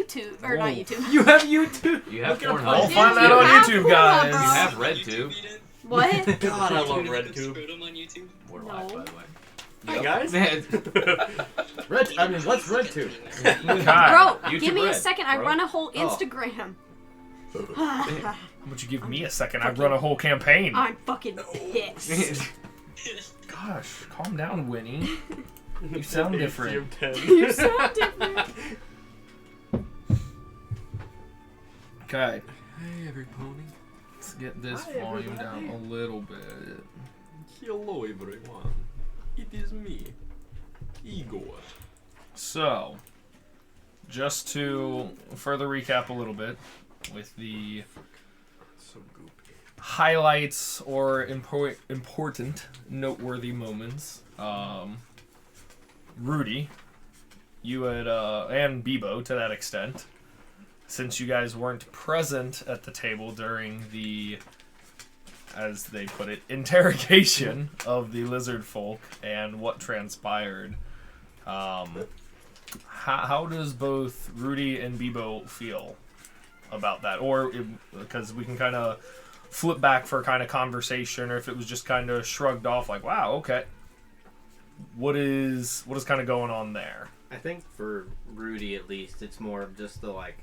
YouTube. Or not YouTube. You have YouTube? You have Pornhub. I'll find that on YouTube, guys. You have RedTube. What? God, I love RedTube. We're No. live, by the way. Hey, guys? What's RedTube? Bro, YouTube give me a Red, second. I bro. run a whole Instagram. Would you give me a second? I run a whole campaign. I'm fucking pissed. Gosh, calm down, Winnie. You sound different. You sound different. Okay, Hey, every pony. let's get this Hi, volume everybody. down a little bit. Hello, everyone. It is me, Igor. So, just to further recap a little bit with the So goopy. highlights or important, noteworthy moments. Rudy, you had, and Bebo to that extent, since you guys weren't present at the table during the, as they put it, interrogation of the lizard folk and what transpired. How does both Rudy and Bebo feel about that? Or, because we can kind of flip back for kind of conversation, or if it was just kind of shrugged off like, wow, okay. What is kind of going on there? I think for Rudy at least, it's more of just the like,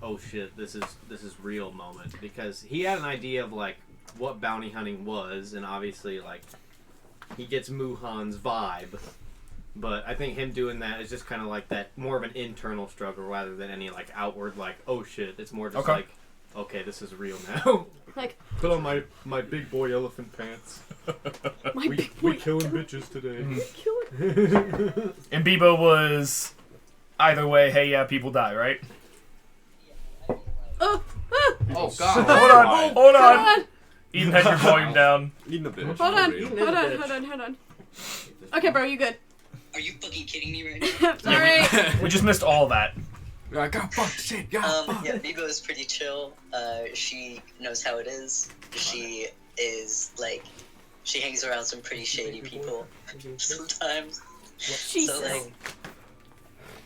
oh shit, this is real moment, because he had an idea of like what bounty hunting was, and obviously like he gets Muhan's vibe, but I think him doing that is just kind of like that more of an internal struggle rather than any like outward like, oh shit. It's more just Okay. like, okay, this is real now. Like, Put on my big boy elephant pants. we killing bitches today. And Bebo was either way, hey, yeah, people die, right? Oh, God. Hold on. on. Eden, had your volume down. Eating a bitch. Hold on. Real. Hold on. Okay, bro, you good. Are you fucking kidding me right now? Sorry. We just missed all that. I got fucked, shit, got fucked. Yeah, Bebo is pretty chill. She knows how it is. She is like, she hangs around some pretty shady people sometimes. Jesus. So like,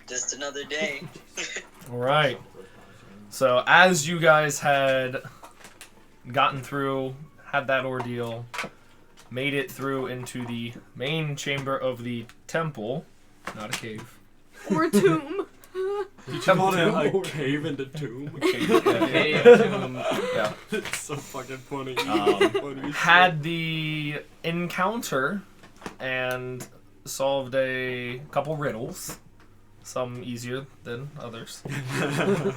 just another day. All right. So as you guys had gotten through, had that ordeal, made it through into the main chamber of the temple, not a cave. Or tomb. You call it a cave and a tomb? Yeah. It's so fucking funny. Had the encounter and solved a couple riddles. Some easier than others. I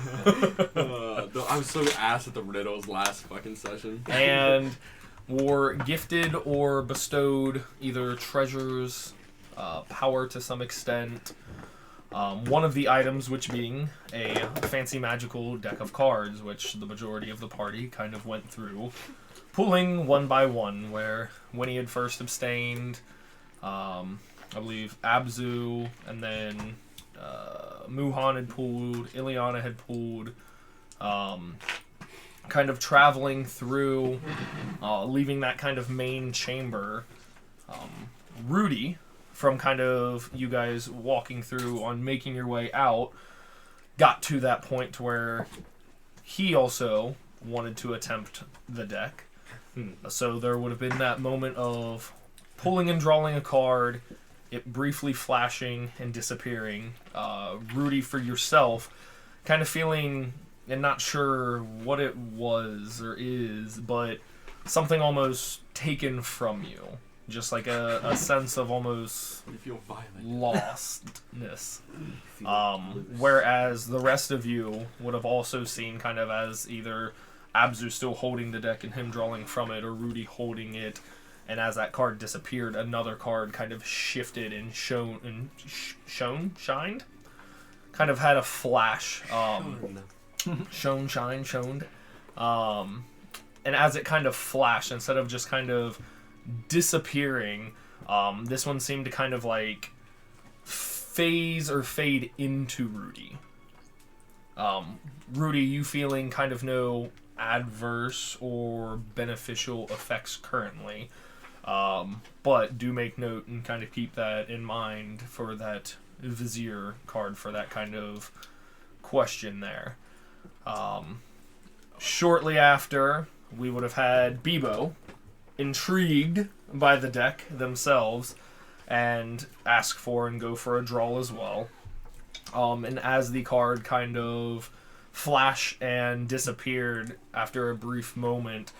was so ass at the riddles last fucking session. And were gifted or bestowed either treasures, power to some extent. One of the items, which being a fancy magical deck of cards, which the majority of the party kind of went through, pulling one by one, where when he had first abstained, I believe Abzu, and then Muhan had pulled, Ileana had pulled, kind of traveling through, leaving that kind of main chamber. Rudy, from kind of you guys walking through on making your way out, got to that point to where he also wanted to attempt the deck. So there would have been that moment of pulling and drawing a card, it briefly flashing and disappearing. Rudy, for yourself, kind of feeling and not sure what it was or is, but something almost taken from you. Just like a sense of almost You feel violent. lostness. Whereas the rest of you would have also seen kind of as either Abzu still holding the deck and him drawing from it, or Rudy holding it, and as that card disappeared, another card kind of shifted and shined, kind of had a flash, shoned. And as it kind of flashed, instead of just kind of disappearing, this one seemed to kind of like phase or fade into Rudy. Rudy, you feeling kind of no adverse or beneficial effects currently, but do make note and kind of keep that in mind for that Vizier card, for that kind of question there. Shortly after, we would have had Bebo, intrigued by the deck themselves, and ask for and go for a draw as well. And as the card kind of flashed and disappeared after a brief moment,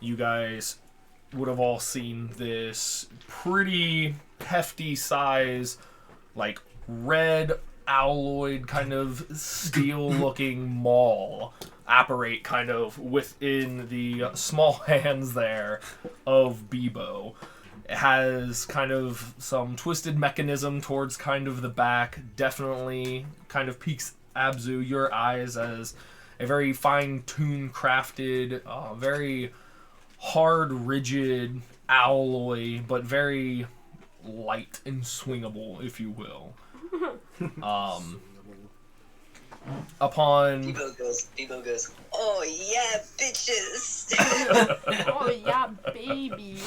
you guys would have all seen this pretty hefty size, like red alloyed kind of steel looking maul apparate kind of within the small hands there of Bebo. It has kind of some twisted mechanism towards kind of the back, definitely kind of piques Abzu, your eyes, as a very fine-tuned crafted, very hard, rigid alloy, but very light and swingable, if you will. Upon Bebo goes, oh yeah, bitches! Oh yeah, baby.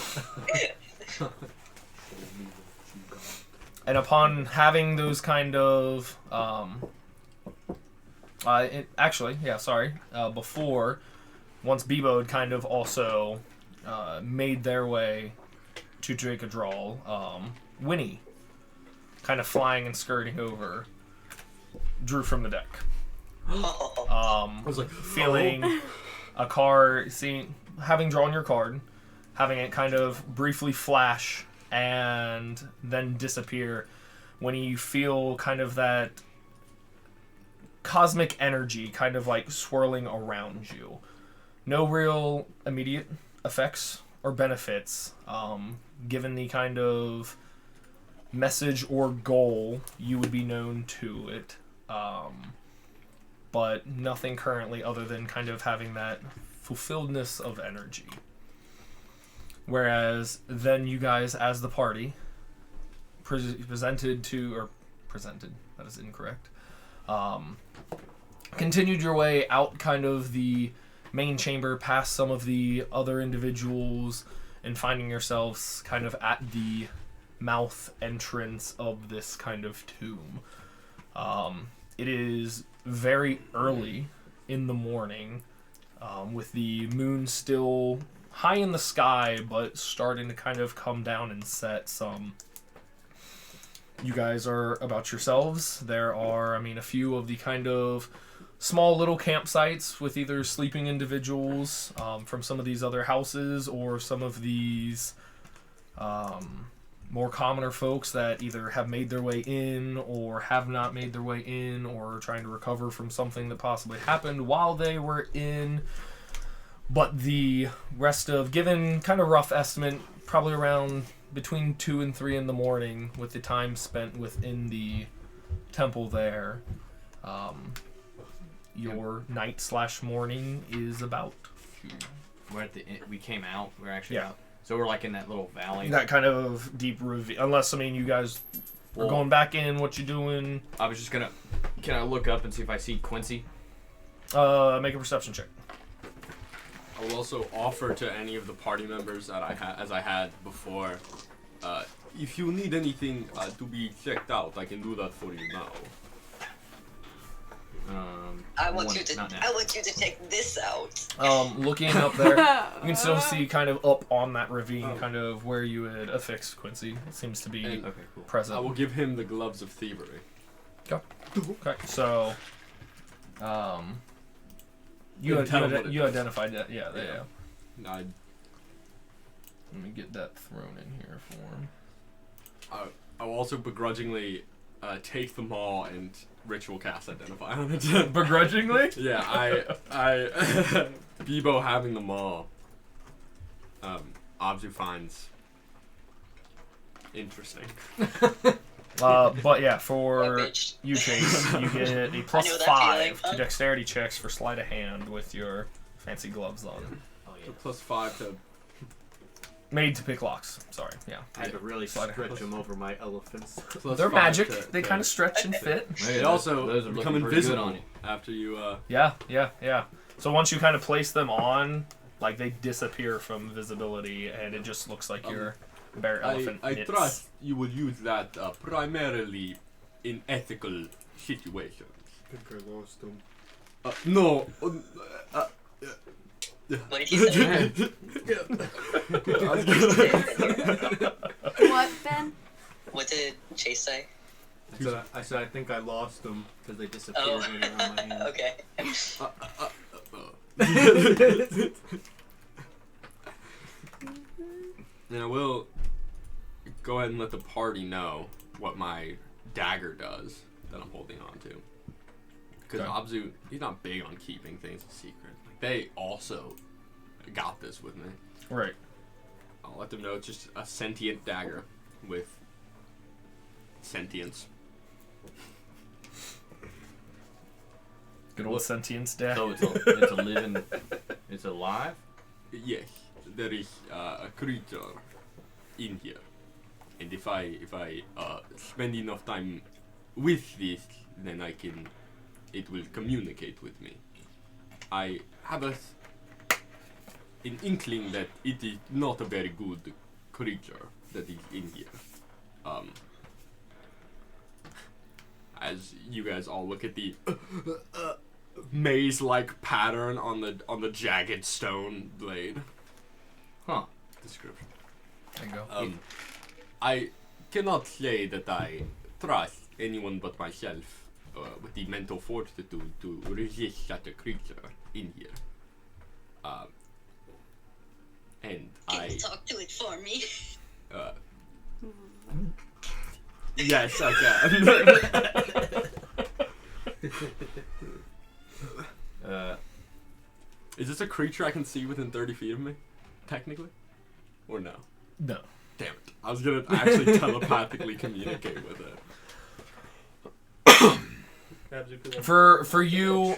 and upon having those kind of before, once Bebo had kind of also made their way to take a draw, Winnie, kind of flying and skirting over, drew from the deck. I was like, Feeling a card, having drawn your card, having it kind of briefly flash and then disappear, when you feel kind of that cosmic energy kind of like swirling around you. No real immediate effects or benefits, given the kind of message or goal you would be known to it. But nothing currently other than kind of having that fulfilledness of energy. Whereas then you guys, as the party, presented, that is incorrect, continued your way out kind of the main chamber, past some of the other individuals, and finding yourselves kind of at the mouth entrance of this kind of tomb. It is very early in the morning, with the moon still high in the sky, but starting to kind of come down and set some. You guys are about yourselves. There are, a few of the kind of small little campsites with either sleeping individuals from some of these other houses, or some of these more commoner folks that either have made their way in or have not made their way in, or are trying to recover from something that possibly happened while they were in. But the rest of, given kind of rough estimate, probably around between 2 and 3 in the morning, with the time spent within the temple there, your night/morning is about. We're at we came out. We're actually out. So we're like in that little valley. That kind of deep ravine. Unless, you guys are going back in. What you doing? I was just gonna. Can I look up and see if I see Quincy? Make a perception check. I will also offer to any of the party members that I had before, if you need anything to be checked out, I can do that for you now. I want you to check this out. Looking up there, you can still see kind of up on that ravine, kind of where you had affixed Quincy. It seems to be present. I will give him the gloves of thievery. Okay. So, you identified that. Yeah. Let me get that thrown in here for him. I will also begrudgingly take them all and ritual cast identify on it. Begrudgingly? Yeah, I Bebo having them all, Abzu finds interesting. But yeah, for you, Chase, you get a +5 to dexterity checks for sleight of hand with your fancy gloves on. Oh yeah. So +5 to. Made to pick locks. Sorry, yeah. I had to really stretch them over my elephants. They're magic. They kind of stretch and fit. They also those are become invisible on you after you. Yeah. So once you kind of place them on, like they disappear from visibility, and it just looks like your bear elephant. I trust you will use that primarily in ethical situations. think I lost him. No. What did he say? What, Ben? What did Chase say? I said I think I lost them because they disappeared Oh, when they were on my hand. okay. And I will go ahead and let the party know what my dagger does that I'm holding on to. Because Okay. Abzu, he's not big on keeping things a secret. Like, they also got this with me. Right. I'll let them know it's just a sentient dagger with sentience. Good old What? sentience dad. So it's a living, it's alive. Yes, there is a creature in here, and if I spend enough time with this, then it will communicate with me. I have an inkling that it is not a very good creature that is in here. As you guys all look at the maze-like pattern on the jagged stone blade. Huh. Description. There you go. I cannot say that I trust anyone but myself with the mental fortitude to resist such a creature in here. And Can you talk to it for me? Yes, I can. Is this a creature I can see within 30 feet of me? Technically? Or no? No. Damn it. I was gonna actually telepathically communicate with it. For you,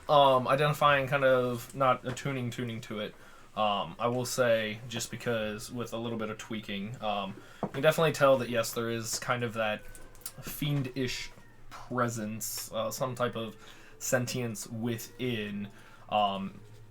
identifying kind of not attuning to it, I will say just because with a little bit of tweaking, you can definitely tell that yes, there is kind of that fiendish presence, some type of sentience within.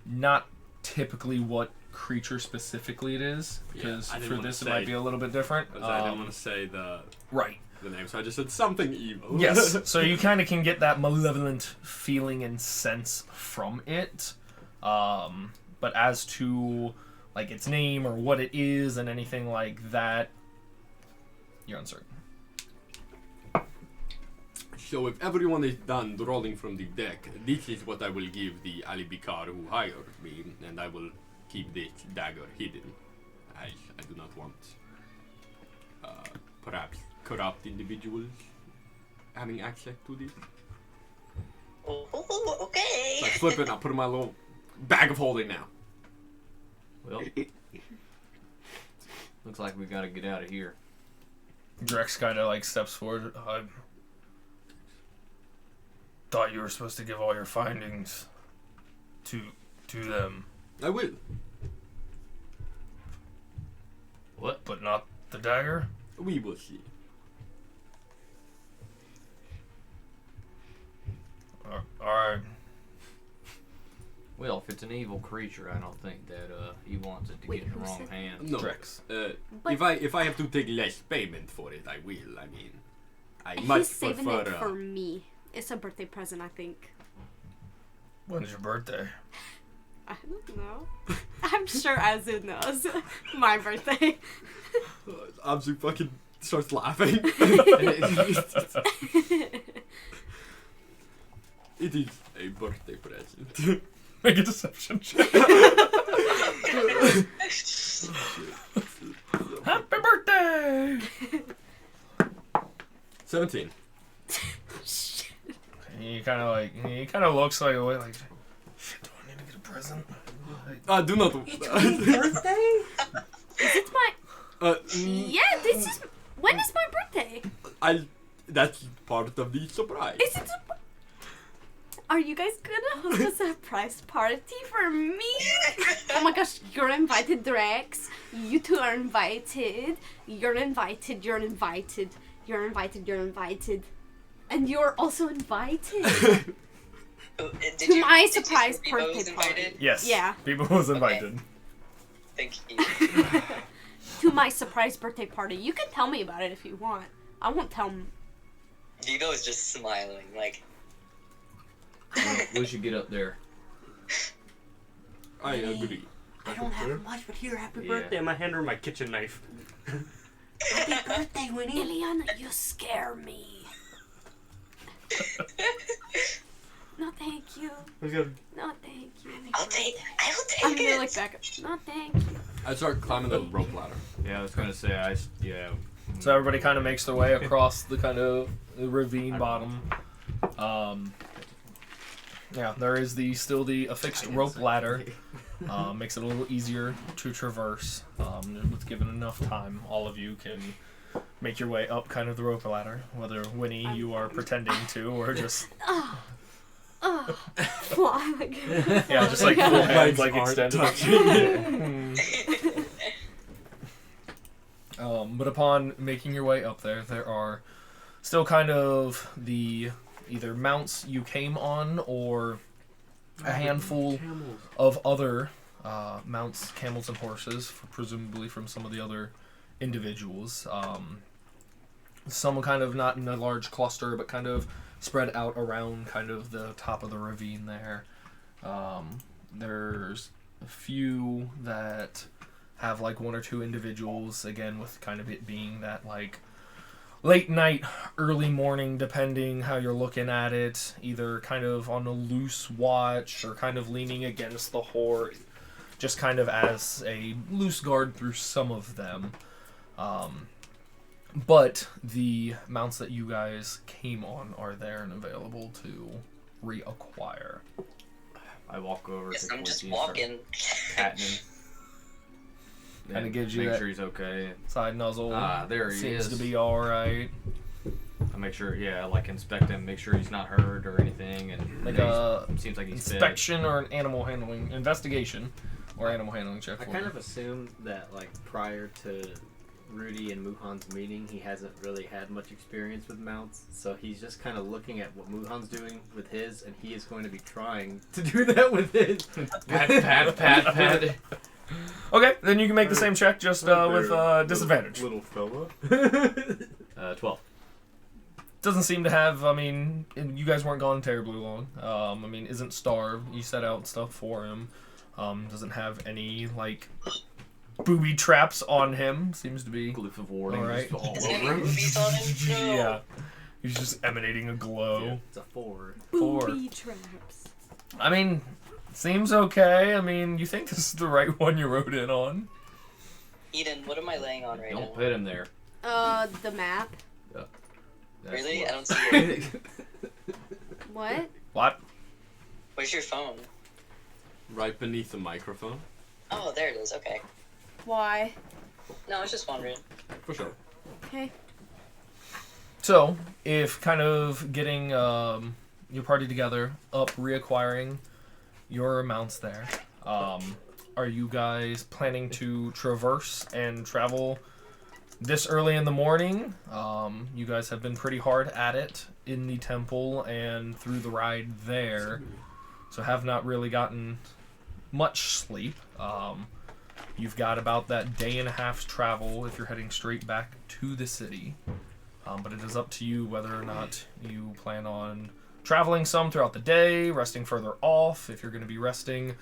Not typically what creature specifically it is, because I didn't for wanna this it say- might be a little bit different. I didn't want to say the Right. name, so I just said something evil. Yes, so you kind of can get that malevolent feeling and sense from it. But as to like its name or what it is and anything like that, you're uncertain. So if everyone is done rolling from the deck, this is what I will give the Alibikar who hired me, and I will keep this dagger hidden, as I do not want perhaps corrupt individuals having access to this. Oh, okay. So I flip it and I put it in my little bag of holding now. Well, looks like we gotta get out of here. Drex kind of like steps forward. I thought you were supposed to give all your findings to them, I will. What? but not the dagger. We will see. All right. Well, if it's an evil creature, I don't think that he wants it to Wait, get in the who wrong said- hands. No. Drex. But- If I have to take less payment for it, I will. I mean, I He's much saving prefer. it for me. It's a birthday present, I think. When's your birthday? I don't know. I'm sure Azu knows. My birthday. Abzu fucking starts laughing. It is a birthday present. Make a deception check. Happy birthday! 17. He kind of looks like away, like, shit. Do I need to get a present? Do not. Birthday? Is it my... mm, Yeah, this is... When is my birthday? That's part of the surprise. Is it... Are you guys gonna host a surprise party for me? Oh my gosh, you're invited, Drex. You two are invited. You're invited, you're invited. You're invited, you're invited. And you're also invited. To my surprise birthday party. Yes. Yeah. People was invited. Thank you. To my surprise birthday party. You can tell me about it if you want. I won't tell him. Vivo is just smiling, like, We should get up there. I agree. I don't have much, but here, happy Yeah. birthday. And I hand her my kitchen knife. Happy birthday, Winnie. Iliana, you scare me. No, thank you. No, thank you. I'll take I'm it. gonna look back. No, thank you. I start climbing the rope ladder. Yeah, I was gonna say So everybody kind of makes their way across the kind of ravine bottom. Yeah, there is still the affixed rope ladder. Makes it a little easier to traverse. With given enough time, all of you can make your way up kind of the rope ladder. Whether Winnie, you are pretending to, or just Fly like. yeah, just like full hands like extended. But upon making your way up there are still kind of the either mounts you came on or a handful of other mounts, camels and horses, presumably from some of the other individuals. Some kind of not in a large cluster, but kind of spread out around kind of the top of the ravine there. There's a few that have like one or two individuals, again with kind of it being that like late night, early morning, depending how you're looking at it, either kind of on a loose watch or kind of leaning against the horde, just kind of as a loose guard through some of them. But the mounts that you guys came on are there and available to reacquire. I walk over Yes, to I'm just Quincy and start walking. patting him. Kinda gives you make that- sure he's okay. Side nuzzle There he seems is. to be alright. I make sure, like inspect him, make sure he's not hurt or anything, and Like that a seems like he's inspection or an animal handling investigation or animal handling check. I for kind me. of assume that, like, prior to Rudy and Muhan's meeting, he hasn't really had much experience with mounts, so he's just kind of looking at what Muhan's doing with his, and he is going to be trying to do that with his. pat. Okay, then you can make the same check just with disadvantage. Little fella. 12. Doesn't seem to have, I mean, you guys weren't gone terribly long. I mean, isn't starved. You set out stuff for him. Doesn't have any, like, booby traps on him. Seems to be Glyph of warning Alright. just all Is there over any him. movies on him? No. Yeah. He's just emanating a glow. It's a 4. Booby traps. I mean, seems okay. I mean, you think this is the right one you wrote in on? Eden, what am I laying on right Don't now? put him there. The map. That's Really? what- I don't see it. What? What? Where's your phone? Right beneath the microphone. Oh, there it is. Okay. Why? No, I was just wondering. For sure. Okay. So, if kind of getting your party together, up, reacquiring your mounts there, are you guys planning to traverse and travel this early in the morning? You guys have been pretty hard at it in the temple and through the ride there, so have not really gotten much sleep. You've got about that day and a half's travel if you're heading straight back to the city. But it is up to you whether or not you plan on traveling some throughout the day, resting further off, if you're going to be resting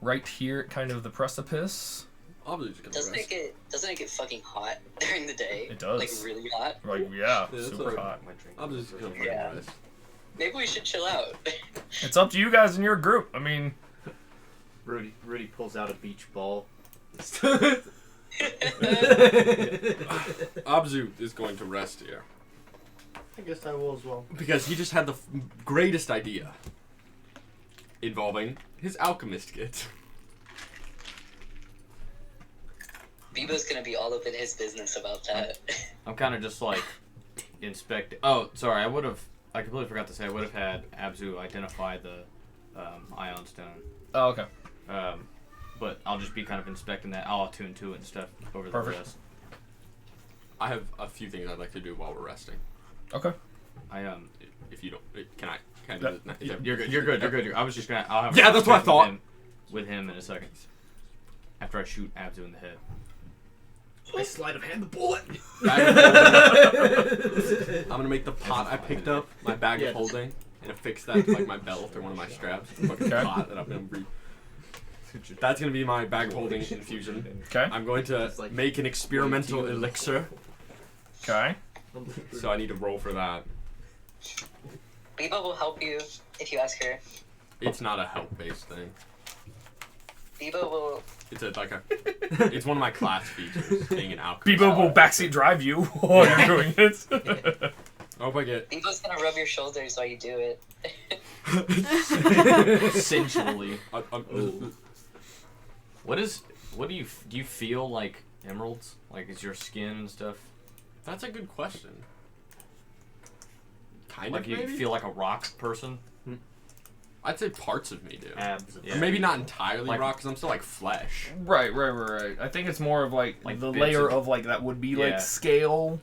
right here at kind of the precipice. Obviously, gonna Doesn't rest. it get fucking hot during the day? It does. Like really hot. Like, yeah, Yeah, that's super like- hot. Obviously, gonna Yeah. rest. Maybe we should chill out. It's up to you guys in your group. I mean, Rudy pulls out a beach ball. Abzu is going to rest here I guess I will as well. because he just had the greatest idea involving his alchemist kit. Bibo's gonna be all up in his business about that. I'm kind of just like inspecting. Oh, sorry. I completely forgot to say I would have had Abzu identify the ion stone. oh, okay. But I'll just be kind of inspecting that. I'll attune to it and stuff over the Perfect. rest. I have a few things I'd like to do while we're resting. Okay. I If you don't, can I do Yeah. this now? Is that- You're good. You're good. You're good. I was just gonna. I'll have. a Yeah, that's what I conversation thought. With him in a second. After I shoot Abzu in the head. I sleight of hand the bullet. I'm gonna make the pot I picked up, my bag Yeah. of holding, and affix that to like my belt or one of my straps. It's a fucking Okay. pot that I'm gonna breathe. That's gonna be my bag holding infusion. Okay. I'm going to make an experimental elixir, Okay. so I need to roll for that. Biba will help you if you ask her. It's not a help-based thing. Biba will. It's it's one of my class features, being an alchemist. Bebo will backseat drive you while you're doing it. I hope I get. Biba's gonna rub your shoulders while you do it. Sensually. Ooh. What do you feel like emeralds? Like, is your skin and stuff? That's a good question. Kind Like of, you maybe? feel like a rock person? I'd say parts of me do. Abs. Or maybe not entirely Like- rock, because I'm still like flesh. Right. I think it's more of like the bits layer of- of like that would be Yeah. like scale.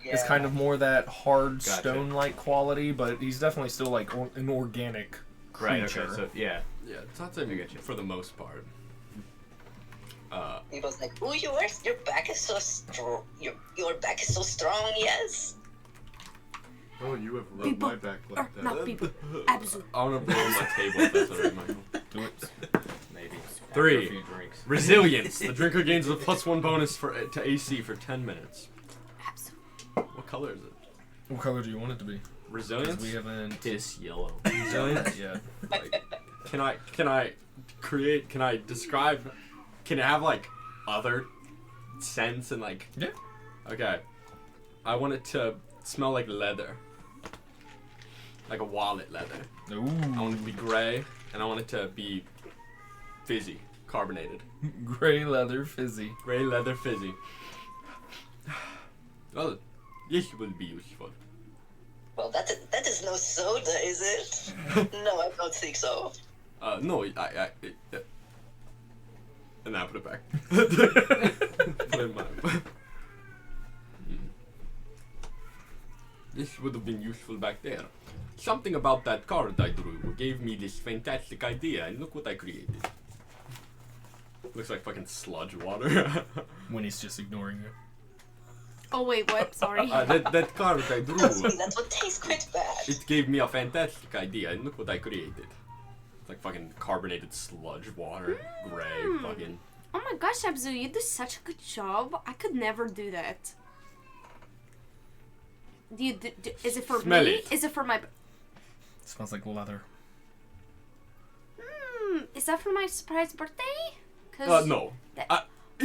Yeah. It's kind of more that hard Gotcha. stone-like quality, but he's definitely still like an organic Right, creature. okay, so, yeah. Yeah, so I'd say I get you. for the most part. Biba's like, ooh, your back is so strong. Your back is so strong. Yes. Oh, you have rubbed my back Or like that. not Biba. Abzu. I want to roll my table if that's alright, Michael. Do it. Maybe. After 3. a few drinks. Resilience. The drinker gains a +1 bonus to AC for 10 minutes. Abzu. What color is it? What color do you want it to be? 'Cause Resilience? we haven't. It's yellow. Resilience? Yeah. Like, can I describe, can it have like other scents and like... Yeah. Okay. I want it to smell like leather. Like a wallet leather. I want it to be gray, and I want it to be fizzy, carbonated. Gray leather fizzy. Gray leather fizzy. Well, this will be useful. Well, that is no soda, is it? No, I don't think so. No, and I put it back. Put it in my... This would have been useful back there. Something about that card I drew gave me this fantastic idea, and look what I created. Looks like fucking sludge water. When he's just ignoring you. Oh wait, what? Sorry. That card I drew, Trust me, that's what tastes quite bad. it gave me a fantastic idea, and look what I created. It's like fucking carbonated sludge water, gray, fucking... Oh my gosh, Abzu, you do such a good job. I could never do that. Do you? Is it for Smell me? it. Is it for my? It smells like leather. Is that for my surprise birthday? 'Cause No.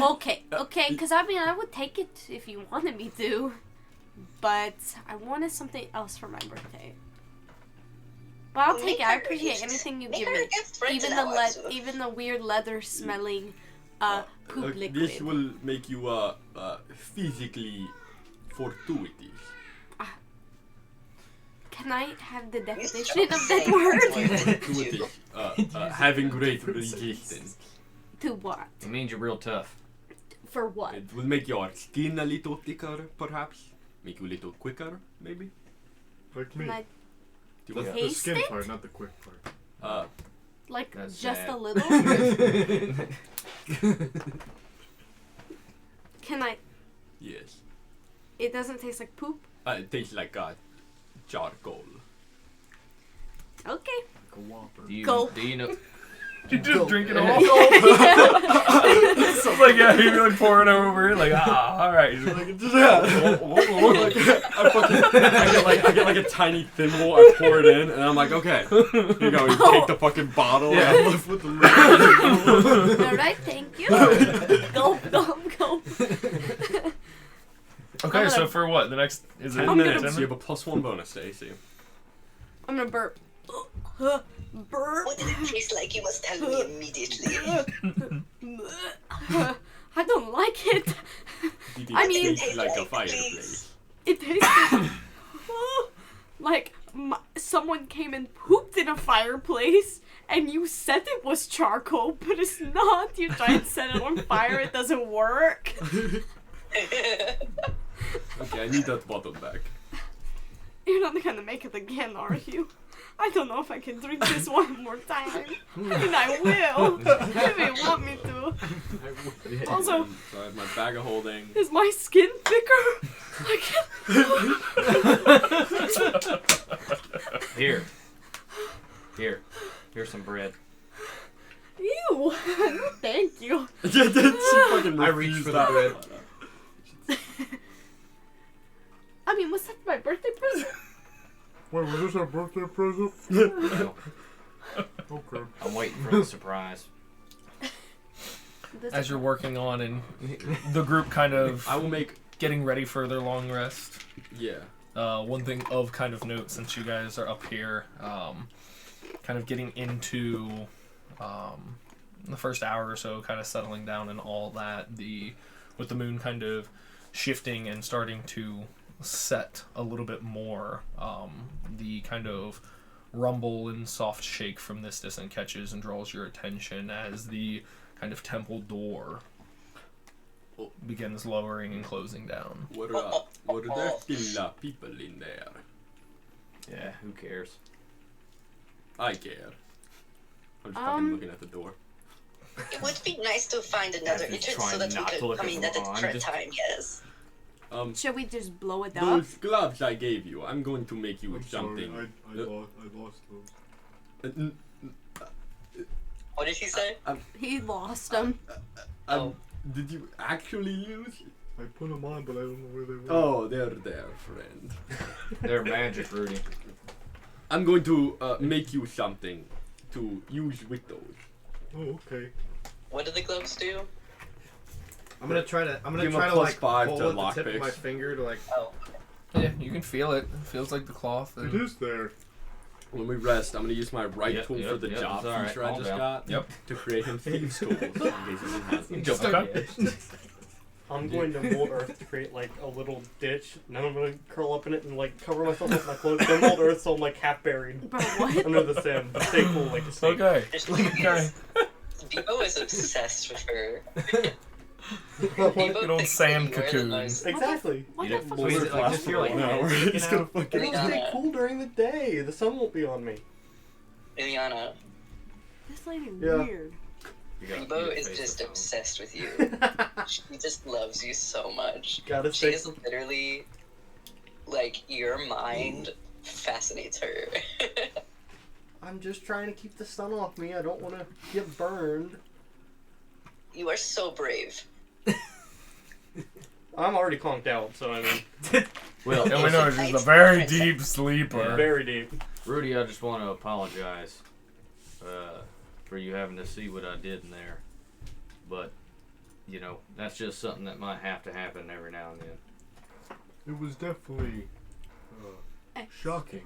Okay, because I mean, I would take it if you wanted me to, but I wanted something else for my birthday. But I'll take it. I appreciate anything you Make give her me, a gift right even now, the Abzu. even the weird leather smelling poop liquid. This will make you physically fortuitous. Can I have the You definition stop of that saying word? Fortuitous. Having great resistance. To what? It means you're real tough. For what? It will make your skin a little thicker, perhaps. Make you a little quicker, maybe. Like me. Can I, Do you That's want- the Taste skin it? part, not the quick part. like That's just sad. a little? Can I? Yes. It doesn't taste like poop. It tastes like charcoal. Okay. Do you Gulp. do you know? You just drink it all. So like you like pour it over, like alright. I get like a tiny thimble, I pour it in, and I'm like, okay, here you go. You take the fucking bottle, and I'm left with the lid. Alright, thank you. Gulp, gulp, gulp. Okay, I'm so gonna- for what? The next is it 10 I'm minutes, gonna- you have a +1 bonus to AC. I'm gonna burp. Burp. What did it taste like? You must tell me immediately. I don't like it. Did I it mean- taste like a fireplace? It tasted like someone came and pooped in a fireplace, and you said it was charcoal, but it's not. You try and set it on fire, it doesn't work. Okay, I need that bottle back. You're not gonna make it again, are you? I don't know if I can drink this one more time. And I will, if you want me to. Also, So I have my bag of holding. is my skin thicker? Here, Here's some bread. Ew. No, thank you. I reached for the bread. I mean, was that my birthday present? Wait, was this our birthday present? No, Okay. I'm waiting for the surprise. As you're working on and the group kind of I will make. getting ready for their long rest. Yeah. One thing of kind of note, since you guys are up here, kind of getting into the first hour or so, kind of settling down and all that, with the moon kind of shifting and starting to set a little bit more, the kind of rumble and soft shake from this distance catches and draws your attention as the kind of temple door begins lowering and closing down. Were there still people in there? Yeah, who cares? I care. I'm just fucking looking at the door. It would be nice to find another I've been entrance so trying that we not to could look come at in at a Ron, different just- time, yes. Should we just blow it up? Those gloves I gave you, I'm going to make you I'm something. sorry, I lost those. What did he say? He lost them. Oh. Did you actually lose? I put them on, but I don't know where they were. Oh, they're there, friend. They're magic, Rudy. I'm going to make you something to use with those. Oh, okay. What do the gloves do? I'm gonna try to Give him a like +5 pull to at the tip of lockpicks. my finger to like. Oh, Yeah, you can feel it. It feels like the cloth. It And is there. When we rest, I'm going to use my right Yep, tool yep, for the yep, job it's all right, feature I calm just down. got Yep. to create him thieves' tools in case he doesn't have them. Jump Okay. I'm going to mold earth to create like a little ditch, and then I'm going to curl up in it and like cover myself with my clothes. Then mold earth so I'm like half buried Bro, what? under the sand, but stay cool like a snake. Okay. Okay. Bebo is obsessed with her. Good old thinks sand that you are the cocoon. most- Exactly. What You the know, fuck? squeeze is it like just feel like an hour. It's gonna It'll stay Rihanna. cool during the day. The sun won't be on me. Liliana, This lady Yeah. weird. Bebo is just obsessed with you. She just loves you so much. Gotta She stay. is literally, like, your mind fascinates her. I'm just trying to keep the sun off me. I don't want to get burned. You are so brave. I'm already conked out, so I mean, Well, And we know she's a very deep sleeper. very deep. Rudy, I just want to apologize for you having to see what I did in there. But, you know, that's just something that might have to happen every now and then. It was definitely shocking,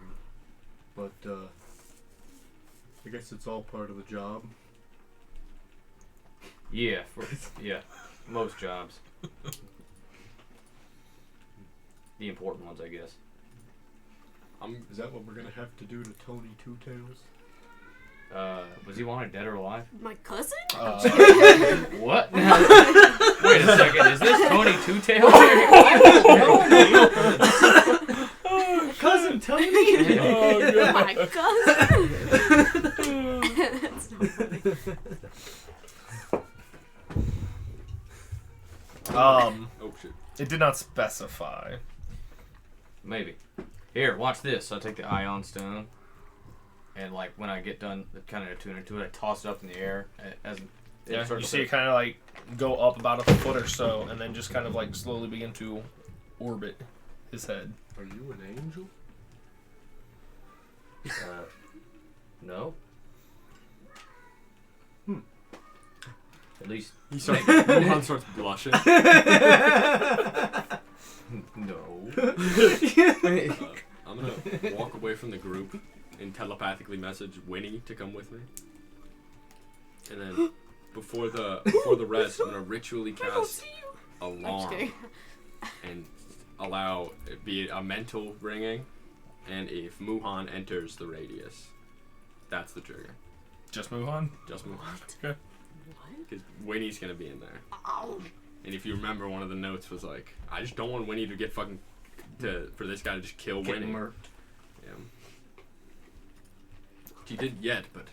but I guess it's all part of the job. Yeah, yeah, most jobs. The important ones, I guess. Is that what we're gonna have to do to Tony Two Tails? Was he wanted dead or alive? My cousin? What? Wait a second, is this Tony Two Tails? Cousin Tony. My cousin? That's not funny. Oh shit. It did not specify. Maybe. Here, watch this. I take the ion stone, and like when I get done, kind of attune into it, I toss it up in the air as it Yeah, starts you to- see it kind of like go up about a foot or so, and then just kind of like slowly begin to orbit his head. Are you an angel? No. At least He starts, Wuhan starts blushing. no. I'm gonna walk away from the group and telepathically message Winnie to come with me. And then before the rest, I'm gonna ritually I don't cast see you. I'm just alarm kidding. and allow it be a mental ringing. And if Muhan enters the radius, that's the trigger. Just move on. Just Muhan, What? because Winnie's gonna be in there. Ow. And if you remember, one of the notes was like, I just don't want Winnie to get for this guy to just kill Get Winnie. murked. Yeah. She didn't yet, but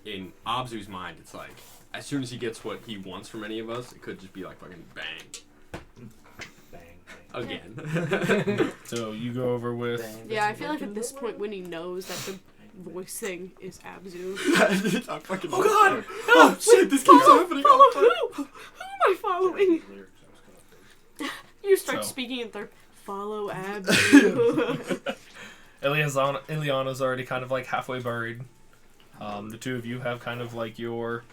in Abzu's mind, it's like, as soon as he gets what he wants from any of us, it could just be like fucking bang. Again. So you go over with. Yeah, I feel like at this point Winnie knows that the voice thing is Abzu. I fucking Oh god! Oh shit, this keeps happening. Follow who? Who am I following? You start So. speaking in third. Follow Abzu. Ileana's already kind of like halfway buried. The two of you have kind of like your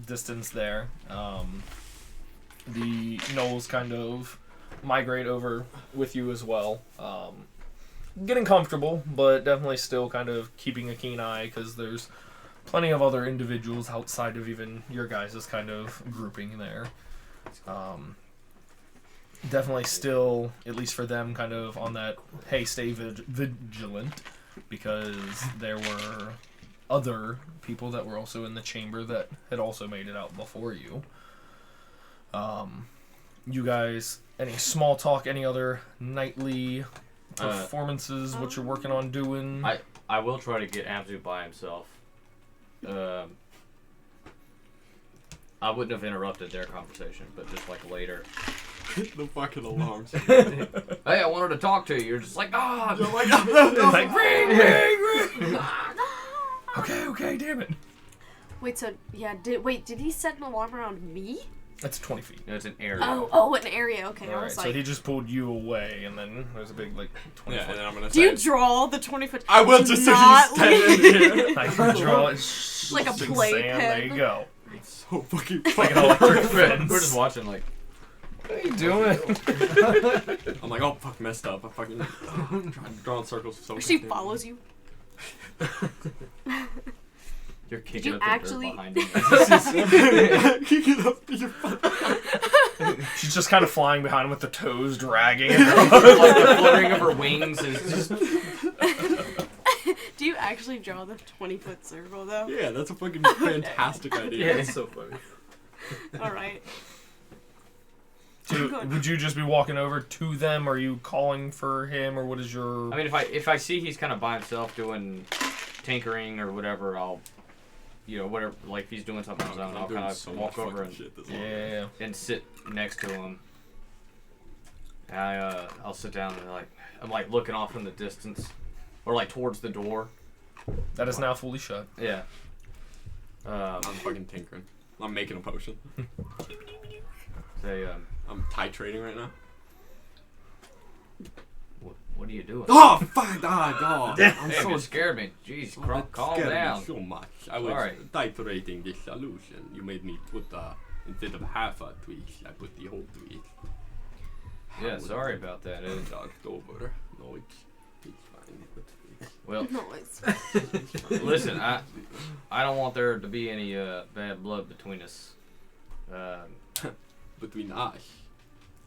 distance there. The gnolls kind of migrate over with you as well. Getting comfortable, but definitely still kind of keeping a keen eye because there's plenty of other individuals outside of even your guys' kind of grouping there. Definitely still, at least for them, kind of on that, hey, stay vigilant, because there were other people that were also in the chamber that had also made it out before you. You guys, any small talk, any other nightly performances, what you're working on doing? I will try to get Abzu by himself. I wouldn't have interrupted their conversation, but just like later. The fucking alarms. Hey, I wanted to talk to you. You're just like, ah! You're like, no. Like, ring! Okay, damn it. Wait, so, yeah, did he set an alarm around me? That's 20 feet. No, it's an area. Oh, an area, okay. I Alright, was so like, he just pulled you away, and then there's a big, like, 20 Yeah, foot. and then I'm gonna do say you draw the 20-foot? I will just so not he's standing here. I can draw it. Like a Sand, playpen. There you go. It's so fucking Like an funny. electric fence. We're just watching like, What are you doing? I'm like, oh fuck, messed up. I fucking trying to draw in circles so She goddamn- follows you. you're Did kicking you up the actually- dirt behind you. Kick it up to your fucking. She's just kind of flying behind him with the toes dragging. Like the fluttering of her wings is just... Do you actually draw the 20-foot circle, though? Yeah, that's a fucking fantastic idea. Yeah, it's so funny. Alright. So, would you just be walking over to them? Are you calling for him, or what is your? I mean, if I see he's kind of by himself doing tinkering or whatever, I'll, whatever, like if he's doing something on his own, I'll kind of walk over and Yeah. and sit next to him. And I'll sit down and I'm like looking off in the distance, or like towards the door. That is now fully shut. Yeah. I'm fucking tinkering. I'm making a potion. Say, I'm titrating right now. what are you doing? Oh fuck! I'm Damn, so you scared me. Jeez, that calm scared me down. so much. I was Sorry. titrating this solution. You made me put instead of half a twist, I put the whole twist. Yeah, sorry about that. Talked over. No, it's fine. But Well, No, it's... listen, I don't want there to be any bad blood between us. between us.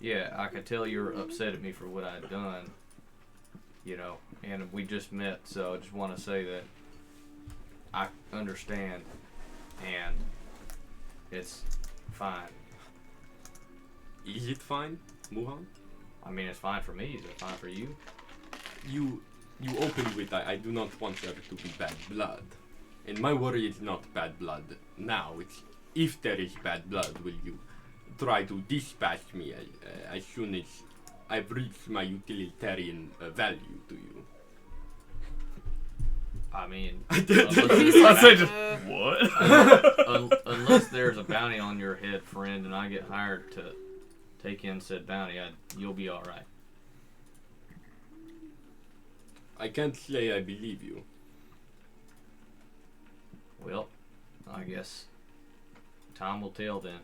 Yeah, I could tell you're upset at me for what I'd done. And we just met, so I just want to say that I understand, and it's fine. Is it fine, Muhan? I mean, it's fine for me. Is it fine for you? You opened with I do not want there to be bad blood. And my worry is not bad blood now. It's if there is bad blood, will you try to dispatch me as soon as I've reached my utilitarian value to you? I mean, I say just what? unless there's a bounty on your head, friend, and I get hired to take in said bounty, you'll be all right. I can't say I believe you. Well, I guess time will tell then.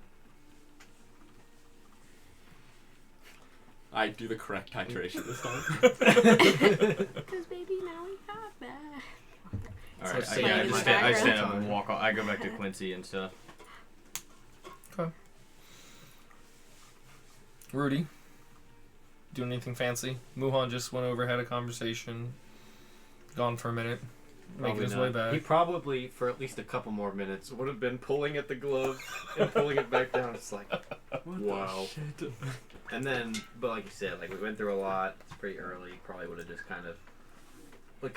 I do the correct titration this time. Because, baby, now we have that. All right, So yeah, I in just the stand, I stand background. up and walk on. I go back to Quincy and stuff. Rudy, doing anything fancy? Muhan just went over, had a conversation, gone for a minute, making Probably his not. way back. He probably, for at least a couple more minutes, would have been pulling at the glove and pulling it back down. It's like, wow. And then, but like you said, like we went through a lot. It's pretty early. Probably would have just kind of. I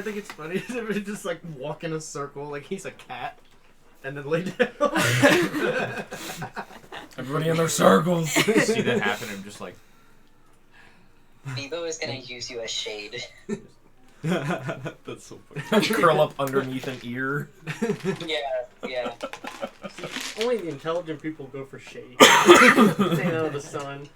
think it's funny. He just like walk in a circle like he's a cat, and then lay down. Everybody in their circles. See that happen, I'm just like, Bebo is gonna use you as shade. That's so funny. Curl up underneath an ear. Yeah. Only the intelligent people go for shade. Staying out of the sun.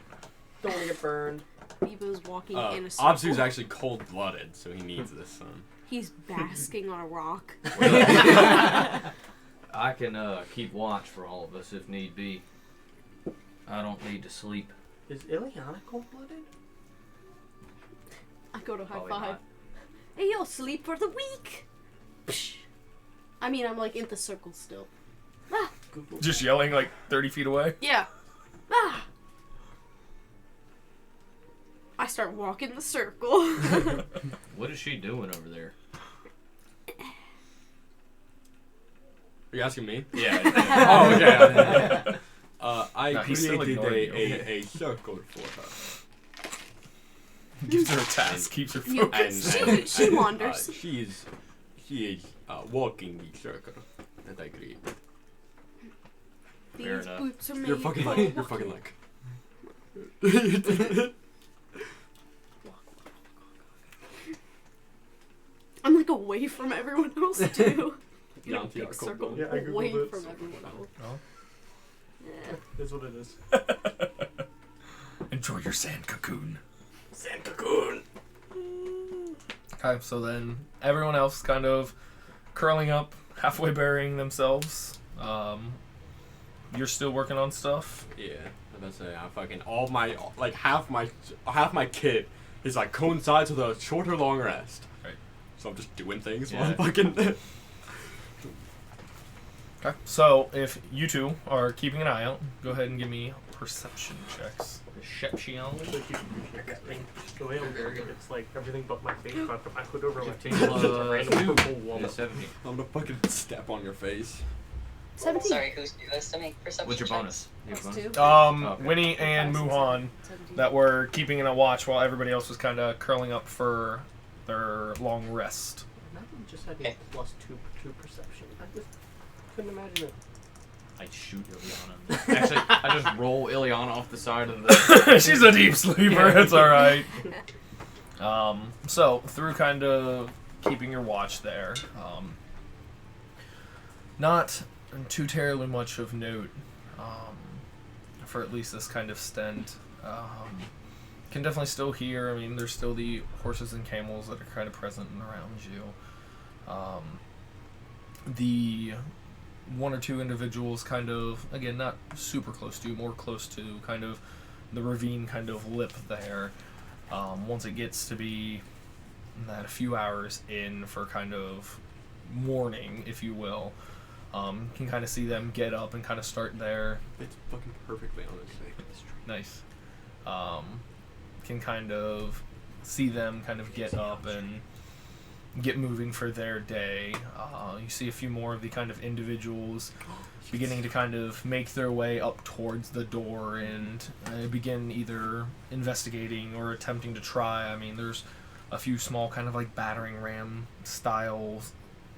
Don't want to get burned. Beebo's walking in a circle. Absu's actually cold-blooded, so he needs the sun. He's basking on a rock. I can keep watch for all of us if need be. I don't need to sleep. Is Ileana cold-blooded? I go to high Probably five. not. Hey, yo, sleep for the week. Psh. I mean, I'm like in the circle still. Ah, Google. Just yelling like 30 feet away. yeah. Ah. I start walking the circle. What is she doing over there? Are you asking me? Yeah. Oh, okay. I No, he's still created ignoring you. a circle for her. Gives her a task, keeps her You focused. can- She wanders. She is walking the circle that I created. These Fair enough. boots are made You're fucking for like, walking. I'm like away from everyone else too. In a Yanti big are circle, cold-blooded. Yeah, I away googled it. from everyone else. Oh. Yeah. Is what it is. Enjoy your sand cocoon. Sand cocoon. Okay, so then everyone else kind of curling up, halfway burying themselves. You're still working on stuff. Yeah, that's it. I fucking half my kit is like coincides with a short or long rest. Right. So I'm just doing things Yeah. while I'm fucking. Okay, so if you two are keeping an eye out, go ahead and give me perception checks. Perception. Actually, keep appreciate that thing. The way I'm wearing it, it's like everything but my face. But I put over my face. 15 It's just a random purple is woman. 17. I'm gonna fucking step on your face. 17. Sorry, who's to make perception What's your checks? bonus? You have a Plus bonus? 2. Okay. Winnie and Muhan that were keeping in a watch while everybody else was kind of curling up for their long rest. Imagine just having Okay. plus two perception. I just couldn't imagine it. I shoot Ileana. Actually, I just roll Ileana off the side of the. She's a deep sleeper. It's all right. So through kind of keeping your watch there, not too terribly much of note for at least this kind of stint. Can definitely still hear. I mean, there's still the horses and camels that are kind of present and around you. The one or two individuals kind of, again, not super close to you, more close to kind of the ravine kind of lip there. Once it gets to be that a few hours in for kind of morning, if you will, can kind of see them get up and kind of start there. It's fucking perfectly honestly. Nice. Can kind of see them kind of get up and get moving for their day. You see a few more of the kind of individuals beginning to kind of make their way up towards the door and begin either investigating or attempting to try. I mean, there's a few small kind of like battering ram style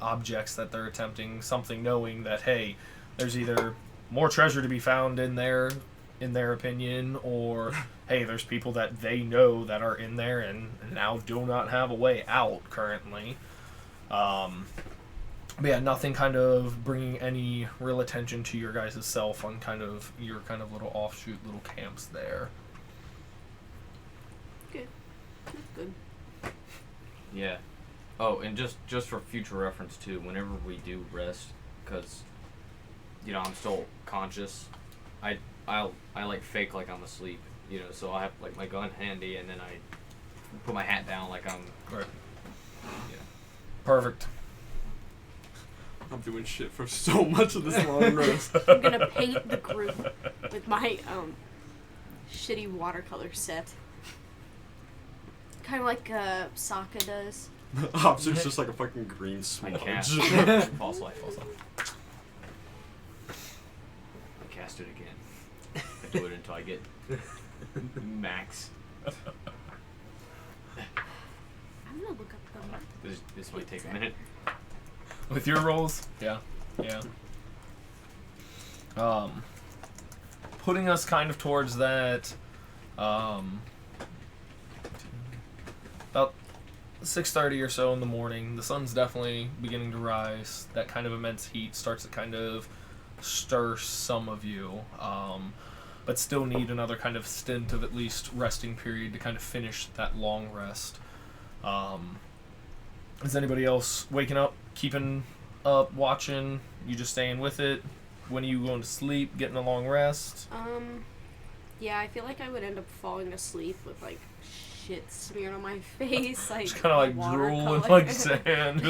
objects that they're attempting, something knowing that, hey, there's either more treasure to be found in there, in their opinion, or hey, there's people that they know that are in there and now do not have a way out currently. But yeah, nothing kind of bringing any real attention to your guys' self on kind of your kind of little offshoot little camps there. Good. That's good. Yeah. Oh, and just for future reference too, whenever we do rest, because I'm still conscious, I like fake like I'm asleep, so I have like my gun handy and then I put my hat down like I'm. Right. Yeah. Perfect. I'm doing shit for so much of this long rest. I'm gonna paint the group with my shitty watercolor set. Kind of like Sokka does. Obsu's just like a fucking green I smudge. cast false life. I cast it again. I do it until I get max. I'm gonna look up the. This might take a minute. With your rolls? Yeah. Putting us kind of towards that, about 6:30 or so in the morning. The sun's definitely beginning to rise. That kind of immense heat starts to kind of stir some of you, but still need another kind of stint of at least resting period to kind of finish that long rest. Is anybody else waking up, keeping up, watching? You just staying with it? When are you going to sleep, getting a long rest? Yeah, I feel like I would end up falling asleep with like shit smeared on my face, like Just kind of like drool and like sand.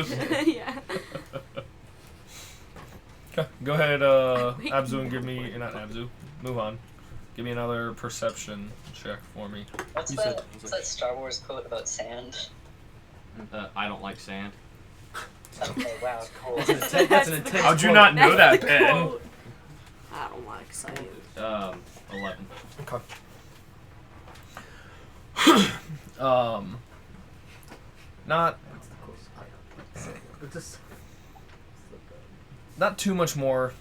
Yeah. Okay, go ahead, Abzu, and give me, not Abzu, Muhan. Give me another perception check for me. What's that Star Wars quote about sand? I don't like sand. Okay, wow, cool. That's an intense How'd you quote. not know that, That's the Ben? quote. I don't like saying. 11. Okay. Not not too much more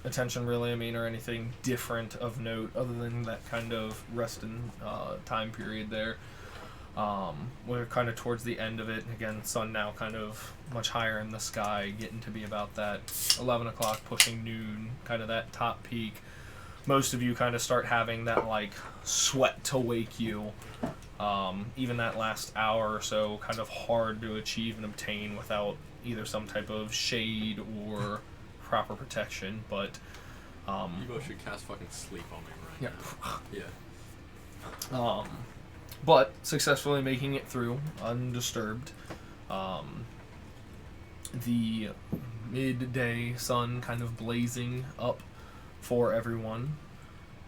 attention really, I mean, or anything different of note other than that kind of rest and time period there. We're kind of towards the end of it. Again, sun now kind of much higher in the sky, getting to be about that 11 o'clock, pushing noon, kind of that top peak. Most of you kind of start having that, like, sweat to wake you. Even that last hour or so, kind of hard to achieve and obtain without either some type of shade or proper protection, but... You both should cast fucking sleep on me right now. Yeah. But successfully making it through undisturbed. The midday sun kind of blazing up for everyone.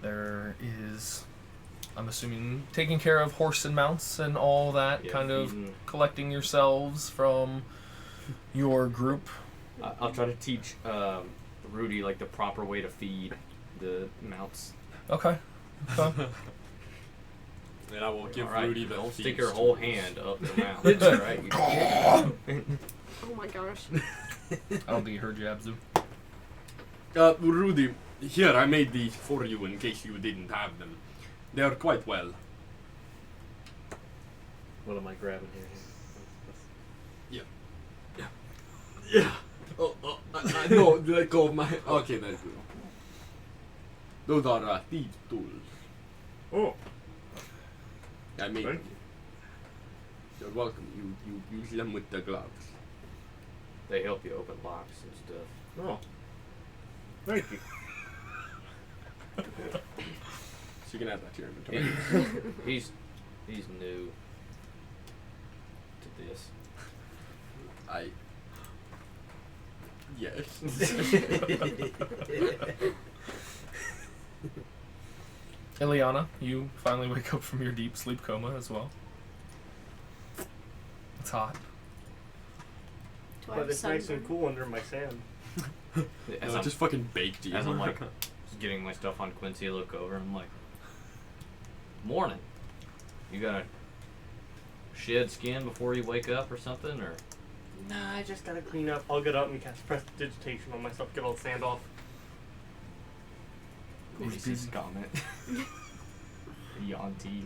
There is, I'm assuming, taking care of horse and mounts and all that, kind of collecting yourselves from your group. I'll try to teach Rudy like the proper way to feed the mounts. Okay. And I will give Right, Rudy the don't stick feast. your whole hand up the mount. Right? Oh my gosh. I don't think he heard you, Abzu. Rudy, here, I made these for you in case you didn't have them. They are quite well. What am I grabbing here? Yeah. No, let go of my... Okay, that's good. Those are thieves' tools. Oh, I made thank them. You're welcome. You use them with the gloves. They help you open locks and stuff. you. Oh, thank you. So you can add that to your inventory. He's new to this. Yes. Ileana, you finally wake up from your deep sleep coma as well. It's hot. Do I But have it's nice and sunburn? cool under my sand. As No, I'm, just fucking baked you. as I'm like just getting my stuff on Quincy, I look over and I'm like, morning. You gotta shed skin before you wake up or something, or Nah, I just gotta clean up. I'll get up and cast prestidigitation on myself, get all the sand off. racist comment. Yawn tea.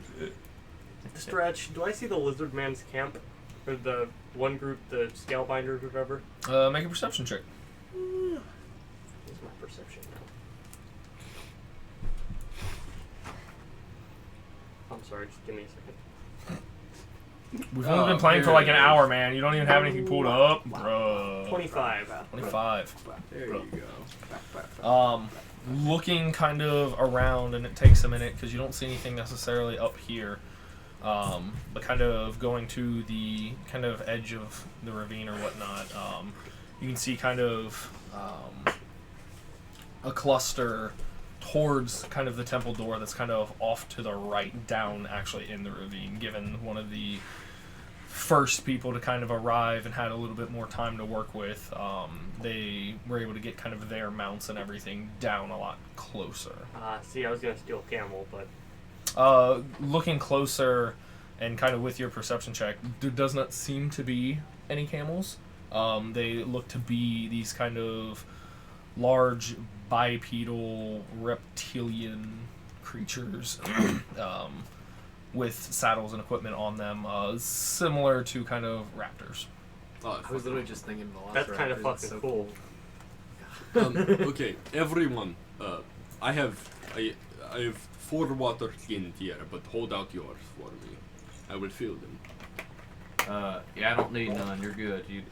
Stretch, do I see the Lizard Man's camp? Or the one group, the Scalebinders or whatever? Make a perception check. What's my perception now? I'm sorry, just give me a second. We've only been playing for like an hour, man. You don't even have anything pulled up, bro. 25. 25. There you go. Looking kind of around, and it takes a minute because you don't see anything necessarily up here. But kind of going to the kind of edge of the ravine or whatnot, you can see kind of a cluster towards kind of the temple door that's kind of off to the right, down actually in the ravine, given one of the first people to kind of arrive and had a little bit more time to work with. They were able to get kind of their mounts and everything down a lot closer. See, I was gonna steal camel, but Looking closer and kind of with your perception check, there does not seem to be any camels. They look to be these kind of large bipedal reptilian creatures with saddles and equipment on them, similar to kind of raptors. Oh, I was literally just thinking the last That's kind of fucking so cool. okay, everyone. I have 4 water skins here, but hold out yours for me. I will fill them. Yeah, I don't need none. You're good. You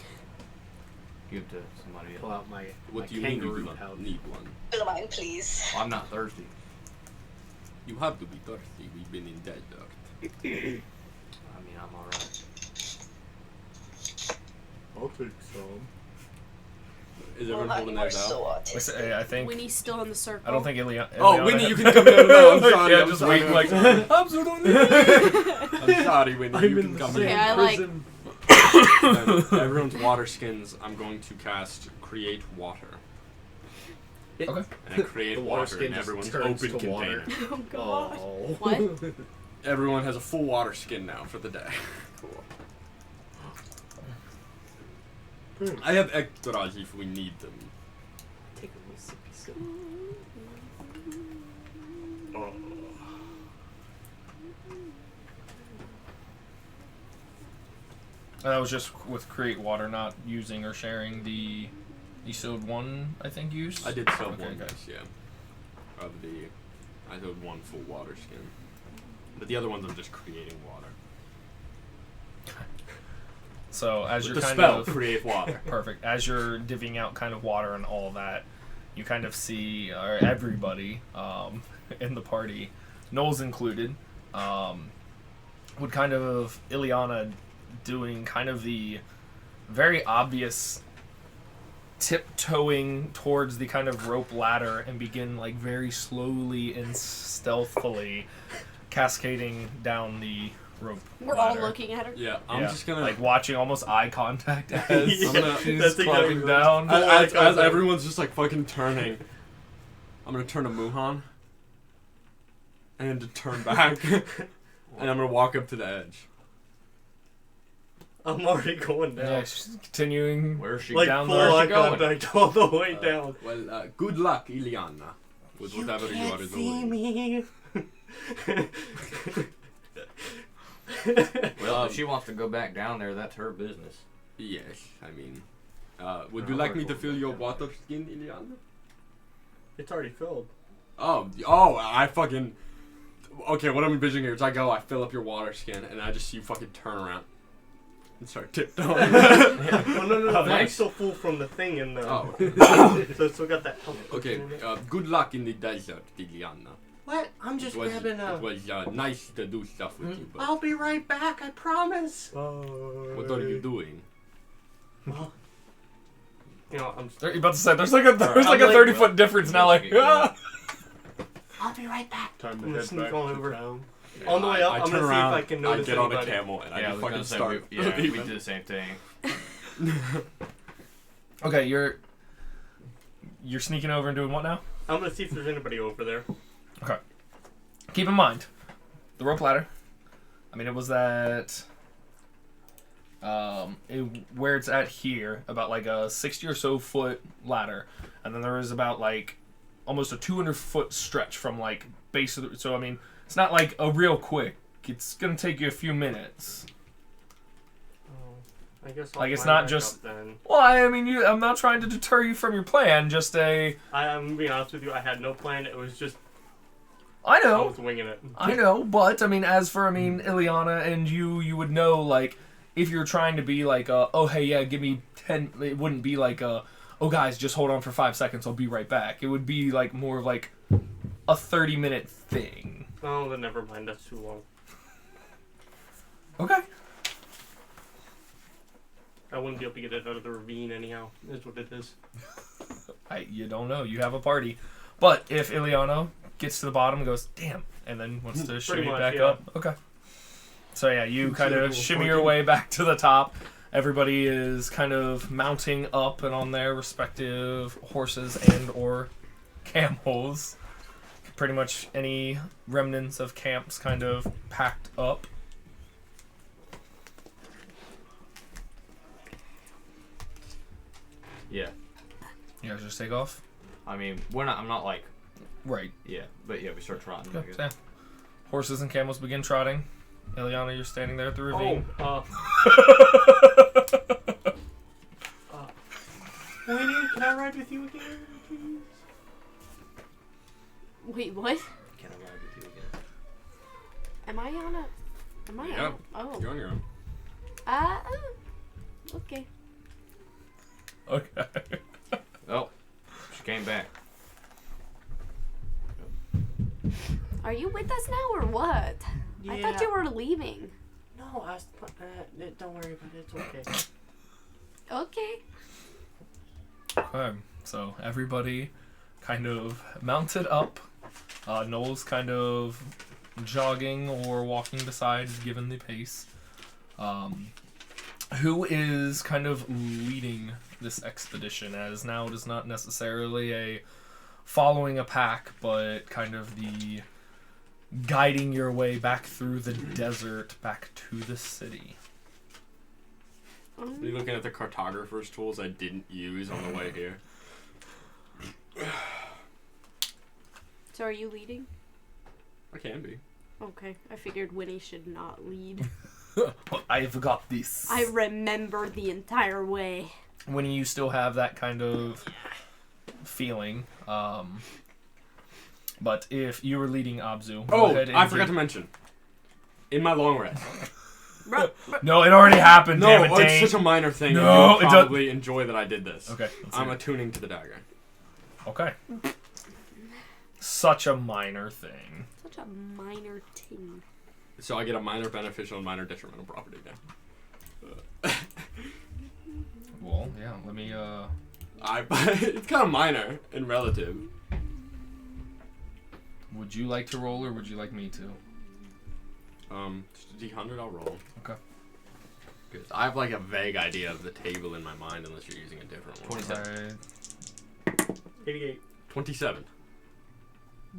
give it to somebody Pull else. out my What do you mean you kangaroo do not pouch. need one? Fill mine, please. I'm not thirsty. You have to be thirsty. We've been in desert. I mean, I'm alright. I'll take some. Is Well, everyone honey, holding we're theirs so out? autistic. I think. Winnie's still in the circle. I don't think Ileana. Oh, Winnie, you can come in now. I'm sorry. Yeah, I'm just sorry. waiting like. I'm so done. I'm sorry, Winnie. You can come Okay, in. I like- Everyone's water skins. I'm going to cast Create Water. Okay. And I create The water water skin in just everyone's turns open to water. container. Oh god. Oh. What? Everyone has a full water skin now for the day. Cool. I have extras if we need them. Take a little sippy sip. That was just with create water, not using or sharing the sewed one. I think used. I did sub Okay, one, okay. yeah. I did one full water skin. But the other ones I'm just creating water. So as With you're the kind spell, of create water. perfect, as you're divvying out kind of water and all that, you kind of see everybody in the party, Noel's included, would kind of Ileana doing kind of the very obvious tiptoeing towards the kind of rope ladder and begin like very slowly and stealthily cascading down the rope We're ladder. all looking at her. Yeah, I'm Yeah, just gonna like watching almost eye contact as I'm gonna- she's that's exactly climbing what- down. as everyone's just like fucking turning. I'm gonna turn to Muhan. And then to turn back. And I'm gonna walk up to the edge. I'm already going down. Yeah, she's continuing Where's she? Like down full there. eye Going. contact all the way down. Well, good luck, Ileana. With whatever you are doing. me. Well, if she wants to go back down there, that's her business. Yes, I mean... would you like me to fill your water skin, Ileana? It's already filled. Oh, I fucking... Okay, what I'm envisioning here is I fill up your water skin, and I just see you fucking turn around. And start tiptoeing. Oh, no. Nice. Mine's still full from the thing in there. Oh. So it's still got that health Okay, in it. good luck in the desert, Ileana. What? I'm just It was, grabbing a. it was nice to do stuff with you, but I'll be right back. I promise. what are you doing? You know, I'm You're about to say there's like a I'm 30-foot difference now. Like Yeah. I'll be right back. Time I'm to gonna head sneak back on to over. town. On the way up, I I'm turn gonna see if around, I can notice I get anybody. on a camel, and I Yeah, I just was fucking gonna say, start we leaving. did the same thing. okay, you're sneaking over and doing what now? I'm gonna see if there's anybody over there. Okay. Keep in mind, the rope ladder. I mean, it was that. Where it's at here, about like a 60 or so foot ladder, and then there is about like almost a 200-foot stretch from like base of the. So I mean, it's not like a real quick. It's gonna take you a few minutes. I guess I'll Like, it's climb not back just- up then. Well, I mean, I'm not trying to deter you from your plan. Just I'm gonna be honest with you. I had no plan. It was just I I know. was winging it. I know, but I mean, Ileana and you would know, like, if you're trying to be like, oh hey, yeah, give me 10. It wouldn't be like, oh guys, just hold on for 5 seconds, I'll be right back. It would be like more of like a 30-minute thing. Oh, then never mind. That's too long. Okay. I wouldn't be able to get it out of the ravine anyhow. Is what it is. You don't know. You have a party, but if Ileana gets to the bottom and goes, damn, and then wants to shimmy much, back yeah. up. Okay. So yeah, you kind of shimmy your way back to the top. Everybody is kind of mounting up and on their respective horses and or camels. Pretty much any remnants of camps kind of packed up. Yeah. You guys just take off? I mean, I'm not like, Right. yeah, but yeah, we start running. Okay. So, Horses and camels begin trotting. Ileana, you're standing there at the ravine. Winnie, can I ride with you again, please? Wait, what? Can I ride with you again? Am I on a... Am I Yeah. on a... Oh. You're on your own. Okay. Okay. Oh, she came back. Are you with us now or what? I thought you were leaving. No, don't worry about it. It's okay. Okay. Okay, so everybody kind of mounted up. Noel's kind of jogging or walking beside, given the pace. Who is kind of leading this expedition, as now it is not necessarily a following a pack, but kind of the guiding your way back through the desert, back to the city. Are you looking at the cartographer's tools I didn't use on the way here? So are you leading? I can be. Okay. I figured Winnie should not lead. I've got this. I remember the entire way. When you still have that kind of feeling, but if you were leading Abzu, go ahead and I forgot to mention. In my long rest. No, it already happened. No, damn it, it's Dane. such a minor thing. No, and you'll probably enjoy that I did this. Okay, let's I'm hear it. attuning to the dagger. Okay. Such a minor thing. Such a minor thing. So I get a minor beneficial and minor detrimental property now. Well, yeah. Let me. It's kind of minor and relative. Would you like to roll, or would you like me to? D100, I'll roll. Okay. Because I have like a vague idea of the table in my mind, unless you're using a different one. 27. 88. 27.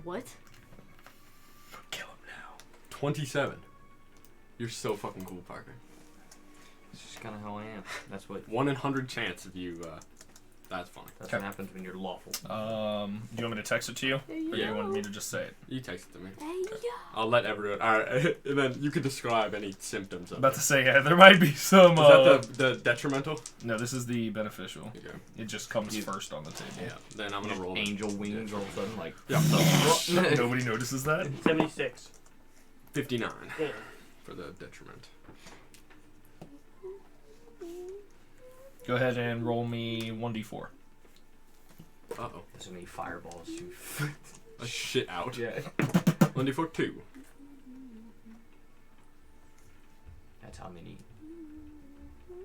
What? Kill him now. 27. You're so fucking cool, Parker. It's just kind of how I am. That's what 1 in 100 chance of you. That's funny. that's what happens when you're lawful. Do you want me to text it to you, or do you want me to just say it? You text it to me. Hey, I'll let everyone. Alright, and then you can describe any symptoms of About it. to say, yeah, there might be some. Is that the detrimental? No, this is the beneficial. Okay. It just comes first on the table. Yeah. Then I'm gonna roll. it. Angel wings all of a sudden, like. Yeah. Nobody notices that. 76. 59 Yeah. for the detriment. Go ahead and roll me 1d4. Uh oh. So many fireballs shoot. A shit out. Yeah. 1d4 2. That's how many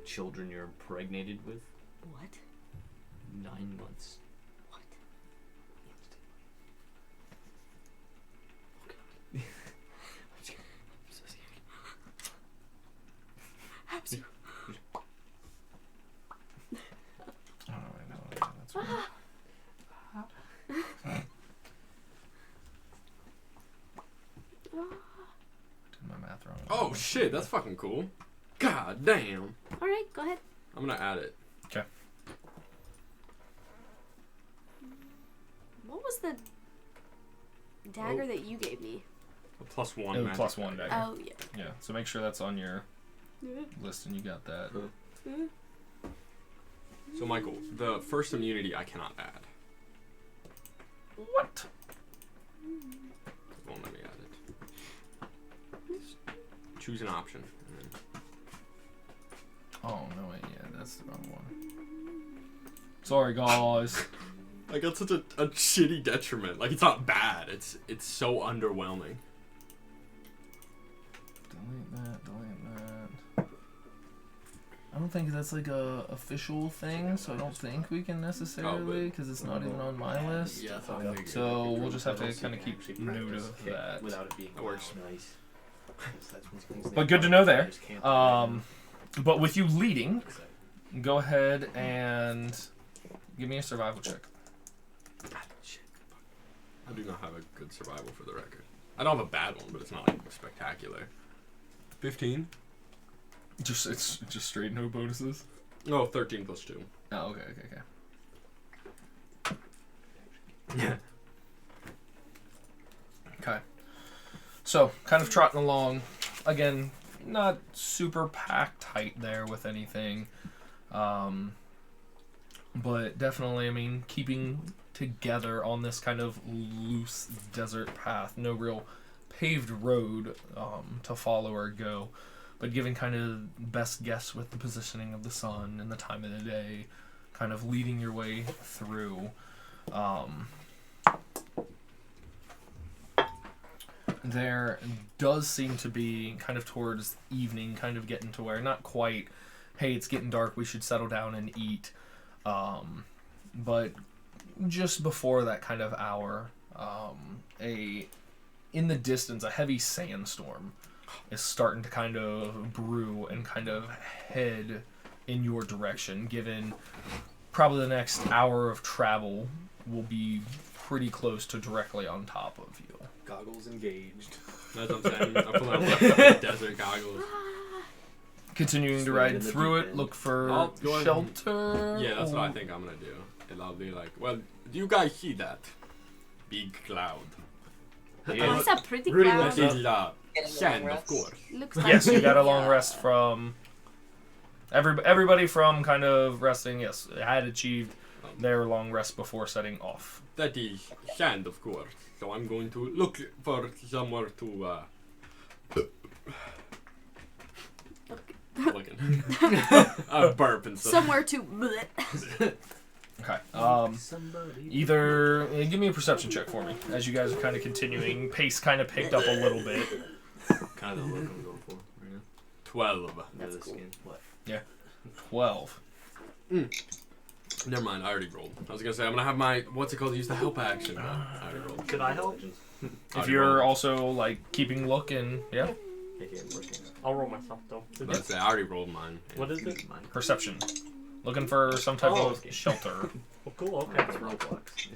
children you're impregnated with. What? 9 months. What? Oh, I know. That's right. Did my math wrong. Oh shit, that's fucking cool. God damn. Alright, go ahead. I'm gonna add it. Okay. What was the dagger that you gave me? A +1. Oh, magic +1 dagger. Oh, yeah. Yeah, so make sure that's on your list and you got that. So Michael, the first immunity I cannot add. What? It won't let me add it. Choose an option. And then Oh, no, wait, yeah, that's the wrong one. Sorry, guys. I got such a shitty detriment. Like, it's not bad. It's so underwhelming. Delete that. I don't think that's like a official thing, so I don't think we can necessarily, because it's not even on my list. Yeah, So we'll just have to kind of keep note of that. Without it being That works. nice. But good to know there. But with you leading, go ahead and give me a survival check. Shit. I do not have a good survival for the record. I don't have a bad one, but it's not like spectacular. 15? It's just straight no bonuses. No, 13 plus 2. Oh, okay. Yeah. Okay. So, kind of trotting along. Again, not super packed tight there with anything. But definitely, I mean, keeping together on this kind of loose desert path. No real paved road to follow or go. But giving kind of best guess with the positioning of the sun and the time of the day. Kind of leading your way through. There does seem to be kind of towards evening, kind of getting to where not quite, hey, it's getting dark, we should settle down and eat. But just before that kind of hour, in the distance, a heavy sandstorm is starting to kind of brew and kind of head in your direction, given probably the next hour of travel will be pretty close to directly on top of you. Goggles engaged. That's what I'm saying. I'm pulling out like desert goggles. Continuing to ride through it, look for shelter. Yeah, that's what I think I'm gonna do. And I'll be like, well, do you guys see that? Big cloud. Yeah. It's a pretty Rudy cloud. That is Getting sand, long of rest. course. Looks like Yes, you got a long rest from everybody from kind of resting. Yes, had achieved their long rest before setting off. That is sand, of course. So I'm going to look for somewhere to looking. Burp and stuff. somewhere to. Okay. Either give me a perception check for me as you guys are kind of continuing. Pace kind of picked up a little bit. Kind of the look I'm going for right now. 12. That's the cool. skin. What? 12. Never mind, I already rolled. I was gonna say I'm gonna have my what's it called? Use the help action. But I already rolled. Did I help? If you're also like keeping look and yeah, I'll roll myself though. Let's say I already rolled mine. What is it? perception, looking for some type Oh, of okay. shelter. Oh, cool. Okay. It's Roblox.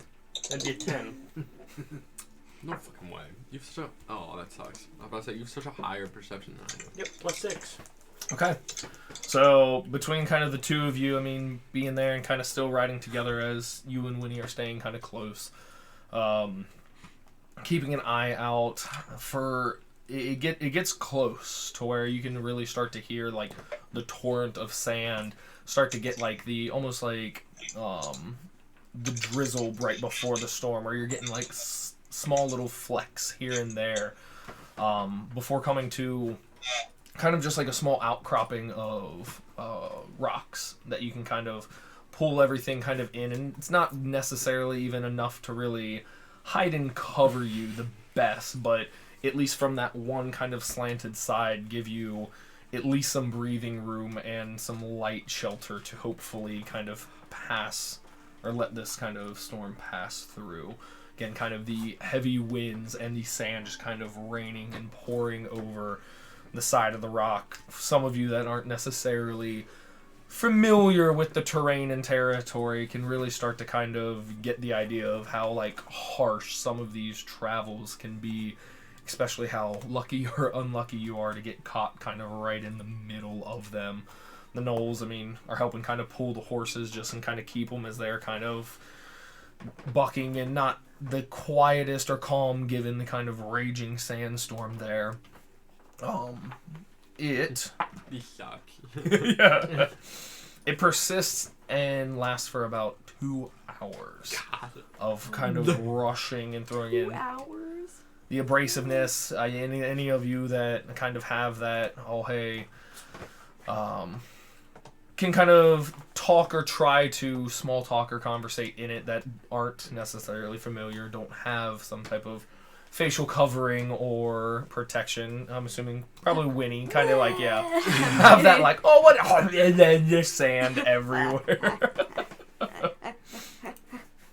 That'd be a 10. No fucking way. You've such a that sucks. I was about to say you've such a higher perception than I do. Yep. Plus 6. Okay. So between kind of the two of you, I mean, being there and kind of still riding together as you and Winnie are staying kind of close, keeping an eye out for it gets close to where you can really start to hear like the torrent of sand start to get like the almost like the drizzle right before the storm, where you're getting like small little flecks here and there before coming to kind of just like a small outcropping of rocks that you can kind of pull everything kind of in, and it's not necessarily even enough to really hide and cover you the best, but at least from that one kind of slanted side give you at least some breathing room and some light shelter to hopefully kind of pass or let this kind of storm pass through. Again, kind of the heavy winds and the sand just kind of raining and pouring over the side of the rock. Some of you that aren't necessarily familiar with the terrain and territory can really start to kind of get the idea of how like harsh some of these travels can be, especially how lucky or unlucky you are to get caught kind of right in the middle of them. The gnolls, I mean, are helping kind of pull the horses just and kind of keep them as they're kind of bucking and not the quietest or calm given the kind of raging sandstorm there. It This sucks. yeah. It persists and lasts for about 2 hours of kind of rushing and throwing 2 in hours. the abrasiveness. Any of you that kind of have that, oh hey, can kind of talk or try to small talk or conversate in it that aren't necessarily familiar, don't have some type of facial covering or protection. I'm assuming probably Winnie, kind of like, yeah, have that like, oh what, oh, and then there's sand everywhere.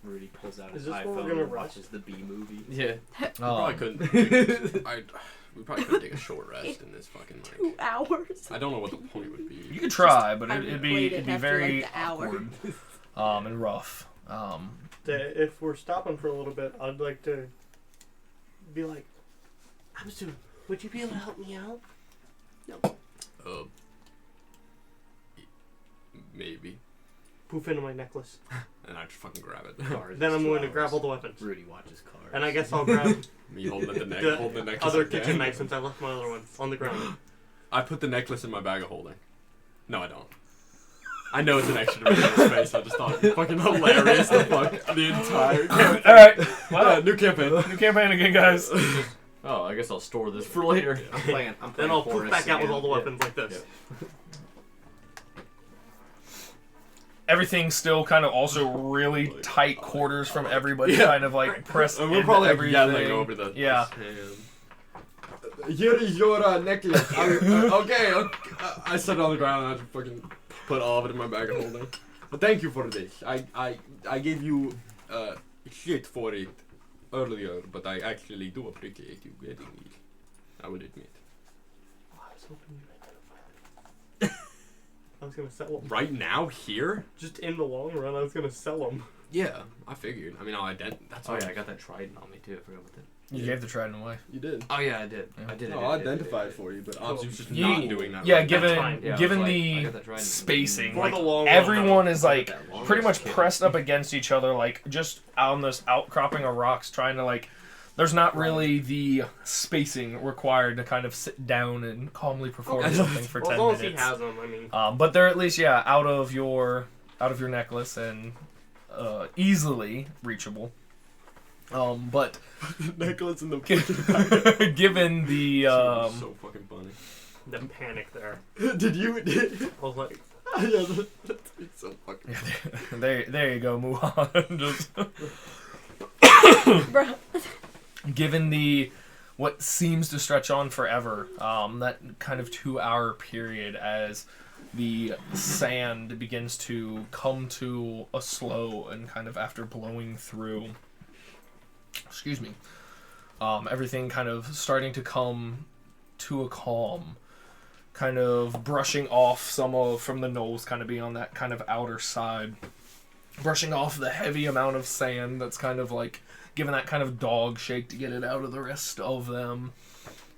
Rudy pulls out Is his this where we're iPhone gonna and rush? watches the B movie. Yeah. Probably couldn't. We probably couldn't take a short rest in this fucking 2 hours. I don't know what the point would be. You could try, but I it'd replayed be it after, very like, the hour. awkward and rough. If we're stopping for a little bit, I'd like to be like, I'm Sue. Would you be able to help me out? Maybe. Poof into my necklace. And I just fucking grab it. Cars Then is I'm 2 going to hours. grab all the weapons. Rudy watches cars. And I guess I'll grab Me holding the neck, the holding the necklace. other again. kitchen knife since I left my other one on the ground. I put the necklace in my bag of holding. No, I don't. I know it's an extra dimensional space. I just thought it'd be fucking hilarious to fuck the entire campaign. Alright, Wow, new campaign. new campaign again, guys. Oh, I guess I'll store this for later. I'm playing Then I'll Forest poof back out with again. all the weapons like this. Everything's still kind of also really tight quarters from everybody, Yeah. kind of like pressed And we're into probably everything. yelling over the Yeah. Here is your necklace. Okay. I set it on the ground and I just fucking put all of it in my bag of holding. But thank you for this. I gave you shit for it earlier, but I actually do appreciate you getting it. I would admit. Oh, I was hoping you identified it. I was gonna sell them. Right now, here? Just in the long run, I was gonna sell them. Yeah, I figured. I mean, that's Oh why yeah, I got that trident on me too. I forgot about that. You gave the trident away. you did. Oh yeah, I did. Yeah. I did. No, I I did, identified it for you, but obviously was just You- not doing that. Yeah, right given That's fine. Yeah, I given was like, I the got that trident. spacing, For like the long everyone is I like got that long pretty much kill. pressed up against each other, like just on this outcropping of rocks, trying to like. There's not really the spacing required to kind of sit down and calmly perform Okay. something for Well, as 10 long as he minutes. has them, I mean. But they're at least out of your necklace and easily reachable. But necklace in the given the so fucking funny. The panic there. Did you? I was like, Yeah, it's so fucking. there you go, Muhan. Just Bro. given the what seems to stretch on forever, that kind of 2-hour period as the sand begins to come to a slow and kind of after blowing through. Excuse me. Everything kind of starting to come to a calm, kind of brushing off from the knolls, kind of being on that kind of outer side, brushing off the heavy amount of sand that's kind of like giving that kind of dog shake to get it out of the rest of them.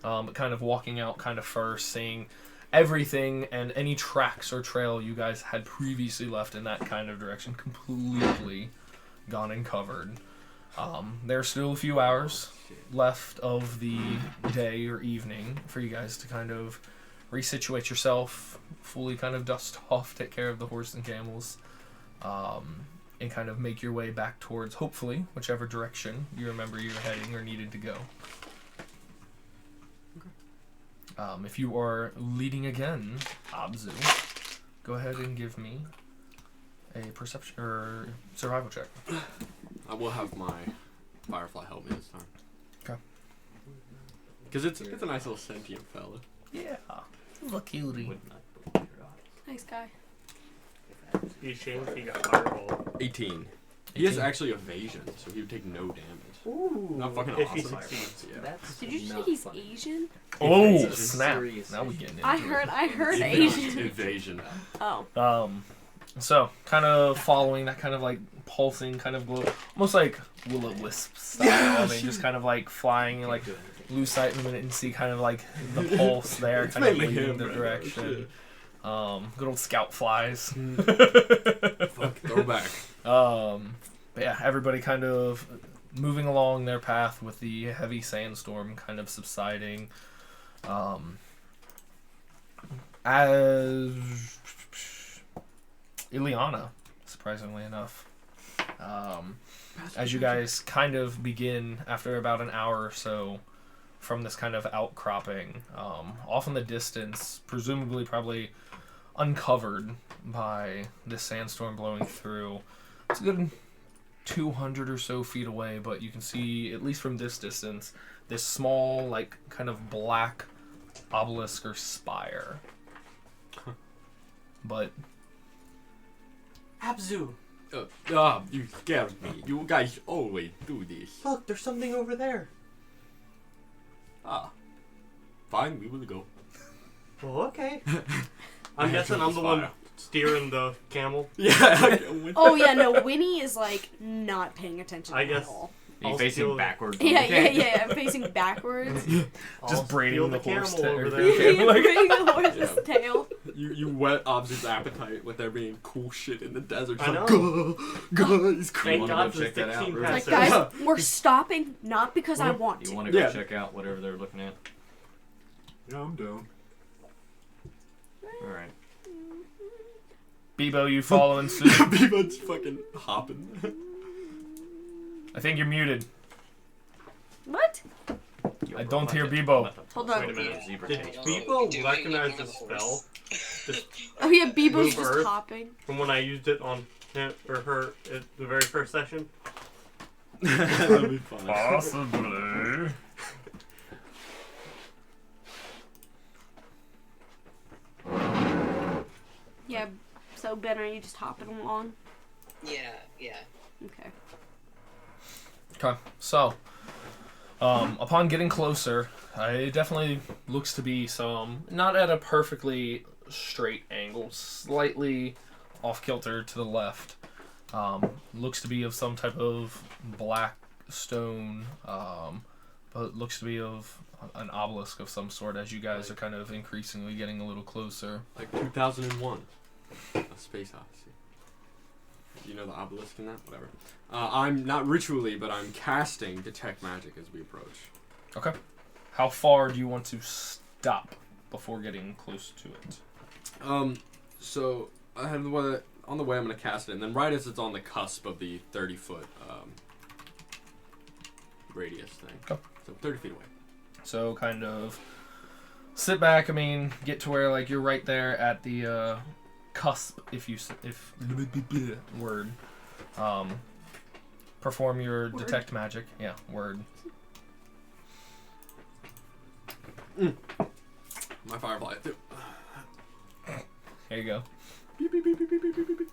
But kind of walking out kind of first, seeing everything and any tracks or trail you guys had previously left in that kind of direction completely gone and covered. There's still a few hours left of the day or evening for you guys to kind of resituate yourself, fully kind of dust off, take care of the horse and camels, and kind of make your way back towards, hopefully, whichever direction you remember you're heading or needed to go. If you are leading again, Abzu, go ahead and give me a perception or survival check. I will have my firefly help me this time. Okay. Because it's a nice little sentient fella. Yeah. Look cutie. Would not believe your eyes. Nice guy. he's shamed, he got fireball. 18. He has 18. actually evasion, so he would take no damage. Ooh. Not fucking if he awesome. succeeds. Yeah. That's Did you say not he's funny. Asian? Oh, It's a snap. serious Now we issue. getting into I it. heard Evasion. Asian. Evasion. Oh. So, kind of following that kind of like pulsing kind of glow, almost like will-o-wisp style. Yeah, They just kind of like flying, like Do anything. lose sight in a minute and see kind of like the pulse there, It's kind of mainly leading him the right now, direction. Good old scout flies. Fuck, throwback. But yeah, everybody kind of moving along their path with the heavy sandstorm kind of subsiding. As Ileana, surprisingly enough, as you guys kind of begin after about an hour or so from this kind of outcropping, off in the distance, presumably probably uncovered by this sandstorm blowing through. It's a good 200 or so feet away, but you can see, at least from this distance, this small, like, kind of black obelisk or spire. But Abzu, You scared me. You guys always do this. look, there's something over there. Fine, we will go. Well, okay. I'm guessing I'm the one steering the camel. Yeah. Oh yeah, no, Winnie is like not paying attention I at guess all. Are you I'll facing steal- backwards? Yeah. I'm facing backwards. Just braiding the horse camel over tail. there. You're bringing the horse's tail. You wet Ob's appetite with there being cool shit in the desert. I Just know. guys, cool. Thank wanna God go for the check that out, 16 Rudy? Like, passes. guys, we're stopping not because I want You to. want to go Yeah. check out whatever they're looking at? Yeah, I'm down. All right. Bebo, you following suit? Bebo's fucking hopping. I think you're muted. What? I don't hear Bebo. Hold on. Wait a minute. Zebra Did cage. people Do recognize anything the on the spell horse? Oh yeah, Bebo's Move just Earth. hopping. from when I used it on him or her at the very first session? That'd be fun. Possibly. Yeah. So Ben, are you just hopping along? Yeah. Okay. Okay, so upon getting closer, it definitely looks to be some not at a perfectly straight angle, slightly off kilter to the left. Looks to be of some type of black stone, but looks to be of an obelisk of some sort. As you guys are kind of increasingly getting a little closer. Like 2001, A Space Odyssey. You know the obelisk in that? Whatever. I'm not ritually, but I'm casting Detect Magic as we approach. Okay. How far do you want to stop before getting close to it? So I have on the way I'm gonna cast it, and then right as it's on the cusp of the 30-foot radius thing. Okay. So 30 feet away. So kind of sit back. I mean, get to where like you're right there at the cusp. If word, perform your Word. detect magic. Yeah, word. My firefly too. There you go. Beep, beep, beep, beep, beep, beep, beep, beep.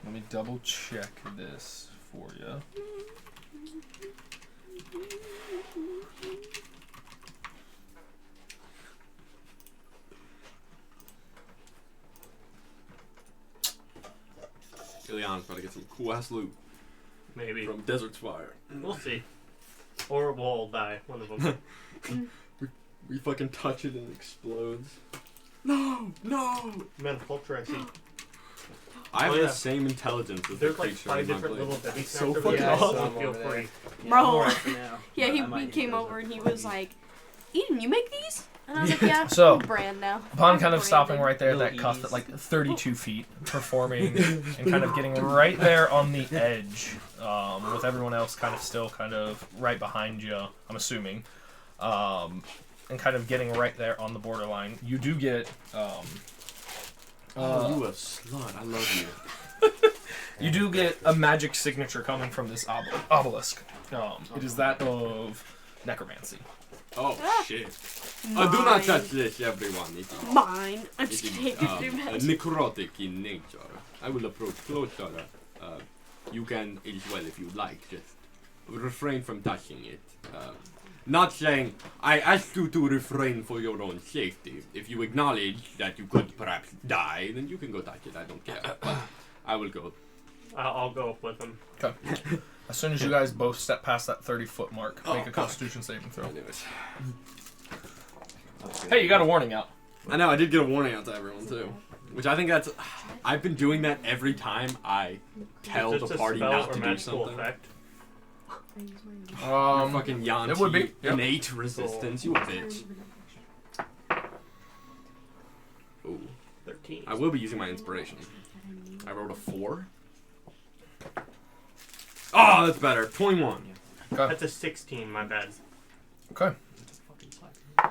Let me double check this for you. Ileana's about to get some cool ass loot Maybe. from Desert Spire. We'll see. Or we'll all die. One of them. We fucking touch it and it explodes. No! Man, culture I see. I have Oh, yeah. the same intelligence as the There's like creature 5 in my different blade. little Debbie It's so snacks over fucking there, so awesome. feel free. Bro. I'm alright for now, Yeah, but I might he need came those over and he before was we- like, Eden, you make these? And I was like, yeah, So, I'm brand now. Upon I'm kind of branded. stopping right there at Little that cusp at Edie's. like 32 feet, performing and kind of getting right there on the edge, with everyone else kind of still kind of right behind you, I'm assuming, and kind of getting right there on the borderline. You do get, Oh, you a slut. I love you. you do get a magic signature coming from this obelisk. It is that of necromancy. Oh, Ah. shit. Mine. Do not touch this, everyone. It is, Mine. I'm it just is kidding. necrotic in nature. I will approach closer. You can as well if you like. Just refrain from touching it. Not saying I ask you to refrain for your own safety. If you acknowledge that you could perhaps die, then you can go touch it. I don't care. But I will go. I'll go up with him. Okay. As soon as you guys both step past that 30-foot mark, make a fuck. Constitution saving throw. I knew it. Hey, you got a warning out. I know. I did get a warning out to everyone too, which I think that's. I've been doing that every time I tell Is the this a party spell not or to do magical something. effect? Your fucking Yanti it would be, yeah. innate resistance. You a bitch. Ooh. 13. I will be using my inspiration. I rolled a 4. Oh, that's better. 21. Okay. That's a 16, my bad. Okay. I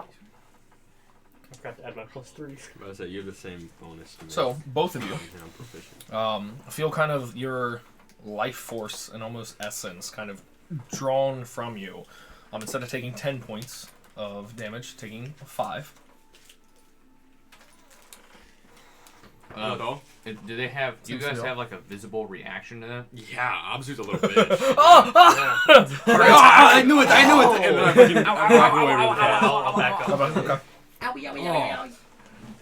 forgot to add my +3. But I say you have the same bonus to me. So, both of you Yeah, I'm proficient. feel kind of your life force and almost essence kind of drawn from you. Instead of taking 10 points of damage, taking 5. Do they have? Do you guys have like a visible reaction to that? Yeah, Abzu's a little bitch. Yeah. I knew it! I knew it! And then I fucking back away really Yeah, fast. I'll back up. Okay.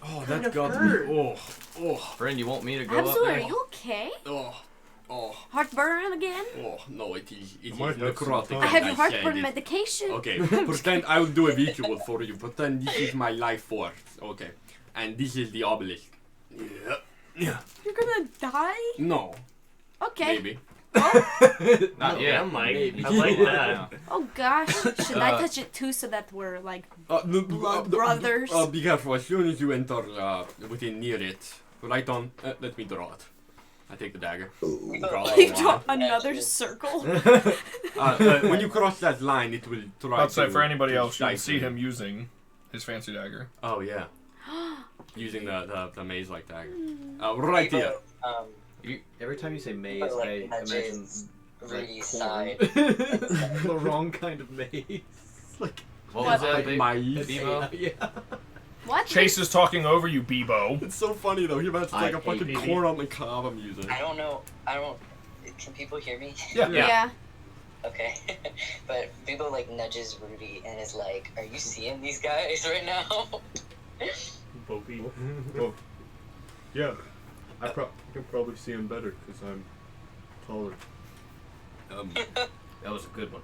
Oh, that's got me. Oh, Friend, you want me to go up Absolutely. there? Are you okay? oh. Oh, Heartburn again? oh no, it is might have some necrotic. time. I have your and heartburn said it. medication. Okay, pretend I will do a ritual for you. Pretend this is my life force. Okay, and this is the obelisk. Yeah. You're gonna die? No, Okay. maybe. Not Yeah, yet. Mike. Maybe. I like that. Yeah. Oh gosh. Should I touch it too so that we're like brothers? Be careful. As soon as you enter within near it, right on. Let me draw it. I take the dagger. Draw you a draw line. another circle? When you cross that line, it will try. I'd say to- for anybody to else, you can strike see you. him using his fancy dagger. Oh yeah. Using the maze-like dagger. Right here. Every time you say maze, But, like, I imagine nudges Rudy's corn. side. The wrong kind of maze. Like What was that? Like maze. Bebo? yeah. What? Chase is talking over you, Bebo. It's so funny though. He imagines like I a fucking hate corn on the cob I'm using. I don't know. Can people hear me? Yeah. Yeah. Okay. But Bibo like nudges Rudy and is like, "Are you seeing these guys right now?" Bopey. Oh, yeah. I can probably see him better because I'm taller. That was a good one.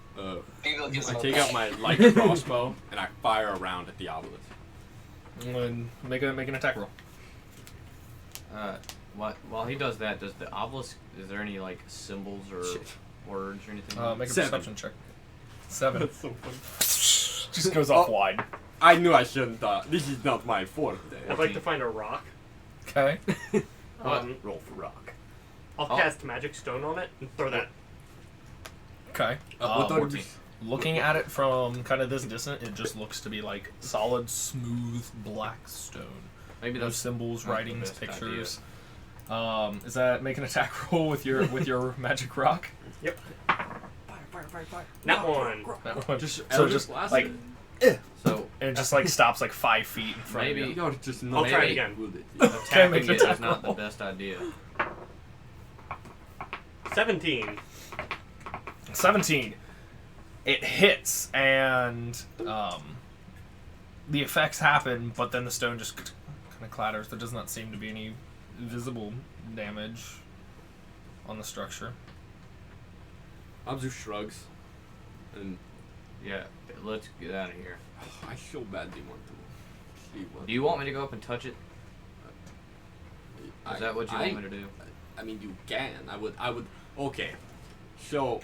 Bibo gives I him a take back. out my light crossbow and I fire around at the obelisk. And make an attack roll. While he does that, does the obelisk? Is there any like symbols or Shit. words or anything? Make a 7. perception check. 7. That's so funny. Just goes off Oh. wide. I knew I shouldn't. This is not my forte. I'd like to find a rock. Okay. Roll for rock. I'll Oh. cast magic stone on it and throw that. Okay. What are 14. Looking at it from kind of this distance, it just looks to be like solid, smooth black stone. Maybe No that's symbols, not the writings, best pictures. Is that make an attack roll with your magic rock? Yep. Fire. That one. That one. Just So Eldritch just Blast like, it? So and it just like stops like 5 feet in front Maybe. of you. You're just I'll not try it Maybe. again. good at it. attacking make an it attack is not the roll. best idea. 17. 17. It hits and the effects happen, but then the stone just kind of clatters. There does not seem to be any visible damage on the structure. Abzu shrugs. And Yeah, let's get out of here. I so badly want to see what. Do you want me to go up and touch it? I- Is that what you I- want me to do? I mean, you can. I would. Okay. So,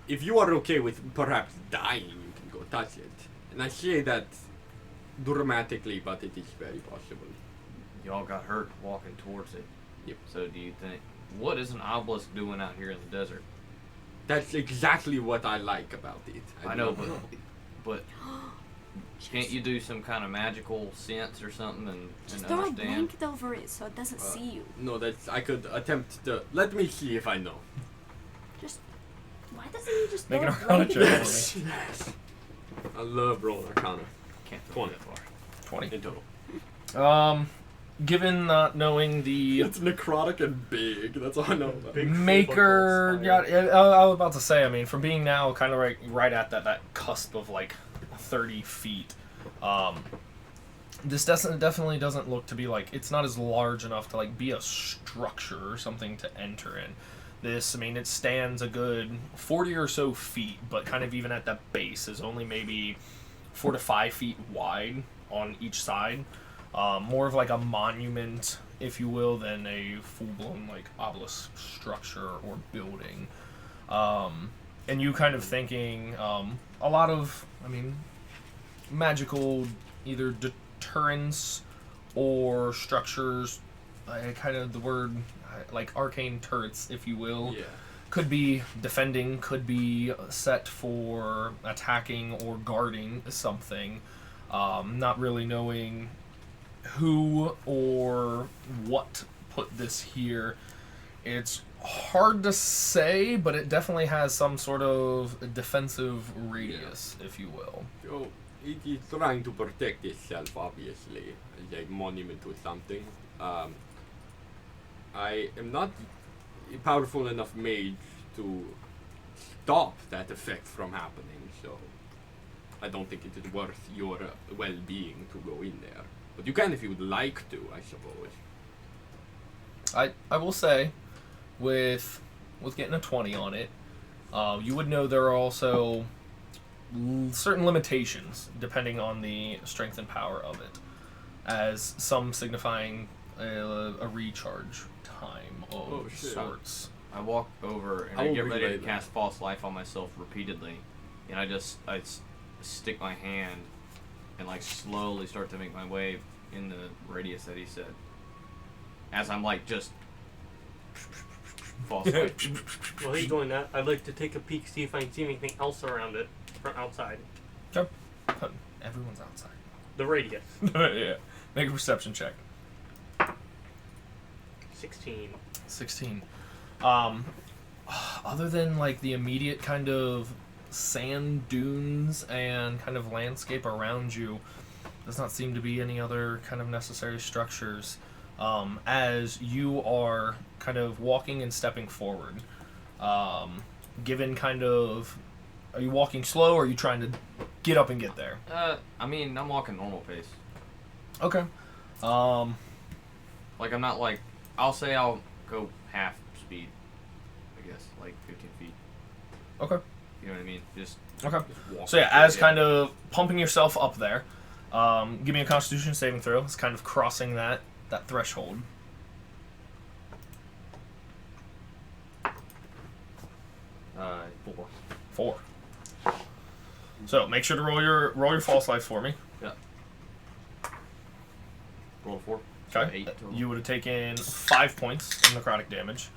if you are okay with perhaps dying, you can go touch it. And I say that dramatically, but it is very possible. Y'all got hurt walking towards it. Yep. So do you think what is an obelisk doing out here in the desert? That's exactly what I like about it. I know, but can't you do some kind of magical sense or something and Just throw a understand? blanket over it so it doesn't see you. No, that's. I could attempt to. Let me see if I know. Just why doesn't he just Make throw an a Arcana blanket? check for me. Yes. I love rolling Arcana. Can't throw 20 that far. 20. in total. Given not knowing the It's necrotic and big. That's all I know about. Big maker, football yeah, I was about to say. I mean, from being now kind of right at that cusp of like 30 feet, this definitely doesn't look to be like it's not as large enough to like be a structure or something to enter in. This, I mean, it stands a good 40 or so feet, but kind of even at the base is only maybe 4 to 5 feet wide on each side. More of like a monument, if you will, than a full-blown like obelisk structure or building. And you kind of thinking a lot of, I mean, magical either deterrence or structures, kind of the word like arcane turrets, if you will. Yeah. Could be defending, could be set for attacking or guarding something. Not really knowing who or what put this here. It's hard to say, but it definitely has some sort of defensive radius, if you will. So it is trying to protect itself, obviously, as a monument to something. I am not a powerful enough mage to stop that effect from happening, so I don't think it is worth your well-being to go in there. But you can if you would like to, I suppose. I will say, with with getting a 20 on it. You would know there are also certain limitations depending on the strength and power of it, as some signifying a recharge time of sorts. I walk over and I get ready to cast False Life on myself repeatedly, and I stick my hand and like slowly start to make my way in the radius that he said. As I'm like just False Life. While he's doing that, I'd like to take a peek, see if I can see anything else around it from outside. Okay. Everyone's outside. The radius. Yeah. Make a perception check. 16. 16. Other than like the immediate kind of sand dunes and kind of landscape around you, does not seem to be any other kind of necessary structures. As you are kind of walking and stepping forward, given kind of, are you walking slow or are you trying to get up and get there? I mean, I'm walking normal pace. Okay. Like I'm not like, I'll say I'll go half speed, I guess, like 15 feet. Okay. You know what I mean? Just Okay. walk. So yeah, as kind of pumping yourself up there, give me a Constitution saving throw. It's kind of crossing that threshold. Four. 4. So make sure to roll your false life for me. Yeah. Roll 4. Okay. 8 total. You would have taken 5 points of necrotic damage,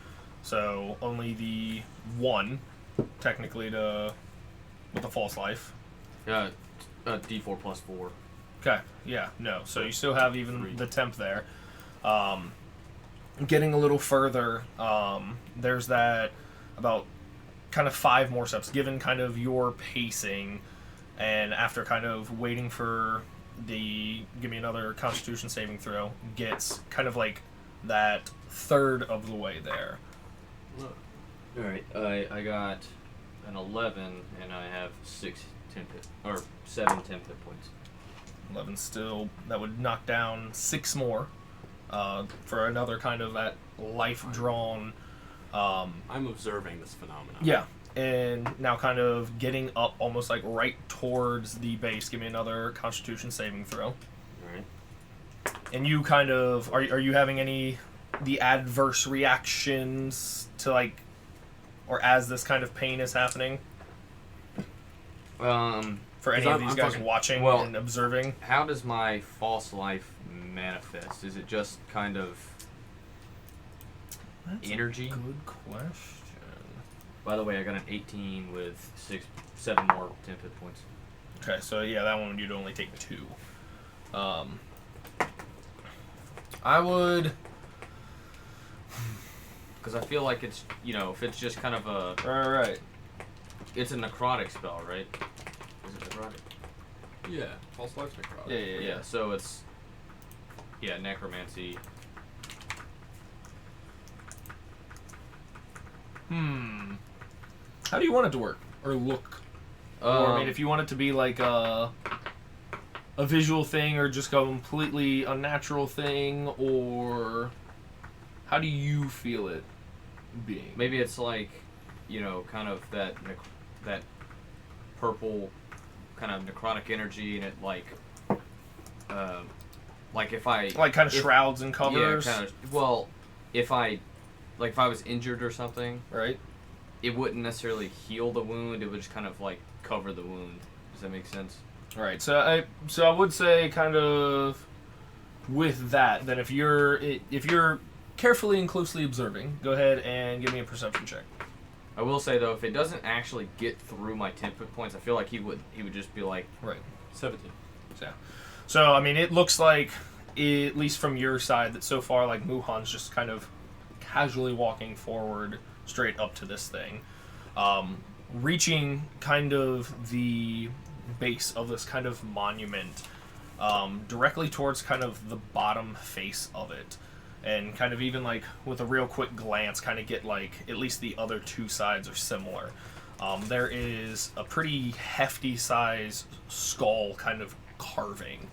so only the 1, technically, with a false life. Yeah. D4 plus 4. Okay. Yeah. No. So you still have even 3. the temp there. Getting a little further, there's that about kind of 5 more steps, given kind of your pacing, and after kind of waiting for give me another Constitution saving throw, gets kind of like that third of the way there. Alright, I got an 11, and I have 7 temp hit points. 11 still, that would knock down 6 more for another kind of that life-drawn... I'm observing this phenomenon. Yeah, and now kind of getting up almost like right towards the base. Give me another Constitution saving throw. Alright. And you kind of, are you having the adverse reactions to like, or as this kind of pain is happening? For any of these guys watching and observing? How does my false life manifest? Is it just kind of That's energy? a good question. By the way, I got an 18 with 7 more temp hit points. Okay, so yeah, that one you'd only take 2. I would... Because I feel like it's, if it's just kind of a... Alright. It's a necrotic spell, right? Is it necrotic? Yeah, false life necrotic. Yeah. So it's... Yeah, necromancy. How do you want it to work? Or look? Or, I mean, if you want it to be like a visual thing or just a completely unnatural thing, or how do you feel it being? Maybe it's like, kind of that purple kind of necrotic energy, and it like if I... Like kind of shrouds and covers? Yeah, kind of. Well, if I was injured or something... Right. It wouldn't necessarily heal the wound, it would just kind of like cover the wound. Does that make sense? Right. So I would say kind of with that, then if you're carefully and closely observing, go ahead and give me a perception check. I will say though, if it doesn't actually get through my temp hit points, I feel like he would just be like... Right. 17. So I mean, it looks like, at least from your side, that so far like Muhan's just kind of casually walking forward straight up to this thing, reaching kind of the base of this kind of monument, directly towards kind of the bottom face of it, and kind of even like with a real quick glance kind of get like at least the other 2 sides are similar. There is a pretty hefty size skull kind of carving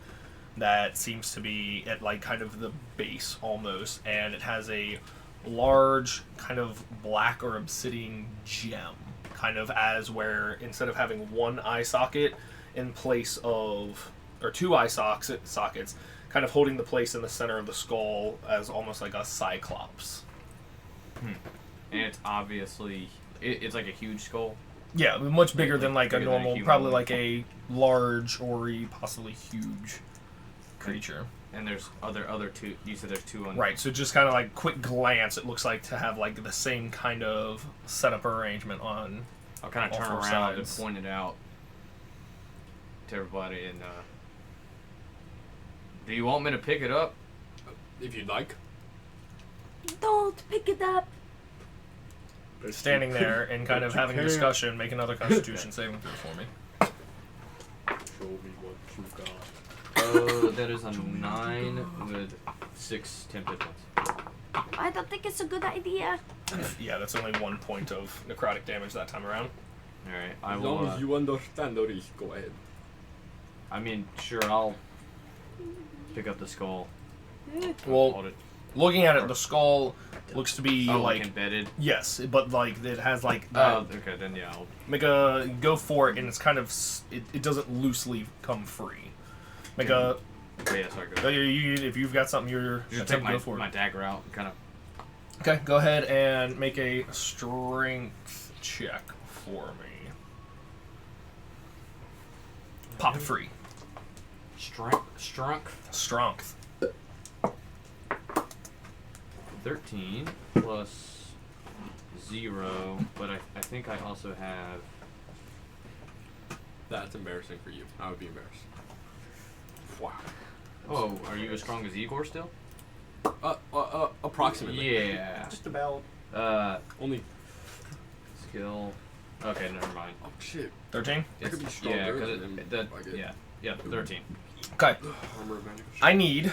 that seems to be at like kind of the base almost, and it has a large kind of black or obsidian gem, kind of as where instead of having one eye socket in place of, or two eye sockets, kind of holding the place in the center of the skull as almost like a cyclops. And it's obviously, it's like a huge skull. Yeah, much bigger than like a bigger than a normal, human probably one. like a large or possibly huge creature. And there's other two. You said there's two on. Right, so just kind of like quick glance, it looks like to have like the same kind of setup or arrangement on. I'll kind of all turn four around sides. and point it out to everybody. And do you want me to pick it up? If you'd like. Don't pick it up. Standing there and kind of you having a can't. discussion, make another Constitution saving throw for me. Show me what you got. That is a 9 with 6 tempted ones. I don't think it's a good idea. Yeah, that's only 1 point of necrotic damage that time around. All right, I As will. long as you understand the risk, go ahead. I mean, sure, I'll pick up the skull. Well, Hold it. looking at it, the skull looks to be like like embedded. yes, but like it has like Oh, okay, then yeah. I'll, make a go for it, and it's kind of it doesn't loosely come free. Make a okay, yeah, sorry. Go. if you've got something you're Just take attempting to go for my it. dagger out and kind of. Okay, go ahead and make a strength check for me. Pop it free. Strength. Strength. 13 plus 0, but I think I also have. That's embarrassing for you. I would be embarrassed. Wow. Oh, are you as strong as Igor still? Approximately. Yeah. Just about. Only. Skill. Okay, never mind. Oh shit. 13? I could be stronger Yeah, because than yeah, 13. Okay. Armor of magical I need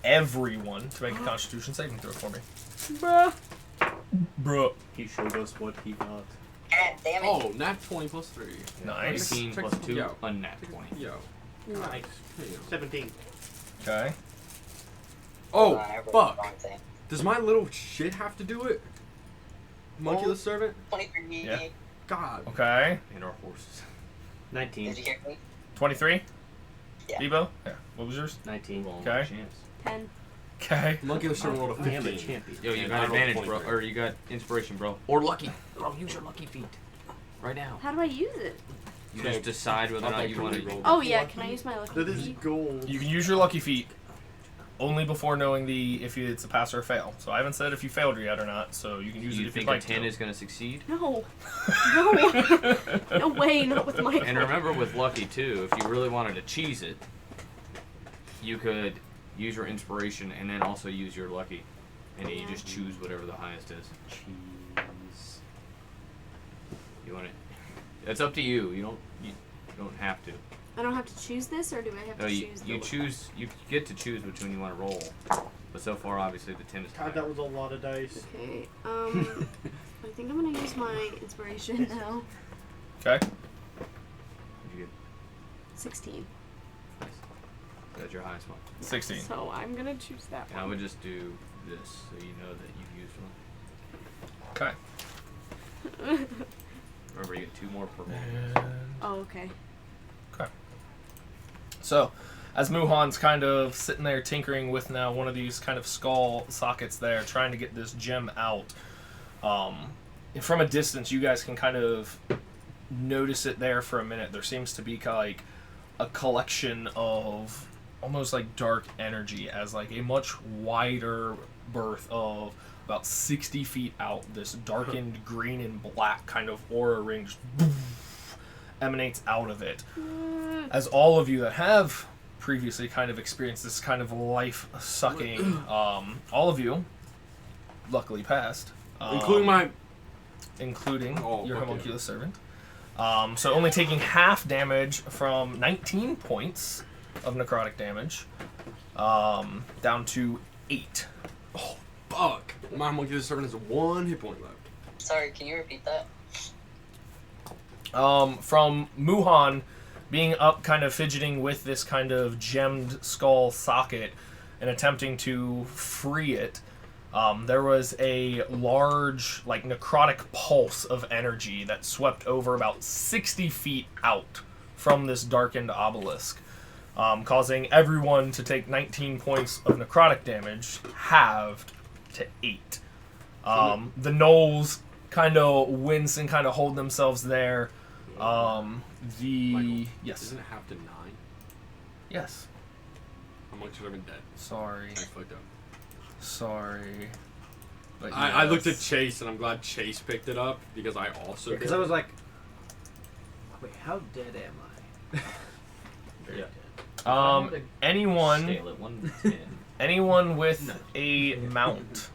everyone to make a Constitution saving throw for me. Bruh. He showed us what he got. God damn it. Oh, nat 20 plus 3. Nice. 18 Check plus some- 2, yeah. a nat 20. Yo. Nice. Hey, yo. 17. Okay. Oh, I rolled the fuck. wrong thing. Does my little shit have to do it? Monkey Oh. the Servant? 23. Yeah. God. Okay. And our horses. 19. Did you hear me? 23? Yeah. Debo? Yeah. What was yours? 19. Well, Okay. chance. 10. Okay. Monkey the Servant rolled a I am a 15. champion. Yo, you And got I rolled advantage, bro. 23. Or you got inspiration, bro. Or lucky. Bro, use your lucky feat. Right now. How do I use it? You just decide whether or not you want to. roll. Oh yeah, can I use my lucky That is feet? gold. You can use your lucky feat only before knowing if it's a pass or a fail. So I haven't said if you failed yet or not, so you can use it You if think you'd a like 10 to. is going to succeed? No. No. No way, not with my. And remember with lucky too, if you really wanted to cheese it, you could use your inspiration and then also use your lucky, and then you just choose whatever the highest is. Cheese. You want it? It's up to you. You don't have to. I don't have to choose this, or do I have No, to you choose? you choose. You get to choose which one you want to roll. But so far, obviously, the 10 is high. God, that was a lot of dice. Okay. I think I'm gonna use my inspiration now. Okay. What'd you get? 16. Nice. That's your highest one. 16. So I'm gonna choose that And I one. would just do this so you know that you've used one. Okay. Remember, you get 2 more per roll. Oh, okay. So, as Muhan's kind of sitting there tinkering with now one of these kind of skull sockets there, trying to get this gem out, from a distance, you guys can kind of notice it there for a minute. There seems to be like a collection of almost like dark energy as like a much wider berth of about 60 feet out. This darkened green and black kind of aura ring just emanates out of it. As all of you that have previously kind of experienced this kind of life-sucking, all of you, luckily passed. Including my. Including Oh, your okay. homunculus servant. So only taking half damage from 19 points of necrotic damage, down to 8. Oh, fuck. My Monkey the Servant has 1 hit point left. Sorry, can you repeat that? From Muhan being up kind of fidgeting with this kind of gemmed skull socket and attempting to free it, There was a large, like, necrotic pulse of energy that swept over about 60 feet out from this darkened obelisk, causing everyone to take 19 points of necrotic damage, halved to 8. The gnolls kind of wince and kind of hold themselves there. Michael, Yes. Isn't it half to 9? Yes. How much would have been dead? Sorry. I fucked up. Sorry. But I looked at yes. Chase and I'm glad Chase picked it up because I also Because did. I was like, wait, how dead am I? Very dead. Anyone Scale it 1 to 10. Anyone with a mount,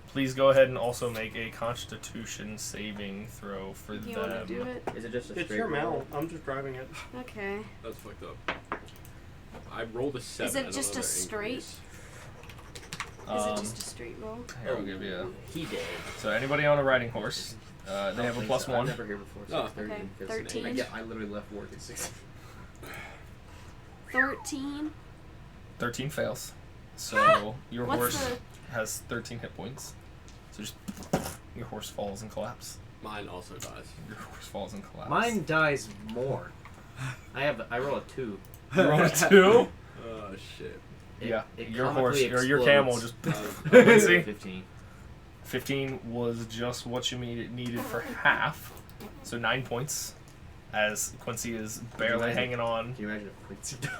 please go ahead and also make a Constitution saving throw for You want to them. do it? Is it just a It's straight your roll? mount. I'm just driving it. Okay. That's fucked up. I rolled a 7. Is it I don't just know a their straight? increase. Is it just a straight roll? Here, I'll give you. He did. So anybody on a riding horse, they I don't have a think plus so. I'm 1. never here before Oh. 6:30 Okay, because 13. I literally left work at 6. 13. 13 fails. So your What's horse the... has 13 hit points. So just your horse falls and collapses. Mine also dies. Your horse falls and collapses. Mine dies more. I roll a 2. You roll a 2? Oh shit. Yeah. It Your horse comically or your camel explodes. just. Let's see. 15. 15 was just what you needed for half. So 9 points. As Quincy is barely imagine? hanging on. Can you imagine if Quincy died?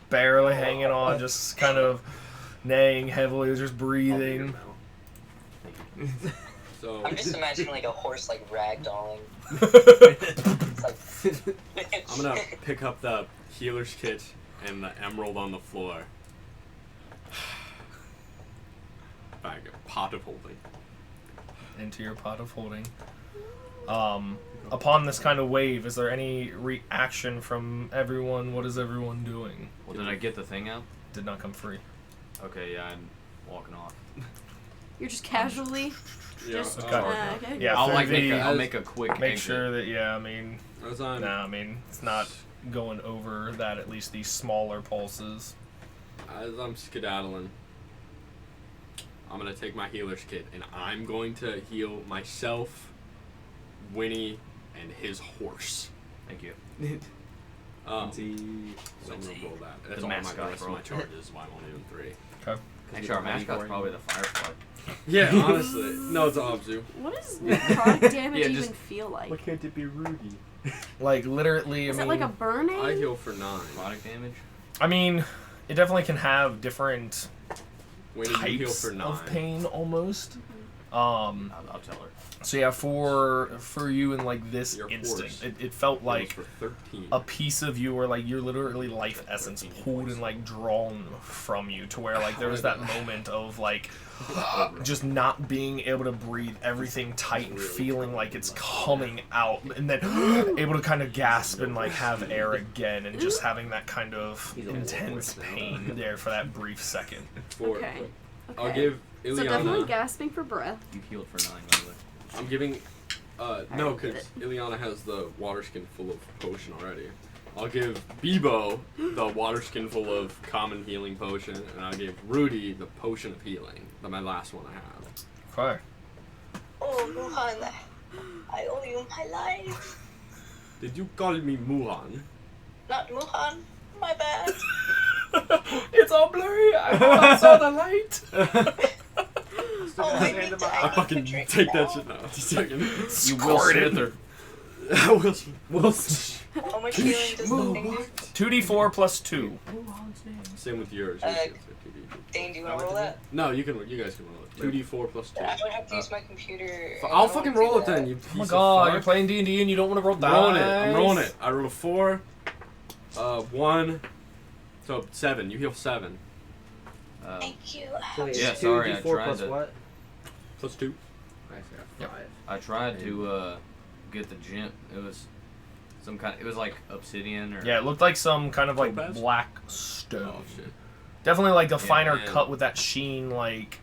Barely hanging on, just kind of neighing heavily, just breathing. So I'm just imagining like a horse like ragdolling. It's like I'm gonna pick up the healer's kit and the emerald on the floor. Bag of pot of holding. Into your pot of holding. Upon this kind of wave, is there any reaction from everyone? What is everyone doing? Well, did I get the thing out? Did not come free. Okay, yeah, I'm walking off. You're just casually. Yeah. Just. Okay. Okay. Yeah, I'll through like the- I'll make a quick Make exit. sure that, yeah, I mean, As I'm, nah, I mean, it's not going over that, at least these smaller pulses. as I'm skedaddling, I'm gonna take my healer's kit and I'm going to heal myself, Winnie, and his horse. Thank you. So I'm gonna roll that. That's The all my mascot rest of roll. my charges. Why I'm only doing 3. Okay. Actually, our mascot's probably the firefly. Yeah, honestly, no, it's Obzu. What does necrotic damage Yeah, even just- feel like? Why can't it be Rudy? Like, literally, Is I it mean, like a burning? I heal for 9. Product damage? I mean, it definitely can have different Winnie, you heal types for 9. of pain, almost. I'll tell her. So yeah, for you in like this Your instant, horse it felt Heals like for 13. a piece of you, or like your literally life essence pulled and like drawn from you, to where like there was that moment of like just not being able to breathe, everything tight and feeling like it's coming out, and then able to kind of gasp and like have air again, and just having that kind of intense pain there for that brief second. For, Okay. I'll Okay. give So definitely Ileana. gasping for breath. You healed for 9, by the way. I'm giving. No, Alright, because Ileana has the water skin full of potion already. I'll give Bebo the water skin full of common healing potion, and I'll give Rudy the potion of healing. That's my last one I have. Okay. Oh, Muhan, I owe you my life. Did you call me Muhan? Not Muhan. My bad. It's all blurry. I saw the light. Oh, I need to. I fucking take that shit now. Just a second. You Will Smith or Wilson. How much healing does the thing do? 2d4 plus 2. Same with yours. Dane, do you want to roll that? No, you can. You guys can roll it. 2d4 plus 2. I would have to use my computer. I'll fucking roll it then. You piece Oh my of god, fuck. you're playing D&D and you don't want to roll dice. I'm rolling it. I'm rolling it. I rolled a 4. 1. So 7. You heal 7. Thank you. So it's Yeah, 2d4 sorry, I tried plus to- what? Plus 2. I got Yep. 5. I tried to get the gem. It was some kind. It was like obsidian or Yeah, it looked like some kind of like Topaz? black stone. Oh shit. Definitely like a Yeah, finer man. cut with that sheen, like.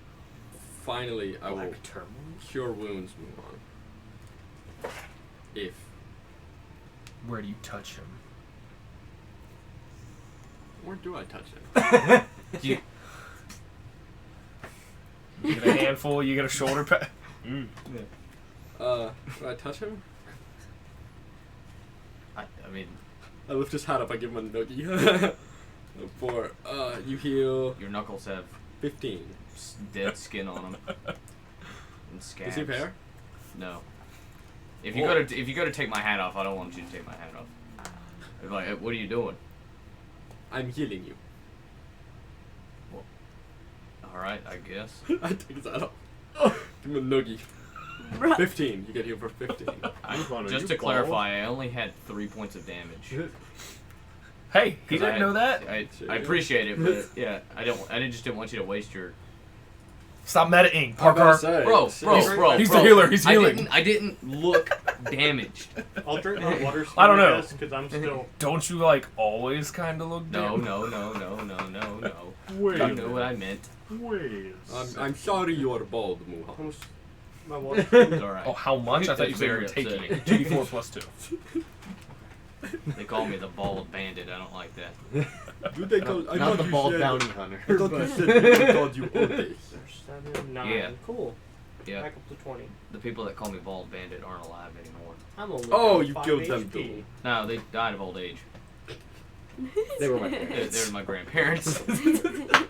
Finally, I will Black tourmaline? cure wounds. Move on. If Where do you touch him? where do I touch it? You, You get a handful, you get a shoulder pat. Do I touch him? I mean, I lift his hat up, I give him a noogie. 4. You heal your knuckles have 15. dead skin on them. And scabs. Is he fair? No. If you go to take my hat off, I don't want you to take my hat off. If like, what are you doing? I'm healing you. All right, I guess. I take his hat off. Give him a noogie. 15. You get healed for 15. Just to clarify, I only had 3 points of damage. Hey, he didn't know that. I appreciate it, but yeah, I just didn't want you to waste your. Stop metaing, Parker. Bro. He's the healer. He's healing. I didn't look damaged. I'll drink my water. I don't know. Because I'm still. Don't you like always kind of look damaged? No. Wait. You know what I meant. Wait. I'm sorry you are bald, How Muha. much? My water. It's all right. Oh, how much? I thought you said you were Very taking it. upsetting. 2d4 plus 2. They call me the bald bandit. I don't like that. Do they call? I Not thought the you bald said- bounty hunter. I thought you said they called you Otis. 7, 9. Yeah. Cool. Yeah. Back up to 20. The people that call me bald bandit aren't alive anymore. I'm only Oh, at you 5 killed them HP. too. No, they died of old age. They were my They're, parents. they're my grandparents. That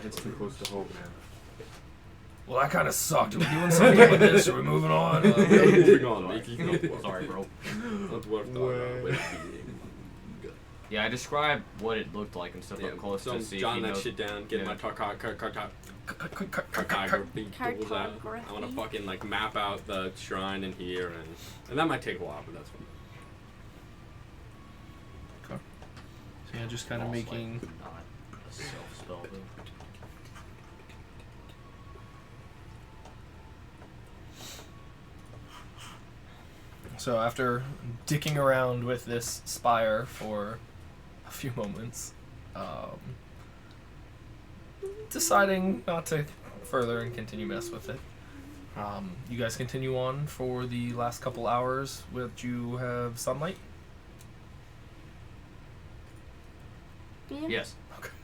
hits too close to home, man. Well, that kind of sucked. Are we doing something with this? Are we moving on? Moving on. It is not worth. Sorry, bro. Not worth our well-being. Yeah, I described what it looked like and stuff Yeah, up close so to I'm see if jotting you that know. shit down, get yeah. my cartography tools out. I want to fucking like map out the shrine in here, and that might take a while, but that's fine. So yeah, just kind of False making. light, not a self-spell, though. So after dicking around with this spire for a few moments, deciding not to further and continue mess with it, you guys continue on for the last couple hours. Would you have sunlight? Yeah. Yes.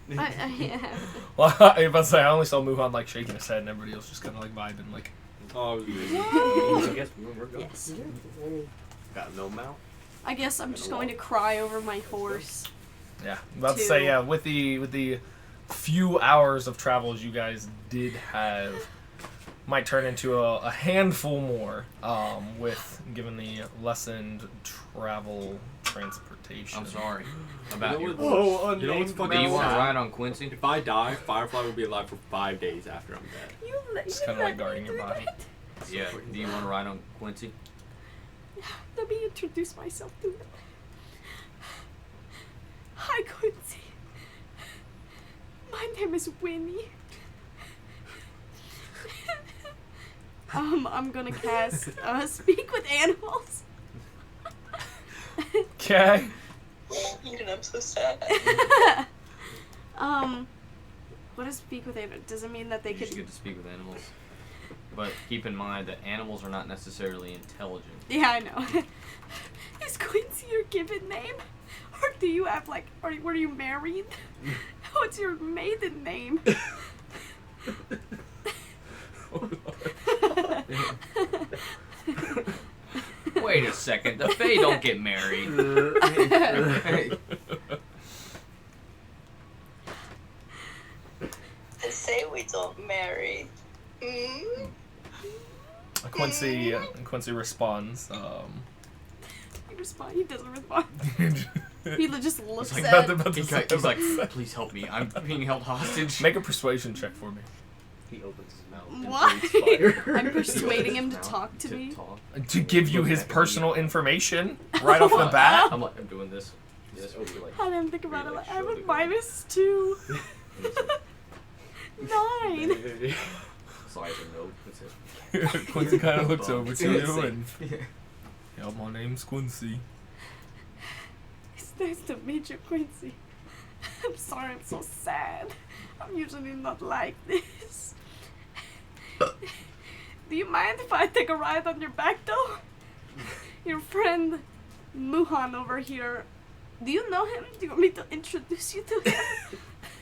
Yeah. Well, I was about to say I only saw Muhan like shaking his head, and everybody else just kind of like vibing, like. Oh, I guess we're good. Yes. Got no mouth. I guess I'm just going to cry over my horse. Yeah, I'm about to say yeah. With the few hours of travels you guys did have, might turn into a handful more. With given the lessened travel transportation. I'm sorry about You your know horse. what- you know what's fucking Do you want to sad? ride on Quincy? If I die, Firefly will be alive for 5 days after I'm dead. It's kind of like guarding your body. Yeah. Do you want to ride on Quincy? Let me introduce myself to him. Hi, Quincy. My name is Winnie. I'm gonna cast Speak with Animals. Okay. Eden, I'm so sad. What does Speak with Animals? Does it mean that they You should could? get to speak with animals. But keep in mind that animals are not necessarily intelligent. Yeah, I know. Is Quincy your given name, or do you have like, or were you married? What's your maiden name? Wait a second, the Fae don't get married. They say we don't marry. Quincy responds. He doesn't respond. He just looks He's at. about to say- He's like, please help me. I'm being held hostage. Make a persuasion check for me. He opens his mouth. and Why? breathes fire. I'm persuading him to talk to me. To give you his personal information right off the bat. I'm like, I'm doing this. Yes, Just open, like, I didn't think about it. Really I have show a the -2. 9. Slide a note. That's it. Quincy kind of looks over to you Quincy. and. Yeah, my name's Quincy. It's nice to meet you, Quincy. I'm sorry I'm so sad. I'm usually not like this. Do you mind if I take a ride on your back, though? Your friend Muhan over here. Do you know him? Do you want me to introduce you to him?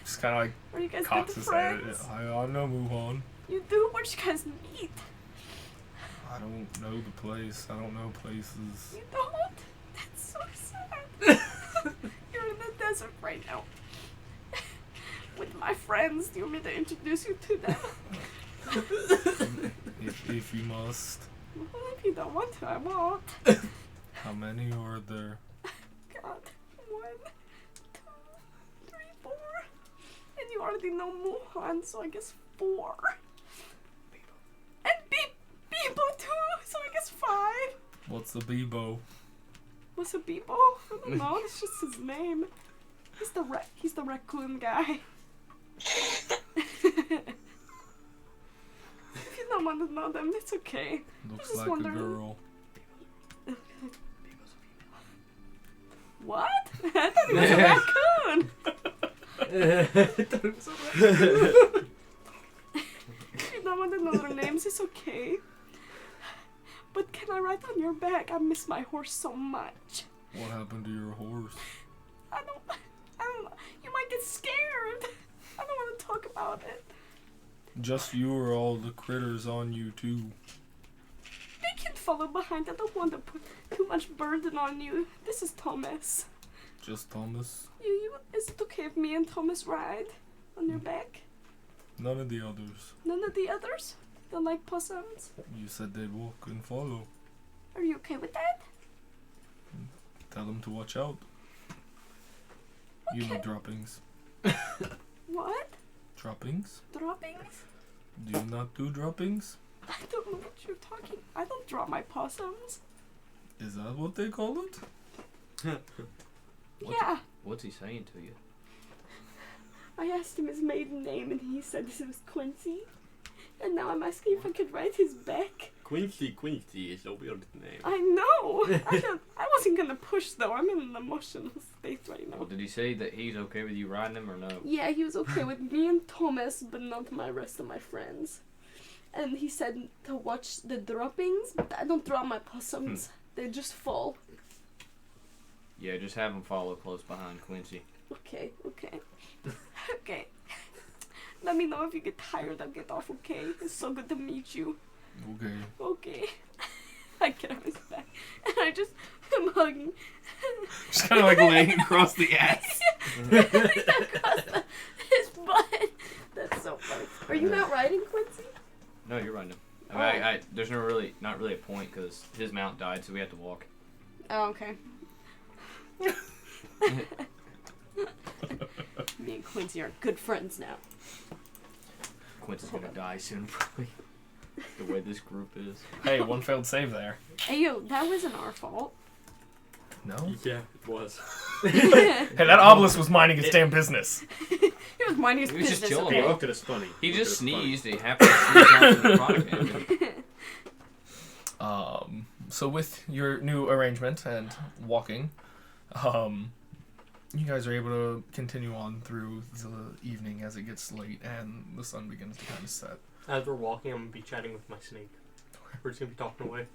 Just kind of like Are you guys cocks good his head. friends? I know, move on. You do? Where'd you guys meet? I don't know the place. I don't know places. You don't? That's so sad. You're in the desert right now. With my friends. Do you want me to introduce you to them? if you must. Well, if you don't want to, I won't. How many are there? God. 1, 2, 3, 4. And you already know Muhan, so I guess 4. And Bebo too, so I guess 5. What's a Bebo? What's a Bebo? I don't know, it's just his name. He's the raccoon guy. If you don't want to know them, it's okay. Looks just like wondering. a girl. What? I thought he was a raccoon. If you don't want to know their names, it's okay. But can I ride on your back? I miss my horse so much. What happened to your horse? I don't know. You might get scared. I don't want to talk about it. Just you or all the critters on you too? They can follow behind. I don't want to put too much burden on you. This is Thomas. Just Thomas? Is it okay if me and Thomas ride on your back? None of the others. None of the others? Don't like possums? You said they'd walk and follow. Are you okay with that? Tell them to watch out. You Okay. know droppings. What? Droppings? Droppings? Do you not do droppings? I don't know what you're talking. I don't drop my possums. Is that what they call it? Yeah. What's he saying to you? I asked him his maiden name and he said this was Quincy. And now I'm asking if I could ride his back. Quincy is a weird name. I know. I wasn't gonna push though. I'm in an emotional state right now. Well, did he say that he's okay with you riding him or no? Yeah, he was okay with me and Thomas, but not my rest of my friends. And he said to watch the droppings, but I don't drop my possums. They just fall. Yeah, just have him follow close behind Quincy. Okay. Okay. Let me know if you get tired. I'll get off, okay? It's so good to meet you. Okay. I get on his back. And I'm hugging. Just kind of like laying across the ass. Across his butt. That's so funny. Are you not riding, Quincy? No, you're riding him. I mean, there's not really a point because his mount died, so we had to walk. Oh, okay. Me and Quincy are good friends now. Quincy's gonna die soon, probably. The way this group is. Hey, one failed save there. Hey, yo, that wasn't our fault. No? Yeah, it was. Hey, that obelisk was minding its damn business. He was minding his He was just business. chilling. Okay? Look at us funny. He Look just at us funny. sneezed. He happened to sneeze onto the product engine. So with your new arrangement and walking, you guys are able to continue on through the evening as it gets late and the sun begins to kind of set. As we're walking, I'm gonna be chatting with my snake. We're just gonna be talking away.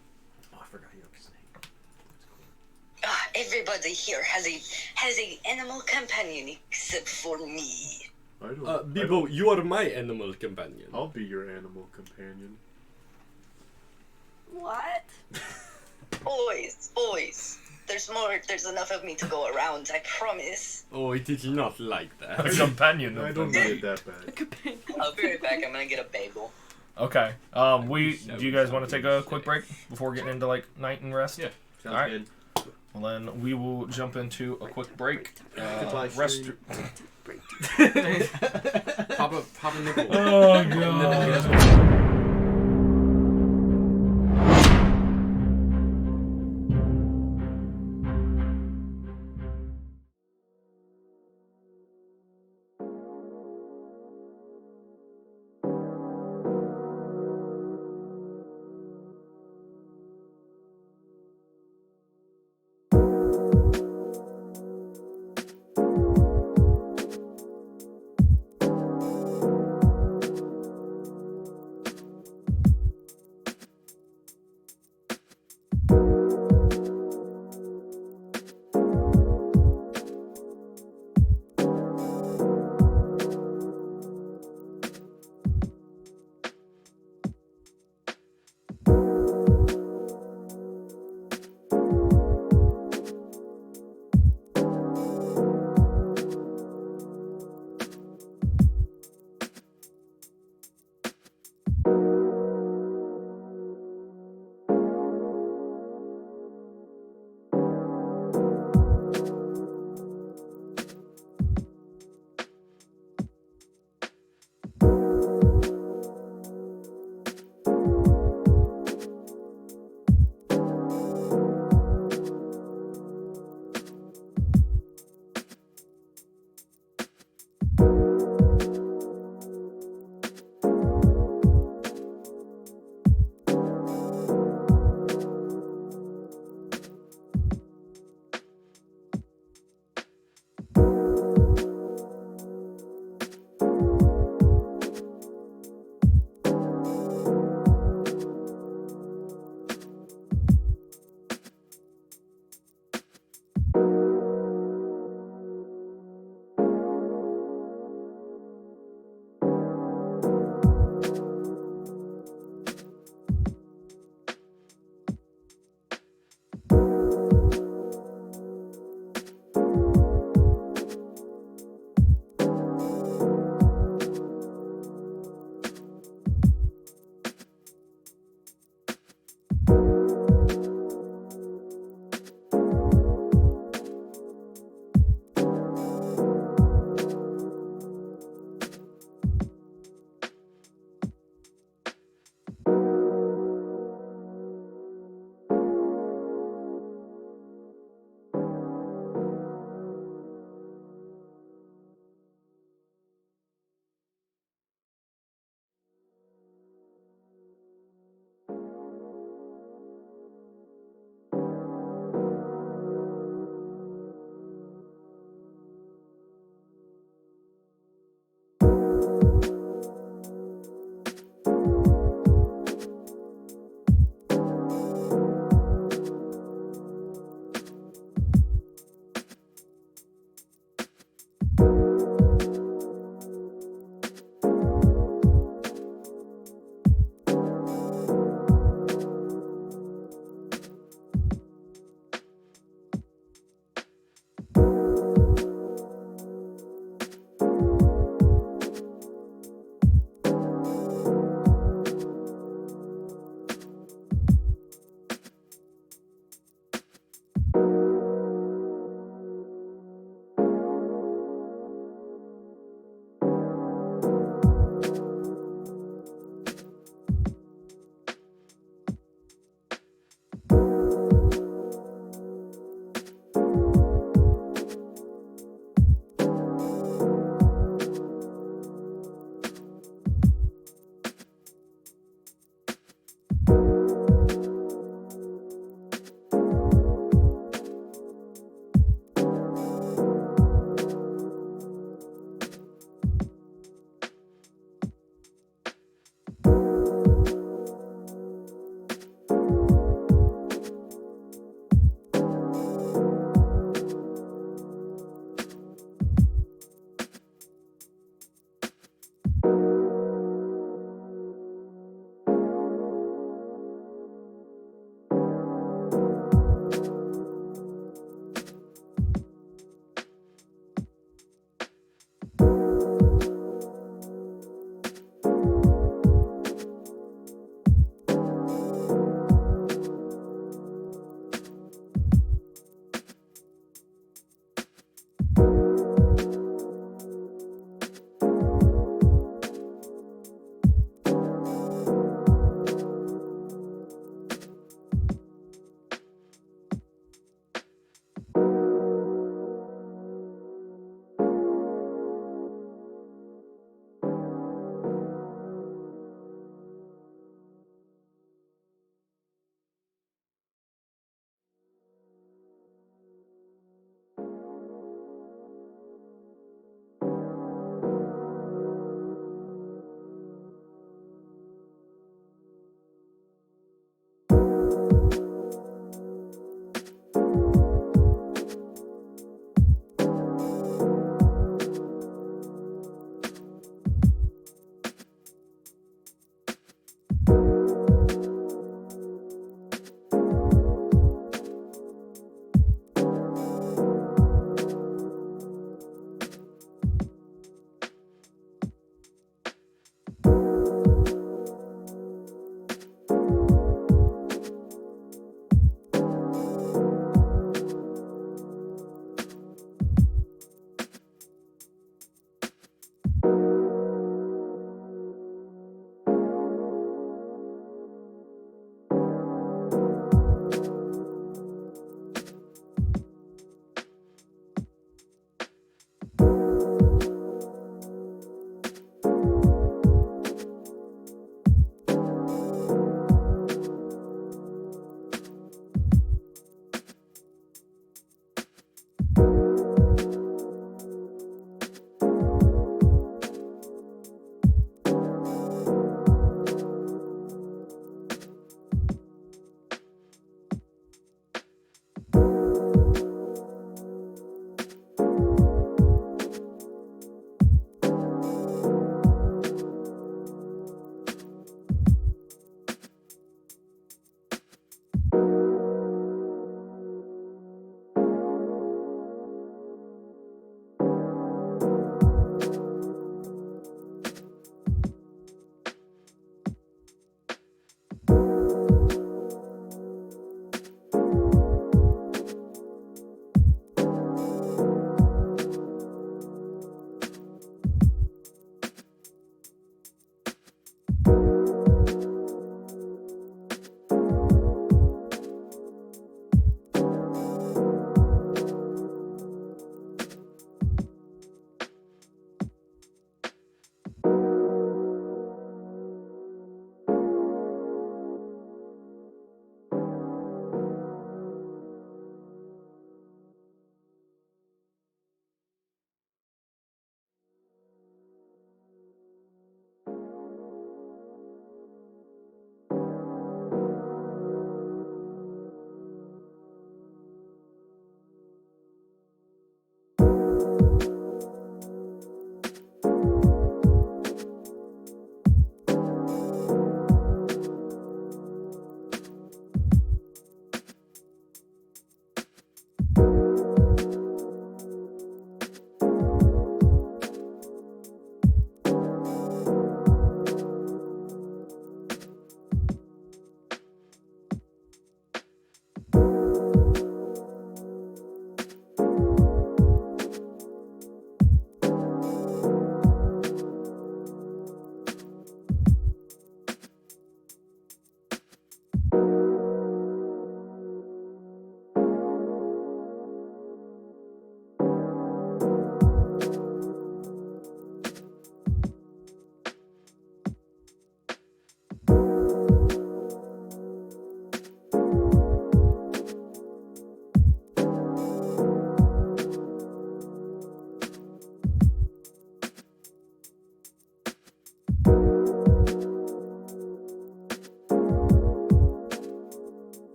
Oh, I forgot you have a snake. Everybody here has a animal companion except for me. I don't. Bibo, you are my animal companion. I'll be your animal companion. What? Boys. There's enough of me to go around, I promise. Oh, it is not like A that. companion I of don't them. need it that bad. Companion. I'll be right back. I'm gonna get a bagel. Okay. Do you guys want to take a quick break before getting into like night and rest? Yeah. Sounds Alright. good. Well then we will jump into a quick break. Goodbye, Rest. stream. Pop a nipple. Oh god.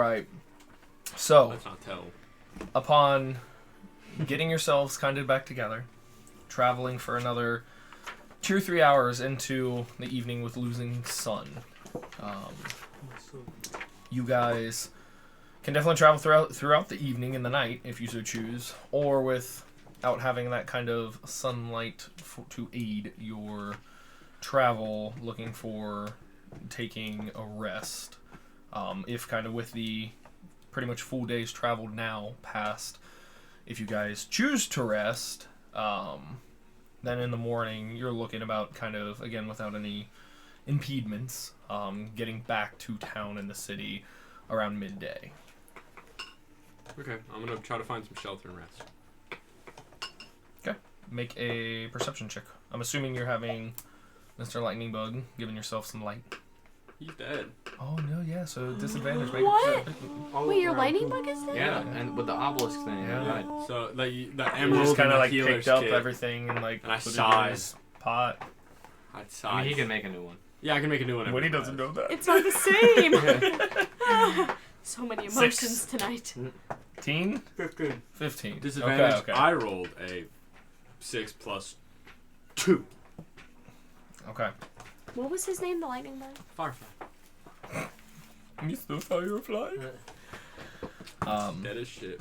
right. So, Let's not tell. upon getting yourselves kind of back together, traveling for another 2 or 3 hours into the evening with losing sun, you guys can definitely travel throughout the evening and the night if you so choose, or without having that kind of sunlight to aid your travel, looking for taking a rest. If kind of with the pretty much full day's traveled now past, if you guys choose to rest, then in the morning you're looking about kind of, again, without any impediments, getting back to town in the city around midday. Okay, I'm gonna try to find some shelter and rest. Okay. Make a perception check. I'm assuming you're having Mr. Lightning Bug giving yourself some light. He's dead. Oh, no, yeah, so disadvantage. What? All Wait, your around lightning him. bug is there? Yeah, and with the obelisk thing. Yeah. Right. So like the He emerald just kind and of the like healer's picked up kit. everything and like And I put it in sighed. his pot. I'd I mean, sigh. he can make a new one. Yeah, I can make a new one. When he every doesn't class. know that. It's not the same. So many emotions 6. tonight. 15? 15. 15. Disadvantage. Okay. I rolled a 6 plus 2. Okay. What was his name? The lightning bug. Firefly. Mr. Firefly? Dead as shit.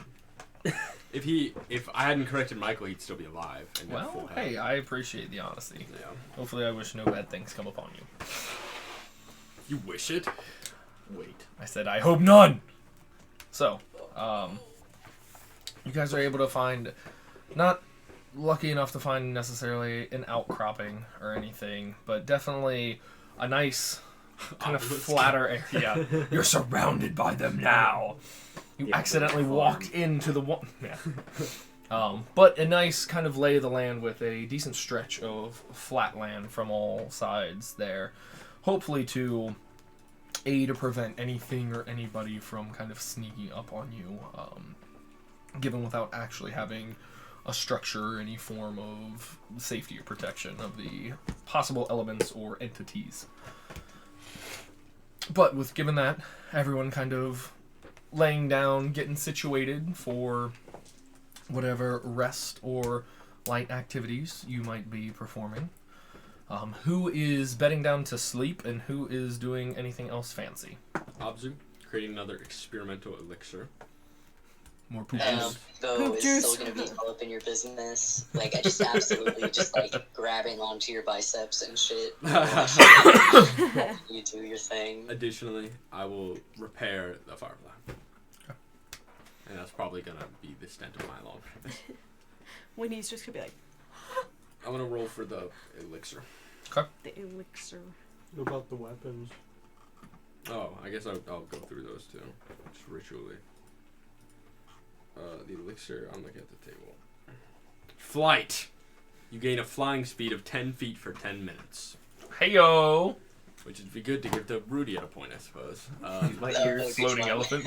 If I hadn't corrected Michael, he'd still be alive. And have full Well, health. hey, I appreciate the honesty. Yeah. Hopefully I wish no bad things come upon you. You wish it? Wait. I said, I hope none! So, you guys are able to find, not lucky enough to find necessarily an outcropping or anything, but definitely a nice kind of flatter area. You're surrounded by them now. You accidentally walked into the one. Yeah. But a nice kind of lay of the land with a decent stretch of flat land from all sides there. Hopefully to aid or prevent anything or anybody from kind of sneaking up on you, given without actually having a structure or any form of safety or protection of the possible elements or entities. But with given that, everyone kind of laying down, getting situated for whatever rest or light activities you might be performing. Who is bedding down to sleep and who is doing anything else fancy? Abzu, creating another experimental elixir. More poop Um, juice. though Poop it's juice. still gonna be all up in your business. Like I just absolutely just like grabbing onto your biceps and shit. You do your thing. Additionally, I will repair the firefly. And that's probably gonna be the extent of my long. When he's just gonna be like, I'm gonna roll for the elixir. the elixir. What about the weapons? Oh, I guess I'll go through those too, just ritually. The elixir, I'm looking at the table. Flight! You gain a flying speed of 10 feet for 10 minutes. Heyo! Which would be good to give to Rudy at a point, I suppose. My Oh, ears. Floating elephant.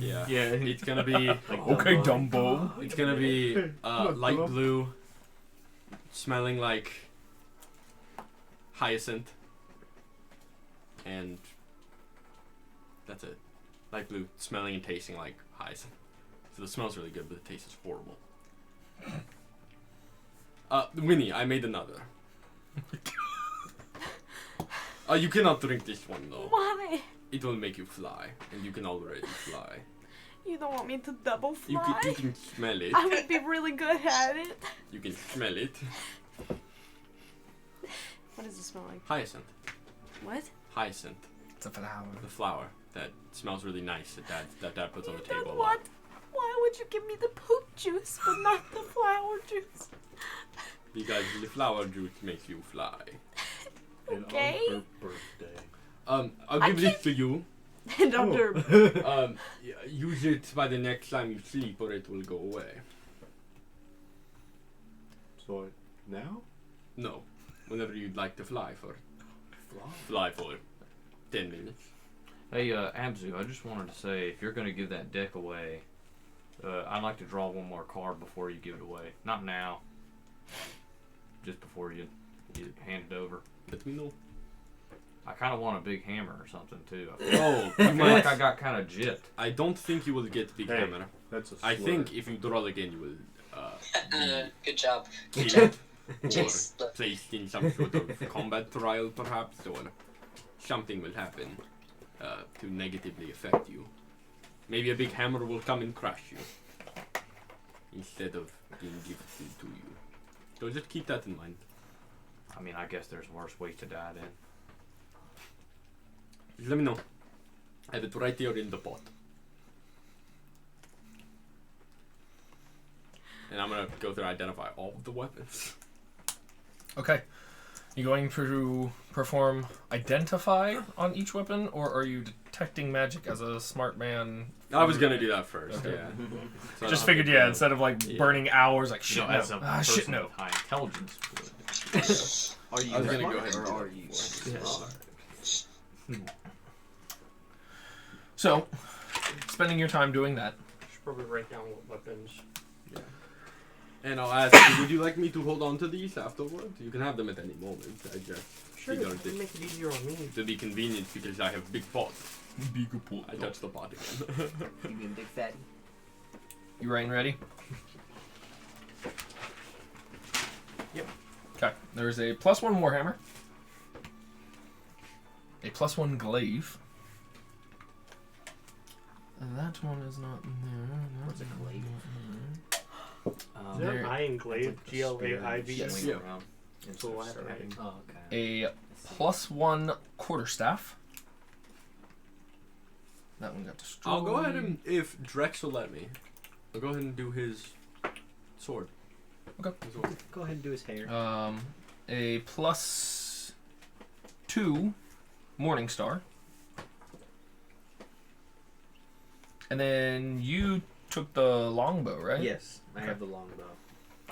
Yeah. Yeah. It's gonna be Okay, Dumbo. it's gonna be light Dumbo. blue, smelling like hyacinth, and that's it. Light blue, smelling and tasting like hyacinth. So the smell's really good, but the taste is horrible. Winnie, I made another. You cannot drink this one though. Why? It will make you fly, and you can already fly. You don't want me to double You fly? can smell it. I would be really good at it. You can smell it. What does it smell like? Hyacinth. What? Hyacinth. It's a flower. The flower that smells really nice that dad puts on the table a lot. What? Why would you give me the poop juice but not the flower juice? Because the flower juice makes you fly. Okay. And on her birthday. I'll I give this to you. And under. Use it by the next time you sleep or it will go away. So now? No. Whenever you'd like to fly for 10 minutes. Hey, Abzu, I just wanted to say, if you're going to give that deck away, I'd like to draw one more card before you give it away. Not now. Just before you hand it over. Let me know. I kind of want a big hammer or something too. Oh, I feel like I got kind of gypped. I don't think you will get big Hey, hammer. That's a I slur. think if you draw again, you will Good job. be killed or Chase, look. placed in some sort of combat trial, perhaps, or something will happen to negatively affect you. Maybe a big hammer will come and crush you instead of being gifted to you. So just keep that in mind. I mean, I guess there's worse ways to die then. Just let me know. I have it right here in the pot. And I'm gonna go through and identify all of the weapons. Okay. You going to perform identify on each weapon, or are you detecting magic as a smart man? I was gonna do that first, Okay. yeah. So I Just don't figured, have yeah, to- instead of like burning hours, like shit, You know, no. as a Ah, shit, person no. with high intelligence would. Are you I was gonna smart go ahead and or do are that you before. smart? So, spending your time doing that. Should probably write down what weapons. And I'll ask, would you like me to hold on to these afterwards? You can have them at any moment. I just Sure, figured it'll make it easier on me. to be convenient because I have big pots. I touch the pot again. You mean big fatty? You ready and ready? Yep. Okay. There's a +1 Warhammer. A +1 glaive. That one is not in there. What's a glaive? Is that an iron glaive? Glaive? Yes. Yeah. So what happened? Oh, okay. A +1 quarterstaff. That one got destroyed. I'll go ahead and, if Drex will let me, I'll go ahead and do his sword. Okay. His sword. Go ahead and do his hair. A +2 Morning Star. And then you took the longbow, right? Yes, I Okay. have the longbow.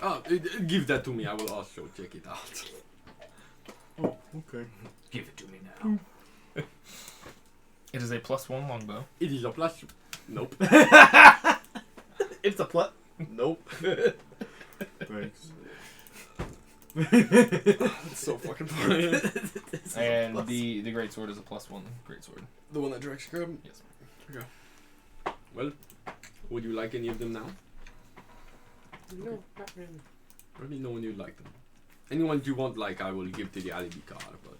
Oh, give that to me. I will also check it out. Oh, okay. Give it to me now. It is a +1 longbow. It is a plus. Nope. It's a plot. Nope. Thanks. It's so fucking funny. And the greatsword is a +1 greatsword. The one that Drex grabbed? Yes. Okay. Well, would you like any of them now? No, not really. Let me know when you like them. Anyone you want, like, I will give to the alibi car, but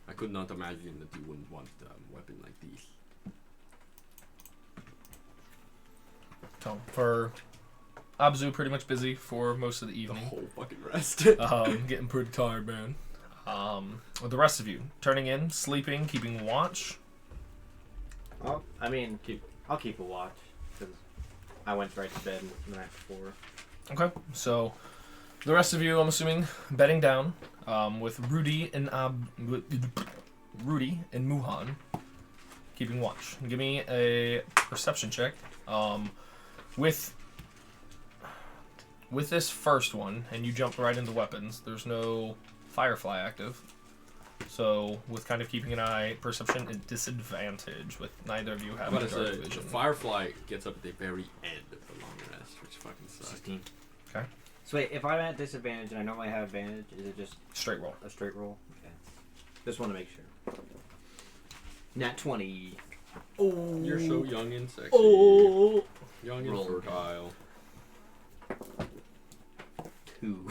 I could not imagine that you wouldn't want a weapon like these. So, for Abzu, pretty much busy for most of the The evening. whole fucking rest. Getting pretty tired, man. With the rest of you, turning in, sleeping, keeping watch. I'll keep a watch because I went right to bed the night before. Okay, so the rest of you, I'm assuming, bedding down, with Rudy and Muhan keeping watch. Give me a perception check. With this first one, and you jumped right into weapons. There's no Firefly active, so with kind of keeping an eye, perception at disadvantage with neither of you I'm having about to dark say, the vision. Firefly gets up at the very end of the long rest, which fucking sucks. 16. Okay. So wait, if I'm at disadvantage and I normally have advantage, is it just Straight roll. a straight roll? Okay. Just want to make sure. Nat 20. Oh. You're so young and sexy. Oh. Young and Roll. fertile. 2.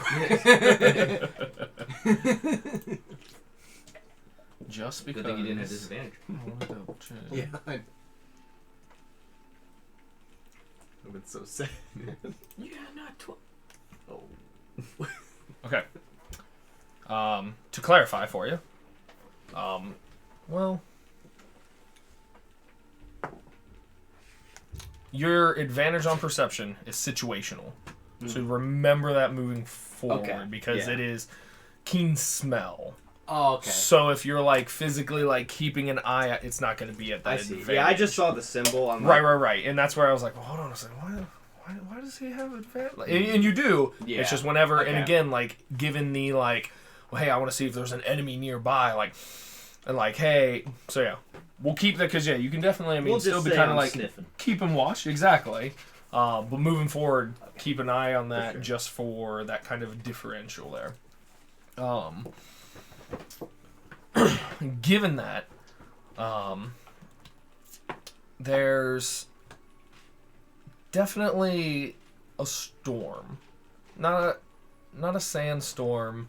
Just because. Good thing you didn't have disadvantage. I want to double check. Yeah. I've been so sad. Yeah, not 12. Oh. Okay. To clarify for you, well, your advantage on perception is situational. So remember that moving forward Okay, because yeah. it is keen smell. Oh, okay. So if you're like physically like keeping an eye out, it's not going to be at that I see. advantage. Yeah, I just saw the symbol. I'm Right. And that's where I was like, well, hold on a second. Why does he have advantage? Like, and you do. Yeah. It's just whenever, and Okay. again, like, given the, like, well, hey, I want to see if there's an enemy nearby, like, and like, hey, so yeah. We'll keep that, because, yeah, you can definitely, I mean, We'll just still be say kind of I'm like, sniffing. keep him watch, exactly. But moving forward, keep an eye on that sure. just for that kind of differential there. given that, there's definitely a storm, not a sandstorm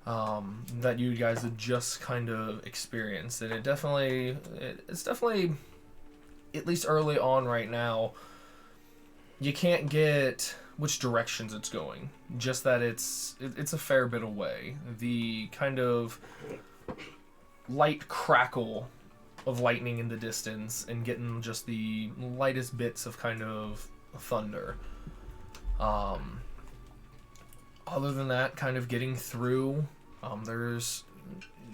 that you guys had just kind of experienced, and it's definitely at least early on right now. You can't get which directions it's going, just that it's a fair bit away. The kind of light crackle of lightning in the distance and getting just the lightest bits of kind of thunder. Other than that, kind of getting through, there's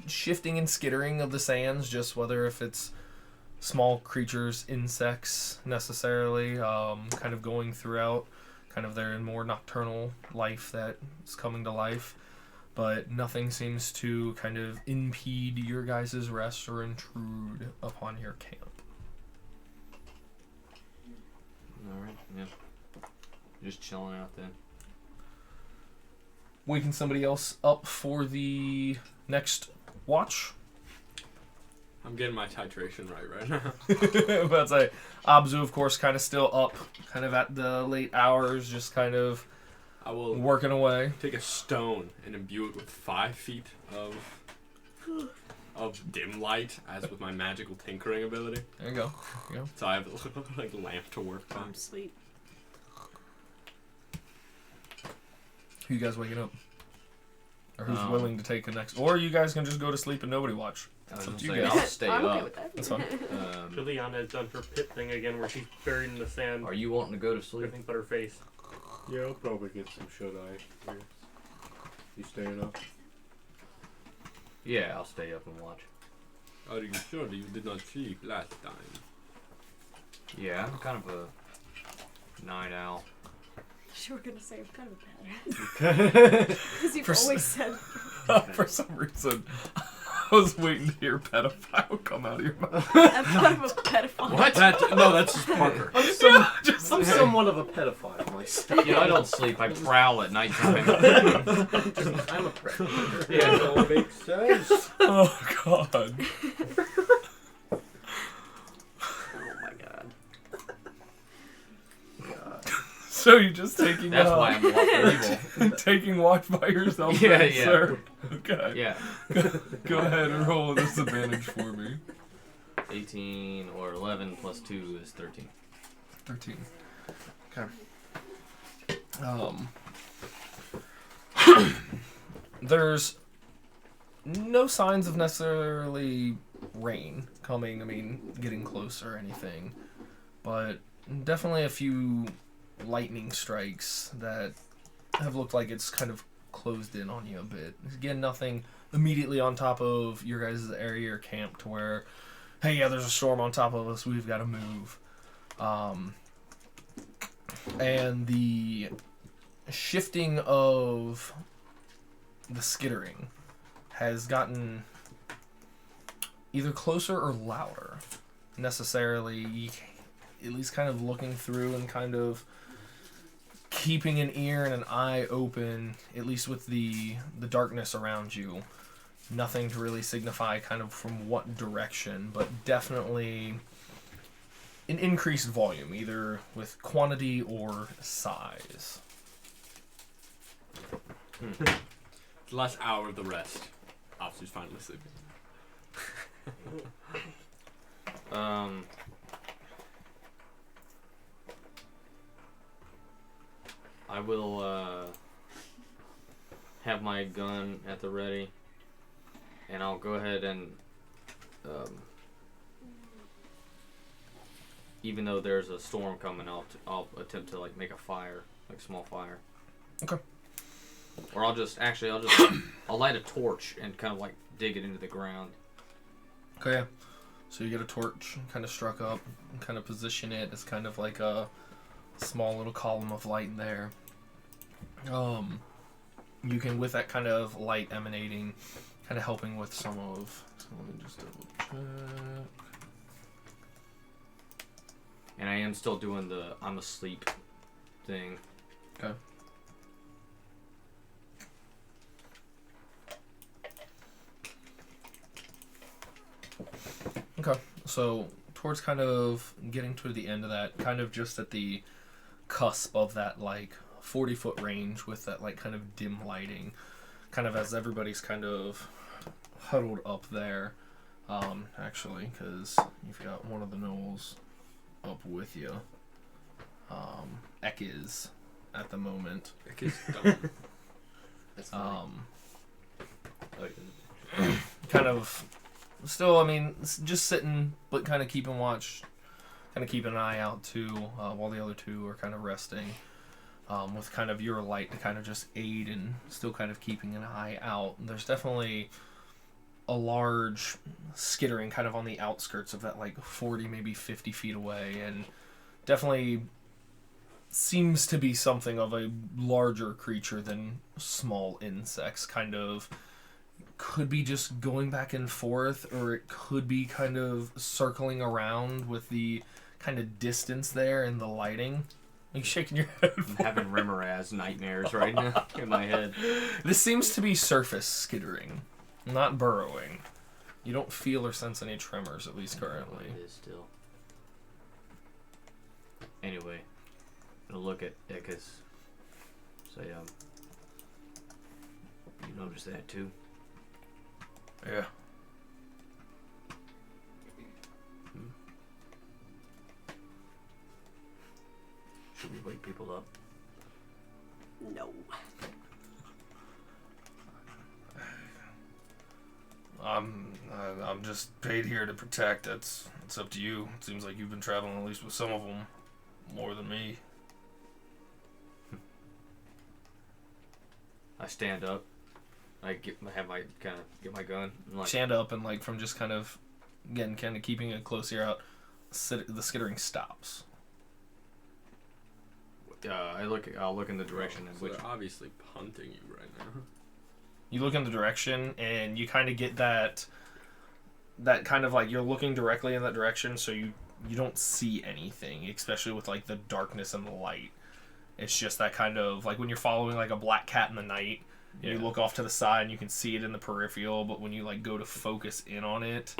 shifting and skittering of the sands, just whether if it's small creatures, insects necessarily, kind of going throughout, kind of their more nocturnal life that is coming to life. But nothing seems to kind of impede your guys' rest or intrude upon your camp. Alright, yeah. Just chilling out then. Waking somebody else up for the next watch? I'm getting my titration right now. But I'd say Abzu, of course, kind of still up, kind of at the late hours, just kind of I will working away. take a stone and imbue it with 5 feet of dim light, as with my magical tinkering ability. There you go. So I have like a lamp to work on. Sleep. Who you guys waking up? Or who's willing to take the next? Or you guys can just go to sleep and nobody watch. I was Up gonna to you say, guys. I'll stay I'm okay up. with that. That's fine. Juliana has done her pit thing again where she's buried in the sand. Are you wanting to go to sleep? Everything but her face. Yeah, I'll probably get some shut-eye here. You staying up? Yeah, I'll stay up and watch. Are you sure that you did not sleep last time? Yeah, I'm kind of a night owl. You were gonna say I'm kind of bad. Because you've For always said. For some reason, I was waiting to hear pedophile come out of your mouth. I'm kind of a pedophile. What? No, that's just Parker. I'm somewhat of a pedophile myself. You know, I don't sleep. I prowl at nighttime. I'm a predator. Yeah, it all makes sense. Oh, God. Oh my god. So you're just taking That's why I'm walking evil. taking watch by yourself, Yeah, then, yeah. sir? Okay. Yeah. Go ahead and roll a disadvantage for me. 18 or 11 plus 2 is 13. 13. Okay. There's no signs of necessarily rain coming, getting close or anything. But definitely a few lightning strikes that have looked like it's kind of closed in on you a bit. Again, nothing immediately on top of your guys' area or camp to where, hey, yeah, there's a storm on top of us, we've got to move. And the shifting of the skittering has gotten either closer or louder. Necessarily, at least kind of looking through and kind of keeping an ear and an eye open, at least with the darkness around you. Nothing to really signify kind of from what direction, but definitely an increased volume, either with quantity or size. The last hour of the rest. Obviously, finally sleeping. I will have my gun at the ready, and I'll go ahead and even though there's a storm coming, I'll attempt to like make a fire, like a small fire. Okay. Or I'll light a torch and kind of like dig it into the ground. Okay, yeah. So you get a torch kind of struck up and kind of position it as kind of like a small little column of light there. You can, with that kind of light emanating, kind of helping with some of... So let me just double check. And I am still doing the I'm asleep thing. Okay. Okay, so towards kind of getting to the end of that, kind of just at the cusp of that like 40-foot range with that like kind of dim lighting, kind of as everybody's kind of huddled up there. Actually, because you've got one of the gnolls up with you. Ek is at the moment. Ek is dumb. That's Kind of still, I mean, just sitting, but kind of keeping watch, kind of keeping an eye out too, while the other two are kind of resting, with kind of your light to kind of just aid and still kind of keeping an eye out. There's definitely a large skittering kind of on the outskirts of that, like 40, maybe 50 feet away, and definitely seems to be something of a larger creature than small insects. Kind of could be just going back and forth, or it could be kind of circling around with the kind of distance there and the lighting. Are you shaking your head? I'm having Remoraz nightmares right now in my head. This seems to be surface skittering, not burrowing. You don't feel or sense any tremors, at least currently. It is still. Anyway, I'm gonna look at Ekis. Say, you notice that too? Yeah. Should we wake people up? No. I'm just paid here to protect. It's up to you. It seems like you've been traveling at least with some of them more than me. I stand up. I get my gun. And like, Stand up and like from just kind of again kind of keeping a close ear out. The skittering stops. I'll look in the direction in So which. they're obviously punting you right now. You look in the direction and you kind of get that kind of like you're looking directly in that direction, so you don't see anything, especially with like the darkness and the light. It's just that kind of like when you're following like a black cat in the night. You look off to the side and you can see it in the peripheral, but when you like go to focus in on it,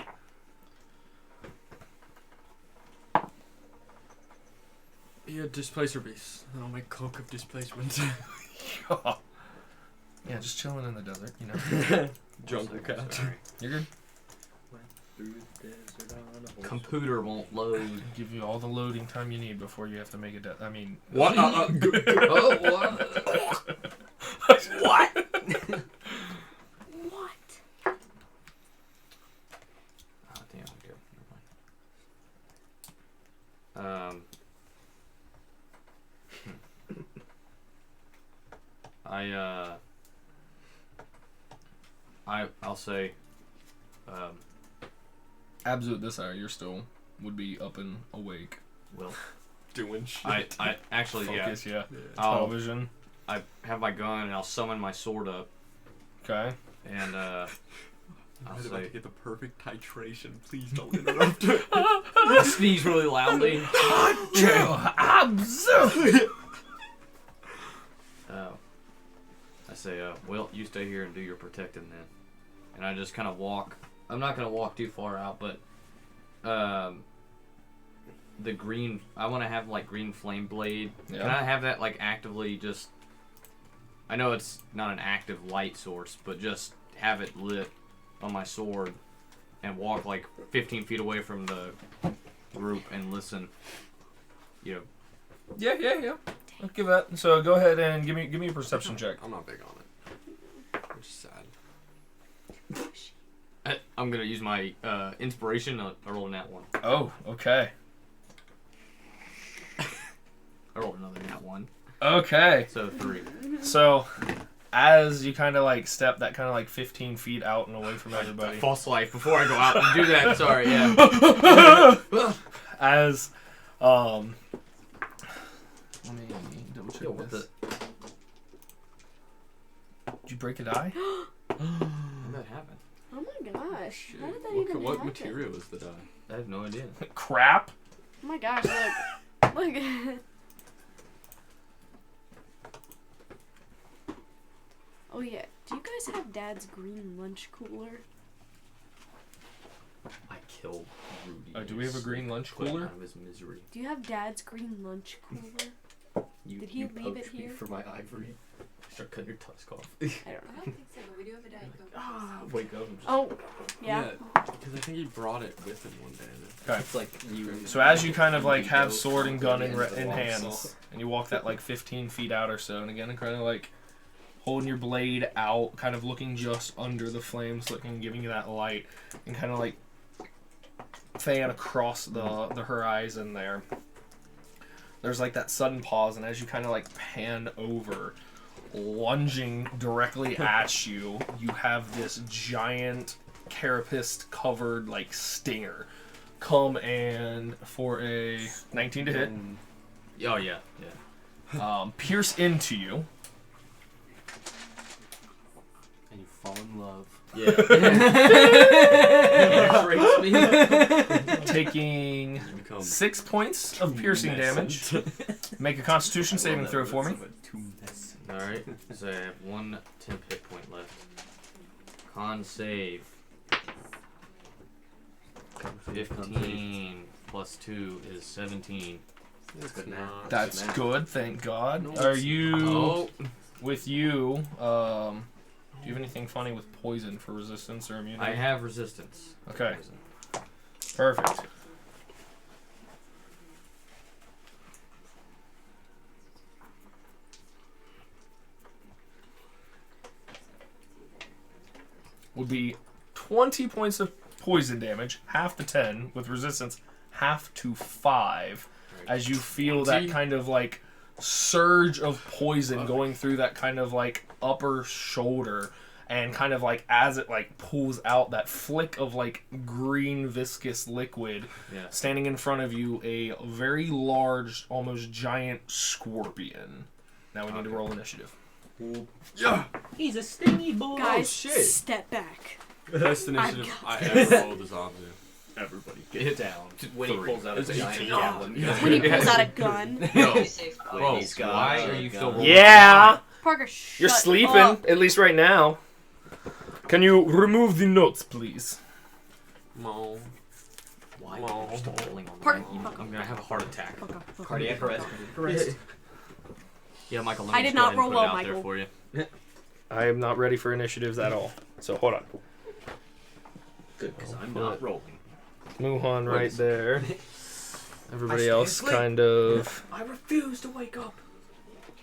Yeah, displacer base. I'll make cloak of displacement. yeah, just chilling in the desert, you know. Jungle cat. Sorry. You're good. Through the desert on a horse. Computer won't load. Give you all the loading time you need before you have to make a I mean, What? Oh, what? What? Oh, damn, okay. Never mind. I'll say, Abzu at this hour, you're still would be up and awake. well, Doing shit. I actually, Focus, yeah. I'll, Television. I have my gun and I'll summon my sword up Okay. and I'll I'm about to say, get the perfect titration. Please don't interrupt. I sneeze really loudly. Abzu! I say, well, you stay here and do your protecting then. And I just kind of walk. I'm not going to walk too far out, but the green, I want to have like green flame blade. Yeah. Can I have that like actively just, I know it's not an active light source, but just have it lit on my sword and walk like 15 feet away from the group and listen. You know, Yeah. I'll give that. So go ahead and give me a perception check. I'm not big on it. Which is sad. I'm going to use my inspiration. I rolled a nat 1. Oh, okay. I rolled another nat 1. Okay. So 3. So as you kind of like step that kind of like 15 feet out and away from everybody. False life before I go out and do that. Sorry, yeah. As let me double check Yo, what this. Did you break a die? How did that happen? Oh my gosh. How did that What, even what happen? material is the die? I have no idea. Crap. Oh my gosh, look. Look. Oh yeah. Do you guys have Dad's green lunch cooler? I kill Rudy. Do we have a green lunch Put him cooler? out of his misery. Do you have Dad's green lunch cooler? Did he leave it poached me here? for my ivory. Start cutting your tusk off. I don't I know. don't think so, but we do have a Diet Coke. Wake up and just Oh, yeah. Because I think he brought it with him one day. Okay. It's like you. So as you kind of like have go sword and gun in, into the in long hands, saw. and you walk that like 15 feet out or so, and again, kind of like holding your blade out, kind of looking just under the flames, looking, giving you that light, and kind of like fan across the horizon there. There's like that sudden pause, and as you kind of like pan over, lunging directly at you, you have this giant carapace covered like stinger come and for a 19 to hit, Oh yeah, yeah. pierce into you. And you fall in love. Yeah. Taking You become 6 points of piercing damage. Make a Constitution saving throw for me. Alright, so I have 1 temp hit point left. Con save. 15 plus 2 is 17. That's good now. That's good, thank God. No, Are it's you Oh, with you? Do you have anything funny with poison for resistance or immunity? I have resistance. Okay, Poison. perfect. Would be 20 points of poison damage, half to 10, with resistance half to 5, as you feel that kind of like surge of poison going through that kind of like upper shoulder, and kind of like as it like pulls out that flick of like green viscous liquid, Yeah. standing in front of you a very large, almost giant scorpion. Now we need to roll initiative. Yeah! He's a stingy boy. Guys, shit. step back. Best initiative I I ever rolled as Obzu. everybody Get down. When he pulls out a It's giant 18. javelin. When he pulls out a gun. No. You say Bro, He's got why a are you gun. still rolling? Yeah! Parker, shut You're sleeping, up. at least right now. Can you remove the notes, please? Mo. Why Well, are you still rolling on Parker, that? fuck I'm gonna have a heart attack. Fuck off, fuck off. Cardiac arrest. Yeah, Michael, let I me did just go not ahead and roll put it well, out Michael. there for you. I am not ready for initiatives at all. So hold on. Good, because I'm not rolling. Muhan right there. Everybody I stay else asleep. kind of... I refuse to wake up.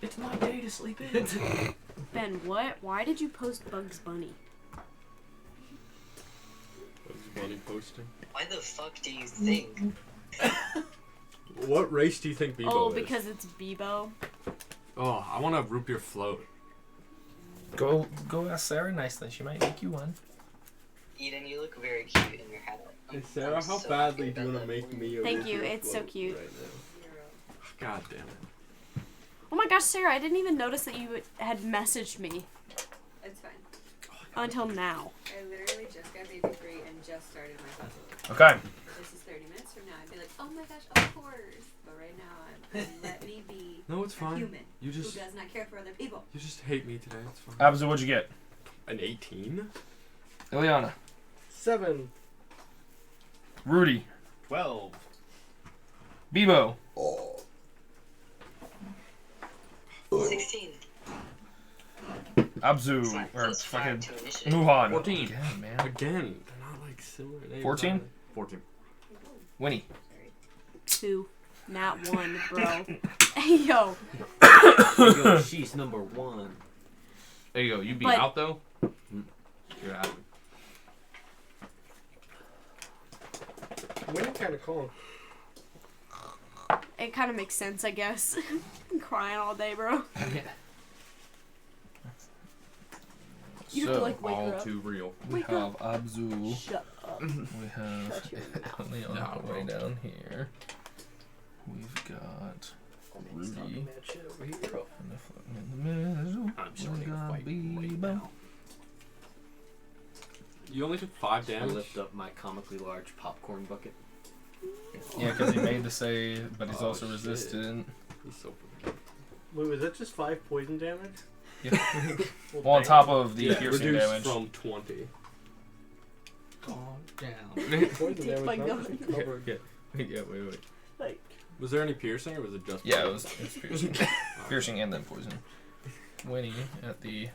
It's my day to sleep in. Ben, what? Why did you post Bugs Bunny? Bugs Bunny posting. Why the fuck do you think? What race do you think Bebo Oh, is? because it's Bebo. Oh, I want a root beer float. Go ask Sarah nicely. She might make you one. Eden, you look very cute in your hat. Hey Sarah, I'm how so badly happy do you about want to that make for me you. a Thank root you, beer it's so float cute. right now? God damn it. Oh my gosh, Sarah, I didn't even notice that you had messaged me It's fine. until now. I literally just got baby free and just started my puzzle. Okay. This is 30 minutes from now. I'd be like, oh my gosh, of course. But right now, let me be No, it's a fine. human You who just does not care for other people. you just hate me today. It's fine. Abzu, what'd you get? An 18? Ileana. 7. Rudy. 12. Bebo. 16. Abzu. It's not Or plus 5 fucking to initiative. Muhan. 14. Again, man. Again, they're not like similar names. 14? are they? 14. Winnie. 2. Not 1, bro. Hey, yo. Yo, she's number 1. There you go. You be But- out though. You're out. Winnie kind of calm. It kind of makes sense, I guess. I'm crying all day, bro. You have to, like, wake her All up. too real. We Wake have Abzu. Shut up. We have Shut your mouth. Ileana No, way bro. down here. We've got Rudy. Talking that shit over here. And the fucking in the middle. I'm We starting to got fight right Bebo. now. You only took 5 I damage? lift up my comically large popcorn bucket. Yeah, because he made the save, but he's Oh, also shit. resistant. He's so pretty. Wait, was that just 5 poison damage? Yeah. Well, on top of the Yeah, piercing reduced damage. from 20. calm down. Poison Take damage my not gun. just covered. Yeah, wait. Like, Was there any piercing or was it just? Yeah, it was piercing. Piercing and then poison. Winnie at the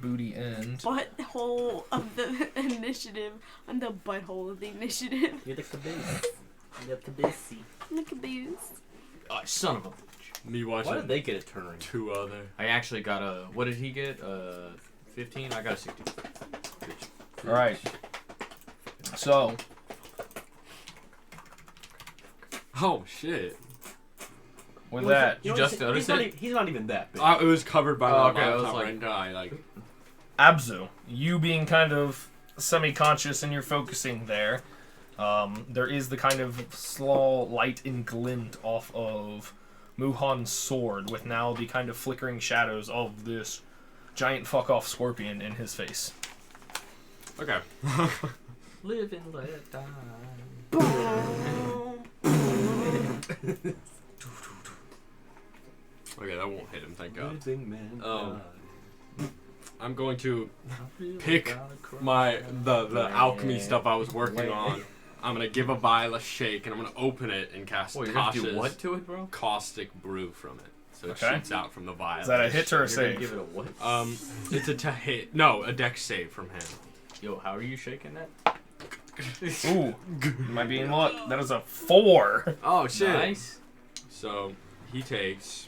booty end. butthole of the initiative. I'm the butthole of the initiative. You're the caboose. You're the caboose. Look at these. Oh, son of a. Me watching. Why did they get a turn? Two other. I actually got a. What did he get? 15. I got a 16. All right. So Oh shit! with that, You just noticed it? He's not even that big. It was covered by Oh, my okay, I was laptop like- right now. I like. Abzu, you being kind of semi-conscious and you're focusing there, there is the kind of small light and glint off of Muhan's sword with now the kind of flickering shadows of this giant fuck-off scorpion in his face. Okay. Live and let die. Okay, that won't hit him. Thank God. Living man. I'm going to pick the alchemy stuff I was working on. I'm gonna give a vial a shake and I'm gonna open it and cast Wait, you're gonna cautious do what to it, bro? caustic brew from it, so it Okay. shoots out from the vial. Is that a hit or a You're gonna save? give it a what? It's a hit. No, a dex save from him. Yo, how are you shaking that? Ooh, you might be in luck. That is a 4. Oh shit! Nice. So he takes.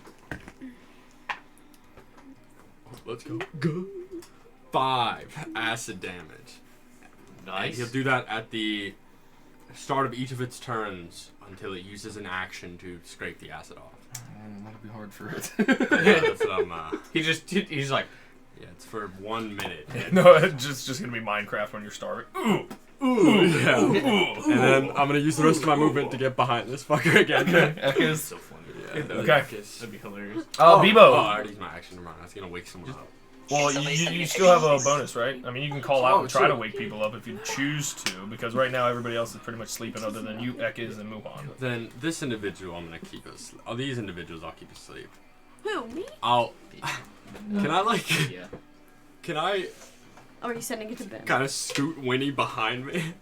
Let's go. 5 acid damage. And Nice. he'll do that at the start of each of its turns until it uses an action to scrape the acid off. That'll be hard for it. Yeah, that's what I'm. He's like, Yeah, it's for 1 minute. No, it's just gonna be Minecraft when you're starving. Ooh, Ooh, yeah. And then I'm gonna use the rest of my movement to get behind this fucker again. Ekis. so funny. Yeah, Okay. That'd be hilarious. Bibo. Oh, I already used my action. Never mind. I was gonna wake someone up. Well, you still have a bonus, right? I mean, you can call out Oh, and try to sure. wake people up if you choose to, because right now everybody else is pretty much sleeping other than you, Ekis, and Muhan. Then this individual I'm gonna keep asleep. Oh, these individuals I'll keep asleep. Who, me? I'll. Can I like? Yeah. Can I Or are you sending it to Ben? kind of scoot Winnie behind me?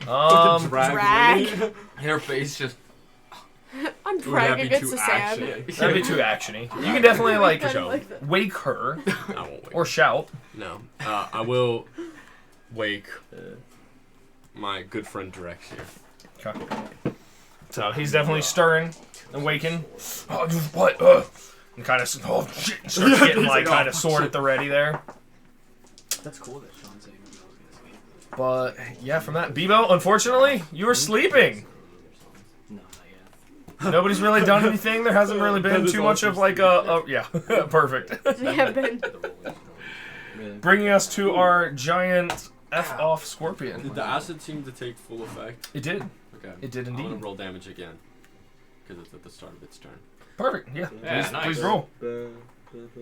Drag. Winnie? Her face just. I'm Would that dragging be it too to sand. action? That'd be too actiony. You can definitely like I don't like that. wake her I won't wake. or shout. No. I will wake my good friend Drex here. Okay. So he's definitely stirring and waking. Oh, what? And kind of oh shit, starts getting he's like like, kind oh, of sword at the ready there. That's cool that Sean's saying he was gonna sleep. But yeah, from that, Bibo, unfortunately, you were sleeping. No, not yet. Nobody's really done anything. There hasn't really been too much of like yeah, perfect. Yeah, Ben. Really? Bringing us to our giant F-off scorpion. Did the acid seem to take full effect? It did. Okay. It did I'm gonna indeed. roll damage again. Because it's at the start of its turn. Perfect. Yeah. Yeah, Please, nice. please roll.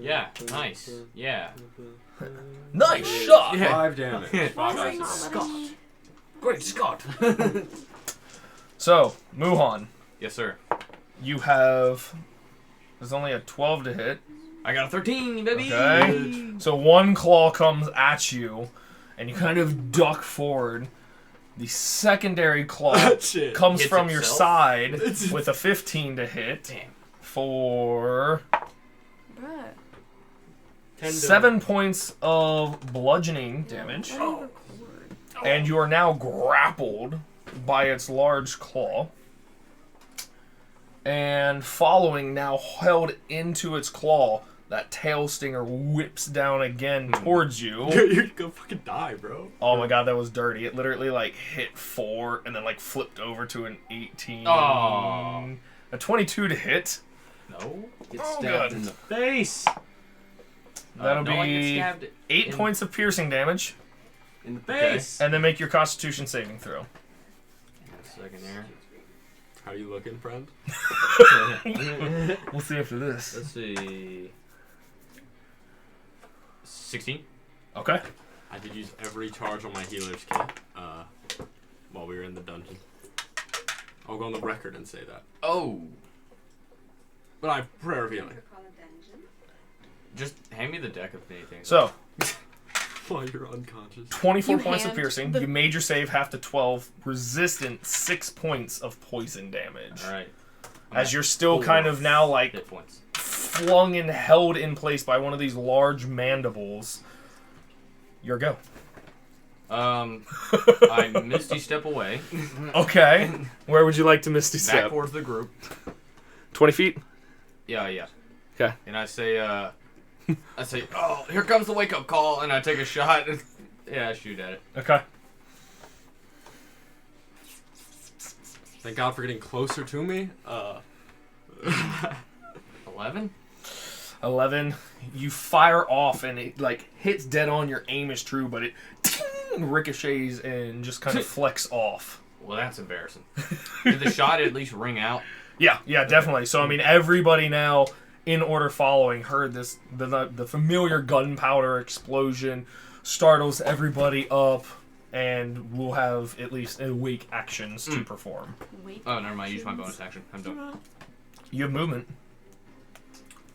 Yeah, nice. Yeah. Nice shot. 5 damage. 5 Why acid is it not damage. letting me? Great Scott. So, Muhan, Yes, sir. you have. There's only a 12 to hit. I got a 13, baby. Okay. So one claw comes at you, and you kind of duck forward. The secondary claw Shit. comes Hits from your itself? side It's- with a 15 to hit Damn. for Bruh. 10 to 7 points of bludgeoning damage. Why do you record? And you are now grappled by its large claw. And following, now held into its claw, that tail stinger whips down again towards you. You're gonna fucking die, bro. Oh my god, that was dirty. It literally like hit 4 and then like flipped over to an 18. Aw. A 22 to hit. No. Get Oh, stabbed God. in the face. That'll no, I get be stabbed 8 in- points of piercing damage. In the Okay. face. And then make your constitution saving throw. A second here. How you looking, friend? We'll see after this. Let's see. 16. Okay. I did use every charge on my healer's kit while we were in the dungeon. I'll go on the record and say that. Oh. But I have prayer of healing. Call a dungeon. Just hand me the deck of anything. So, While you're unconscious. 24 You points of hand piercing. the- You made your save half to 12. Resistant 6 points of poison damage. All right. As you're still 4 kind of now like hit points. flung and held in place by one of these large mandibles. Your go. I misty step away. Okay. Where would you like to Misty Back Step? towards the group. 20 feet? Yeah. Okay. And I say, oh, here comes the wake up call, and I take a shot. Yeah, I shoot at it. Okay. Thank God for getting closer to me. 11? 11. You fire off and it like hits dead on. Your aim is true, but it ricochets and just kind of flecks off. Well, that's embarrassing. Did the shot at least ring out? Yeah, definitely. So I mean, everybody now in order following heard this the familiar gunpowder explosion, startles everybody up, and we'll have at least awake actions to perform. Wait. Oh, never mind. Use my bonus action. I'm done. You have movement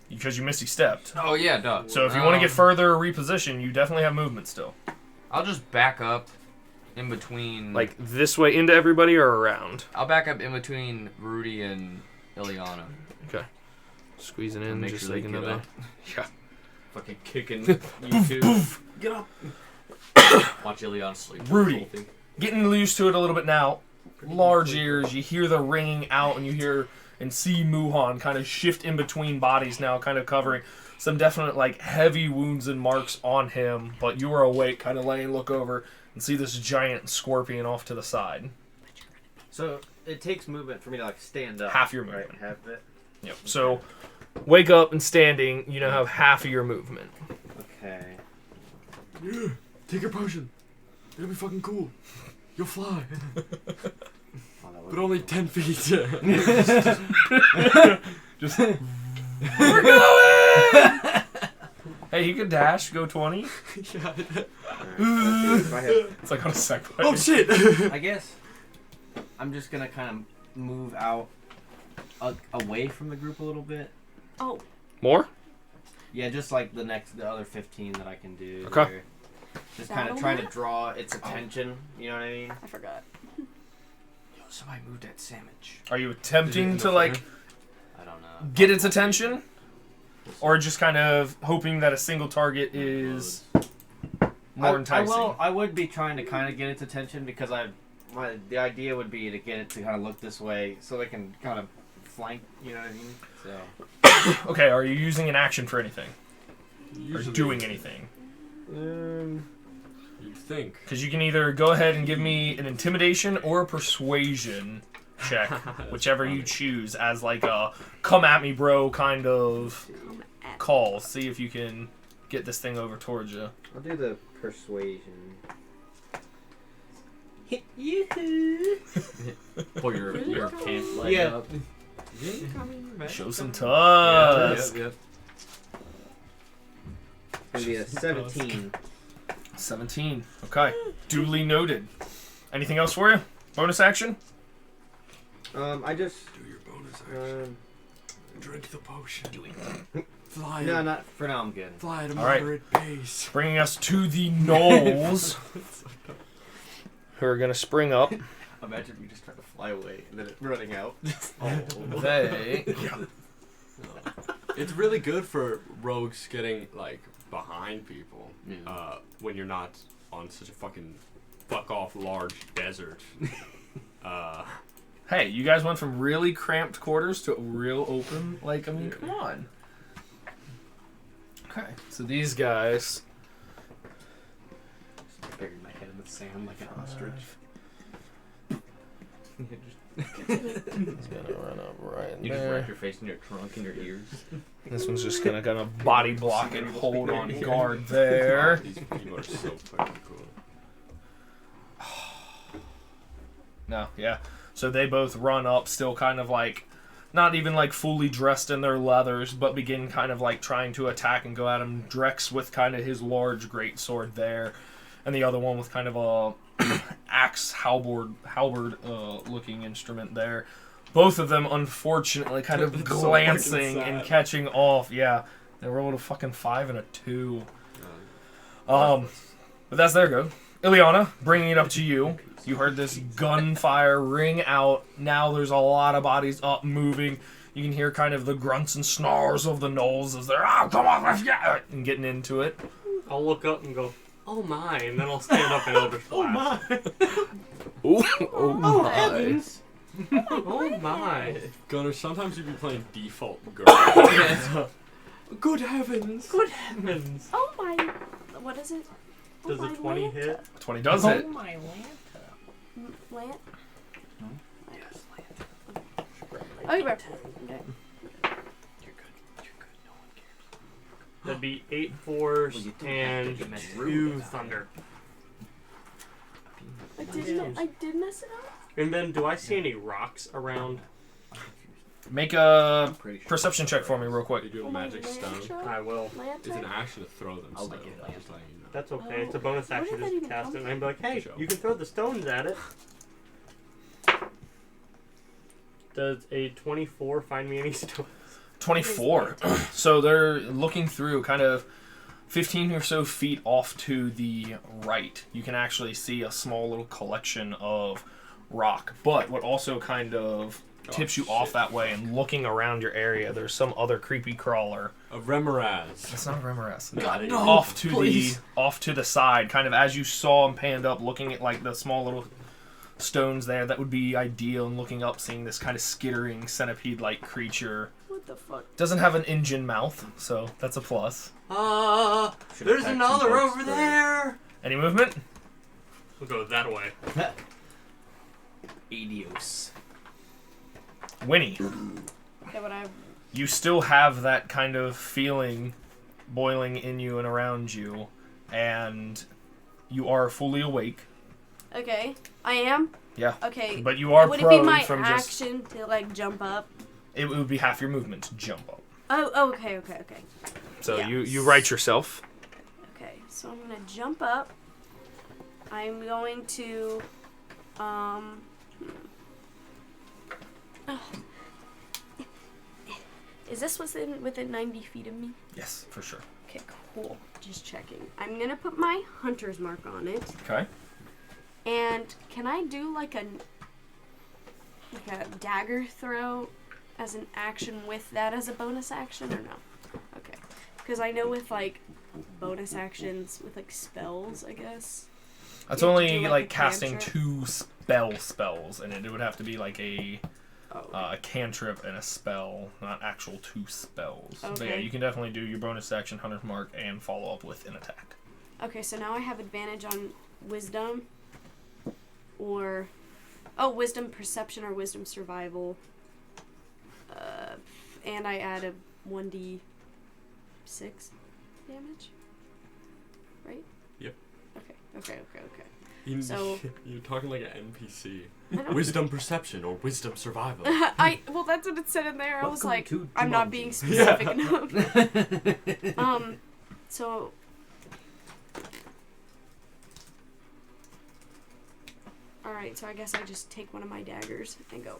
because you Misty stepped. Oh yeah, duh. So if you want to get further or reposition, you definitely have movement still. I'll just back up in between. Like this way into everybody or around? I'll back up in between Rudy and Ileana. Okay. Squeezing in And make just sure like they get another. up. Yeah. Fucking kicking you two. Get up. Watch Ileana sleep. Rudy. Getting used to it a little bit now. Large ears, you hear the ringing out, and you hear and see Muhan kind of shift in between bodies now, kind of covering some definite like heavy wounds and marks on him. But you are awake, kind of laying, look over, and see this giant scorpion off to the side. So it takes movement for me to like stand up. Half your right? movement. Half it. Yep. So wake up and standing, you now have half of your movement. Okay. Yeah, take your potion. It'll be fucking cool. You'll fly. Oh, that But only 10 feet. Just we're going. Hey, you could dash, go 20. Yeah. It's like on a Segway. Oh shit! I guess I'm just gonna kind of move out away from the group a little bit. Oh, More? Yeah, just like the other 15 that I can do. Okay. there. Just kind of Battle trying to map? draw its attention. You know what I mean? I forgot. Yo, somebody moved that sandwich. Are you attempting to like I don't know. get its attention? Or just kind of hoping that a single target is more enticing? I would be trying to kind of get its attention because the idea would be to get it to kind of look this way so they can kind of flank. You know what I mean? So. Okay, are you using an action for anything? Or Usually doing anything? You think. Because you can either go ahead and give me an intimidation or a persuasion check, whichever you choose, as like a come at me bro kind of call. See if you can get this thing over towards you. I'll do the persuasion. Pull your camp leg Yeah. up. Show some Yeah, tusk. yep. It's gonna be a 17. 17. Okay. Duly noted. Anything else for you? Bonus action? I just Do your bonus action. Drink the potion. Fly. no, not for now. I'm good. Fly at a All right. moderate pace. Bringing us to the gnolls, who are going to spring up. Imagine we just try to fly away and then it running out. They... It's really good for rogues getting like behind people Yeah. when you're not on such a fucking fuck off large desert. Hey, you guys went from really cramped quarters to real open. Like, I mean, come on. Okay, so these guys... Buried my head in the sand like an ostrich. He's gonna run up right You just wrap there. your face in your trunk and your ears. This one's just gonna kind of body block and hold on guard there. These people are so fucking cool. No, yeah. So they both run up, still kind of like, not even like fully dressed in their leathers, but begin kind of like trying to attack and go at him. Drex with kind of his large greatsword there, and the other one with kind of a axe halberd looking instrument there. Both of them, unfortunately, kind of It's so glancing fucking sad. and catching off. Yeah, they rolled a fucking 5 and a 2. But that's their go. Ileana, bringing it up to you. You heard this gunfire ring out. Now there's a lot of bodies up moving. You can hear kind of the grunts and snarls of the gnolls as they're, come on, let's get it, and getting into it. I'll look up and go, oh my, and then I'll stand up and Eldritch Blast. Oh my. Heavens. Oh my. Gunnar, sometimes you've been playing default girl. Good heavens. Good heavens. Oh my. What is it? Oh Does a my 20 Lanta. hit? 20 does hit. Oh my Lanta. Lant? Yes, Lanta. Oh, you better. Okay. You're good. You're good. No one cares. That'd be 8 force Well, you do and have to mess 2 with thunder. I did mess it up. And then, do I see any rocks around? Make a I'm pretty sure. perception check for me real quick. You do a Oh my magic stone. Lanta? I will. Lanta? It's an action to throw them. I'll so let you I'm just letting you know. That's okay. Oh. It's a bonus Where action did that just even cast come it. And I'd be like, hey, Sure. you can throw the stones at it. Does a 24 find me any stones? 24. So they're looking through kind of 15 or so feet off to the right. You can actually see a small little collection of rock. But what also kind of tips you off that way and looking around your area, there's some other creepy crawler. A Remoraz. It's not a Remoras. God, no, Off to please. the side, kind of as you saw him panned up, looking at like the small little stones there. That would be ideal. And looking up, seeing this kind of skittering centipede-like creature. What the fuck? Doesn't have an engine mouth, so that's a plus. Should've There's packed another some over books there. Any movement? We'll go that way. Adios. Winnie, Okay, but I. you still have that kind of feeling boiling in you and around you, and you are fully awake. Okay, I am. Yeah. Okay. But you are Would it be prone my from just... action to like jump up? It would be half your movement to jump up. Oh, okay. So Yeah. you right yourself. Okay, so I'm gonna jump up. I'm going to, Is this within 90 feet of me? Yes, for sure. Okay, cool. Just checking. I'm gonna put my hunter's mark on it. Okay. And can I do like a dagger throw as an action with that as a bonus action or no? Okay. Because I know with like bonus actions with like spells, I guess. That's You have to only do, like, like a casting cantrip? 2 spells, and it would have to be like a cantrip and a spell, not actual 2 spells. But yeah, Okay. you can definitely do your bonus action hunter's mark and follow up with an attack. Okay, so now I have advantage on wisdom or wisdom perception or wisdom survival. And I add a 1d6 damage. Right? Yep. Okay. So So- you're talking like an NPC. I don't- Wisdom perception or wisdom survival. well, that's what it said in there. I was Welcome like, to I'm not Jumanji. being specific enough. So alright, so I guess I just take one of my daggers and go.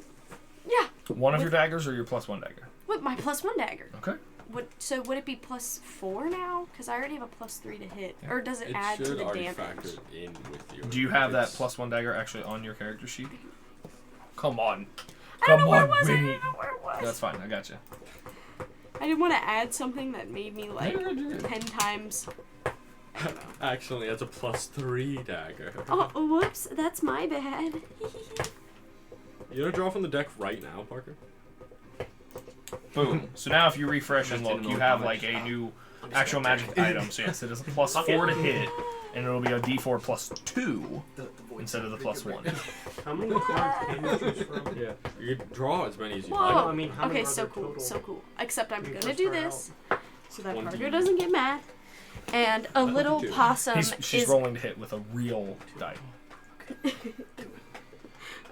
Yeah, One of your daggers or your +1 dagger? with my +1 dagger. Okay. Would it be +4 now? Because I already have a +3 to hit. Or does it, It add to should the already damage? factor in with your. Do you have that it's- +1 dagger actually on your character sheet? Come on. I don't Come know where on, it was. I Winnie. didn't know where it was. That's fine. I got you. I didn't want to add something that made me like 10 times. I don't know. Actually, that's a +3 dagger. Oh, whoops! That's my bad. You gonna draw from the deck right now, Parker? Boom. So now if you refresh and Just look, didn't you know have how like much- a new actual magic item. So yes, it is a +4 to hit, and it'll be a D4 +2 instead of the +1. How many cards can you choose from? Yeah. You can draw as many as you Whoa. like. I mean, how many Okay, are so there cool, total? so cool. Except I'm When you gonna first do start this so that 1D. Parker doesn't get mad. And a little 1d2. possum She's is rolling to hit with a real die.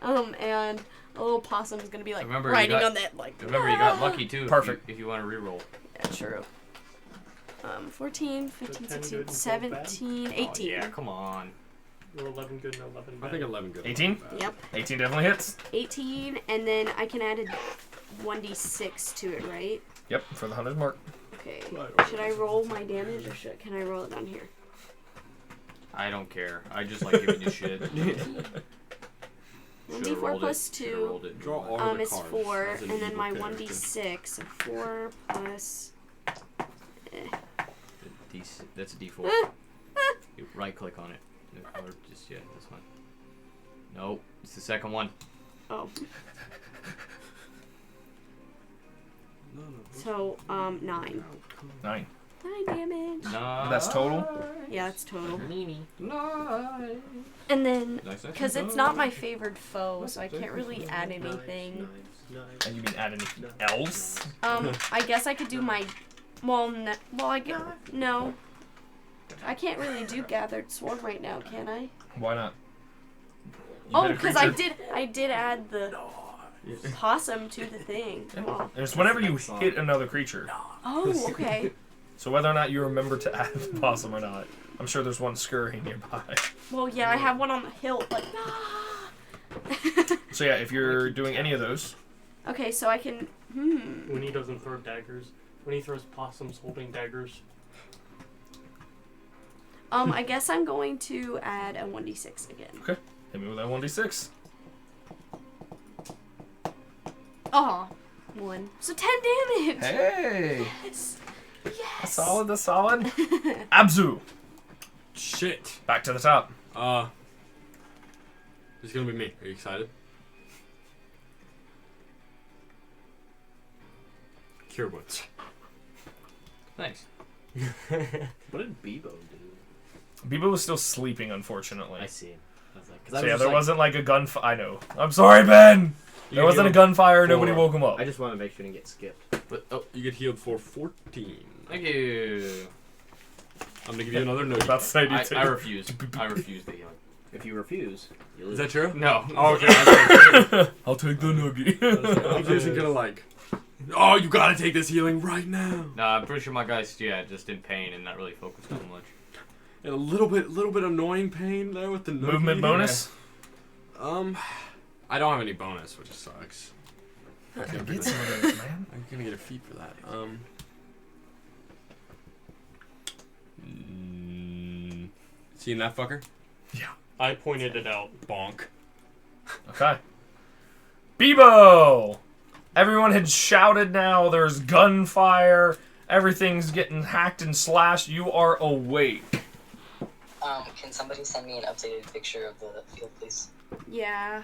and a little possum is gonna be like Remember, you riding got- on that like. Remember, you got lucky too. Perfect. If you want to reroll. Yeah, true. 14, 15, 10 16, good and 17, 18. Oh, yeah, come on. Well, 11 good and 11 I bad. think 11 good. 18? Yep, 18 definitely hits. 18, and then I can add a 1d6 to it, right? Yep, for the hunter's mark. Okay. Should I roll my damage or can I roll it down here? I don't care. I just like giving you shit. 1d4 plus 2 Draw all the is cards 4, as an and then evil my character. 1d6, so 4 plus... That's a D4. You right click on it. Or just, yeah, this one. Nope, it's the second one. Oh. No. So, 9. 9. 9 damage. No. That's total? Yeah, that's total. Nice. And then, Nice, because it's not my favored foe, so I can't really add anything. And you mean add anything else? I guess I could do my... Well, no. I can't really do Gathered Sword right now, can I? Why not? Oh, because I did add the possum to the thing. Oh, And it's whenever you hit another creature. oh okay. So whether or not you remember to add the possum or not, I'm sure there's one scurrying nearby. Well, yeah, I have one on the hilt, like, So yeah, if you're doing any of those, Okay, so I can... When he doesn't throw daggers. When he throws possums holding daggers. I guess I'm going to add a 1d6 again. okay, hit me with that 1d6. Oh, 1. So 10 damage! Hey! Yes! That's solid, that's solid. Abzu! Shit. Back to the top. It's gonna be me. Are you excited? Cure wounds. Thanks. What did Bebo do? Bibo was still sleeping, unfortunately. I see. I was like, 'cause So I was yeah, just there like- wasn't like a gunfire. I know. I'm sorry, Ben! There wasn't a gunfire, nobody woke him up. I just want to make sure he didn't get skipped. But you get healed for 14. Thank you. I'm gonna give you another note. About to say, dude, I refuse. I refuse the healing. If you refuse, you lose. Is that true? No. Oh, okay. I'll take the noogie. I'm just gonna like. Oh, you gotta take this healing right now. No, I'm pretty sure my guy's just in pain and not really focused on much. And a little bit annoying pain there with the noogie. Movement bonus? I don't have any bonus, which sucks. Get some of those, man. I'm gonna get a feat for that. Seeing that fucker? Yeah. I pointed it out. Bonk. Okay. Bebo! Everyone had shouted now. There's gunfire. Everything's getting hacked and slashed. You are awake. Can somebody send me an updated picture of the field, please? Yeah.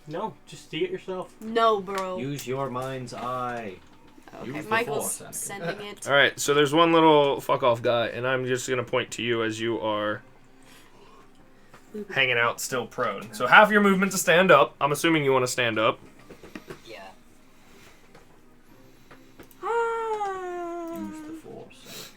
No, just see it yourself. No, bro. Use your mind's eye. Okay, use the Michael's force, sending it. Alright, so there's one little fuck off guy, and I'm just going to point to you as you are hanging out still prone. So half your movement to stand up. I'm assuming you want to stand up. Yeah. Use the force.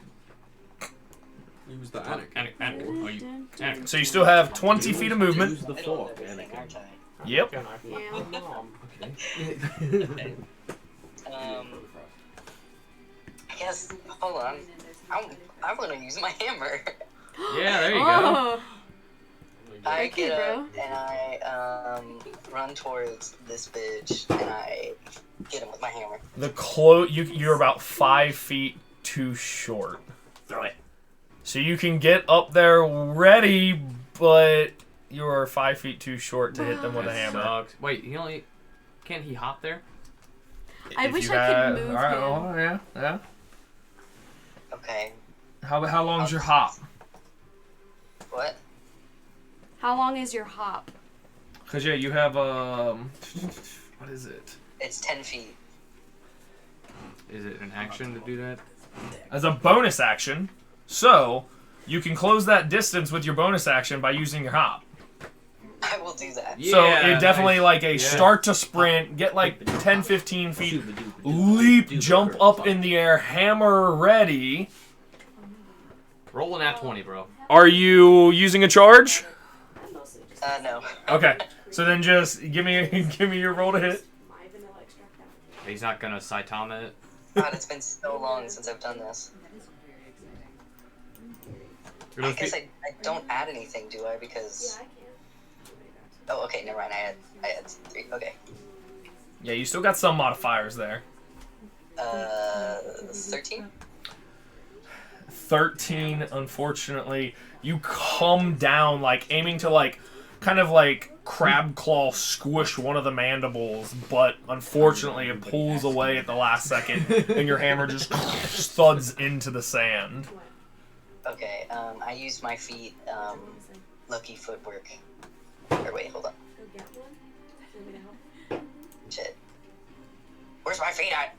Use the attic. So you still have 20 feet of movement. Use the I don't know fork, everything, Anakin. aren't I? Yep. Can I Yeah. fuck my mom? Okay. I guess. Hold on. I want to use my hammer. Yeah, there you go. Oh. I Okay, get bro. up and I run towards this bitch and I get him with my hammer. You're about 5 feet too short. Throw it. So you can get up there ready, but you are 5 feet too short to hit them with a That hammer. sucks. Wait, can't he hop there? I If wish you I could had- move alright, him. oh, yeah. Okay. How long's your hop? What? How long is your hop? Because, yeah, you have, what is it? It's 10 feet. Is it an action to do that? As a bonus action, so you can close that distance with your bonus action by using your hop. I will do that. So Yeah, it definitely nice. like a Yeah. start to sprint, get like 10, 15 feet, leap, jump up in the air, hammer ready. Rolling at 20, bro. Are you using a charge? No. Okay, so then just give me your roll to hit. He's not gonna Saitama it. God, it's been so long since I've done this. I guess I don't add anything, do I? Because... Oh, okay, never mind. I had 3. Okay. Yeah, you still got some modifiers there. 13? 13, unfortunately. You come down, like, aiming to, like, kind of like crab claw squish one of the mandibles, but unfortunately it pulls away at the last second, and your hammer just thuds into the sand. Okay, I used my feet, lucky footwork. Or wait, hold on. Shit. Where's my feet at?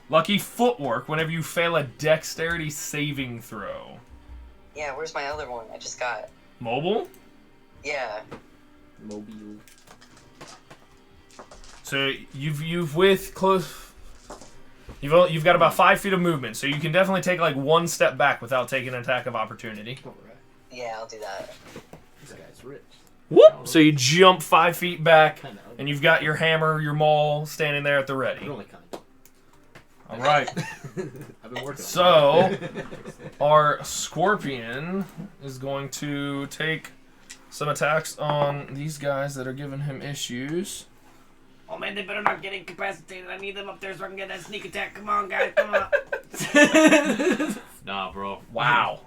Lucky footwork whenever you fail a dexterity saving throw. Yeah, where's my other one I just got? Mobile? Yeah. Mobile. So you've got about 5 feet of movement, so you can definitely take like one step back without taking an attack of opportunity. Yeah, I'll do that. This guy's rich. Whoop! So you jump 5 feet back, and you've got your hammer, your maul standing there at the ready. Really kind. All right. I've been working. So our scorpion is going to take some attacks on these guys that are giving him issues. Oh man, they better not get incapacitated. I need them up there so I can get that sneak attack. Come on, guys, come on. Nah, bro. Wow.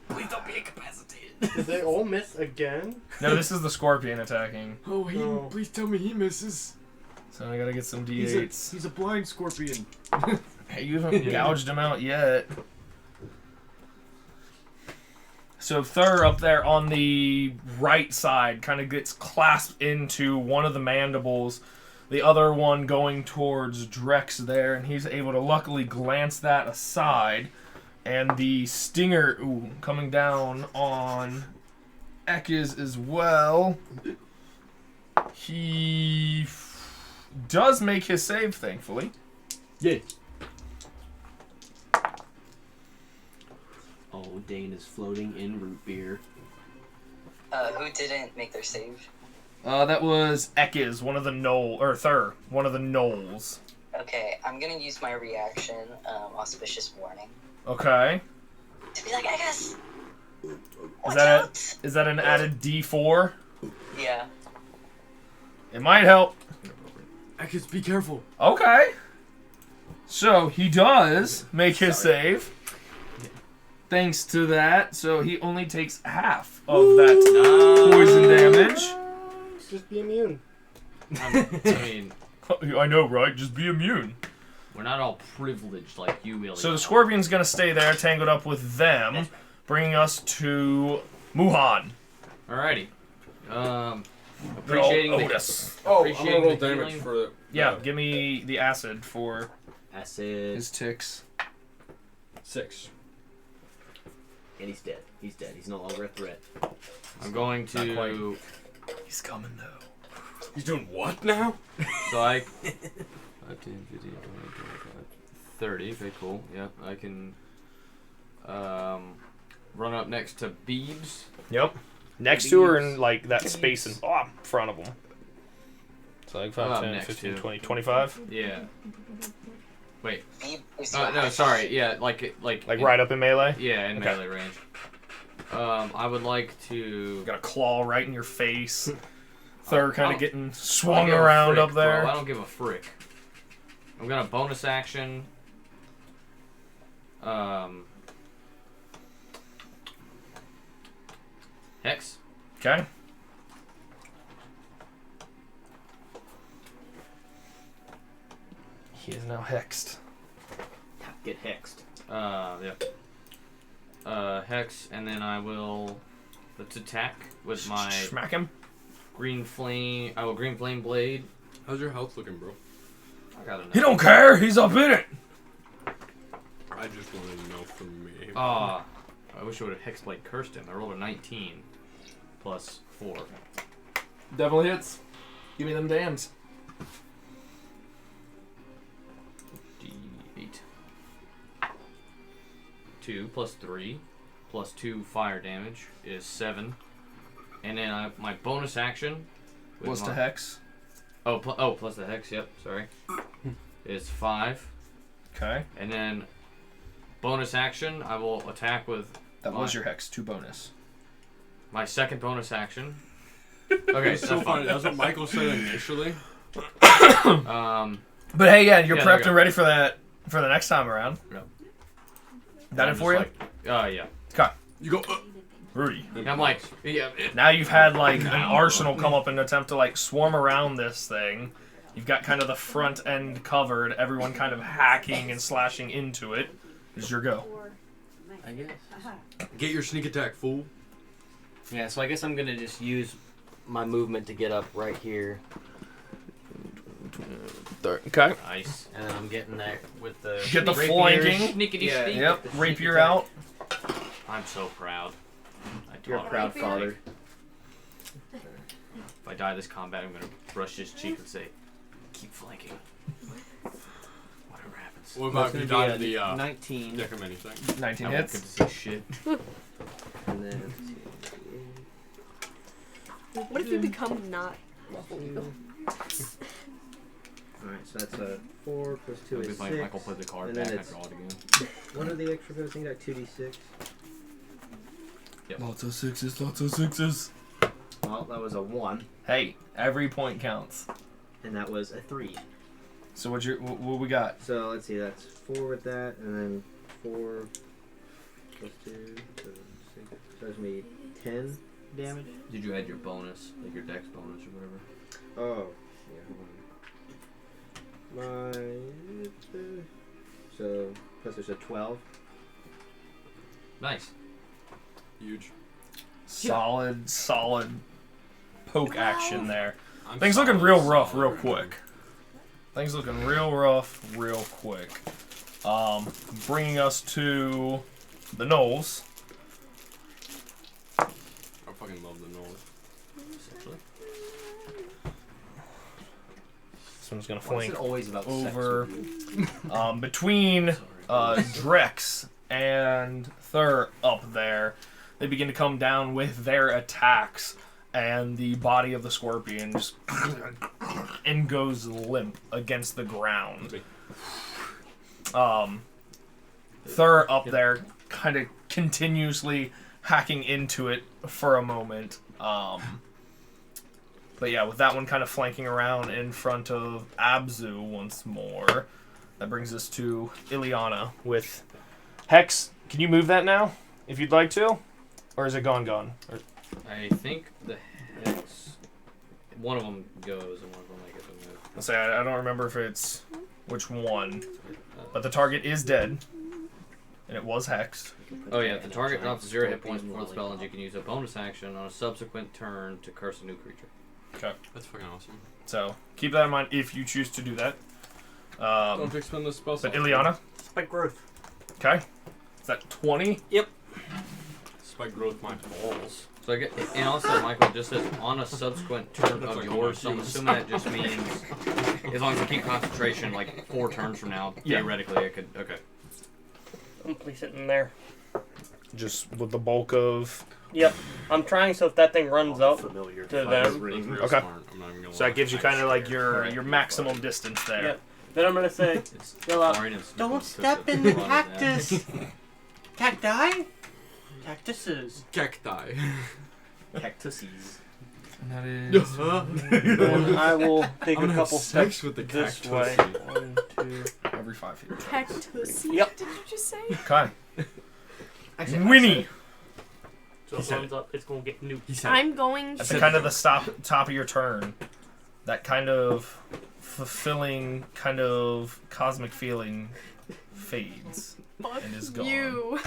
Please don't be incapacitated. Did they all miss again? No, this is the scorpion attacking. Oh, please tell me he misses. So I gotta get some d8s. He's a blind scorpion. Hey, you haven't gouged him out yet. So Thur up there on the right side kind of gets clasped into one of the mandibles. The other one going towards Drex there, and he's able to luckily glance that aside. And the stinger coming down on Ekis as well. He does make his save, thankfully. Yeah. Oh, Dane is floating in root beer. Who didn't make their save? That was Ekis, one of the Thur, one of the gnolls. Okay, I'm gonna use my reaction, auspicious warning. Okay. To be like, I guess. Is that an added D4? Yeah. It might help. Ekis, be careful. Okay. So he does make his save. Thanks to that, so he only takes half of that poison damage. Just be immune. I know, right? Just be immune. We're not all privileged like you, Willie. So the scorpion's gonna stay there, tangled up with them, bringing us to Muhan. Alrighty. Appreciating Otis. I'm gonna roll damage for it. Yeah, give me the acid for Acid. his ticks. 6. And he's dead. He's dead. He's no longer a threat. I'm going to. He's coming though. He's doing what now? So I. 15, 15, 20, 25, 30. Okay, cool. Yep, I can. Run up next to Beebs. Yep. Next to her in like that space in front of him. So like 5, 10, 15, 20, 25? Yeah. Wait. No, no, sorry. Yeah, like right up in melee? Yeah, in melee range. I would like to. Got a claw right in your face. Third kind of getting swung around up there. Bro, I don't give a frick. I'm gonna bonus action. Hex. Okay. He is now hexed. Get hexed. Yep. Hex, and then I will let's attack with my smack him. Green flame. I will green flame blade. How's your health looking, bro? I gotta know. He don't care. He's up in it. I just want to know from me. I wish I would have hexblade cursed him. I rolled a 19 plus 4. Definitely hits. Give me them dams. D8. 2 plus 3 plus 2 fire damage is 7. And then my bonus action. Plus the hex. Plus the hex, yep, sorry. Is 5. Okay. And then bonus action, I will attack with. That was your hex, 2 bonus. My second bonus action. Okay, it's so funny. That's what Michael said initially. But hey, yeah, you're prepped and ready for that for the next time around. Yep. That I'm it for you? just like, yeah. Okay. You go. Rudy. And I'm like, yeah. Now you've had like an arsenal come up and attempt to like swarm around this thing. You've got kind of the front end covered, everyone kind of hacking and slashing into it. Is your go. I guess. Get your sneak attack, fool. Yeah, so I guess I'm gonna just use my movement to get up right here. Okay. Nice. And then I'm getting there with the Get the rapier. flanking. Sneakity Yeah. sneak. Yep. the Rapier sneak out. I'm so proud. You're a taught proud him. father. If I die this combat, I'm gonna brush his cheek and say, keep flanking. Whatever happens. What about if you die to the 19. deck of many things? 19 I won't hits. get to say shit. And then What if you become not level? alright, so that's a 4 plus 2 It'll be is like 6. Michael put the card and back then after all it again. What are the extra bonus things like 2d6? Yep. Lots of sixes, lots of sixes. Well, that was a 1, Hey, every point counts. and that was a 3. So what we got? So let's see, that's 4 with that, and then 4 plus 2, so 6. So that's me 10 damage. Did you add your bonus, like your dex bonus or whatever? Oh, yeah, hold on. So, plus there's a 12. Nice. Huge. Solid poke action there. I'm Things solid, looking real rough solid. real quick. Things looking real rough real quick. Bringing us to the Knolls. I fucking love the noise. This one's gonna Why is flank it always about over sex with you? between Drex and Thur up there. They begin to come down with their attacks, and the body of the scorpion just and goes limp against the ground. Thur up there kind of continuously hacking into it for a moment. But yeah, with that one kind of flanking around in front of Abzu once more, that brings us to Ileana with Hex. Can you move that now, if you'd like to? Or is it gone? Or... I think the hex. One of them goes and one of them I get to move. Let's say I don't remember if it's which one, but the target is dead, and it was hexed. Oh yeah, the target drops 0 hit points before the spell ends. You can use a bonus action on a subsequent turn to curse a new creature. Okay. That's fucking awesome. So keep that in mind if you choose to do that. Don't expend the spell But slot. Ileana, Spike growth. okay, is that 20? Spike growth my balls. So I get, and also Michael just says on a subsequent turn That's of like yours. So I'm almost assuming that just means as long as I keep concentration, like 4 turns from now, Yeah. theoretically I could. Okay. I'm place it in there. Just with the bulk of. Yep. I'm trying so if that thing runs up familiar to That's them, real Okay. smart. I'm not even gonna So lie. that gives you kind of like your Alright. maximum distance there. Yep. Then I'm gonna say, It's Yell out, fine, it's "Don't nipples, step it's in a the lot of that. cactus." Cacti? Cactuses. Cacti. Cactuses. And that is. And I will take I'm a gonna have couple sex steps with the this cactus. way. 1, 2. Every 5 feet. Cactus. Yep. Did you just say? Okay. Actually, Winnie! So He it said runs up, it's gonna get nuked. He said I'm going At to. the kind of the top of your turn, that kind of fulfilling, kind of cosmic feeling fades Fuck and is gone. you.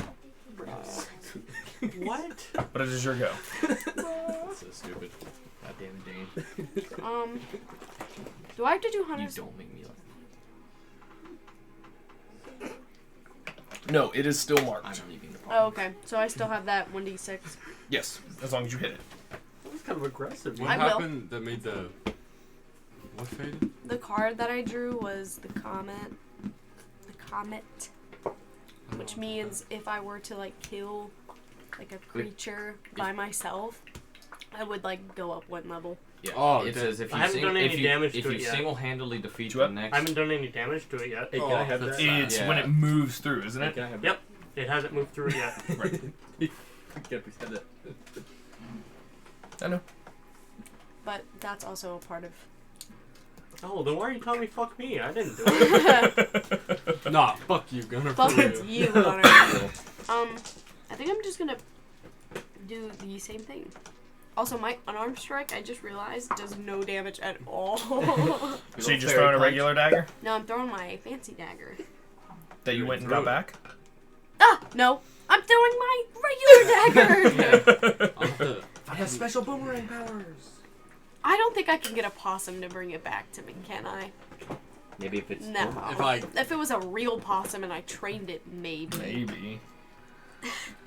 What? But it is your go. So stupid. Goddamn Dane. Do I have to do You hunters? don't make me laugh. No, it is still I'm marked. leaving the Oh, problem. okay. So I still have that 1d6. Yes, as long as you hit it. That was kind of aggressive. what I will. happened that made the what faded? The card that I drew was the comet. Which means if I were to like kill like a creature by myself, I would like go up 1 level. Yeah. Oh, it that- says if I you haven't done any damage if to you it yet. single-handedly defeat You the what? next. I haven't done any damage to it yet. Hey, can I have that's that? sad. It's Yeah. when it moves through, isn't Hey, it? can I have Yep. It hasn't moved through it yet. Right. Can't be said that. I know. But that's also a part of Oh, then why are you telling me fuck me? I didn't do it. Nah, fuck you, Gunner. Fuck for real. you, Gunner. I think I'm just gonna do the same thing. Also, my unarmed strike, I just realized, does no damage at all. So you just throwing a regular dagger No, I'm throwing my fancy dagger. that you went and got back? Ah, no. I'm throwing my regular dagger. I'll have to- I have special boomerang powers. I don't think I can get a possum to bring it back to me, can I? Maybe if it's No. If it was a real possum and I trained it, maybe. Maybe.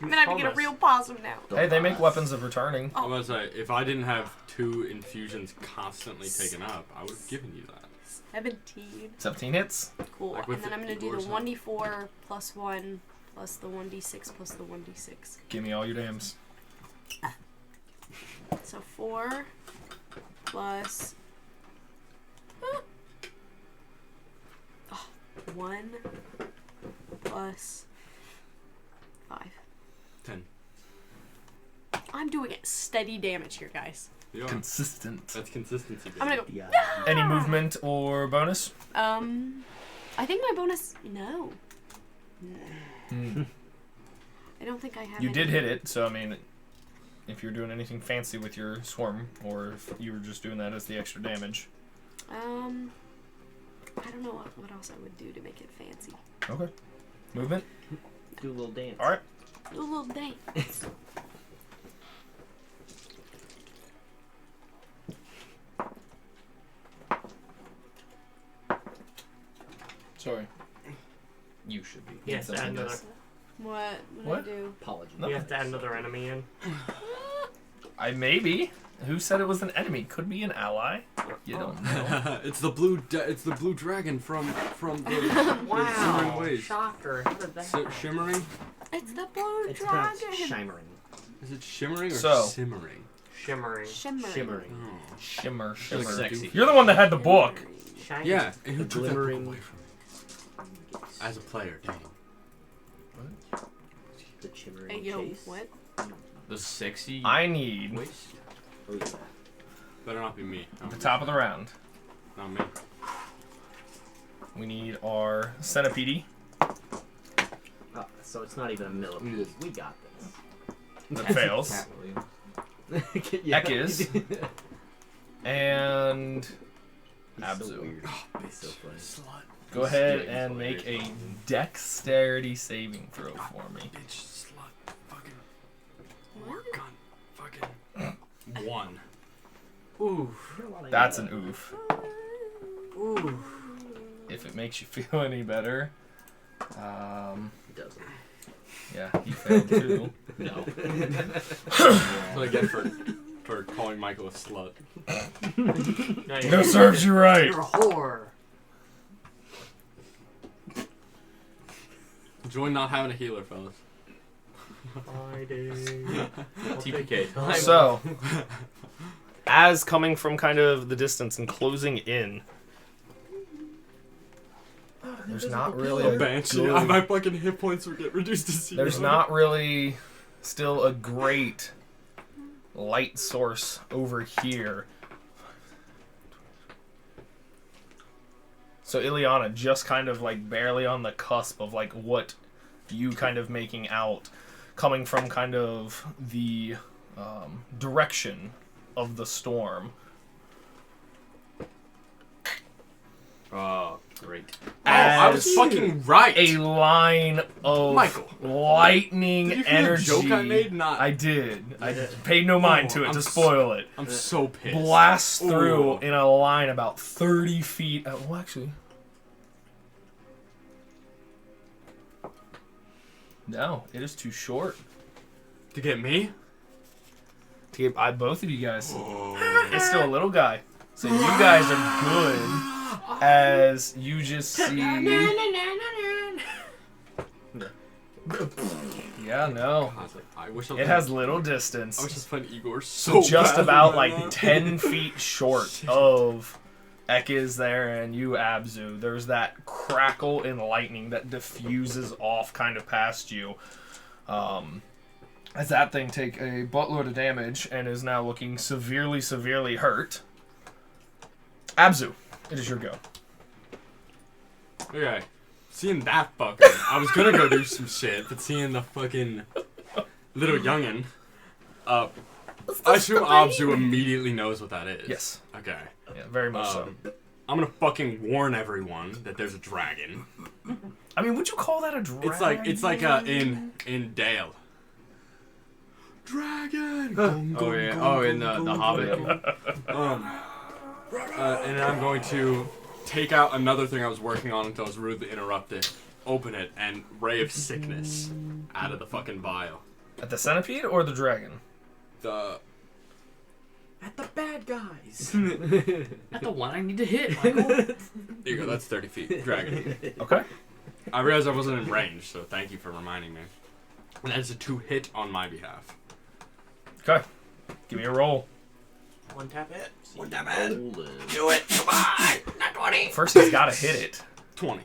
I'm gonna have to get a real possum now. Hey, they make weapons of returning. I was like, if I didn't have 2 infusions constantly taken up, I would have given you that. 17. 17 hits. Cool. Like And with then the I'm gonna do the doors up. 1d4 plus 1 plus the 1d6 plus the 1d6. Give me all your dams. So 4 plus 1 plus 5. 10. I'm doing it steady damage here, guys. You are. Consistent. That's consistency. I'm gonna go. Yeah. Any movement or bonus? I think my bonus. No. Hmm. I don't think I have. You did any. hit it, so I mean, if you're doing anything fancy with your swarm, or if you were just doing that as the extra damage. I don't know what else I would do to make it fancy. Okay. Movement? Do a little dance. Alright. Do a little dance. Sorry. You should be. Yes, add another. What? What? Did I do? Apologies. No. You have to add another enemy in. Maybe. Who said it was an enemy? Could be an ally. You don't know. It's the blue. It's the blue dragon from the Shimmering Waves. Shocker. How did that happen? Shimmering? It's the blue It's dragon. pronounced shimmering. Is it shimmering or So- simmering? Shimmering. Shimmering. Oh. Shimmer, Like shimmer. sexy. You're the one that had the book. Shiny. Yeah, and who The took that book glimmering- away from me? As a player, dang. The shimmering Hey, yo, chase. what? The sexy I need waist? Oh, yeah. Better not be me. at the top of the round. Not me. We need our centipede. Oh, so it's not even a millipede. We got this. That fails. Yeah. Heck is. And He's Abzu. so weird. Oh, He's so funny. Slut. go Yeah, ahead he's and make a hilarious. dexterity saving throw for me. Bitch, slut. Fucking. What? Gun. Fucking. 1. Oof. That's an oof. Oof. If it makes you feel any better. It doesn't. Yeah, he failed too. No. That's what I get for calling Michael a slut. No, That serves you right. You're a whore. Join not having a healer, fellas. Fighting. TPK. So, as coming from kind of the distance and closing in, there's not really A a banshee. good- My fucking hit points will get reduced to 0. there's not really still a great light source over here. So Ileana just kind of like barely on the cusp of like what you kind of making out coming from kind of the direction of the storm. Oh, great. Oh, I was As fucking right. a line of Michael. lightning Did you hear energy. the joke I made? Not. I did. I paid no mind to it I'm to s- spoil it. I'm so pissed. Blast through Ooh. in a line about 30 feet. Well, actually. No, it is too short. To get me? To get both of you guys. It's still a little guy. So you guys are good as you just see. Yeah, no. I wish I was It has little distance. I wish I was playing Igor So so just bad about right like now. 10 feet short of Ekiz there and you, Abzu. There's that crackle in lightning that diffuses off kind of past you. As that thing take a buttload of damage and is now looking severely, severely hurt. Abzu, it is your go. Okay. Seeing that fucker, I was gonna go do some shit, but seeing the fucking little youngin', I assume Abzu immediately knows what that is. Yes. Okay. Yeah, very much so. I'm gonna fucking warn everyone that there's a dragon. I mean, would you call that a dragon? It's like in Dale. Dragon. Oh yeah. Oh, in the Hobbit. And I'm going to take out another thing I was working on until I was rudely interrupted. Open it and ray of sickness out of the fucking vial. At the centipede or the dragon? At the bad guys. At the one I need to hit, Michael. There you go. That's 30 feet. Dragon. Okay. I realized I wasn't in range, so thank you for reminding me. And that's a 2-hit on my behalf. Okay. Give me a roll. One tap hit. One tap hit. Do it. Come on. Not 20. First, he's got to hit it. 20.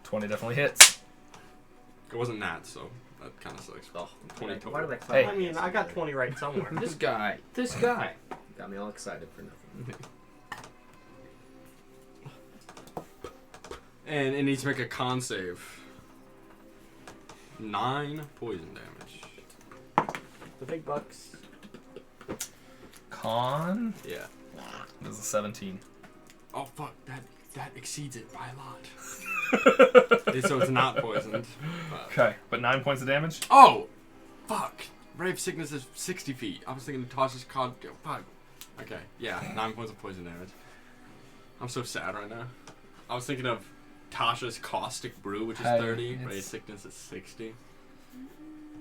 20 definitely hits. It wasn't that, so that kind of sucks. Oh, 20 total. Why did I clap? Hey. I mean, I got 20 right somewhere. This guy. Got me all excited for nothing. And it needs to make a con save. 9 poison damage. The big bucks. Con? Yeah. This is a 17. Oh fuck, that exceeds it by a lot. So it's not poisoned. Okay, but 9 points of damage? Oh! Fuck. Ray of Sickness is 60 feet. I was thinking Tasha's cod. Fuck. Okay, yeah, 9 points of poison damage. I'm so sad right now. I was thinking of Tasha's Caustic Brew, which is 30. Ray of Sickness is 60.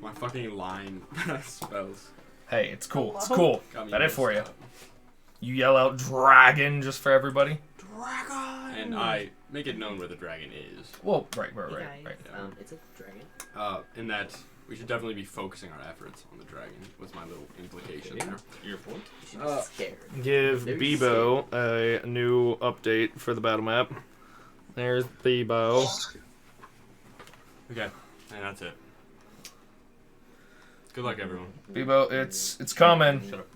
My fucking line spells. Hey, it's cool. It's cool. Got me That it messed for you. up. You yell out dragon just for everybody? Dragon! And I make it known where the dragon is. Well, right. It's a dragon. In that we should definitely be focusing our efforts on the dragon, was my little implication there. Your point? You should be scared. Give Very Bebo a new update for the battle map. There's Bebo. Okay, and that's it. Good luck, everyone. Bebo, it's coming. Shut up.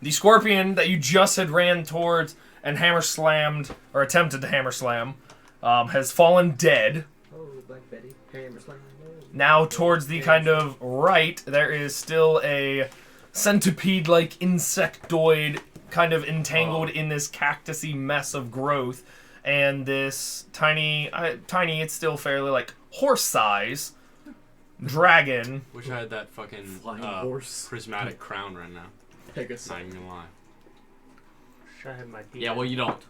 The scorpion that you just had ran towards and hammer slammed, or attempted to hammer slam, has fallen dead. Oh, Black Betty. Hammer slam. Now towards the kind of right, there is still a centipede-like insectoid kind of entangled in this cactusy mess of growth. And this tiny, it's still fairly like horse size dragon. Wish I had that fucking Flying horse. prismatic crown right now. Pegasus. Not even gonna lie. Should I have my Yeah, well, you don't.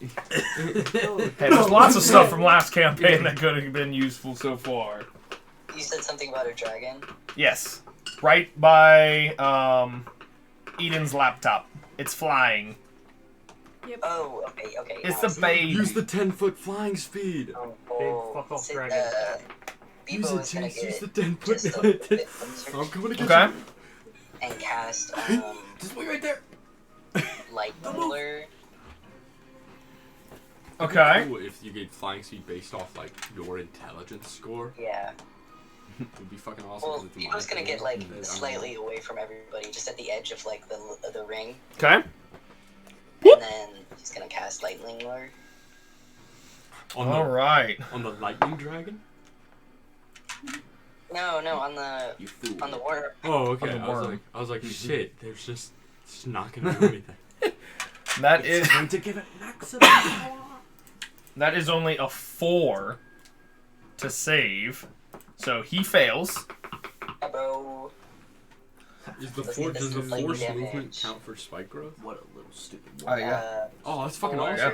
Hey, there's lots of stuff from last campaign that could have been useful so far. You said something about a dragon? Yes. Right by Eden's laptop. It's flying. Oh, okay. It's now a baby. Use the 10-foot flying speed. big fuck off so, dragon? Use Bebo it, is gonna Chase. Use get the 10-foot. just a bit closer I'm coming to get Okay. you. and cast Just wait right there. lightning lure. Okay. Cool if you get flying speed based off like your intelligence score. Yeah. It would be fucking awesome. Well, 'cause it's Bebo's gonna get like mindful. slightly away from everybody, just at the edge of like the ring, Okay. and then he's gonna cast lightning lure. On All the right. on the lightning dragon. No, on the You fool. on the worm. Oh, okay. On the worm. I was like, shit. There's just it's not gonna do anything. That is Going to give it maximum power. that is only a 4 to save. So he fails. Yeah, bro. Is the Does force he- does the does he force like movement damage? count for spike growth? What a little stupid Oh yeah. Oh, that's fucking Four, awesome.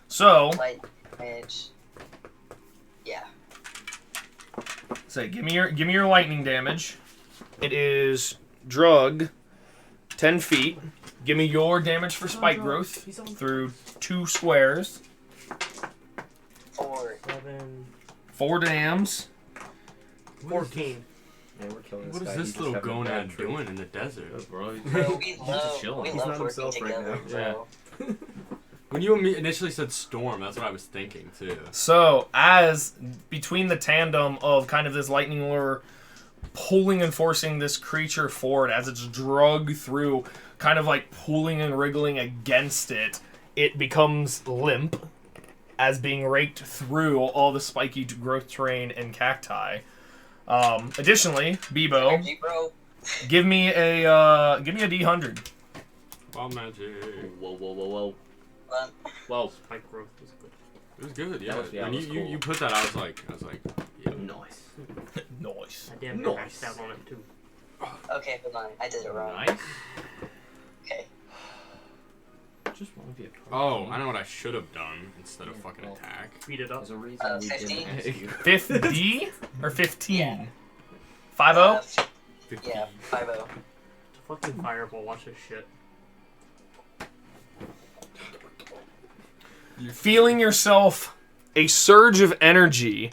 So, light damage. Yeah. say give me your lightning damage. It is drug 10 feet. Give me your damage for spike growth through 2 squares. 4. 11, 4 dams. 14. Yeah, we're killing this What is guy. this He's just little having a bad gonad trip. doing in the desert? bro. Bro, we just love chilling. we He's love not working himself right together, now. bro. When you initially said storm, that's what I was thinking too. So, as between the tandem of kind of this lightning lure pulling and forcing this creature forward as it's drug through, kind of like pulling and wriggling against it, it becomes limp as being raked through all the spiky growth terrain and cacti. Additionally, Bebo, Energy, bro. give me a D100. Wild magic. Whoa, whoa, whoa, whoa. Well, Whoa. Spike growth was good. It was good, yeah. That was- yeah, when it was you cool. put that, I was like, yeah. Nice. Nice. I damn near maxed out on it too. okay, hold on. I did it wrong. Nice. Okay. Just want to be a Oh, I know what I should have done instead of fucking well. attack. Beat it up. There's a reason we 15? didn't ask you. 50 or 15? Yeah. 5-0? Yeah, 5-0. It's a fucking fireball. Watch this shit. Feeling yourself a surge of energy,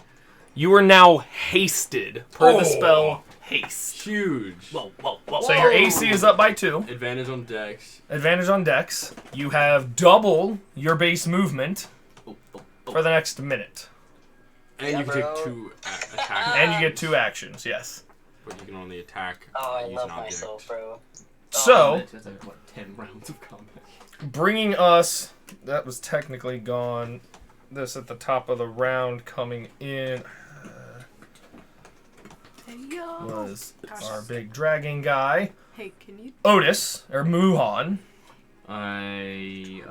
you are now hasted per the spell haste. Huge. Whoa, whoa, whoa. So your AC is up by 2. Advantage on dex. Advantage on dex. You have double your base movement Oh, oh, oh. for the next minute. And Yeah, you can bro. take 2 attacks. And you get 2 actions, yes. But you can only attack. Oh, I use love an object. myself, bro. So, That's like, what, 10 rounds of combat? bringing us... That was technically gone. This at the top of the round coming in was our big dragon guy. Hey, can you? Otis, or Muhan. I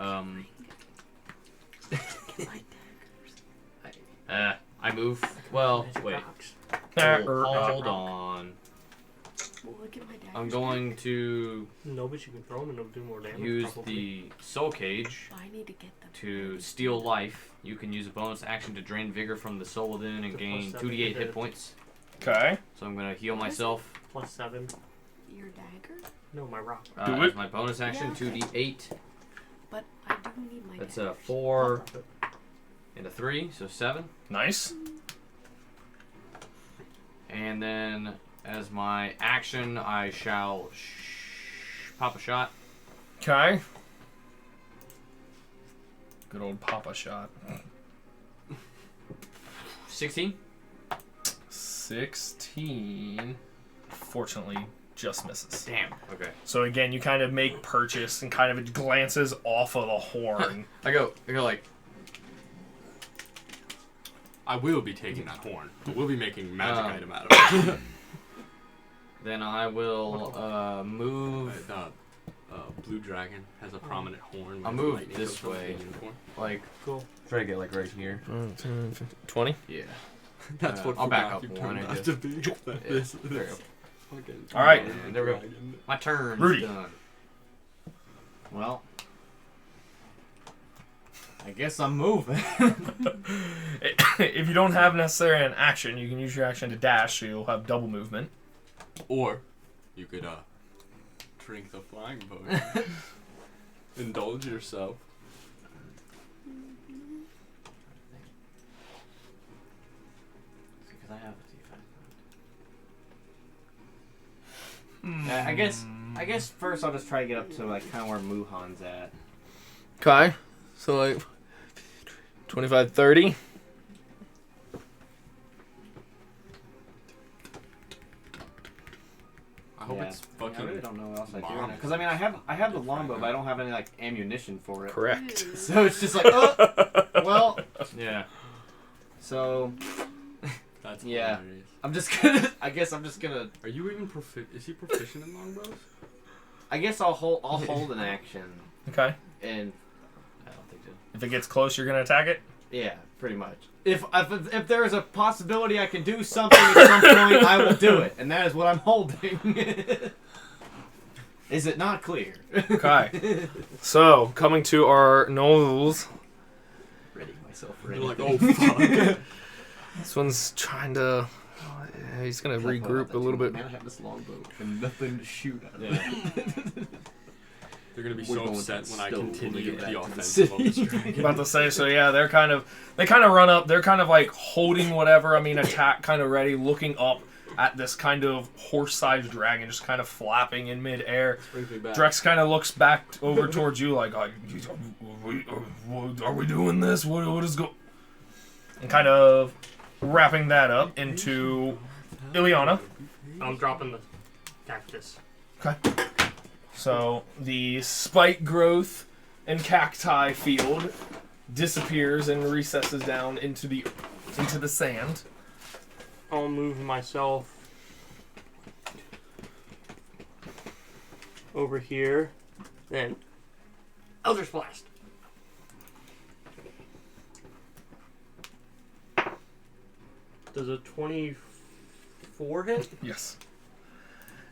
move. Well, wait. Hold on. Look at my dad. I'm going to No, but you can throw them and it'll do more damage. use probably. the soul cage I need to get them. to steal life. You can use a bonus action to drain vigor from the soul within and The gain plus 2d8 7 hit points. Okay. So I'm gonna heal myself. +7. Your dagger? No, my rock. Do As it. my bonus action, Yeah. 2d8. But I do need my That's dagger. a 4 and a 3, so 7. Nice. And then as my action, I shall pop a shot. Okay. Good old Papa shot. 16. 16. Fortunately, just misses. Damn. Okay. So again, you kind of make purchase and kind of it glances off of the horn. I go like, I will be taking that horn. But we'll be making magic item out of it. then I will move The blue dragon has a prominent horn. I'll with move lightning this comes out of way. the unicorn. like Cool. try to get like right here. 20. Yeah. That's what I'll back forgot up you one, turned I out guess. to be. That Yeah, this there we go. fucking All right. And there we go. dragon. My turn. Rudy. Done. Well, I guess I'm moving. If you don't have necessarily an action, you can use your action to dash, so you'll have double movement. Or you could drink the flying potion. Indulge yourself. Because I have a defense. I guess first I'll just try to get up to like kind of where Muhan's at. Okay. So like 25, 30. I hope it's fucking. I really don't know what else I do bomb. because I mean I have the longbow, but I don't have any like ammunition for it. Correct. So it's just like, well, yeah. So That's Yeah. hilarious. I'm just gonna. I guess I'm just gonna. Are you even Is he proficient in longbows? I guess I'll hold an action, Okay. and I don't think so. If it gets close, you're gonna attack it. Yeah, pretty much. If there is a possibility I can do something at some point, I will do it, and that is what I'm holding. Is it not clear? Okay. So coming to our Knowles. Ready myself. You're Ready. like, oh fuck. This one's trying to. He's gonna regroup a little bit. Man, I have this longbow and nothing to shoot at. Yeah. They're gonna be We're so going upset to when I stove continue when we get the back to the offensive of this city. dragon. About to say, so yeah, they kind of run up. They're kind of like holding whatever. I mean, attack kind of ready, looking up at this kind of horse-sized dragon, just kind of flapping in midair. Brings me back. Drex kind of looks back over towards you, like, are we doing this? What is go? And kind of wrapping that up into Ileana. I'm dropping the cactus. Okay. So the spike growth and cacti field disappears and recesses down into the sand. I'll move myself over here. Then Eldritch Blast. Does a 24 hit? Yes.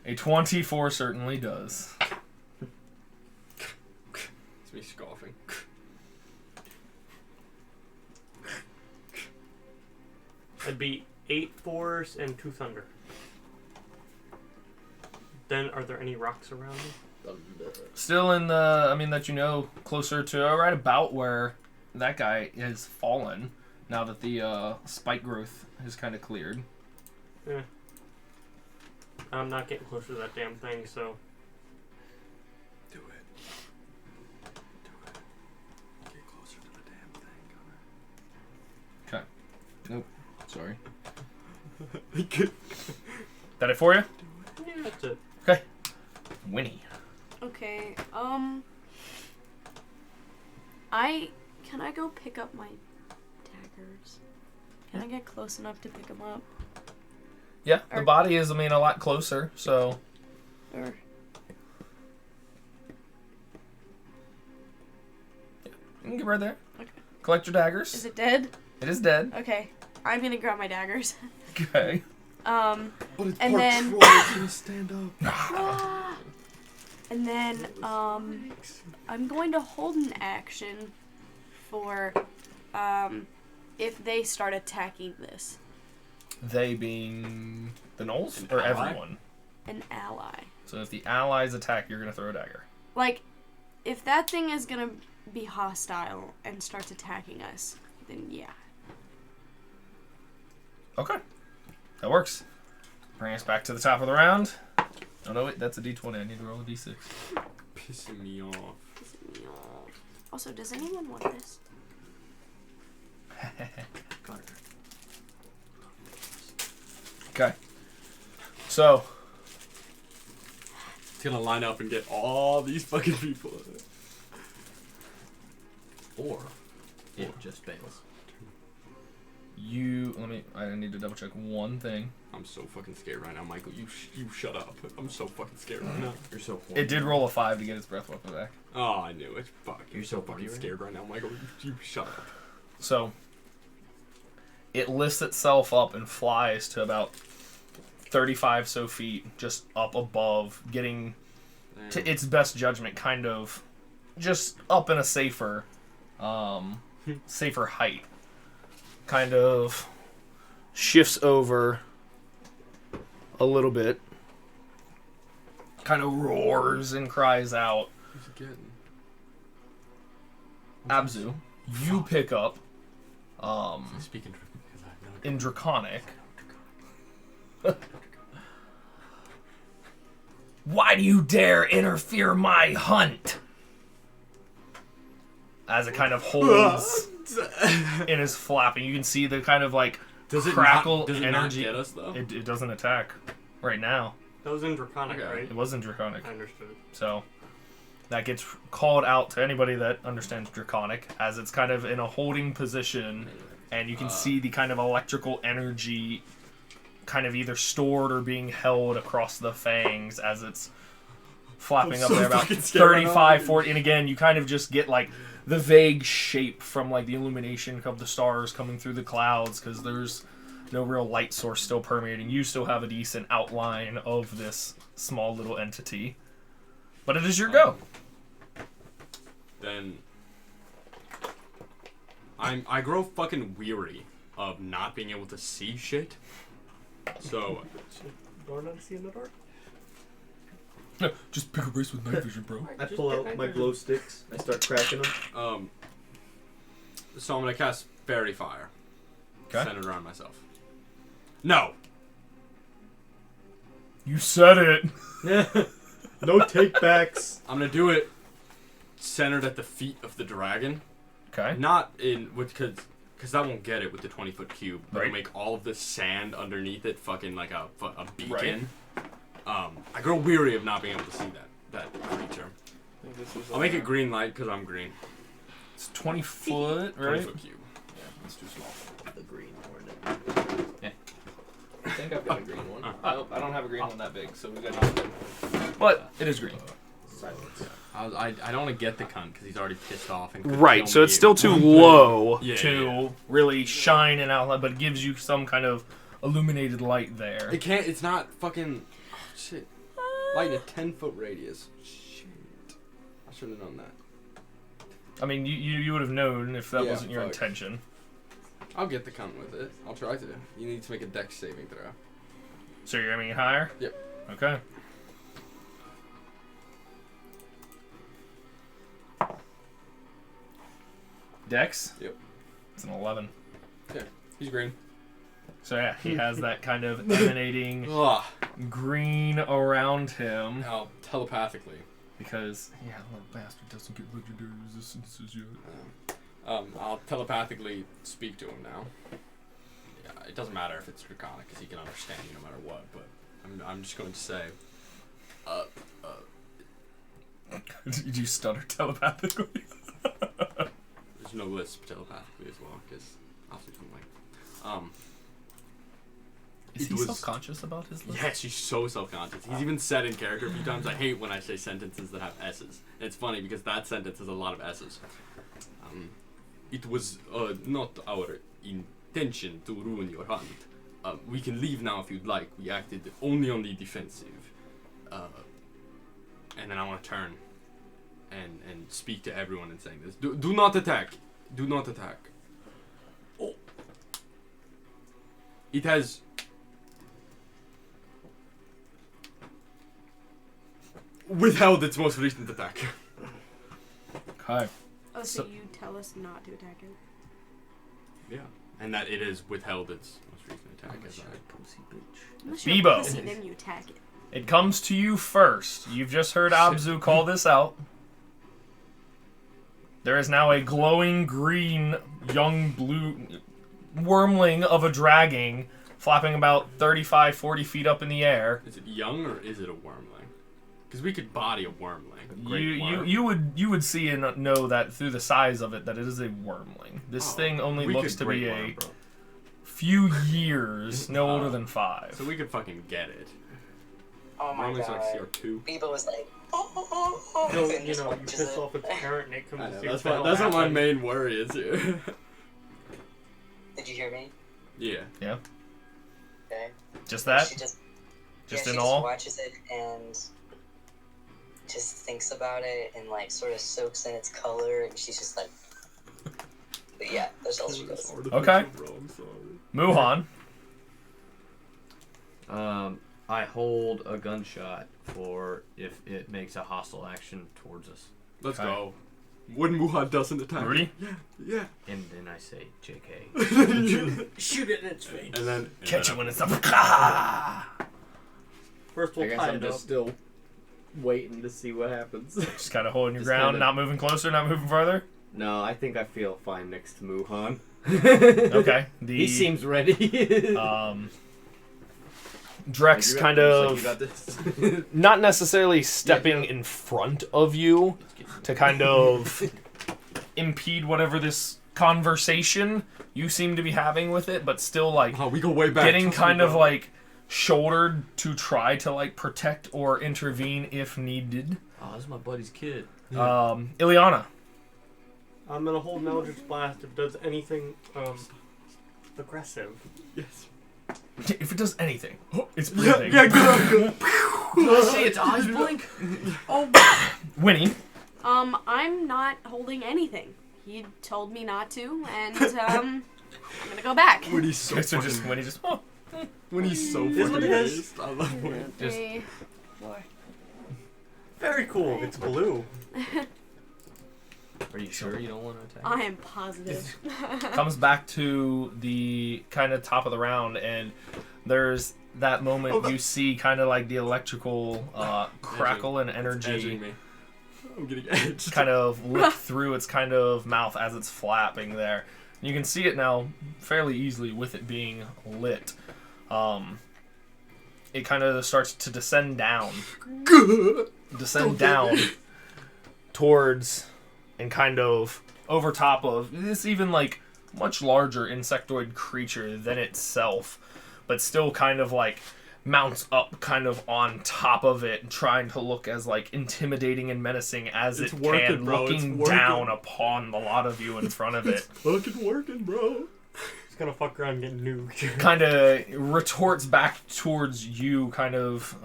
A 24 certainly does. It's me scoffing. That'd be 8 force and 2 thunder. Then, are there any rocks around me? Still in the, closer to right about where that guy has fallen. Now that the spike growth has kind of cleared. Yeah. I'm not getting closer to that damn thing, so. Do it. Get closer to the damn thing, Okay. Nope. Sorry. Connor. That it for you? Yeah, that's it. Okay. Winnie. Okay, can I go pick up my daggers? Can I get close enough to pick them up? Yeah, the body is, a lot closer, so. Or You can get right there. Okay. Collect your daggers. is it dead? It is dead. Okay, I'm gonna grab my daggers. Okay. But it's And part then- Troy, it's gonna stand up. And then, I'm going to hold an action for, if they start attacking this. They being the gnolls An or ally? everyone? An ally. So if the allies attack, you're going to throw a dagger. Like, if that thing is gonna be hostile and starts attacking us, then yeah. Okay. That works. Bring us back to the top of the round. Oh, no, wait, that's a d20. I need to roll a d6. Pissing me off. Pissing me off. Also, does anyone want this? Okay. So, It's gonna line up and get all these fucking people. Or it just fails. I need to double check one thing. I'm so fucking scared right now, Michael. You shut up. I'm so fucking scared right now. You're so horrible. It did roll a 5 to get its breath weapon back. Oh, I knew it. Fuck. You're so fucking fucking scared right now, Michael. You shut up. So, it lifts itself up and flies to about 35 so feet, just up above, getting to its best judgment, kind of just up in a safer height. Kind of shifts over a little bit, kind of roars and cries out. Who's it getting? Abzu, you pick up Speaking in Draconic. Why do you dare interfere my hunt? As it kind of holds and is flapping. You can see the kind of like crackle does it energy. not get us though? It doesn't attack right now. That was in Draconic, Okay. right? It wasn't Draconic. I understood. So that gets called out to anybody that understands Draconic, as it's kind of in a holding position, and you can see the kind of electrical energy kind of either stored or being held across the fangs as it's flapping I'm up so there about fucking scared right now. 35, 40, and again, you kind of just get like the vague shape from like the illumination of the stars coming through the clouds, because there's no real light source still permeating. You still have a decent outline of this small little entity. But it is your go. Then I grow fucking weary of not being able to see shit. So Learn how to see in the dark? Just pick a race with night vision, bro. I pull out my glow sticks. I start cracking them. so I'm gonna cast Fairy Fire. Okay. Centered around myself. No. You said it. No take backs. I'm gonna do it centered at the feet of the dragon. Okay. Not in because that won't get it with the 20-foot cube. But Right. it'll make all of this sand underneath it fucking like a beacon. Right. I grow weary of not being able to see that. that creature. I think this was, I'll make it green light because I'm green. It's 20 foot, 20 right? foot cube. Yeah, that's too small. The green one. I think I've got a green one. Nope, I don't have a green one that big, so we got nothing. But it is green. Silence. I don't want to get the cunt because he's already pissed off. And could Right, kill so me it's still too one low Yeah, to yeah. really shine and outline, but it gives you some kind of illuminated light there. It can't. It's not fucking. Oh, shit. Light in a 10-foot radius. Shit. I should have known that. I mean, you would have known if that Yeah, wasn't your fuck. intention. I'll get the cunt with it. I'll try to. You need to make a dex saving throw. So you're aiming it higher? Yep. Okay. Dex? Yep. It's an 11. He's green. So yeah, he has that kind of emanating Ugh. green around him. Now, telepathically. Because, yeah, little bastard doesn't get legendary resistances yet. I'll telepathically speak to him now. Yeah, it doesn't matter if it's draconic because he can understand you no matter what. But I'm just going to say, Did you stutter telepathically? there's no lisp telepathically as well because I'll do something like. Is It he was- self-conscious about his list? Yes, he's so self-conscious. He's even said in character a few times, I hate when I say sentences that have S's. And it's funny because that sentence has a lot of S's. It was not our intention to ruin your hunt. We can leave now if you'd like. We acted only on the defensive. And then I want to turn and speak to everyone and saying this. Do not attack. Do not attack. Oh. It has... withheld its most recent attack. Okay. Oh, so So- you tell us not to attack it. Yeah. And that it has withheld its most recent attack as I... Pussy bitch. Unless you're Bebo. a pussy, then you attack it. It comes to you first. You've just heard Abzu call this out. There is now a glowing green, young blue wormling of a dragon flapping about 35, 40 feet up in the air. Is it young or is it a wormling? Because we could body a wormling. A great worm. You would see and know that through the size of it that it is a wormling. This thing only we looks could to be great a worm, bro. few years, no older than 5. So we could fucking get it. Oh my Wormlings god. like CR2. Bebo was like, No, and you just know, you watches piss it. off its parent and it comes I to know, see that's what what my happened. main worry is here. Did you hear me? Yeah. Okay. Just that? She just Just she in just all? watches it and just thinks about it and like sort of soaks in its color and she's just like, but yeah, that's all she does. Okay. Muhan. I hold a gunshot for if it makes a hostile action towards us. Let's Okay. go. When Muhan doesn't attack. Rudy? Yeah. And then I say, JK. Shoot it in its face. And then... Catch it when it's up. First I we'll guess tie I'm it up. just still waiting to see what happens. Just kind of holding your Just ground, kinda- not moving closer, not moving further. No, I think I feel fine next to Muhan. Okay. He seems ready. Drex kind of You got this. not necessarily stepping in front of you to kind of impede whatever this conversation you seem to be having with it, but still like Oh, we go way back. getting Trust kind me, of bro. like shouldered to try to like protect or intervene if needed. Oh, this is my buddy's kid. Ileana. I'm gonna hold Eldritch Blast if it does anything aggressive. Yes. If it does anything, it's Yeah, breathing. yeah, good. See its eyes blink. Winnie. I'm not holding anything. He told me not to, and I'm gonna go back. When he's so So just fucking... Winnie just When he's so Is what fucking it is. pissed. I love when... Just- 3, 4. Very cool. It's blue. Are you sure you don't want to attack? I am positive. comes back to the kind of top of the round, and there's that moment you see kind of like the electrical crackle and Edging energy me. I'm getting edged. kind of lick through its kind of mouth as it's flapping there. You can see it now fairly easily with it being lit. it kind of starts to descend down. Towards and kind of over top of this even like much larger insectoid creature than itself, but still kind of like mounts up kind of on top of it, trying to look as like intimidating and menacing as It's it working, can, bro. looking It's down working. upon the lot of you in front of it. Fucking working, bro. It's gonna fuck around and get nuked. Kind of retorts back towards you, kind of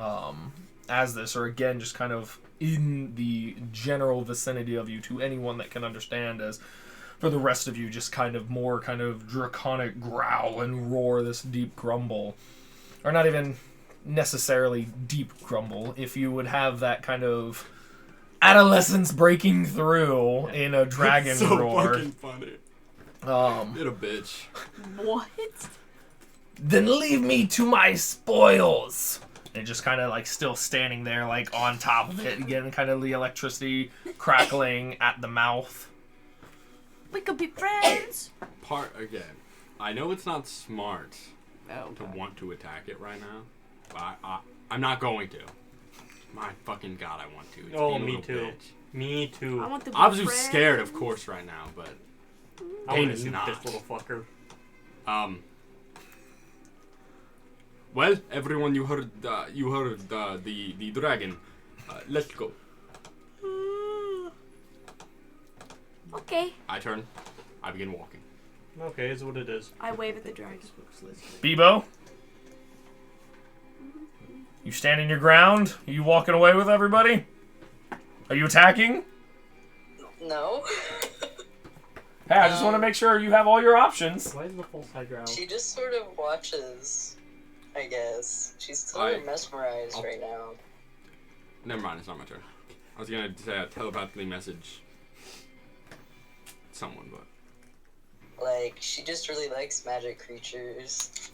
as this, or again, just kind of in the general vicinity of you, to anyone that can understand, as for the rest of you, just kind of more kind of draconic growl and roar, this deep grumble. Or not even necessarily deep grumble, if you would have that kind of adolescence breaking through in a dragon It's so roar. fucking funny. Little bitch. What? Then leave me to my spoils. And just kind of like still standing there, like on top of it again, kind of the electricity crackling at the mouth. We could be friends. Part again. I know it's not smart Oh, to want to attack it right now, but I'm not going to. My fucking god, I want to. It's Oh, being a me little too. bitch. Me too. I want to be I'm just friends. scared, of course, right now, but I Pain want is to nuke not. this little fucker. Well, everyone, you heard the dragon. Let's go. Okay. I turn. I begin walking. Okay, is what it is. I wave at the dragon. Bebo? You standing your ground? Are you walking away with everybody? Are you attacking? No. Hey, I just want to make sure you have all your options. Why is the full side ground? She just sort of watches, I guess. She's sort of mesmerized right now. Never mind, it's not my turn. I was gonna say telepathically message someone, but Like, she just really likes magic creatures.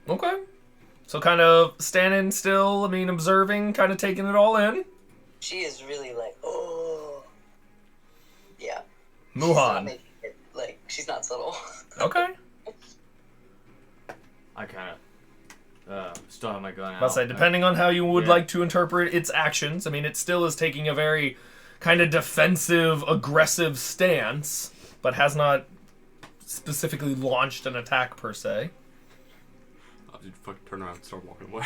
Okay. So kind of standing still, I mean, observing, kind of taking it all in. She is really like, oh. Yeah. She's Muhan. not making it, like, she's not subtle. Okay. I kind of still have my gun out. I'll say, depending on how you would Yeah. like to interpret its actions, I mean, it still is taking a very kind of defensive, aggressive stance, but has not specifically launched an attack per se. I'll just fucking turn around and start walking away.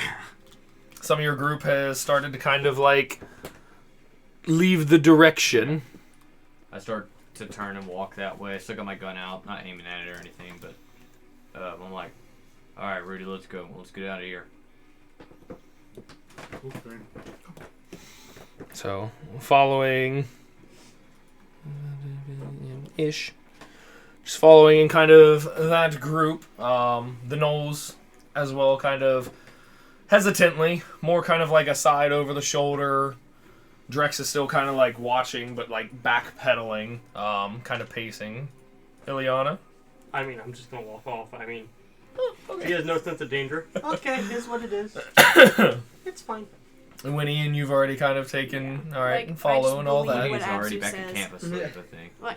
Some of your group has started to kind of like leave the direction. I start to turn and walk that way. I still got my gun out, not aiming at it or anything, but I'm like, all right, Rudy, let's go. Let's get out of here. Okay. So, following ish. Just following in kind of that group, the Knolls as well, kind of hesitantly, more kind of like a side over the shoulder. Drex is still kind of like watching, but like backpedaling, kind of pacing. Ileana? I mean, I'm just gonna walk off. I mean, he has no sense of danger. Okay, it is what it is. It's fine. And Winnie, and you've already kind of taken, all right, Like, and follow I and all just that. believe He's what already Absu back says. at campus, I think. What?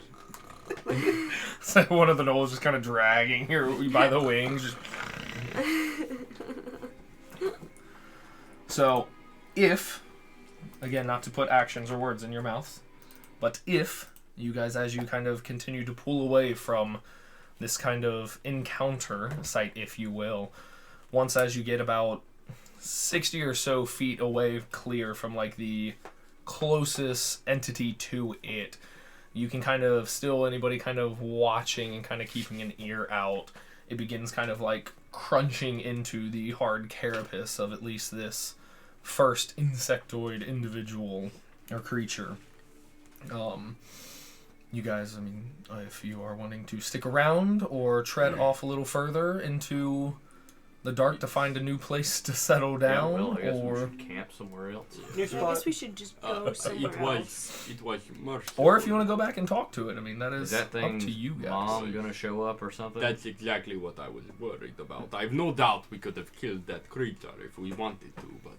So one of the Knolls just kind of dragging her by the wings. Just... So, if, again, not to put actions or words in your mouths, but if you guys, as you kind of continue to pull away from this kind of encounter site, if you will, once as you get about 60 or so feet away clear from like the closest entity to it, you can kind of still, anybody kind of watching and kind of keeping an ear out, it begins kind of like crunching into the hard carapace of at least this first insectoid individual or creature. You guys, I mean, if you are wanting to stick around or tread off a little further into the dark to find a new place to settle down, Yeah, well, I guess we or should camp somewhere else. I guess we should just go somewhere else. It was merciful. or if you want to go back and talk to it, I mean, that Is is that thing up to you guys. mom gonna show up or something? That's exactly what I was worried about. I've no doubt we could have killed that creature if we wanted to, but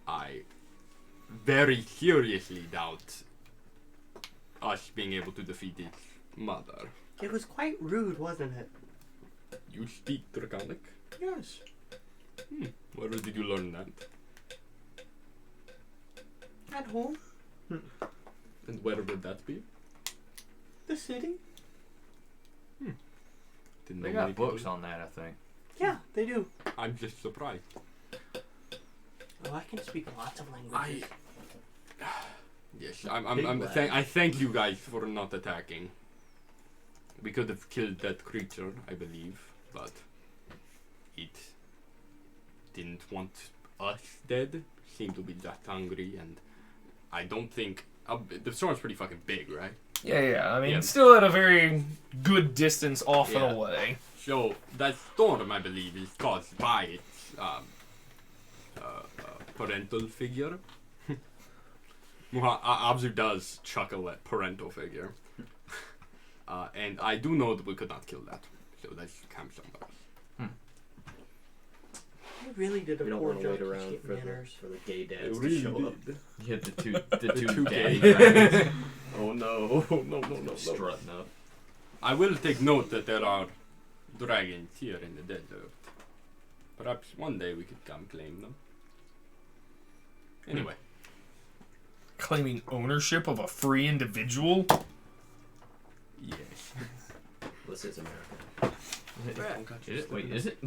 I very seriously doubt us being able to defeat its mother. It was quite rude, wasn't it? You speak Draconic? Yes. Where did you learn that? At home. And where would that be? The city. Didn't They know got many people- books on that, I think. Yeah, they do. I'm just surprised. Oh, I can speak lots of languages. Yes, I thank you guys for not attacking. We could have killed that creature, I believe, but it didn't want us dead. Seemed to be that hungry, and I don't think the storm's pretty fucking big, right? Yeah. I mean, Yeah. still at a very good distance off and Yeah. away. So that storm, I believe, is caused by its parental figure. Abzu does chuckle at parental figure. And I do know that we could not kill that. So that's kind of somewhere else. You really did a We don't poor want to job wait around teaching for manners. the gay I dads really to show up. did. You had the two gay gay dragons Oh no. No. strutting up. I will take note that there are dragons here in the desert. Perhaps one day we could come claim them. Anyway. Claiming ownership of a free individual? Yes. This is America. Is it? Wait, is it?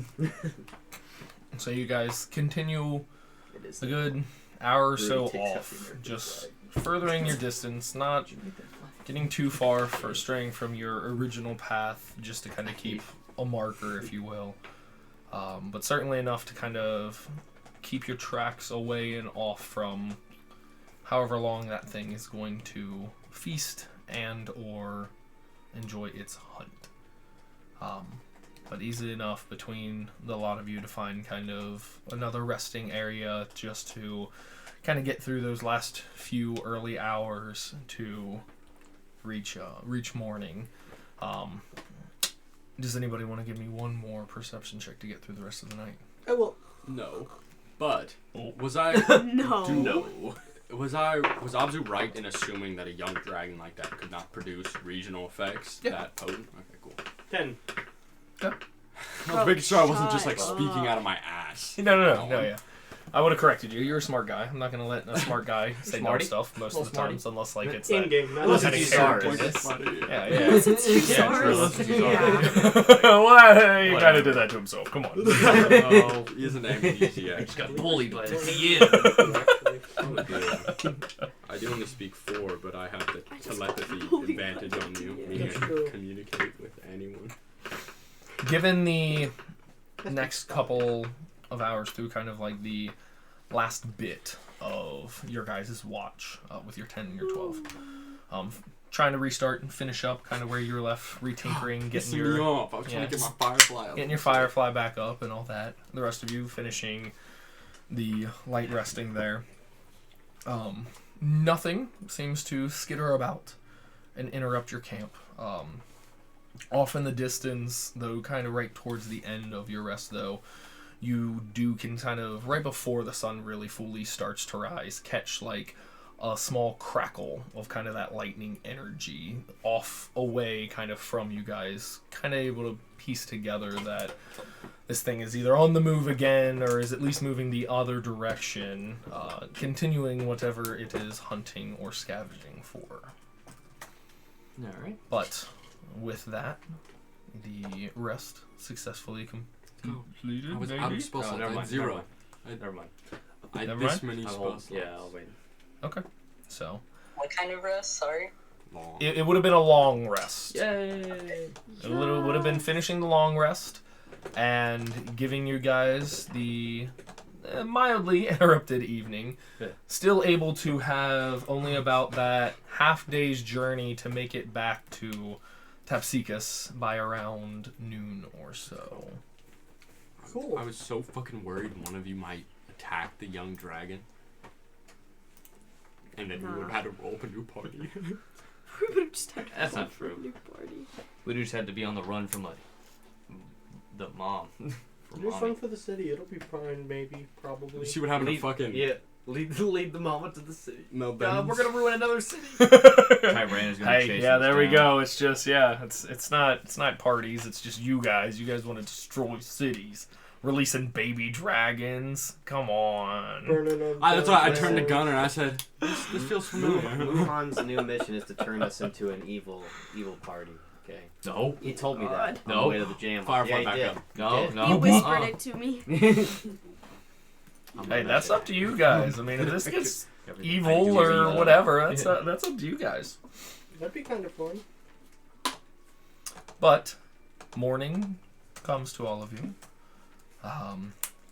So you guys continue It is. a good hour or Rudy so takes out off, the American just flag. furthering your distance, not Did you make that flag? getting too far for straying from your original path, just to kind of keep a marker, if you will. But certainly enough to kind of keep your tracks away and off from however long that thing is going to feast and or enjoy its hunt. But easy enough between the lot of you to find kind of another resting area just to kind of get through those last few early hours to reach morning. Does anybody want to give me one more perception check to get through the rest of the night? I will. No. But Oh. was I No. No. was Abzu right in assuming that a young dragon like that could not produce regional effects that potent? Okay, cool. 10. I was making sure I wasn't just like Shut speaking up. out of my ass. No, yeah. I would have corrected you. You're a smart guy. I'm not going to let a smart guy say dumb Smarty? stuff most of the Smarty. times, unless like it's In that. game, not Unless in it's game. character. Funny. Yeah. Unless it's two Yeah, stars. true, unless it's two Well, he kind Whatever. of did that to himself. Come on. Oh, he is an amnesiac. Just got bullied by the TN. Actually. I do only speak 4, but I have the telepathy bullied advantage by on the you. TN. Meaning I That's can true. communicate with anyone. Given the next couple of hours through kind of like the last bit of your guys' watch with your 10 and your 12, trying to restart and finish up kind of where you were left, retinkering, getting Pissing me your off. I was trying to get my firefly up. getting your firefly back up and all that. The rest of you finishing the light resting there. Nothing seems to skitter about and interrupt your camp. Off in the distance, though, kind of right towards the end of your rest, though, you can kind of, right before the sun really fully starts to rise, catch like a small crackle of kind of that lightning energy off away kind of from you guys, kind of able to piece together that this thing is either on the move again or is at least moving the other direction, continuing whatever it is hunting or scavenging for. Alright. But with that, the rest successfully completed. I was maybe? out of spell slots. never I had mind, 0. Never mind. I had Never this mind? many I'll spell hold. slots. Yeah, I'll wait. Okay, so What kind of rest? Sorry. Long. it would have been a long rest. Yay! It would have been finishing the long rest and giving you guys the mildly interrupted evening. Yeah. Still able to have only about that half day's journey to make it back to Tapsikas by around noon or so. Cool. I was so fucking worried one of you might attack the young dragon. And then we would have had to roll up a new party. We would have just had to That's roll not for a true. new party. We just had to be on the run from the mom. From Just mommy. run for the city. It'll be fine, maybe, probably. She would have to Leave- fucking Yeah. Lead the mama to the city. No, God, we're gonna ruin another city. Tyrannus gonna Hey, chase yeah, us there we down. go. It's just, yeah, it's not parties. It's just you guys. You guys want to destroy cities, releasing baby dragons. Come on. Burning them That's why I down. turned to Gunner and I said, "This feels familiar." Wuhan's new mission is to turn us into an evil party. Okay. No. He told me that on No. the way to the jam. Firefly yeah, back he did. up. No, Did. no. He whispered it to me. I'm Hey, gonna that's mention up to you guys. I mean, if this gets Everything I evil do or is evil. whatever, that's up to you guys. That'd be kind of fun. But morning comes to all of you.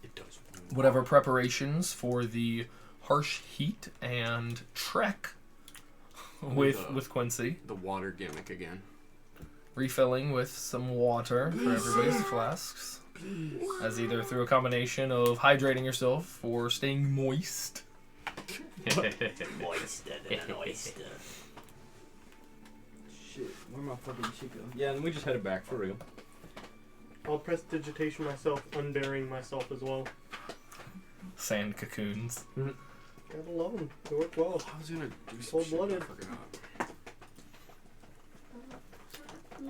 It does. Whatever preparations for the harsh heat and trek with Quincy, The water gimmick again. refilling with some water for everybody's flasks, as either through a combination of hydrating yourself or staying moist. Moister than an oyster. Shit, where my fucking shit go? Yeah, and we just headed back for real. I'll prestidigitation myself, unburying myself as well. Sand cocoons. Gotta love them. They work well. I was gonna do some Cold-blooded. shit, but I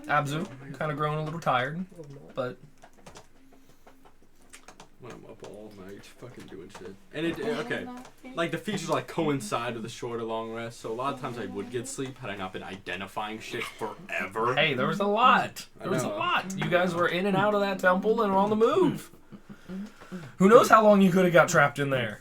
forgot. Abzu, kind of growing a little tired, but When I'm up all night fucking doing shit. And okay. Like the features like coincide with the shorter long rest, so a lot of times I would get sleep had I not been identifying shit forever. hey, there was a lot. There was a lot. You guys were in and out of that temple and were on the move. Who knows how long you could have got trapped in there?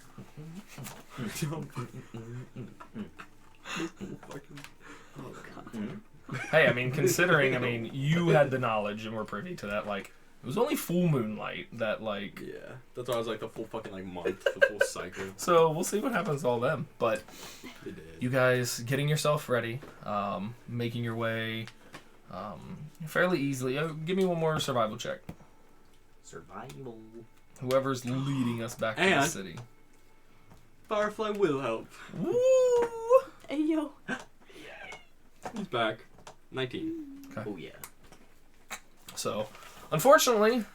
Hey, I mean, considering, I mean, you had the knowledge and were privy to that, like, it was only full moonlight that, like... Yeah, that's why I was like the full fucking like month, the full cycle. So, we'll see what happens to all them. But They did. you guys getting yourself ready, making your way fairly easily. Give me one more survival check. Survival. Whoever's leading us back to the And- city. Firefly will help. Woo! Hey, yo. He's back. 19. Oh yeah. So, unfortunately,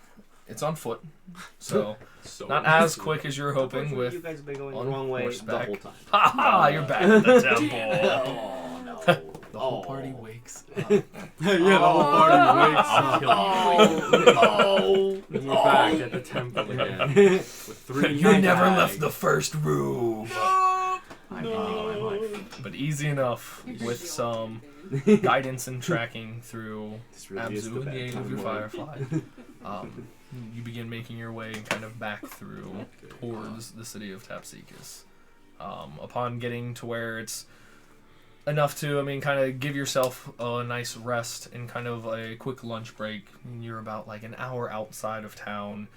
it's on foot. So, So not as quick as you were hoping You with... guys have been going on the wrong way the horseback. whole time. Ha ha! You're back at the temple. Oh no. The whole party wakes up. yeah, the whole party wakes up. Oh. And we're back at the temple again. With 3 You never night left the first room. I'm ending my life. But easy enough with some guidance and tracking through This really is Abzu the and the bad aid of time your warning. firefly. You begin making your way kind of back through towards the city of Tapsikis. Upon getting to where it's enough to, I mean, kind of give yourself a nice rest and kind of a quick lunch break. You're about like an hour outside of town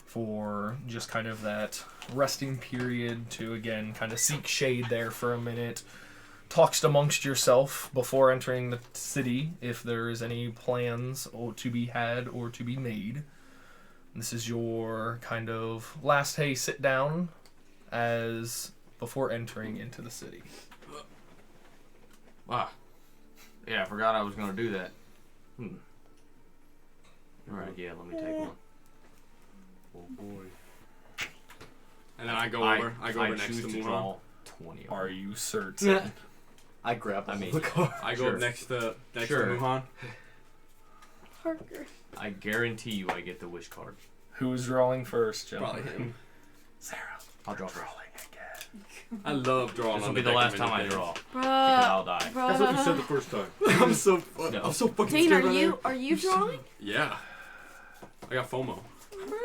for just kind of that resting period to, again, kind of seek shade there for a minute. Talks amongst yourself before entering the city if there is any plans or to be had or to be made. This is your kind of last, hey, sit down as before entering into the city. Ah. Yeah, I forgot I was gonna do that. Alright, yeah, let me take one. Oh boy. And then I go over. I go over next choose to to Muhan. draw 20. Are you certain? I grab I mean, the card. I go Sure. up next to Sure. Muhan. Parker. I guarantee you I get the wish card. Who's drawing first, Joe? Probably him. Sarah. I'll draw first. I love drawing. This will on be the deck last of time I anything. draw. Because I'll die. That's what you said the first time. I'm so No. I'm so fucking Dane, scared are right you now. are you drawing? Yeah. I got FOMO. Bro,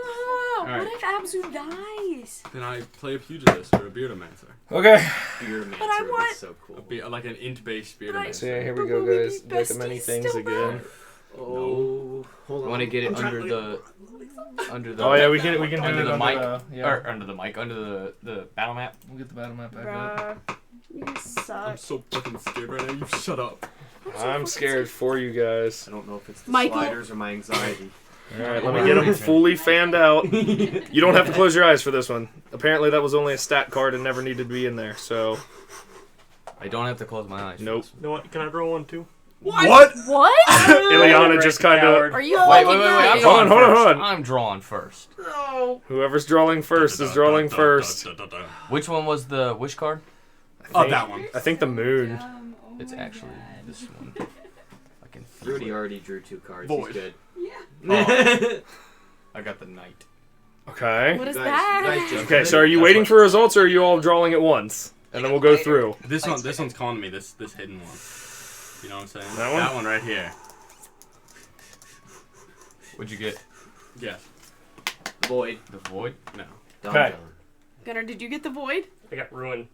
Alright. what if Abzu dies? Then I play a pugilist or a beardomancer. Okay. Beermancer But I would be want- so cool. Like an int-based But I- beardomancer. So yeah, here But we go, will we guys. be Recommending besties things still, again. Oh, hold I on. want to get it I'm trying under to- the Oh yeah, we can do under it the under mic the, yeah. or under the mic under the battle map. We'll get the battle map back up. Bruh, you I'm suck. so fucking scared right now. You shut up. I'm scared for you guys. I don't know if it's the Michael. sliders or my anxiety. All right, let me get them fully fanned out. You don't have to close your eyes for this one. Apparently, that was only a stat card and never needed to be in there. So, I don't have to close my eyes. nope. You know what? Can I draw one too? What? What? Ileana just kind of. Are you Wait. fucking I'm serious? Hold on, drawing hold on, first. hold on. I'm drawing first. Whoever's drawing first is drawing first. Which one was the wish card? Oh, that one. I think the moon. It's actually this one. I can feel Rudy it. already drew 2 cards. Void. He's good. Oh. I got the knight. Okay. What is Guys, that? guys, just Okay, so are you waiting for results, or are you all drawing at once? And then we'll go through. This one's calling me. This hidden one. You know what I'm saying? That one? That one right here. What'd you get? Yeah. Void. The void? No. Okay. Gunnar, did you get the void? I got ruined.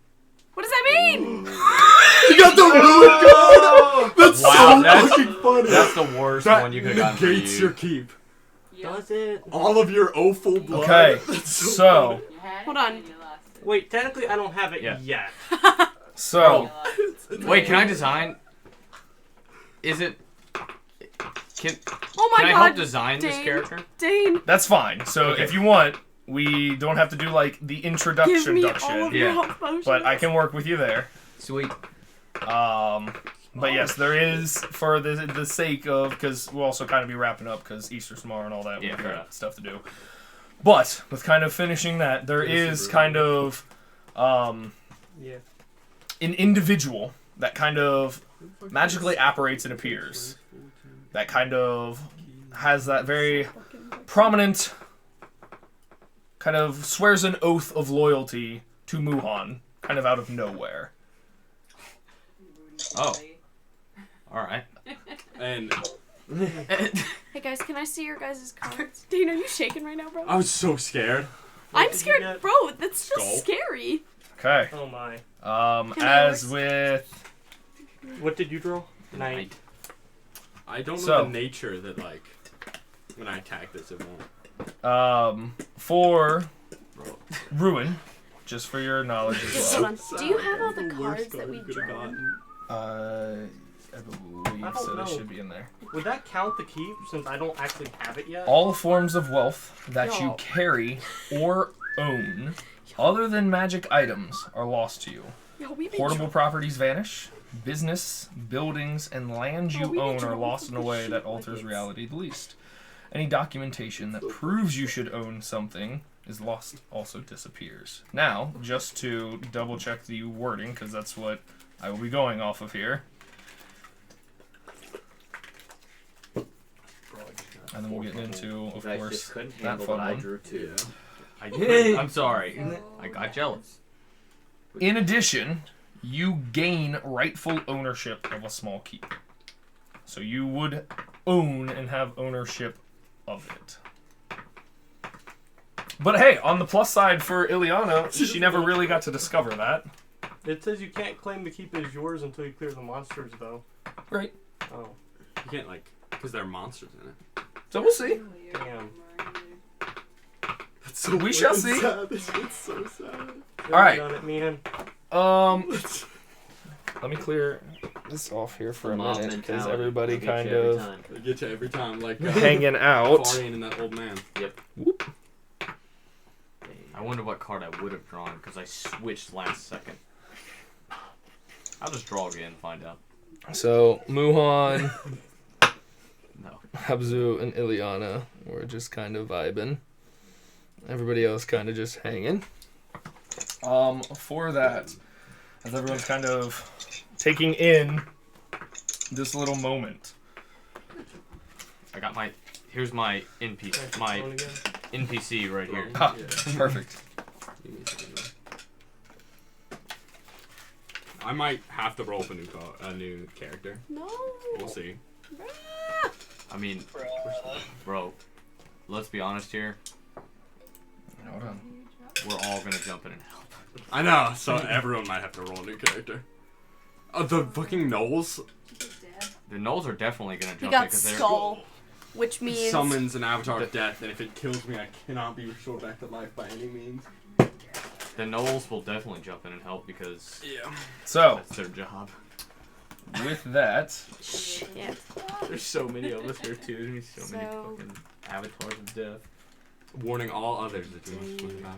What does that mean? You got the moon card! That's Wow, so that's- fucking funny! That's the worst That one you could have gotten for negates you. your keep. Does it? All of your awful blood. Okay, That's so Hold on. Wait, technically I don't have it Yeah. yet. so Wait, can I design? Is it? Can Oh my I god. help design this Dane. character? Dane, that's fine. So if you want, we don't have to do like the give introduction, me all of your Yeah. health potions. but I can work with you there. Sweet. But yes, there is, for the sake of, because we'll also kind of be wrapping up because Easter's tomorrow and all that. Yeah, We've fair got enough. stuff to do. But with kind of finishing that, there is kind of Yeah. an individual that kind of magically apparates and appears. That kind of has that very prominent, kind of swears an oath of loyalty to Muhan, kind of out of nowhere. Oh. All right. And Hey guys, can I see your guys' cards? Dane, are you shaking right now, bro? I was so scared. What I'm did you scared, get? bro. That's just Skull. scary. Okay. Oh my. Can I As with What did you draw? Knight. I don't know So- the nature that like when I attack this it won't. for Ruin, just for your knowledge as Just well. hold on. Do you have all the The cards worst that card we you could've drew? gotten. I believe I don't so. They know. should be in there. Would that count the keep since I don't actually have it yet? All forms of wealth that you Yo. carry or own, other than magic items, are lost to you. Yo, we Portable properties vanish. Business, buildings, and land Oh, you we need own to are roll lost for in a the way shit that alters nuggets. reality the least. Any documentation that proves you should own something is lost, also disappears. Now, just to double check the wording, because that's what I will be going off of here. And then we'll get into, of You guys course, just couldn't that handle fun what I one. drew too. I'm sorry. I got jealous. In addition, you gain rightful ownership of a small keep. So you would own and have ownership of it. But hey, on the plus side for Ileana, she never really got to discover that. It says you can't claim the keep as yours until you clear the monsters, though. Right. Oh, You can't like because there are monsters in it. So we'll see. damn. That's so We shall see. sad. This one's so sad. Should've Alright. done it, man. Let me clear this off here for a Mob minute because mentality. everybody They'll get kind you every of time. They get you every time, like hanging out. Florian and that old man. I wonder what card I would have drawn because I switched last second. I'll just draw again and find out. So Muhan, No. Habzu, and Ileana were just kind of vibing. Everybody else kind of just hanging. For that, as everyone's kind of taking in this little moment. I got my. Here's my NPC. My Phone again? NPC right here. Ha, Yeah. perfect. Give me a second. I might have to roll up a new character. No. We'll see. I mean, Bruh. bro. Let's be honest here. Hold on. We're all gonna jump in and help. I know, so everyone might have to roll a new character. The fucking gnolls The gnolls are definitely gonna He jump in got because they're. skull, which means summons an avatar of death, and if it kills me, I cannot be restored back to life by any means. The gnolls will definitely jump in and help because Yeah. So, that's their job. with that, shit. There's so many of us here too. There's so many So- fucking avatars of death. Warning all others that you must win the battle alone.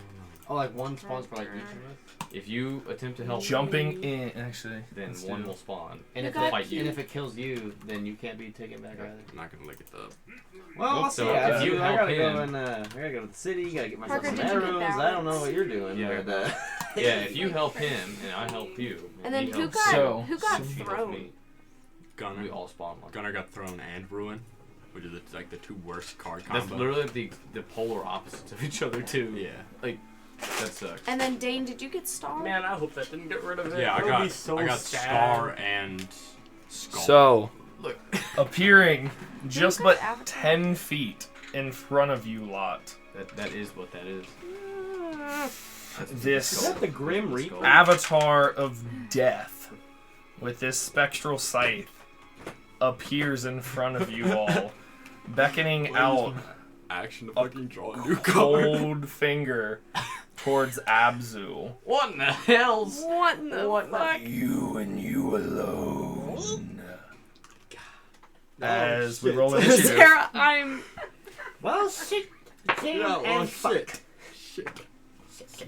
Oh, like one spawns for like each of us. If you attempt to help, Jumping in, actually. then let's one do- will spawn. And if, got- fight you. and if it kills you, then you can't be taken back either. I'm not gonna look at the. Well, So yeah, if you I help gotta go him- and I gotta go to the city. Gotta get myself Parker, some did you get arrows. I don't know what you're doing. Yeah. But, Yeah, if you help him and I help you, And then he who helps got So- who got you, he helps thrown? me, Gunner. we all spawn one. Gunner got thrown and ruin, which is like the two worst card That's combos. literally the polar opposites of each other too. Yeah. That sucks. And then Dane, did you get star? Man, I hope that didn't get rid of it. Yeah, That would be so I got sad. Star and Skull. So, Look. appearing just got but Avatar? 10 feet in front of you lot, That is what that is. this Is that the Grim Reaper? avatar of death with this spectral scythe appears in front of you all, beckoning out Action to a fucking draw a new card. cold finger towards Abzu. What in the hell's? What in the fuck? You and you alone. Oh, As we shit. roll initiative. Sarah, I'm. Well, shit. Yeah, well, shit.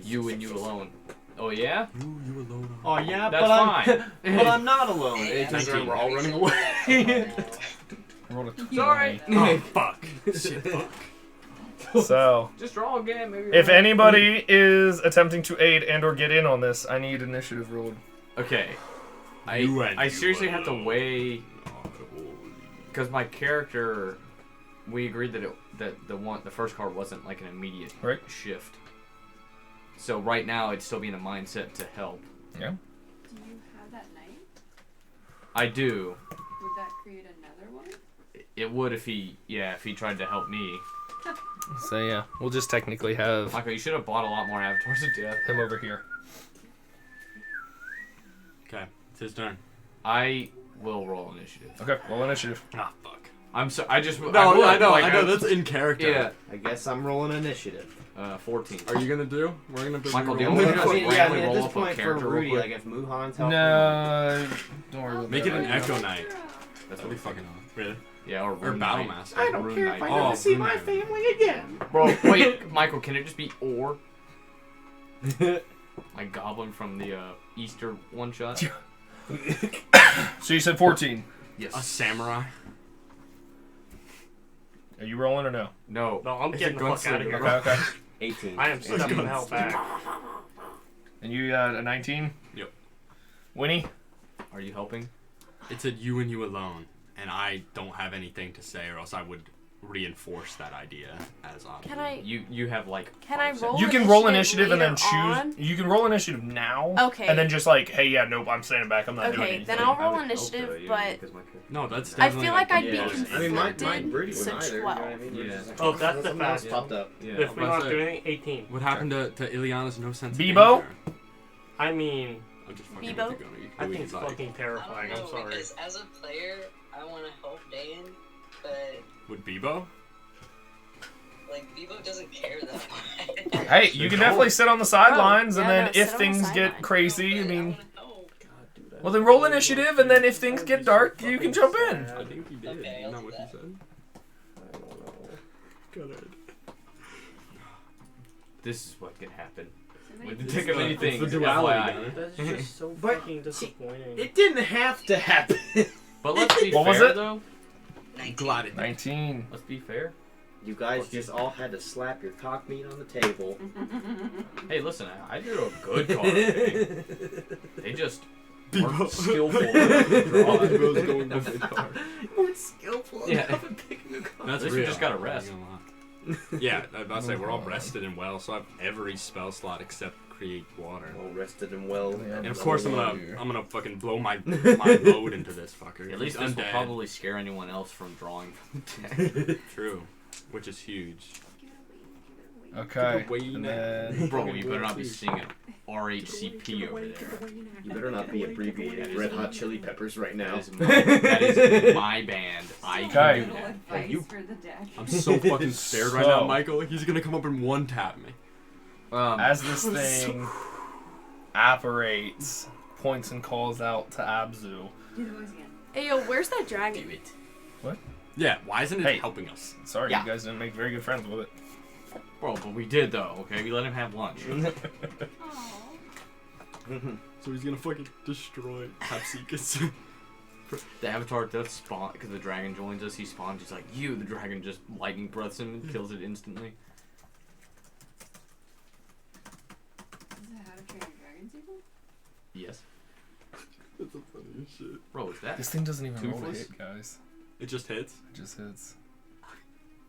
You and you alone. Oh yeah? You alone. Oh yeah, That's but I'm fine. but I'm not alone. Hey, Turns around, 19. we're all running away. Roll a 20. Sorry. Oh fuck. Shit. Fuck. So, Just draw again, maybe. if anybody is attempting to aid and or get in on this, I need initiative rolled. Okay. You and I you seriously have to alone. weigh because my character. We agreed that the first card wasn't like an immediate Right. shift. So right now I'd still be in a mindset to help. Yeah. Do you have that knight? I do. Would that create another one? It would if he tried to help me. So yeah, we'll just technically have Michael, you should have bought a lot more avatars of death. him over here. Okay, it's his turn. I will roll initiative. Okay, roll initiative. Ah fuck. I'm so I just No, I would, I know. like, I know. That's in character. yeah. I guess I'm rolling initiative. 14. Are you gonna do? We're gonna. Michael, the roll. only I thing that's mean, randomly yeah, I mean, at roll this up a point for character real Rudy, quick. like if Muhan's helping. No, don't worry about Make that. it an Echo Knight. That's That'd be fucking really. Yeah, or Or Rune Battle Knight. Master. I don't Rune care if I Knight. never Oh, see Rune my Knight. family again. Bro, wait, Michael, can it just be or? Like Goblin from the Easter one shot? So you said 14. A Yes. samurai. Are you rolling or no? No. No, I'm It's getting a the fuck out of gunslinger. here. Okay, okay. 18. I am stepping the hell back. And you got a 19? Yep. Winnie? Are you helping? It said you and you alone, and I don't have anything to say, or else I would reinforce that idea as on. Can I? You have like. Can I 5 roll? seconds. You can roll initiative and then later choose. on? You can roll initiative now. Okay. And then just like, hey, yeah, nope, I'm standing back. I'm not doing Okay, anything. then I'll I roll would hope initiative, so, yeah, but because my character- No, that's I definitely feel like I'd be yeah. conflicted. I mean, my Brady was so either. You know 12. what I mean? Yeah. Just- Oh, that's the something else fast popped up. Yeah. If we What's not that? doing 18. What happened to Ileana's no sense of Bebo? danger? I mean, I'm just fucking Bebo? with you, Gunnar. You can I do what think you it's like. fucking I terrifying. don't I'm know, sorry. because as a player, I want to help Dane, but With Bebo? like Bebo doesn't care that much. Hey, you can definitely sit on the sidelines, and yeah, then no, sit if on the things get sidelines. crazy, I But mean, wanna help. well then roll initiative, and then if things get dark, you can jump in. I think he did. Okay, Isn't I'll that do what that. he said? Gunnar. This is what can happen. So With many the tick of many It's things. the duality, FYI. Gunnar. That's just so But- fucking disappointing. It didn't have to happen. But let's be What was fair it? though. 19. Glad it. 19. Let's be fair. You guys just all had to slap your cock meat on the table. Hey, listen, I did a good card. They just weren't skillful. Bebo's going with the card. Weren't skillful Yeah. enough at picking a card. That's At least we real. just gotta I'm not rest. gonna lie. Yeah, I was about to say we're all rested and well, so I have every spell slot except create water. Well rested and well. And of course I'm gonna fucking blow my load into this fucker. At least He's this will undead. probably scare anyone else from drawing from the deck. True, which is huge. Okay. Away And now. then Bro, you better not be seeing an RHCP over there. You better not be abbreviating Red Hot Chili Peppers right now. That is my band. I Okay. can do Little that. advice you- for the deck. I'm so fucking scared right So- now, Michael. He's gonna come up and one tap me. as this thing apparates, points and calls out to Abzu. Do the voice again. Hey, yo, where's that dragon? Yeah, why isn't it Hey. helping us? Sorry, Yeah. you guys didn't make very good friends with it. Bro, but we did though, okay? We let him have lunch. So he's gonna fucking destroy Hapsekus. The Avatar does spawn, because the dragon joins us, he spawns, he's like, you! The dragon just lightning breaths him and kills it instantly. Is that how to train a dragon sequel? Yes. That's the funniest shit. Bro, is that? This thing doesn't even roll to Toothless? hit, guys. It just hits. It just hits.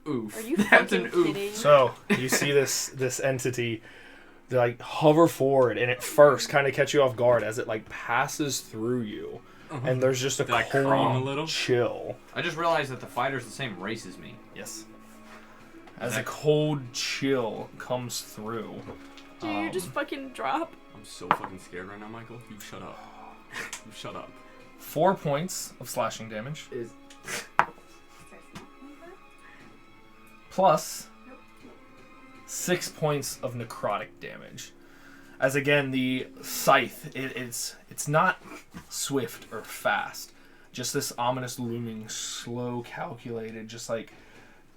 Oof. Are you That's an fucking oof. kidding? So you see this entity, they like hover forward, and at first kind of catch you off guard as it like passes through you, and there's just a Did I crawl a cold little? chill. I just realized that the fighter's the same race as me. Yes. As a cold chill comes through. Do you just fucking drop? I'm so fucking scared right now, Michael. You shut up. You shut up. 4 points of slashing damage, Is plus 6 points of necrotic damage. As again, the scythe, it's not swift or fast. Just this ominous looming, slow, calculated, just like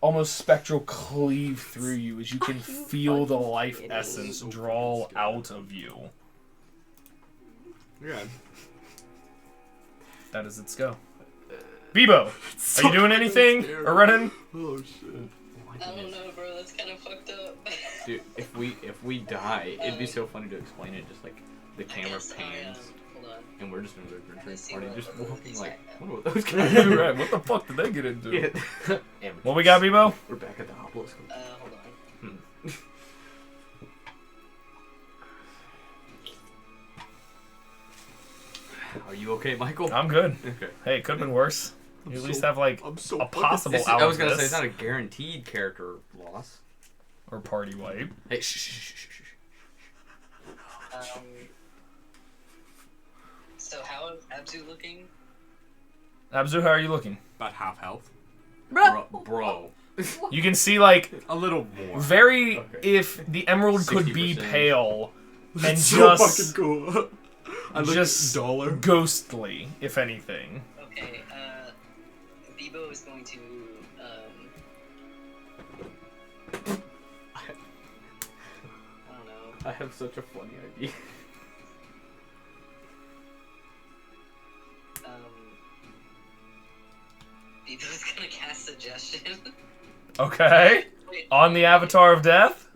almost spectral cleave through you as you can feel the life essence draw out of you. Yeah. That is its go. Bebo, are you doing anything or running? Oh shit. I don't know, bro. That's kind of fucked up. Dude, if we die, it'd be so funny to explain it. Just like the camera Yes, pans, hold on. and we're just in the adventure see party, what- just what walking these like, are. what are those guys? Right, what the fuck did they get into? Yeah. What we got, Bebo? We're back at the obelisk. Hold on. Are you okay, Michael? I'm good. Okay. Hey, it could have been worse. You at least have like I'm so a possible It's, out I was of gonna this. say it's not a guaranteed character loss. Or party wipe. Hey, shh. So how is Abzu looking? Abzu, how are you looking? About half health. Bro. You can see like A little more. very Okay. if the emerald could be 60%. pale and That's so just fucking cool. I look just duller. ghostly, if anything. Okay, Bebo is going to, I don't know. I have such a funny idea. Bebo's gonna cast Suggestion. Okay. Wait, On the Avatar of Death.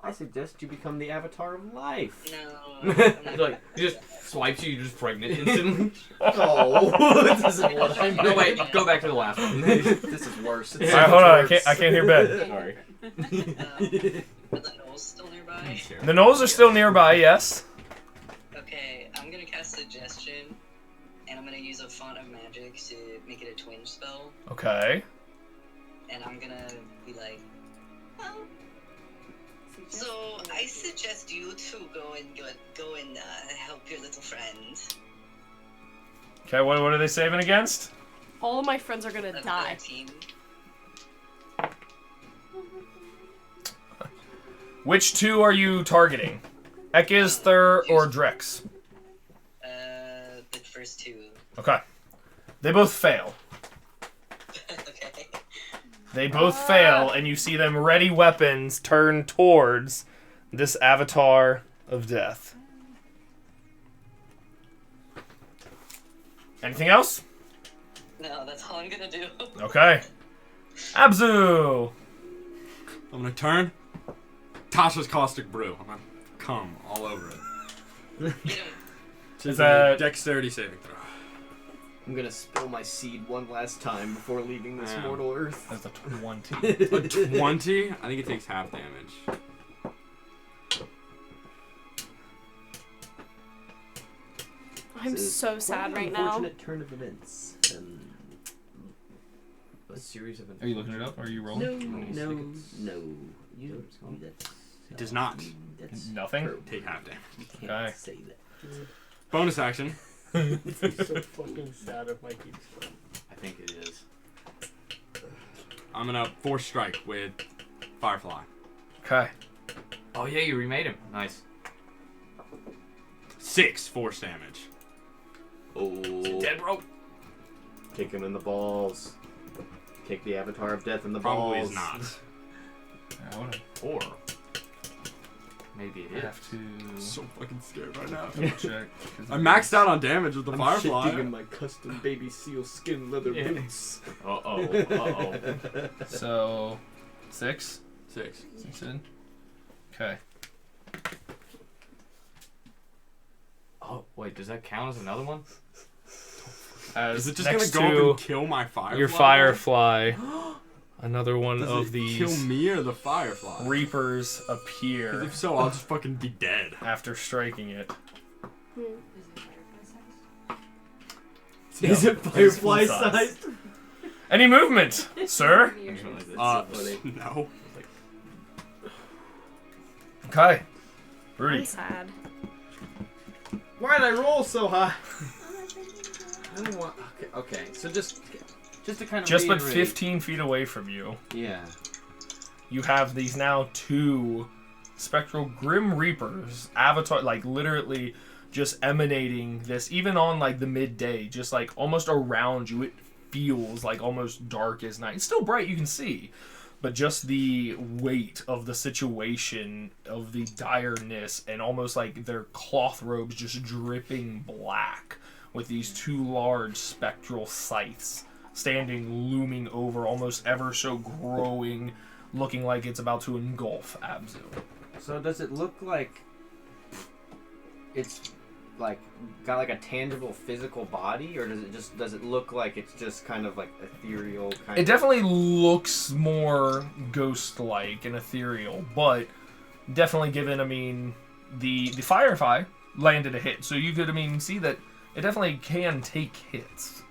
I suggest you become the avatar of life. no. I'm not Like, he just swipes you, you're just pregnant instantly. Oh, this isn't what I No, wait, go back to the last one. This is worse. All right, hold on. I can't hear Ben. Sorry. Are the gnolls still nearby? The gnolls are still nearby. Yes. Okay, I'm gonna cast Suggestion, and I'm gonna use a Font of Magic to make it a twinge spell, Okay. and I'm gonna be like, well, so I suggest you to go and help your little friend. Okay. What are they saving against? All of my friends are gonna A die. 13. Which two are you targeting? Ekizthur or Drex? The first two. Okay. They both fail. Okay. They both fail, and you see them ready weapons turn towards this Avatar of Death. Anything else? No, that's all I'm gonna do. Okay. Abzu! I'm gonna turn. Tasha's Caustic Brew. I'm gonna come all over it. Get him. Is that- Dexterity saving throw? I'm gonna spill my seed one last time before leaving this Yeah. mortal earth. That's a 20. A 20? I think it takes half damage. I'm so sad right now. Unfortunate turn of events. A series of Are you looking it up, or are you rolling? No. You that. It does not That's Nothing? true. take half damage. You can't Okay. say that. Bonus action. It's so fucking sad if Mike keeps going. I think it is. I'm gonna force strike with Firefly. Okay. Oh yeah, you remade him. Nice. 6 force damage. Oh. Dead, bro. Kick him in the balls. Kick the avatar of death in the Probably balls. is not. Or maybe it I is. have to So fucking scared right now. check. I maxed out on damage with the Firefly. shitting in my custom baby seal skin leather boots. Uh-oh. So, 6? 6. 6 in. Okay. Oh, wait, does that count as another one? As Is it just next gonna go to up and kill my Firefly? your Firefly, another one Does of it these kill me or the Firefly? Reapers 'Cause appear if so, I'll just fucking be dead. after striking it. Is it firefly sized? Any movement, sir? No. Okay. I'm Rudy. sad. Why did I roll so high? I don't want. Okay. So just to kind of Just but reiterate. 15 feet away from you, Yeah. you have these now 2 spectral Grim Reapers, avatar, like literally just emanating this, even on like the midday, just like almost around you. It feels like almost dark as night. It's still bright, you can see, but just the weight of the situation, of the direness, and almost like their cloth robes just dripping black with these 2 large spectral scythes standing, looming over, almost ever so growing, looking like it's about to engulf Abzu. So does it look like it's like got like a tangible physical body, or does it look like it's just kind of like ethereal kind It of? definitely looks more ghost-like and ethereal, but definitely given, I mean, the Firefly landed a hit, so you could, I mean, see that it definitely can take hits.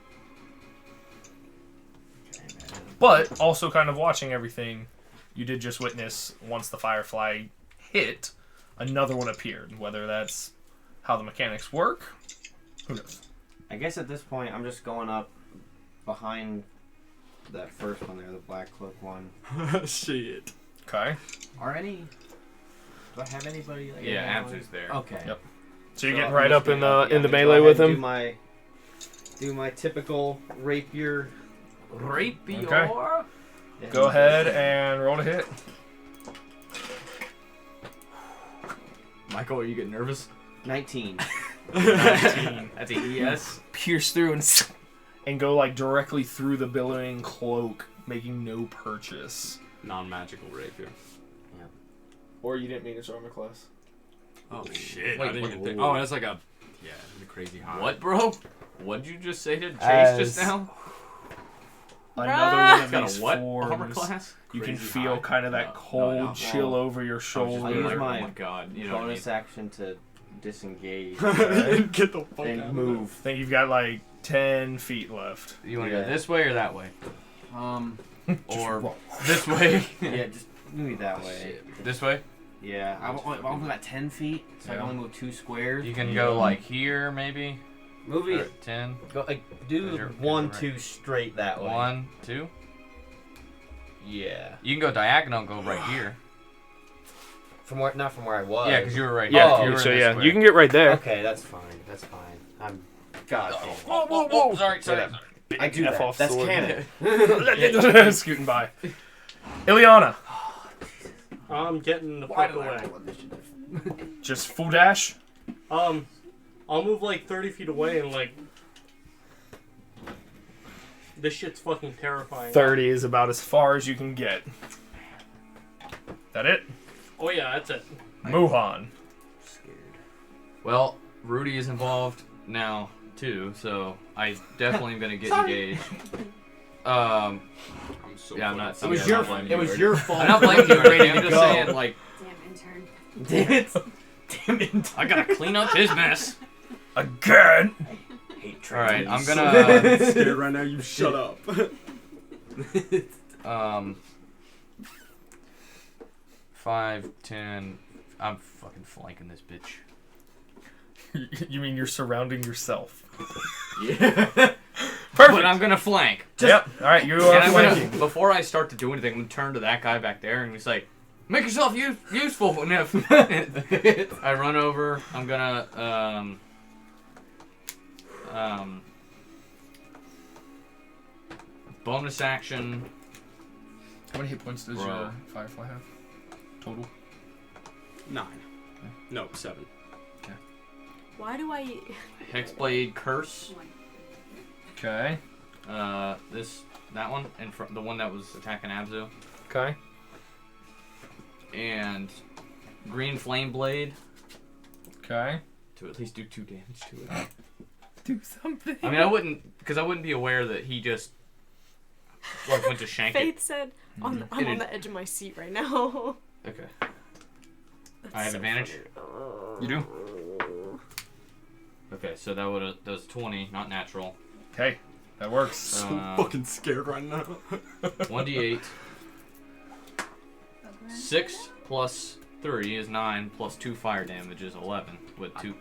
But also kind of watching everything, you did just witness once the Firefly hit, another one appeared. Whether that's how the mechanics work, who knows? I guess at this point I'm just going up behind that first one there, the black cloak one. Shit. Okay. Are any? Do I have anybody? Like, Yeah, Abzu's there. Okay. Yep. So you're So getting I'm right just up in gonna- the yeah, I'm gonna melee go with ahead him. and do my typical rapier. Rapier. Okay. Yeah, Go ahead and roll to hit. Michael, are you getting nervous? 19. 19. That's a yes. Pierce through and go like directly through the billowing cloak, making no purchase. Non-magical rapier. Or you didn't mean its armor class. Oh shit! Wait, I didn't even wait, think. wait. Oh, that's like a the crazy high. What, bro? What'd you just say to Chase As- just now? Another one of It's got these a what armor forms. class? You can Crazy feel high. kind of that No, cold no, chill well, over your I was just shoulder. I'll use like, my oh my god, you know what I bonus mean? action to disengage Get the fuck and out move. I think you've got like 10 feet left. You want to Yeah. go this way or that way? Or roll. this way? Yeah, just move that way. This way? Yeah, I've only got 10 feet, so I Yeah. can only move 2 squares. You can go like here, maybe. Move Or it. 10. Go, do You're 1, right. 2 straight that way. 1, 2. Yeah. You can go diagonal and go right here. Not from where I was. Yeah, because you were right Yeah, here. You were so in this yeah, square. you can get right there. Okay, that's fine. That's fine. I'm. God damn. Whoa, whoa, whoa! Sorry, sorry. That I do F that. off That's sword. canon. Scooting by. Ileana, I'm getting the Why fuck did I away. roll initiative? just full dash. I'll move like 30 feet away and like. This shit's fucking terrifying. 30 is about as far as you can get. That it? Oh yeah, that's it. Muhan. Well, Rudy is involved now too, so I definitely am gonna get engaged. I'm so. Yeah, I'm not. fucking I'm It was not your. blaming It you, was Rudy. your fault. I'm not blaming you, Rudy. I'm just saying, like, Damn intern. Damn it. Damn it. I gotta clean up his mess. Again. All right, I'm I'm gonna. scared right now. You shut up. 5, 10. I'm fucking flanking this bitch. You mean you're surrounding yourself? Yeah. Perfect. But I'm gonna flank. Yep. All right, you And are I'm gonna, flanking. before I start to do anything, I'm gonna turn to that guy back there and he's like, "Make yourself useful." And if I run over, I'm gonna bonus action. How many hit points does Bro. your Firefly have? Total? 9. No, 7. Why do I... Hexblade Curse. Okay. That one, and the one that was attacking Abzu. Okay. And Green Flame Blade. Okay. To at least do 2 damage to it. Do something. I mean, I wouldn't be aware that he just like went to shank Faith it. said, I'm on the edge of my seat right now. Okay. That's I have so advantage. funny. You do? Okay, so that was 20, not natural. Okay. That works. So fucking scared right now. 1d8. 6 plus 3 is 9, plus 2 fire damage is 11, with two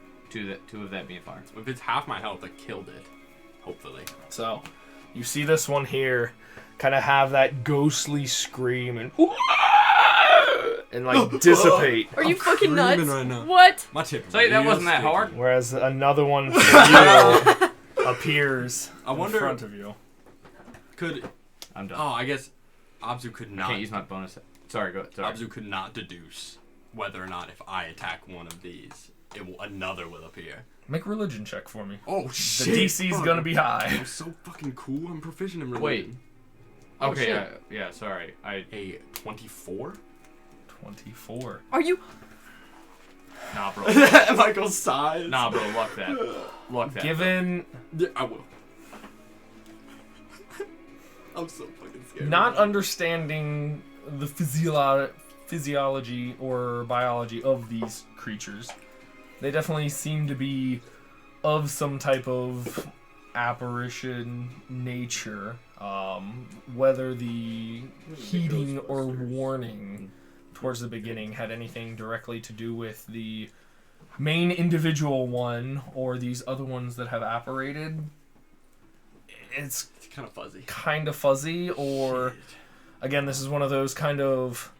of that being fire. If it's half my health, I killed it. Hopefully. So, you see this one here kind of have that ghostly scream and like dissipate. Are you fucking nuts? Right now. What? My tip. Say that wasn't that hard. Whereas another one for you appears I wonder- in front of you. Could I'm done. Oh, I guess Abzu could I not. can't use my bonus. Sorry, go. Sorry. Abzu could not deduce whether or not if I attack one of these, another will appear. Make a religion check for me. Oh The shit! DC's Fuck. gonna be high. I'm so fucking cool. I'm proficient in Wait. religion. Okay, shit. yeah, sorry. A 24. 24. Are you... Nah, bro. Michael's size. Nah, bro. Luck that. Luck that. Given Yeah, I will. I'm so fucking scared. not understanding the physiology or biology of these creatures, they definitely seem to be of some type of apparition nature. Whether the heeding or warning towards the beginning had anything directly to do with the main individual one or these other ones that have apparated, it's kind of fuzzy. Or again, this is one of those kind of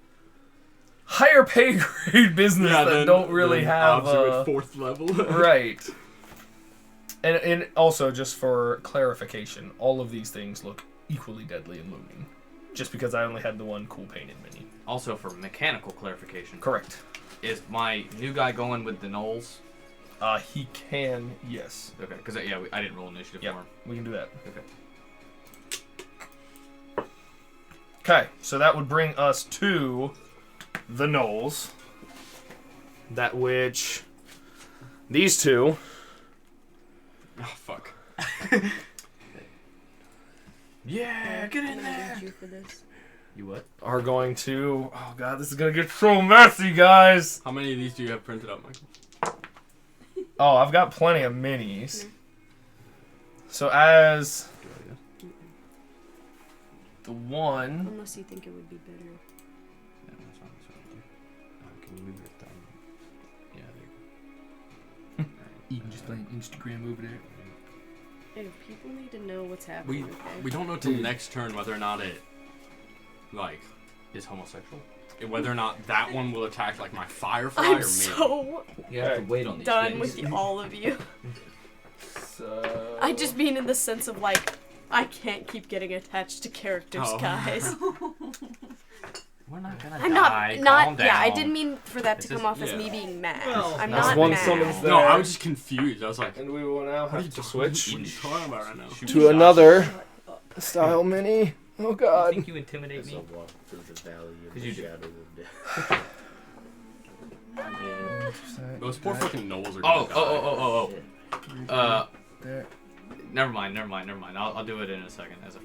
higher pay grade business that don't really have at 4th level. right. And also, just for clarification, all of these things look equally deadly and looming. Just because I only had the one cool painted mini. Also, for mechanical clarification, Correct. is my new guy going with the gnolls? He can, yes. Okay, because I didn't roll initiative Yep. for him. We can do that. Okay. Okay, so that would bring us to the gnolls. That which these two Oh fuck. Yeah, get in there. You for this? You what? are going to... Oh god, this is going to get so messy, guys! How many of these do you have printed up, Michael? Oh, I've got plenty of minis. So as the one... Unless you think it would be better. Can you move your thumb? Yeah, there you go. You can just like Instagram over there. Hey, people need to know what's happening. We don't know till Dude. next turn whether or not it, like, Is homosexual? whether or not that one will attack like my firefly or I'm me. so You have to wait on these done things. with all of you. So... I just mean in the sense of like, I can't keep getting attached to characters, Oh. guys. We're not gonna I'm die. not. Calm Yeah, I down. didn't mean for that to This come is- off as yeah. me being mad. Well, I'm that's not one mad. summons No, I was just confused. I was like, And we will now what are you have to talking- switch What are you talking about right now? Shoot to shots. another style mini. Oh You god. think you intimidate me? walk through the valley of 'Cause you do. shadow of death. Those poor fucking gnolls are Oh, gonna die. There. Never mind. I'll do it in a second as a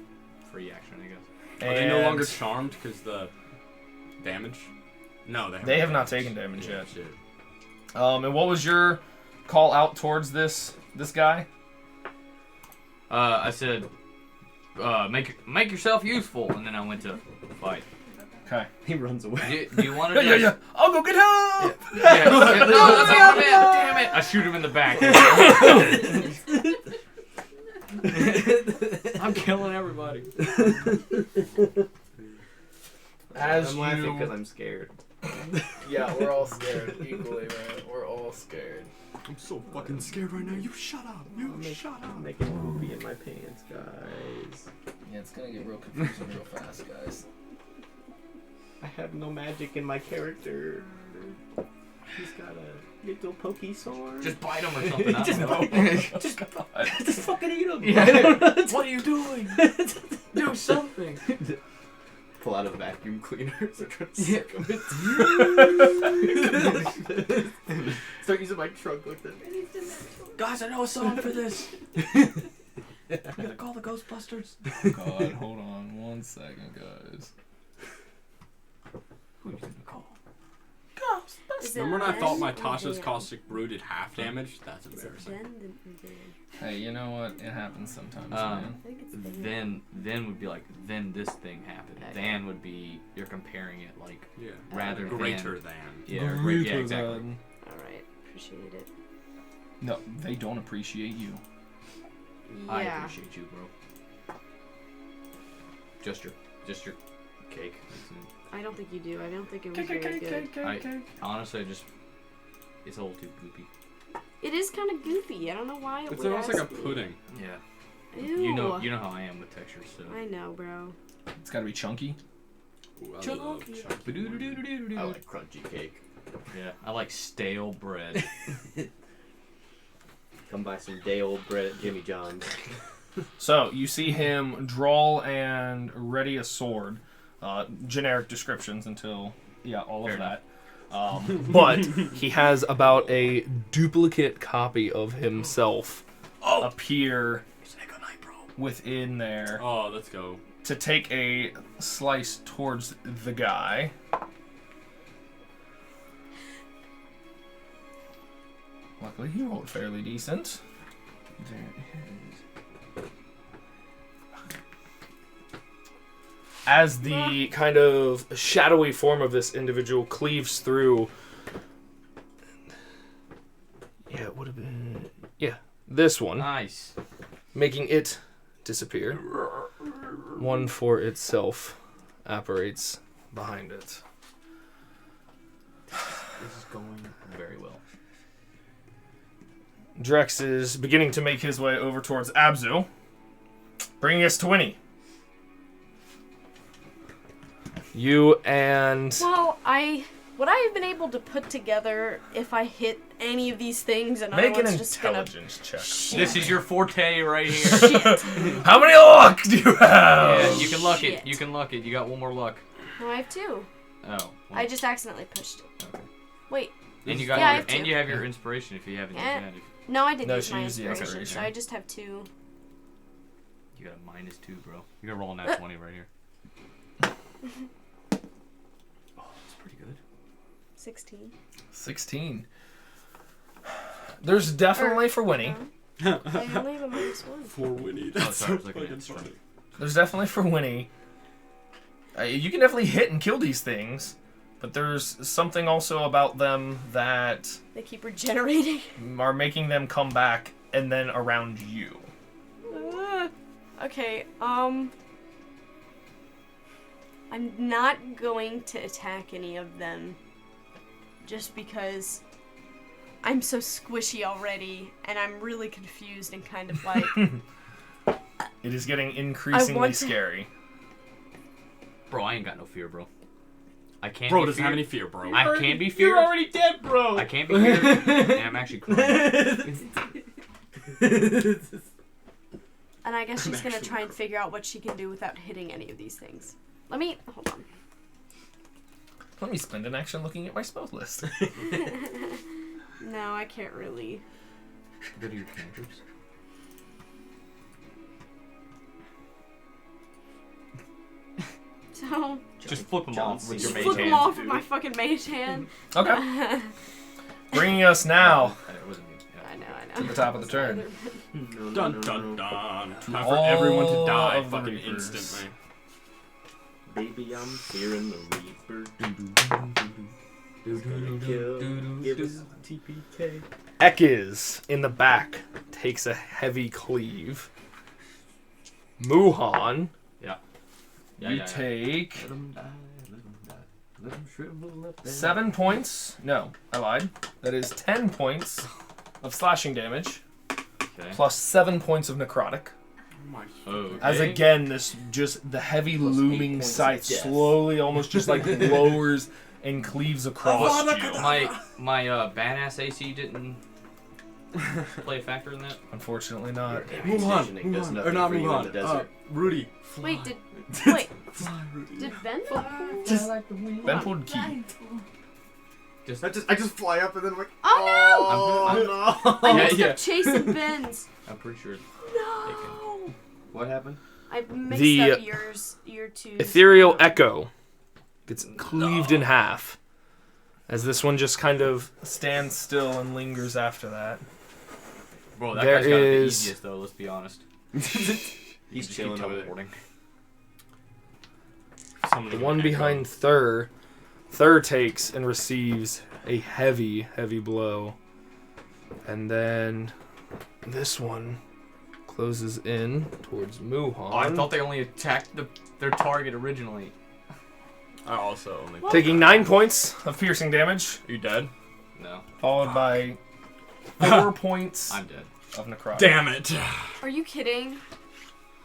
free action, I guess. Are they no And longer charmed because the damage? No, they have not taken damage yet. Shit. And what was your call out towards this guy? I said, make yourself useful, and then I went to fight. Okay. He runs away. Do you want to? Yeah. I'll go get help. Yeah, no, that's not it. Damn it! I shoot him in the back. I'm killing everybody. As I'm laughing you- because I'm scared. Yeah, we're all scared equally, man. We're all scared. I'm so fucking scared right now. You shut up. You shut up. I'm making poopy in my pants, guys. Yeah, it's gonna get real confusing real fast, guys. I have no magic in my character. He's got a little pokey sword. Just bite him or something. I Just don't know. Just fucking eat him. Yeah. What are you doing? Do something. Pull out a vacuum cleaner. So try to Yeah. suck him in. Start using my trunk like that. Guys, I know a song for this. I'm gonna call the Ghostbusters. God, hold on 1 second, guys. Who are you gonna call? Is it Remember when I thought my then or Tasha's then? Caustic Brew did half damage? That's Is it embarrassing. then or then? Hey, you know what? It happens sometimes, man. I think it's then. Then would be like, then this thing happened. Okay. Then would be, you're comparing it like, Yeah. rather Greater than. yeah, yeah, Greater exactly. than- Alright, appreciate it. No, they don't appreciate you. I Yeah. appreciate you, bro. Just your cake. I don't think you do. I don't think it was very good. Honestly, it's a little too goopy. It is kind of goofy. I don't know why it It's would almost like a ask me. pudding. Yeah. Ew. You know how I am with textures, so. I know, bro. It's gotta be chunky. Ooh, I love Chunky. chunky. I like crunchy cake. Yeah, I like stale bread. Come buy some day old bread at Jimmy John's. So, you see him draw and ready a sword. Generic descriptions until, all Fair of that. But he has about a duplicate copy of himself appear within there Oh, let's go. to take a slice towards the guy. Luckily, he rolled fairly decent. There it is. As the kind of shadowy form of this individual cleaves through, it would have been, this one, Nice. making it disappear. One for itself apparates behind it. This is going very well. Drex is beginning to make his way over towards Abzu, bringing us to Winnie. You and... Well, would I have been able to put together if I hit any of these things and Make an otherwise just gonna... intelligence check. Shit. This is your forte right here. Shit. How many luck do you have? Yeah, you can luck Shit. it. You can luck it. You got one more luck. No, I have two. Oh. well, I just accidentally pushed it. Okay. Wait. And you got Yeah, I your, have two. and you have your inspiration if you haven't Yeah. used that. No, I didn't No, use she my used the inspiration, so inspiration. I just have two. You got a -2, bro. You're gonna roll on that 20 right here. Oh, that's pretty good. 16. 16. There's definitely for Winnie. I only have a -1. For Winnie. Oh, That's sorry, I so was looking fucking at funny. There's definitely for Winnie. You can definitely hit and kill these things, but there's something also about them that They keep regenerating. are making them come back and then around you. Okay, I'm not going to attack any of them just because I'm so squishy already and I'm really confused and kind of like It is getting increasingly to- scary. Bro, I ain't got no fear, bro. I can't Bro be doesn't have feared. any fear, bro. I can't be feared. You're already dead, bro. I can't be feared. And I'm actually crying. and I guess she's gonna try and figure out what she can do without hitting any of these things. Hold on. Let me spend an action looking at my spell list. No, I can't really. Go to your cantrips. So Just flip them off with your just mage flip them hand. off with my fucking mage hand. Okay. I Bringing us now It wasn't me. Yeah. know. to the top of the turn. Dun dun dun. Time for all everyone to die of the fucking Reapers. instantly. Baby, I'm fearing the Reaper. Give us TPK. Ekiz in the back takes a heavy cleave. Muhan, you take Let 'em die, let 'em die. Let 'em shrivel up. 7 points. No, I lied. That is 10 points of slashing damage, Okay. plus 7 points of necrotic. Okay. As again, this just the heavy looming scythe slowly, almost just like lowers and cleaves across you. My badass AC didn't play a factor in that. Unfortunately, not. Positioning does nothing for you in the desert. Rudy. Wait, did Ben? Ben pulled key. I just fly up and then I'm like, Oh no! I messed yeah. up chasing Ben's. I'm pretty sure. No. What happened? I mixed The up your two. Ethereal Echo gets cleaved in half as this one just kind of stands still and lingers after that. Bro, that There guy's got the is- easiest though. Let's be honest. He's chilling over there. teleporting. The one behind Thur takes and receives a heavy, heavy blow. And then this one closes in towards Muhan. Oh, I thought they only attacked their target originally. I also only. Taking 9 points of piercing damage, You dead? No, followed by 4 points I'm dead. of necrotic. Damn it! Are you kidding?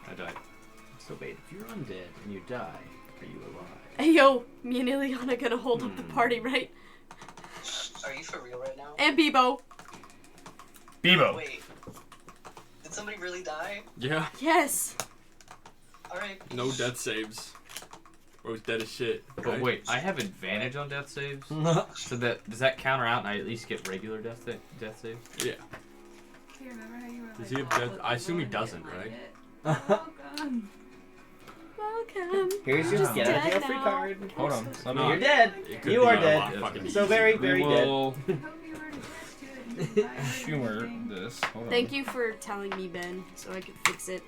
I died. So wait, if you're undead and you die, are you alive? Hey yo, me and Ileana gonna hold up the party, right? Are you for real right now? And Bebo. Bebo. Wait. Did somebody really die? Yeah. Yes. Alright. No death saves. Or was dead as shit. But wait, I have advantage on death saves. So does that counter out and I at least get regular death saves? Yeah. Hey, remember how you were Does like, he have "Oh, death- look, I assume he Lord, I doesn't, didn't right? like it." Welcome. Welcome. Here's your Just get out of dead jail free now. card. Hold on. Let me. No. You're dead. It could You be are a dead. lot fucking So easy. very, We very dead. will I hope you weren't attached to it and didn't buy humor everything. this. Hold on. Thank you for telling me, Ben, so I could fix it.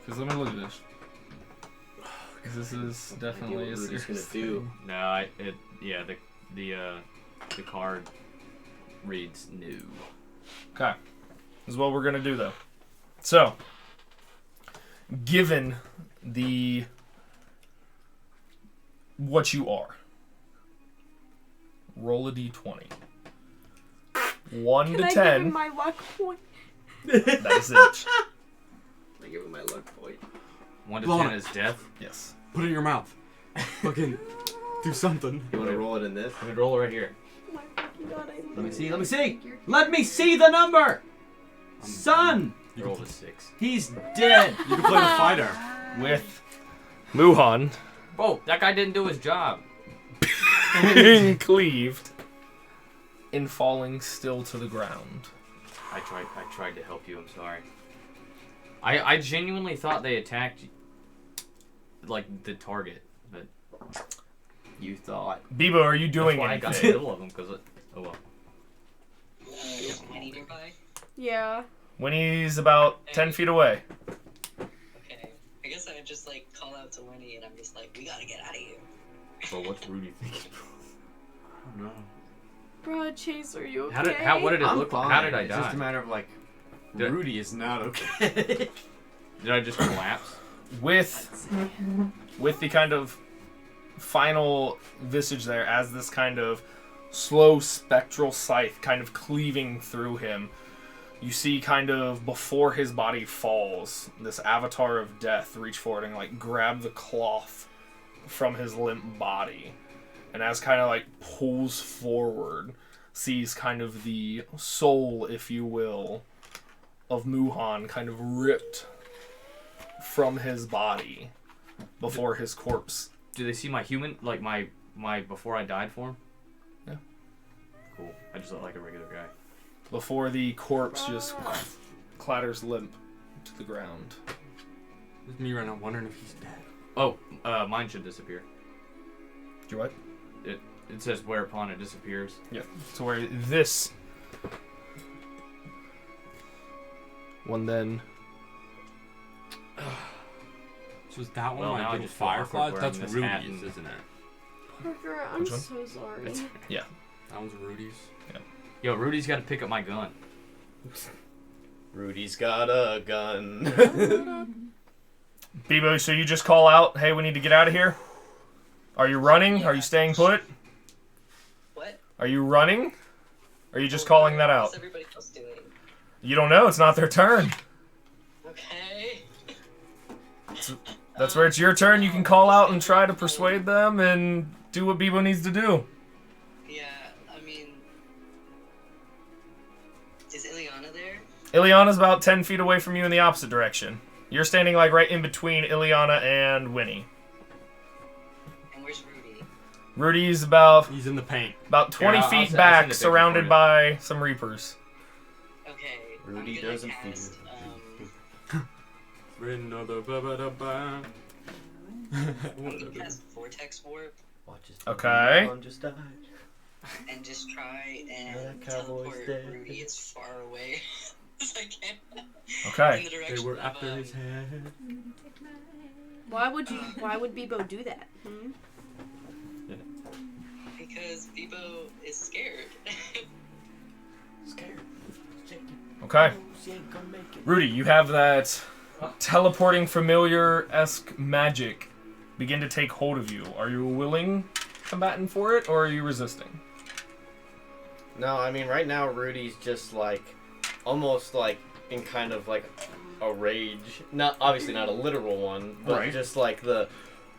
Because let me look at this. 'Cause this is definitely a What Rudy's serious gonna do. thing. No, the card reads new. Okay. This is what we're going to do, though. So, given the... what you are, roll a d20. 1 Can to I 10. give him my luck point? That is it. I give him my luck point. 1 to Blow 10 it. is death. Yes. Put it in your mouth. Fucking do something. You want to roll it in this? Let me roll it right here. Oh my fucking god, I Let me love see. it. Let me see. Let me see the number. Son, You rolled a 6. he's dead. You can play the fighter. With Muhan Bro, that guy didn't do his job. being cleaved and falling still to the ground. I tried to help you. I'm sorry. I genuinely thought they attacked like the target, but You thought. Bebo, are you doing that's why I got in the anything? middle of them because oh well. Is Winnie nearby? Yeah. When he's about 10 feet away. Okay. I guess I would just like call out to Winnie and I'm just like, we gotta get out of here. But what's Rudy thinking? No. Bro, Chase, are you okay? What did it I'm look fine. like? How did I It's just a die? matter of like. Did I- Rudy is not okay. Did I just collapse? With the kind of final visage there, as this kind of slow spectral scythe kind of cleaving through him, you see kind of before his body falls, this avatar of death reach forward and like grab the cloth from his limp body, and as kind of like pulls forward, sees kind of the soul, if you will, of Muhan kind of ripped from his body before his corpse. Do they see my human, like my before I died form? Yeah. Cool. I just look like a regular guy. Before the corpse just clatters limp to the ground. It's me right now wondering if he's dead. Oh, mine should disappear. Do what? It says whereupon it disappears. Yeah. So where this one then. So is that one Well, of now my I little just feel awkward fireflies? wearing That's this Rudy's, hat and- isn't it? Parker, I'm Which one? so sorry. That one's Rudy's. Yo, Rudy's got to pick up my gun. Rudy's got a gun. Bebo, so you just call out, hey, we need to get out of here? Are you running? Are you staying put? What? Are you running? Or are you just calling that out? What's everybody else doing? You don't know, it's not their turn. Okay. That's where it's your turn. You can call out and try to persuade them and do what Bebo needs to do. Yeah, I mean, is Ileana there? Ileana's about 10 feet away from you in the opposite direction. You're standing like right in between Ileana and Winnie. And where's Rudy? Rudy's about He's in the paint. 20 Yeah, I'll feet send back, the picture surrounded for you. by some Reapers. Okay. Rudy I'm gonna doesn't cast, fear. I'm gonna cast Vortex Warp Watch his Okay. mom just died. and just try and That cowboy's teleport dead. Rudy as far away as I can. Okay. In the They direction were of, after his head. Why would Bebo do that? Hmm? Because Bebo is scared. Scared. Shaking. Okay. She ain't gonna make it. Rudy, you have that teleporting familiar-esque magic begin to take hold of you. Are you a willing combatant for it, or are you resisting? No, I mean right now Rudy's just like almost like in kind of like a rage. Not obviously not a literal one, but Right. just like the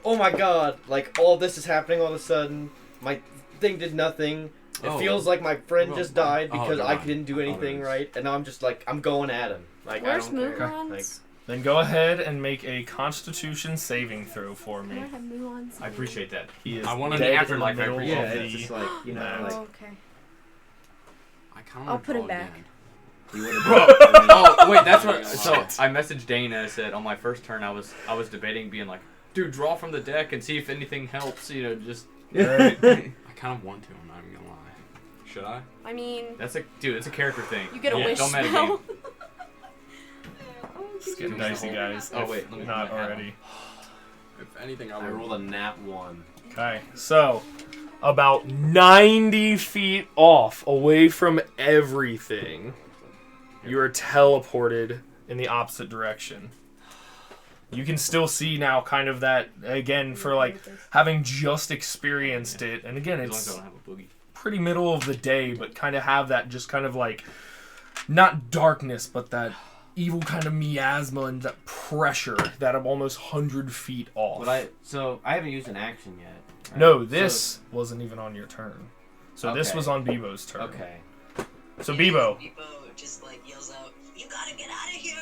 oh my god, like all this is happening all of a sudden. My thing did nothing. It Oh. feels like my friend Well, just died oh, because never I mind. didn't do anything Oh, right, and now I'm just like I'm going at him. Like Where's I don't care. Mulan's? Then go ahead and make a Constitution saving throw for Can I me. have Mulan's? I appreciate that. He is I wanna- dead In the afterlife. middle I of appreciate Yeah, the- it's just like you know, Oh, like okay. I kind of I'll put him back. you would Oh wait, that's what. So I messaged Dana. I said on my first turn I was debating being like, dude, draw from the deck and see if anything helps. You know, just Right. I kind of want to. I'm not even gonna lie. Should I? I mean, that's it's a character thing. you get a wish don't meta spell. game. It's getting dicey, guys. Oh, if wait, let me not put my hat already. If anything, I I would rolled a nat 1. Okay, so about 90 feet off, away from everything, you are teleported in the opposite direction. You can still see now kind of that, again, for like having just experienced it, and again, As long as it's I don't have a boogie. pretty middle of the day, but kind of have that just kind of like, not darkness, but that evil kind of miasma and that pressure that I'm almost 100 feet off. But I haven't used an action yet. right? No, this wasn't even on your turn. So this Okay. was on Bebo's turn. Okay. So Bebo, Bebo just like yells out, "You gotta get out of here!"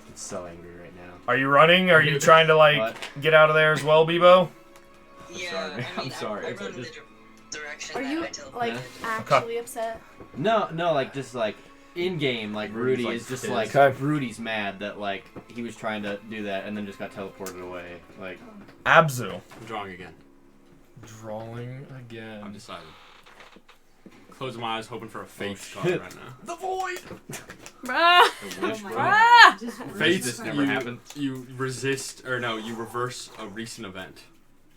I'm so angry right now. are you running? Are you trying to like What? get out of there as well, Bebo? Yeah, sorry. I mean, I'm sorry. I It's run in the just- direction Are that you I teleported. like actually upset? No, like just like in game, like Rudy like is just pissed. like Okay. Rudy's mad that like he was trying to do that and then just got teleported away. Like Abzu. I'm drawing again. Drawing I'm again. decided. Closing my eyes, hoping for a fate card shit. right now. The void. Bruh! The wish, bro. Bruh! Just Fate, this never happened. You resist, or no, you reverse a recent event.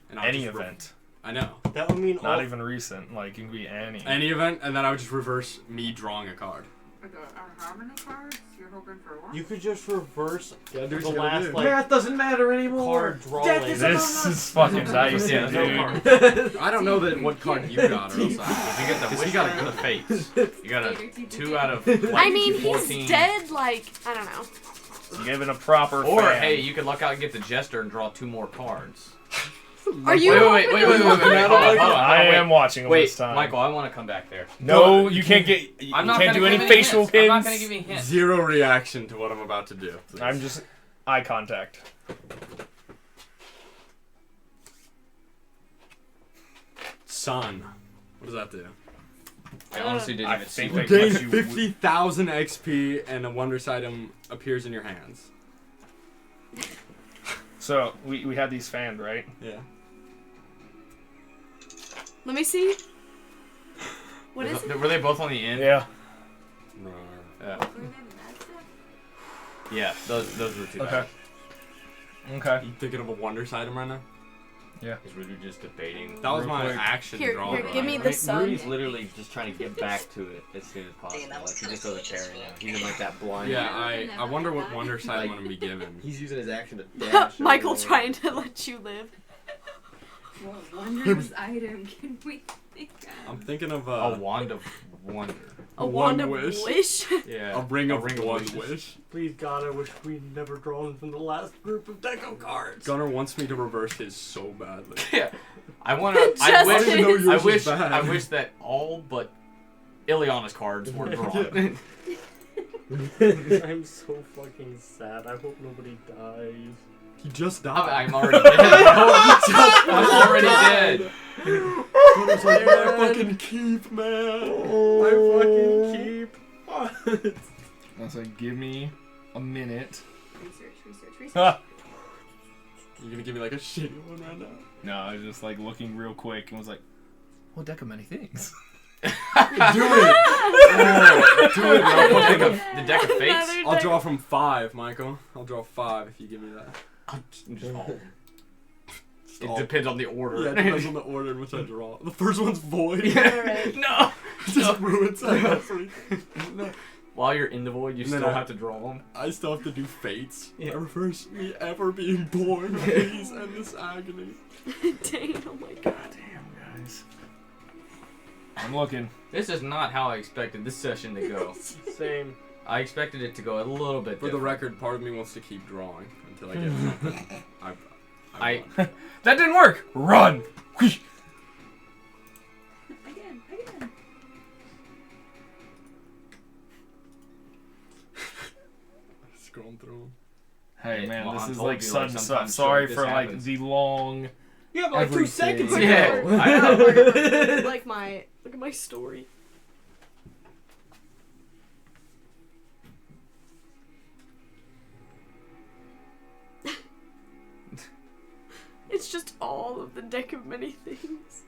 And I'll Any just event. I know. That would mean Not all. even recent. Like it can be any. Any event, and then I would just reverse me drawing a card. how many cards? You're hoping for one? You could just reverse Yeah, the do what you last gotta do. like math doesn't matter anymore. card drawing. Death is This is fucking dicey, Yeah, no dude. card. I don't know that what card you got, or else If you get the Because wish, he got you a got a fates. You got a 2 out of I like mean, 14. he's dead, like, I don't know. You given a proper. Or fan. hey, you could luck out and get the jester and draw 2 more cards. Are you Wait. hoping Hold to- on, hold on, I wait. am watching him Wait, this time. Michael, I want to come back there. No, you can't get. You I'm not can't gonna do give any facial hints. hints. I'm not gonna give you hints. Zero reaction to what I'm about to do. Please. I'm just eye contact. Sun. What does that do? I honestly didn't I even see think what they- Gain But you would- 50,000 XP, and a wondrous item appears in your hands. So we had these fanned, right? Yeah. Let me see. What is it? Were they both on the end? Yeah. Yeah, those were 2. Okay. Okay. You thinking of a wondrous item right now? Because we were just debating. That was Real my quick. action Here, draw. here, right? give me the sun. Rudy's literally just trying to get back to it as soon as possible. Dang, that was Like he kinda just doesn't clutch as care now. fuck. He's in like that blind. Yeah, I wonder what wondrous item I'm Like- gonna be given. He's using his action to dash. Michael over. trying to let you live. What wondrous item can we think of? I'm thinking of A wand of wonder. A A One wand of wish. wish. Yeah. A ring of ring of one wishes. wish. Please God, I wish we'd never drawn from the last group of deco cards. Gunnar wants me to reverse his so badly. Yeah. I want to. I Just wish. didn't know yours I was wish. bad. I wish that all but Ileana's cards were drawn. I'm so fucking sad. I hope nobody dies. He just died. I'm already dead. I'm already dead. Gunnar's like, my fucking keep, man. My fucking keep. I was like, give me a minute. Research. Ah! You gonna give me like a shitty one right now? No, I was just like looking real quick and was like, well, deck of many things. Do it! Oh, do it, bro. The deck of fates. Another I'll deck- draw from 5, Michael. I'll draw 5 if you give me that. Just all. Just It all- depends on the order. Yeah, it depends on the order in which I draw. The first one's void. Alright. No. Just ruins everything. While you're in the void, you And then still I- have to draw them. I still have to do fates. Yeah. That refers to me ever being born. Please end this agony. Dang, oh my god. Damn, guys. I'm looking. This is not how I expected this session to go. Same. I expected it to go a little bit For the different. record, part of me wants to keep drawing until I get something. I- won. That didn't work! Run! Whee! Again. Scrolling through them. Hey man, well, this I is told like you, sudden like, stuff. sometimes Sorry this for like happens. the long. You have like 2 Everything. seconds Yeah, ago. I know. Like my look at my story. It's just all of the deck of many things.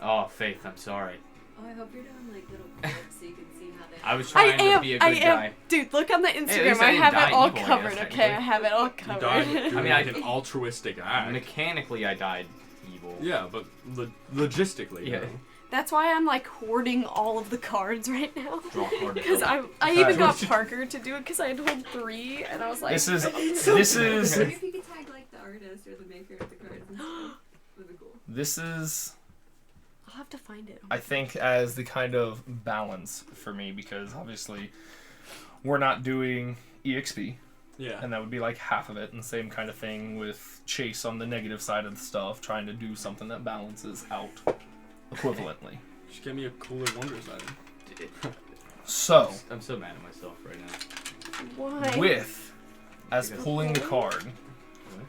Oh, Faith, I'm sorry. Oh, I hope you're doing like little clips so you can see how they. I was trying to be a good guy. Dude, look on the least Instagram. I I didn't have die it all evil, I covered, guess, okay? technically. I have it all You covered. died I doing mean, like an altruistic act. Mechanically, I died evil. Yeah, but logistically, Yeah. though. That's why I'm like hoarding all of the cards right now. Draw a card to Because help. I even got Parker to do it because I had hold 3 and I was like, This is. Maybe This is. if you could tag like the artist or the maker of the cards and stuff, would be cool. This is. I'll have to find it. I think as the kind of balance for me because obviously we're not doing EXP Yeah. and that would be like half of it, and same kind of thing with Chase on the negative side of the stuff, trying to do something that balances out equivalently. Just give me a Cooler Wonders item. So I'm so mad at myself right now. Why? with as Because- pulling the card,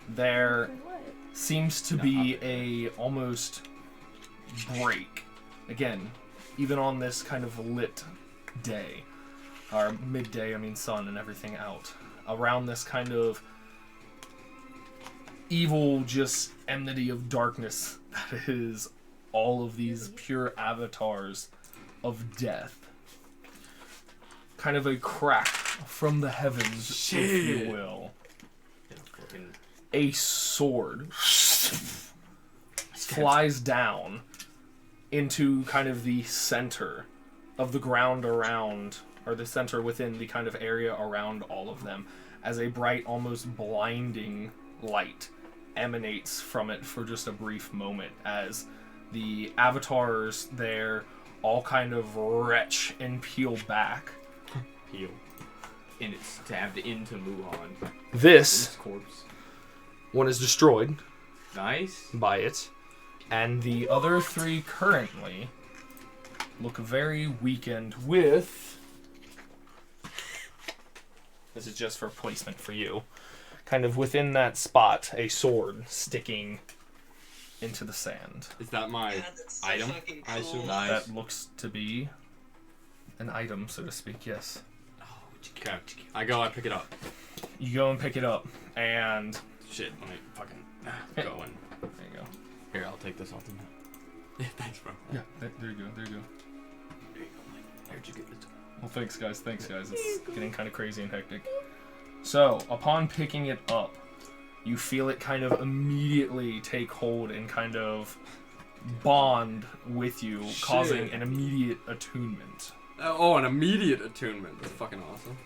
there What? seems to be a almost break. Again, even on this kind of lit day, or midday, I mean sun and everything out, around this kind of evil, just enmity of darkness that is all of these pure avatars of death. Kind of a crack from the heavens, if you Shit. will. You know, fucking A sword flies down into kind of the center of the ground around, or the center within the kind of area around all of them, as a bright, almost blinding light emanates from it for just a brief moment, as the avatars there all kind of retch and peel back. peel. And it's stabbed into Mulan. This His corpse. one is destroyed Nice. by it, and the other 3 currently look very weakened with... This is just for placement for you. Kind of within that spot, a sword sticking into the sand. Is that my God, that's so item? fucking I assume. cool. Nice. That looks to be an item, so to speak, yes. Okay. I pick it up. You go and pick it up, and... Shit, let me fucking go and... There you go. Here, I'll take this off the map. Yeah, thanks, bro. Yeah, there you go, there you go. There you go, Mike. Where'd you get this? Well, thanks guys. It's getting kind of crazy and hectic. So, upon picking it up, you feel it kind of immediately take hold and kind of bond with you, Shit. causing an immediate attunement. Oh, an immediate attunement. That's fucking awesome.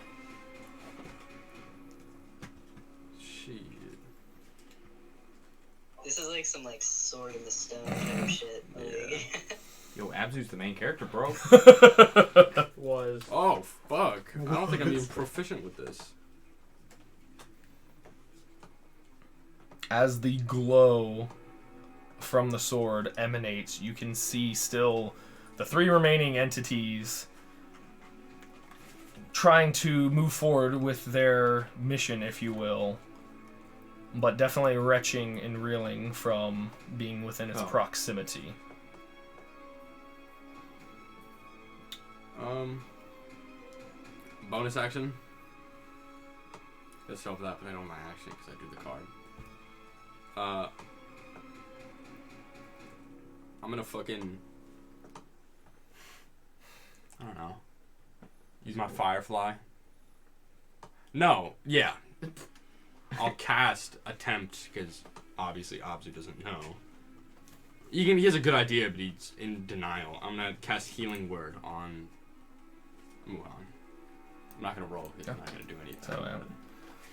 Shit. This is like some like sword in the stone kind of shit. Like, Yo, Abzu's the main character, bro. Was. Oh, fuck. I don't think I'm even proficient with this. As the glow from the sword emanates, you can see still the 3 remaining entities trying to move forward with their mission, if you will, but definitely retching and reeling from being within its proximity. Bonus action. Let's hope that, but I don't mind action because I do the card. I'm gonna fucking, I don't know, use my Firefly. No, yeah. I'll cast Attempt because obviously Abzu doesn't know. He has a good idea, but he's in denial. I'm gonna cast Healing Word on Muhan. I'm not gonna roll because I'm not gonna do anything. So,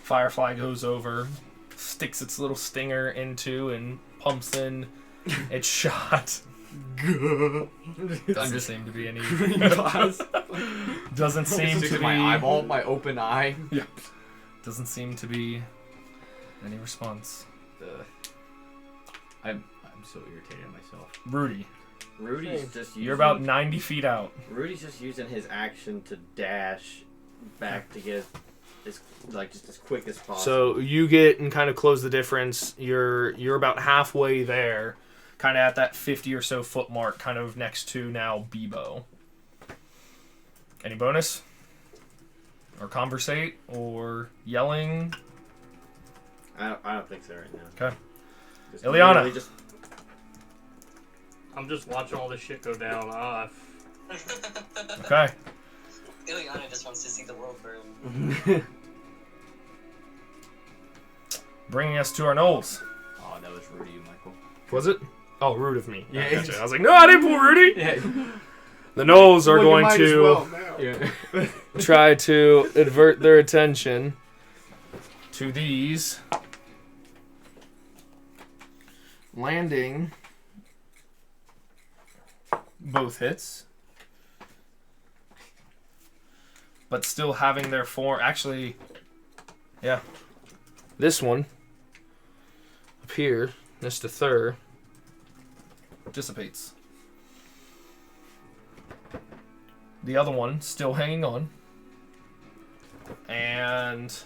Firefly goes over, sticks its little stinger into, and pumps in its shot. Doesn't seem to be any. Doesn't seem to be. My eyeball, my open eye. Yep. Doesn't seem to be any response. I'm so irritated at myself. Rudy's just using, you're about 90 feet out. Rudy's just using his action to dash back to get as just as quick as possible. So you get and kind of close the difference. You're about halfway there, kind of at that 50 or so foot mark, kind of next to now Bebo. Any bonus? Or conversate? Or yelling? I don't think so right now. Okay. Ileana. I'm just watching all this shit go down. Okay. Ileana just wants to see the world burn. Bringing us to our Knolls. Oh, that was Rudy, Michael. Was it? Oh, rude of me. Yeah. Gotcha. I was like, no, I didn't pull Rudy. Yeah. The Knolls are going might to as well now. try to divert their attention to these. Landing both hits, but still having their form. Actually, yeah, this one up here, Mr. Thur, dissipates. The other one still hanging on, and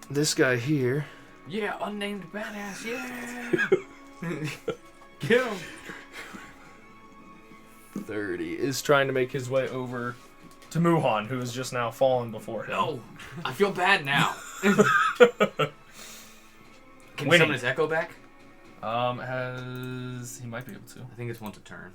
this guy here. Yeah, unnamed badass, yeah! Get him! 30 is trying to make his way over to Muhan, who has just now fallen before him. No! I feel bad now! Can Winnie. summon his echo back? He might be able to. I think it's once a turn.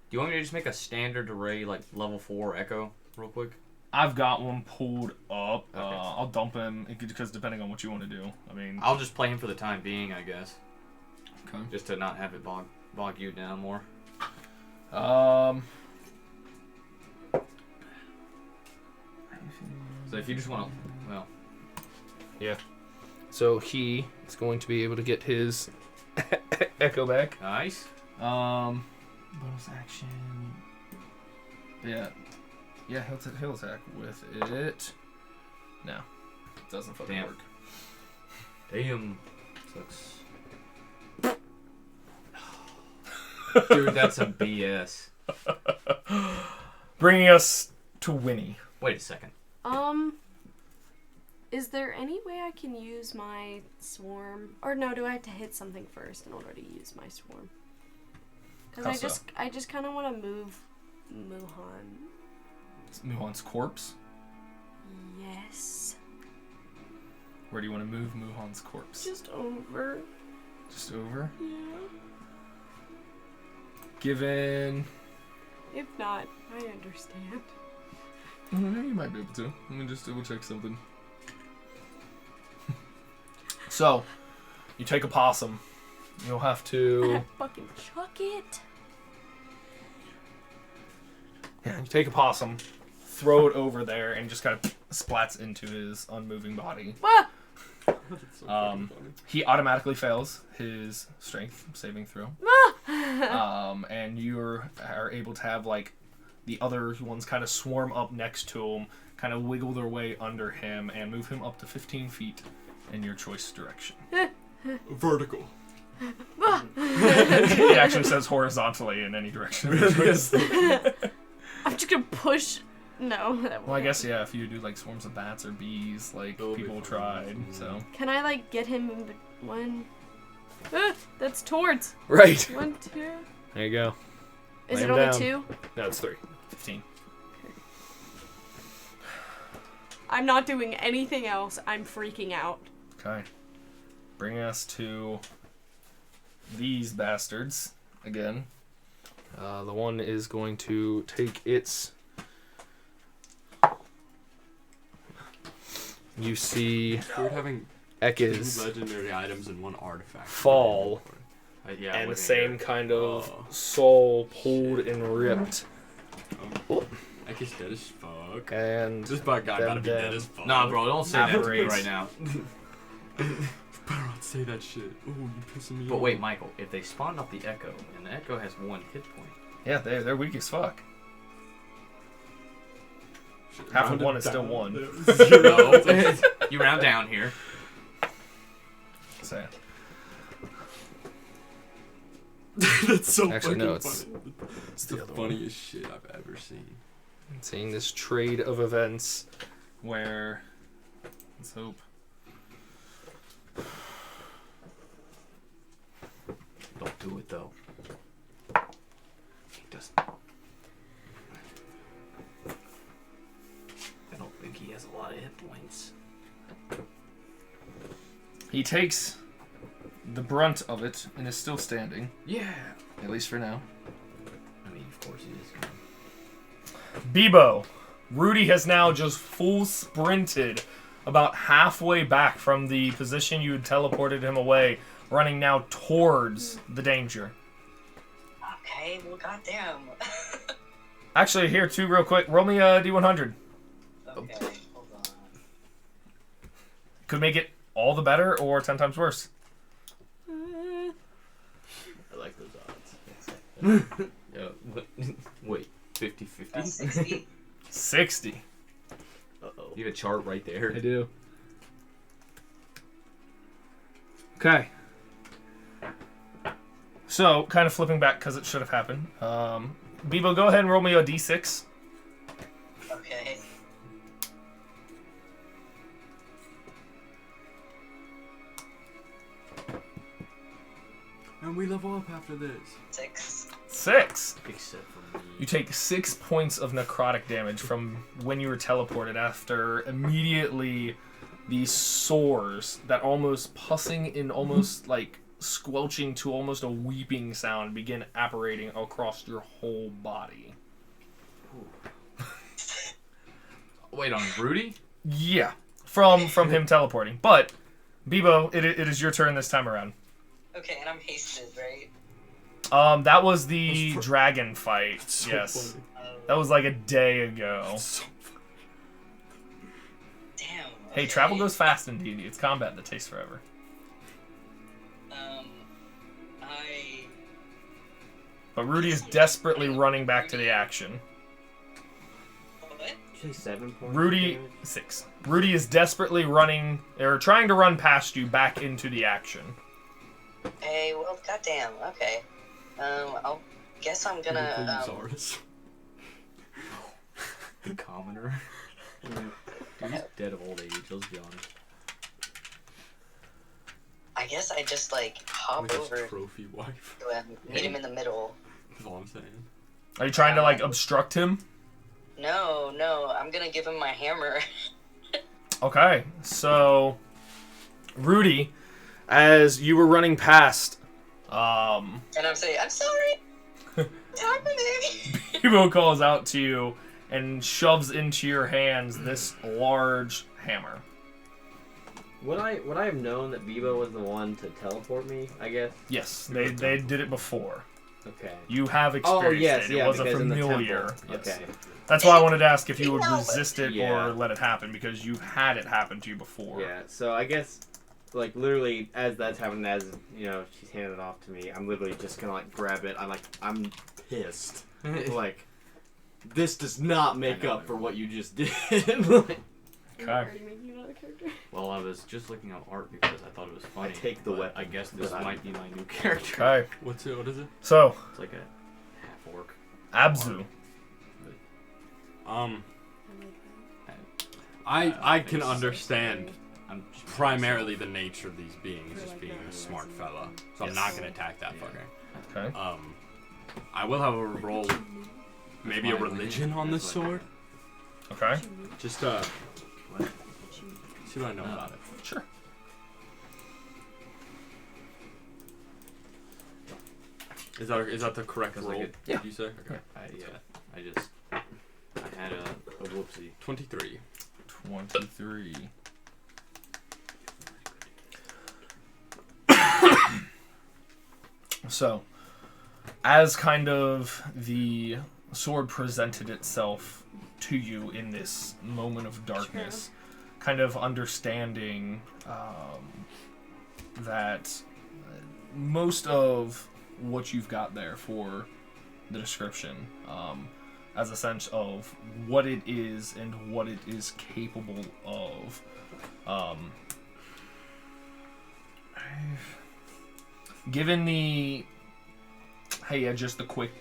Do you want me to just make a standard array, like level 4 echo, real quick? I've got one pulled up. Okay. I'll dump him, because depending on what you want to do. I mean... I'll just play him for the time being, I guess. Okay. Just to not have it bog you down more. So if you just want to... Well... Yeah. So he is going to be able to get his echo back. Nice. Bonus action. Yeah. Yeah, he'll attack with it. No. It doesn't fucking Damn. work. Damn. Sucks. Dude, that's some BS. Bringing us to Winnie. Wait a second. Is there any way I can use my swarm? Or no, do I have to hit something first in order to use my swarm? Because I just kind of want to move Muhan. Muhan's corpse? Yes. Where do you want to move Muhan's corpse? Just over. Just over? Yeah. Given... If not, I understand. You might be able to. Let me just double check something. So, you take a possum. You'll have to... Fucking chuck it. Yeah, you take a possum, throw it over there, and just kind of splats into his unmoving body. Ah! That's so fucking funny. He automatically fails his strength saving throw. And you are able to have like the other ones kind of swarm up next to him, kind of wiggle their way under him, and move him up to 15 feet in your choice direction. Vertical. It actually says horizontally in any direction. I'm just gonna push. No. That Well, I guess, yeah, if you do like swarms of bats or bees, like That'll be people fun. tried, so. Can I like get him in one? That's towards. Right. 1, 2. There you go. Is Lay it him only down. 2? No, it's 3. 15. I'm not doing anything else. I'm freaking out. Okay. Bringing us to these bastards again. The one is going to take its. You see We're having Ekis 2 legendary items and 1 artifact. fall, Yeah, and the with same me. kind of Oh. soul pulled and ripped, I guess dead as fuck. and This bug guy gotta be Them. dead as fuck. Nah, bro, don't say that to me Apparates. right now. Better not say that shit. Oh, you pissing me off. But wait, Michael, if they spawn up the Echo, and the Echo has 1 hit point. yeah, they're weak as fuck. Shit, Half of rounded 1 is still down. 1. No, you round down here. So, That's so Actually, fucking no, it's- funny. It's the the other one. funniest shit I've ever seen. seeing this trade of events where, let's hope. Don't do it, though. He doesn't. I don't think he has a lot of hit points. He takes the brunt of it and is still standing, Yeah. at least for now. I mean, of course he is. Bebo. Rudy has now just full sprinted about halfway back from the position you had teleported him away, running now towards the danger. Okay, well, goddamn. Actually, here, too, real quick. Roll me a D100. Okay, hold on. Could make it all the better or 10 times worse. I like those odds. Wait, 50-50? 60. 60. Uh-oh. You have a chart right there. I do. Okay. So, kind of flipping back because it should have happened. Bebo, go ahead and roll me a D6. Okay. And we level up after this. 6. 6. Except for me. You take 6 points of necrotic damage from when you were teleported after immediately these sores that almost pussing in almost like squelching to almost a weeping sound begin apparating across your whole body. Wait, on Rudy? Yeah, from him teleporting. But, Bebo, it is your turn this time around. Okay, and I'm hasted, right? That was the dragon fight. That's so Yes. funny. That was like a day ago. That's so funny. Damn. Hey, okay. travel goes fast in D&D. It's combat that takes forever. But Rudy is desperately running back to the action. What? Did you say 7 points? Rudy, 6. Rudy is desperately running, or trying to run past you back into the action. Hey, well, goddamn. Okay. I'll guess I'm gonna. The commoner. Dude, he's dead of old age, let's be honest. I guess I just like hop Like his over trophy wife. to him, meet him in the middle. That's all I'm saying. Are you trying to, like, obstruct him? No, I'm gonna give him my hammer. Okay, so Rudy, as you were running past, And I'm saying, I'm sorry. It's happening. Bebo calls out to you and shoves into your hands this large hammer. Would I have known that Bebo was the one to teleport me, I guess? Yes, they did it before. Okay. You have experienced yes, it. yeah, It was a because in the familiar. temple. Yes. Okay. That's why I wanted to ask if you would resist it Yeah. or let it happen, because you had it happen to you before. Yeah. So I guess, like, literally, as that's happening, as she's handing it off to me, I'm literally just gonna like grab it. I'm pissed. Like, this does not make up for what you just did. Okay. Well, I was just looking at art because I thought it was funny. I take the but weapon, I guess this but might be my new character. Okay. What is it? So, It's like a half orc. Abzu. I can understand I'm just primarily the nature of these beings just being a smart fella, so I'm not gonna attack that fucker. Okay. I will have a roll, maybe a religion on this sword, Okay. just see what I know about it. Sure. Is that the correct Because I roll? get- Did you say? Okay. I had a whoopsie. 23. 23. So, as kind of the sword presented itself to you in this moment of darkness, kind of understanding that most of what you've got there for the description, as a sense of what it is and what it is capable of. Given the, hey, yeah, just the quick,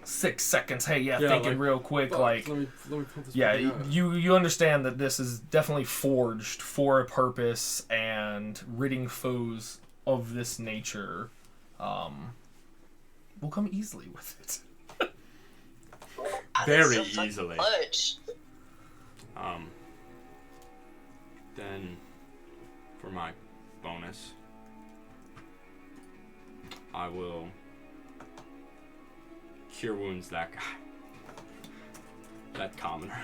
6 seconds, hey, yeah, thinking real quick, let me put this yeah, back out. you understand that this is definitely forged for a purpose, and ridding foes of this nature will come easily with it. Very That's so easily. much. Then for my bonus, I will cure wounds that guy. That commoner.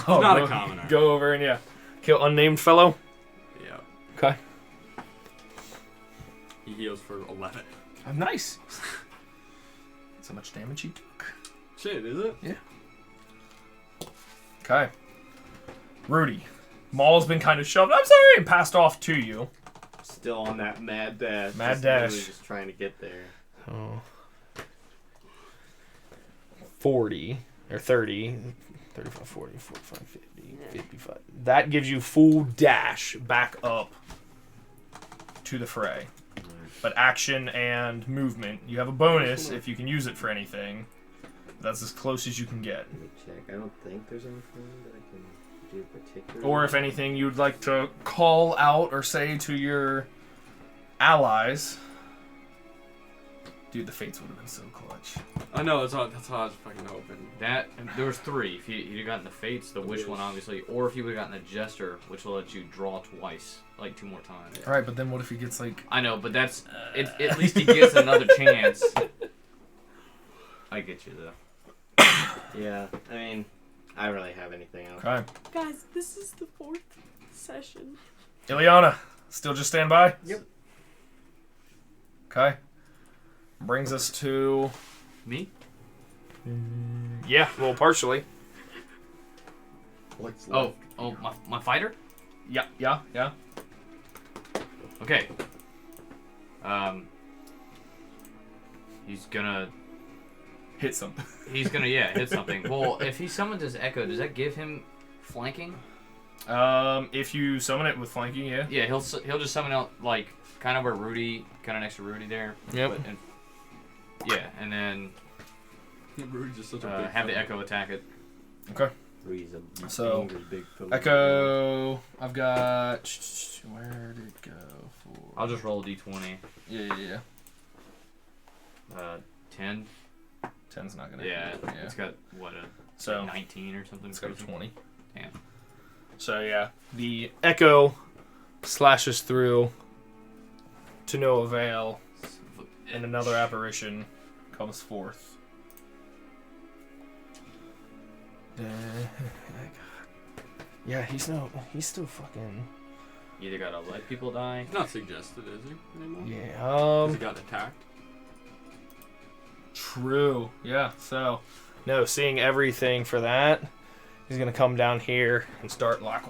Oh, not go, a commoner. Go over and kill unnamed fellow. Yeah. Okay. He heals for 11. Oh, nice. That's how much damage he took. Shit, is it? Yeah. Okay. Rudy. Maul's been kind of shoved, I'm sorry, and passed off to you. Still on that mad dash. Mad just dash. literally just trying to get there. Oh. 40 or 30, 35, 40, 45, 50, 55. That gives you full dash back up to the fray. But action and movement, you have a bonus if you can use it for anything. That's as close as you can get. Let me check. I don't think there's anything that I can do particularly. Or if anything, you'd like to call out or say to your allies. Dude, the fates would have been so clutch. I know, that's how I was fucking hoping. That there was 3. If you'd have gotten the Fates, the Wish one obviously, or if you would have gotten the Jester, which will let you draw twice, like 2 more times. Alright, but then what if he gets like... I know, but that's at least he gets another chance. I get you though. Yeah, I mean, I don't really have anything else. Okay. Guys, this is the 4th session. Ileana, still just stand by? Yep. Okay. Brings us to... Me? Yeah, well, partially. What's Oh, my fighter? Yeah. Okay. He's gonna Hit something. hit something. Well, if he summons his Echo, does that give him flanking? If you summon it with flanking, yeah. Yeah, he'll just summon out like kind of where Rudy, kind of next to Rudy there. Yep. But, and then Rudy's just such a big have the fella. Echo attack it. Okay. He's a So, angry big fella. Echo... I've got... Where did it go for... I'll just roll a d20. Yeah. 10. 10's not gonna Yeah, hit. it's got what a So, 19 or something. it's got a crazy. 20. Damn. So, yeah. The Echo slashes through to no avail, and another apparition comes forth. Yeah, he's still fucking... Either gotta let people die. He's not suggested, is he, anymore? Yeah, Has he gotten attacked? True. Yeah. So, no, seeing everything for that, he's gonna come down here and start like,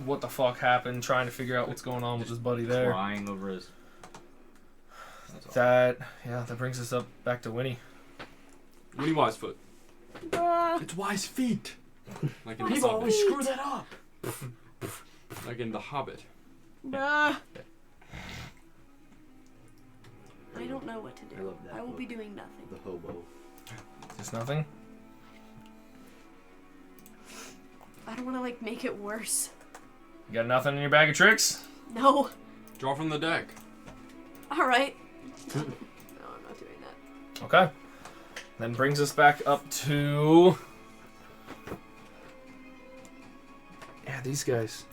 what the fuck happened? Trying to figure out what's going on with his buddy there. Crying over his. That's all. That brings us up back to Winnie. Winnie Wisefoot. It's Wise Feet. Like in the People Hobbit. always screw that up. Like in the Hobbit. I don't know what to I do. love that I will book. be doing nothing. The hobo. Just nothing. I don't want to like make it worse. You got nothing in your bag of tricks? No. Draw from the deck. All right. No, I'm not doing that. Okay. Then brings us back up to. Yeah, these guys.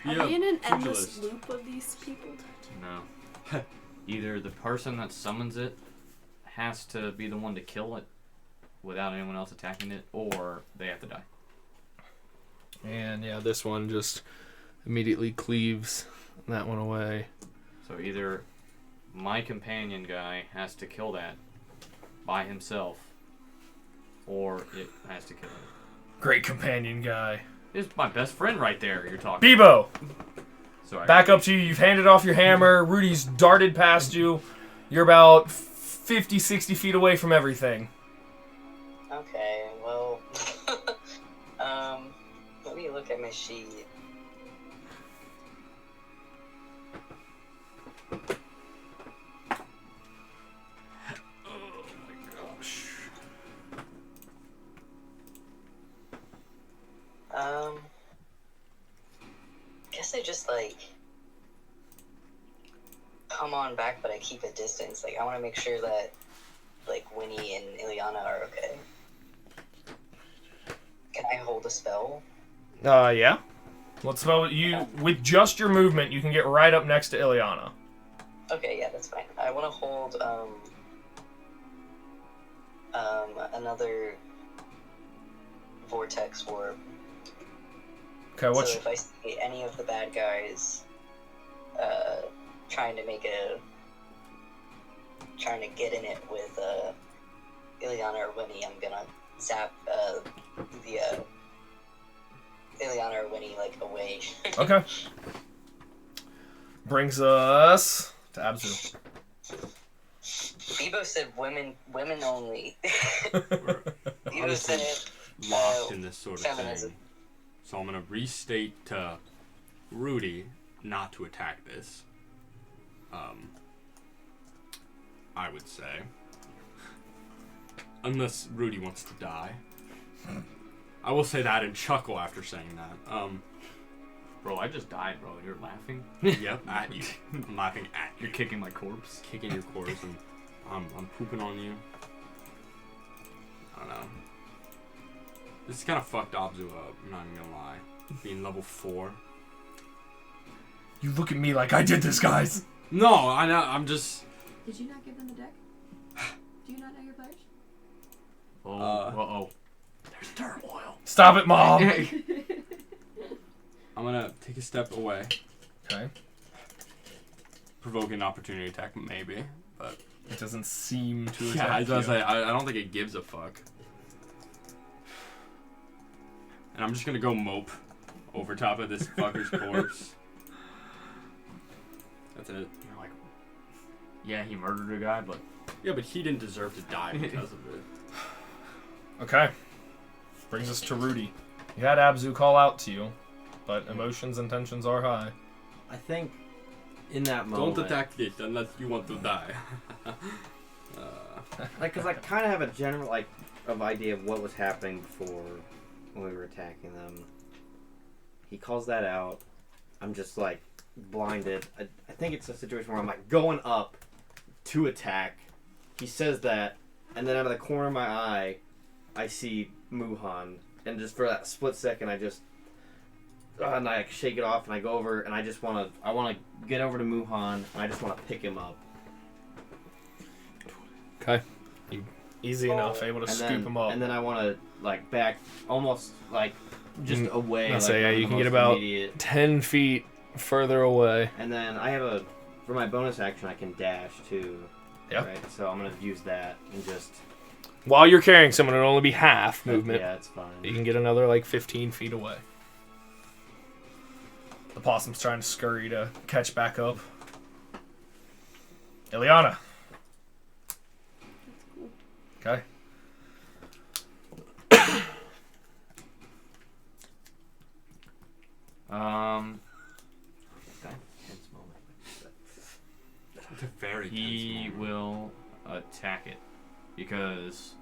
Are we in an pugilist. endless loop of these people? No. Either the person that summons it has to be the one to kill it without anyone else attacking it, or they have to die. And yeah, this one just immediately cleaves that one away. So either my companion guy has to kill that by himself, or it has to kill it. Great companion guy. It's my best friend right there you're talking Bebo! Sorry. Back up to you. You've handed off your hammer. Rudy's darted past you. You're about 50, 60 feet away from everything. Okay, well, let me look at my sheet. Guess I just like come on back, but I keep a distance. Like I want to make sure that like Winnie and Ileana are okay. Can I hold a spell? Yeah. What spell? You, with just your movement, you can get right up next to Ileana. Okay, yeah, that's fine. I want to hold another vortex orb. Okay, So what's if I see any of the bad guys trying to get in it with Ileana or Winnie, I'm gonna zap the Ileana or Winnie like away. Okay. Brings us to Abzu. Bebo said women only. We're Bebo honestly said lost in this sort of feminism. thing. So I'm gonna restate to Rudy not to attack this. I would say. Unless Rudy wants to die. I will say that and chuckle after saying that. Bro, I just died, bro. You're laughing? Yep, at you. I'm laughing at you. You're kicking my corpse? Kicking your corpse and I'm pooping on you. I don't know. This kind of fucked Abzu up, I'm not even gonna lie. Being level 4. You look at me like I did this, guys. No, I know, I'm just... Did you not give them the deck? Do you not know your players? Oh, uh-oh. There's turmoil. Stop it, Mom. I'm gonna take a step away. Okay. Provoke an opportunity attack, maybe, but... It doesn't seem to Yeah, attack I was gonna you. say, I don't think it gives a fuck. And I'm just gonna go mope over top of this fucker's corpse. That's it. You're like, yeah, he murdered a guy, but... Yeah, but he didn't deserve to die because of it. Okay. Brings us to Rudy. You had Abzu call out to you, but emotions and tensions are high. I think in that moment, Don't attack this unless you want to die. like, cause I kind of have a general of idea of what was happening before when we were attacking them. He calls that out. I'm just like blinded. I think it's a situation where I'm like going up to attack. He says that, and then out of the corner of my eye, I see Muhan, and just for that split second, I just and I shake it off, and I go over, and I want to get over to Muhan, and I just want to pick him up. Okay. Easy enough, able to And scoop then, him up. And then I want to like back, almost like just away. I'd like, say, yeah, on the you can get most about immediate. 10 feet further away. And then I have a for my bonus action, I can dash too. Yeah. Right. So I'm gonna use that and just. While you're carrying someone, it'll only be half movement. Yeah, it's fine. You can get another like 15 feet away. The possum's trying to scurry to catch back up. Ileana. Okay. Okay. Tense moment. It's a very He tense moment. will attack it because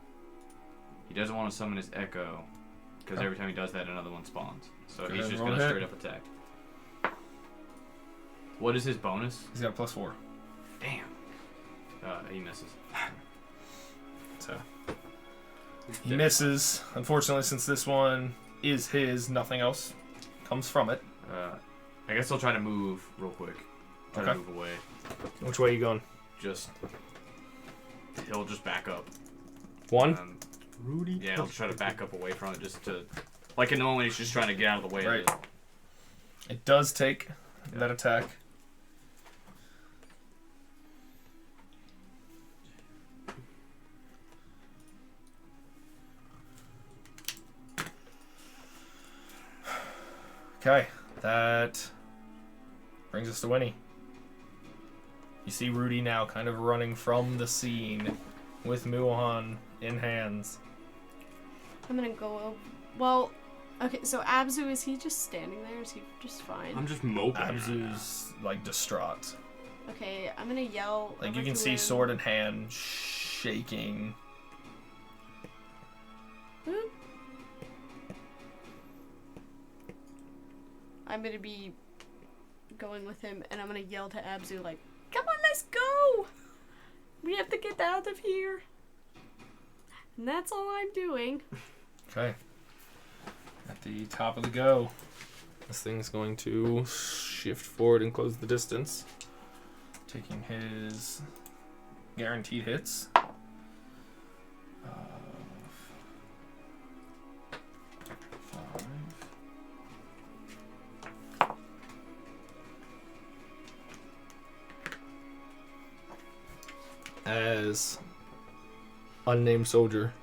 he doesn't want to summon his echo because every time he does that, another one spawns. So Go he's ahead, just roll gonna a straight up attack. What is his bonus? He's got +4. Damn. He misses. So he misses. Unfortunately, since this one is his, nothing else comes from it. I guess I'll try to move real quick. Try Okay. to move away. Which way are you going? He'll just back up. One? Rudy. Yeah, he'll try to back up away from it just to, like normally he's just trying to get out of the way. Right. Of it. It does take that attack. Okay, that brings us to Winnie. You see Rudy now kind of running from the scene with Muhan in hands. I'm gonna go. Well, okay. So Abzu, is he just standing there? Is he just fine? I'm just moping. Abzu's like distraught. Okay, I'm gonna yell. Like over you can to see him. sword in hand, shaking. Boop. I'm gonna be going with him, and I'm gonna yell to Abzu like, "Come on, let's go! We have to get out of here." And that's all I'm doing. Okay. At the top of the go. This thing's going to shift forward and close the distance. Taking his guaranteed hits. 5. As unnamed soldier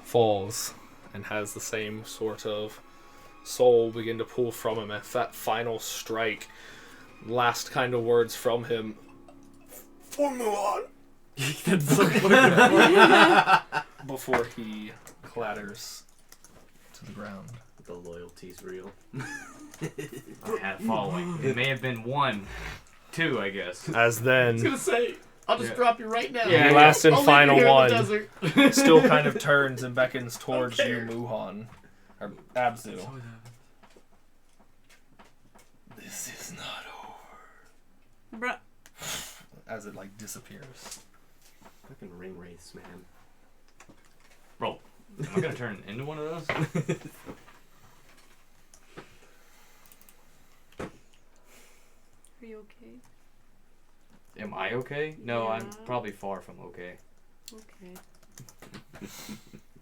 falls and has the same sort of soul begin to pull from him at that final strike. Last kind of words from him. For Mulan! That's so funny. Before he clatters to the ground. The loyalty's real. I had a following. It may have been 1, 2, I guess. As then, say, I'll just drop you right now. the last and I'll leave final you here in one the desert. still kind of turns and beckons towards Okay. you, Muhan. Or Abzu. This is not over. Bruh. As it like disappears. Fucking ring wraiths, man. Roll. Am I gonna turn into one of those? Are you okay? Am I okay? No, I'm Yeah. probably far from okay. Okay.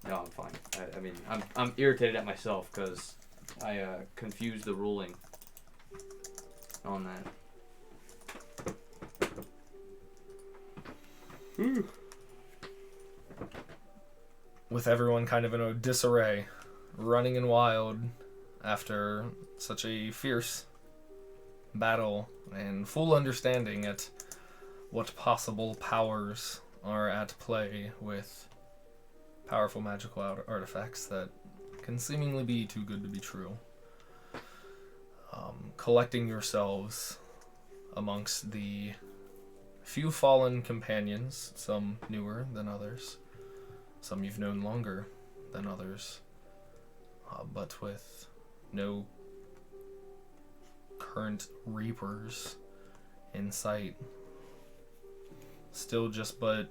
No, I'm fine. I mean, I'm irritated at myself because I confused the ruling on that. With everyone kind of in a disarray, running and wild after such a fierce battle and full understanding at what possible powers are at play with powerful magical artifacts that can seemingly be too good to be true. Collecting yourselves amongst the few fallen companions, some newer than others, some you've known longer than others, but with no current reapers in sight. Still just but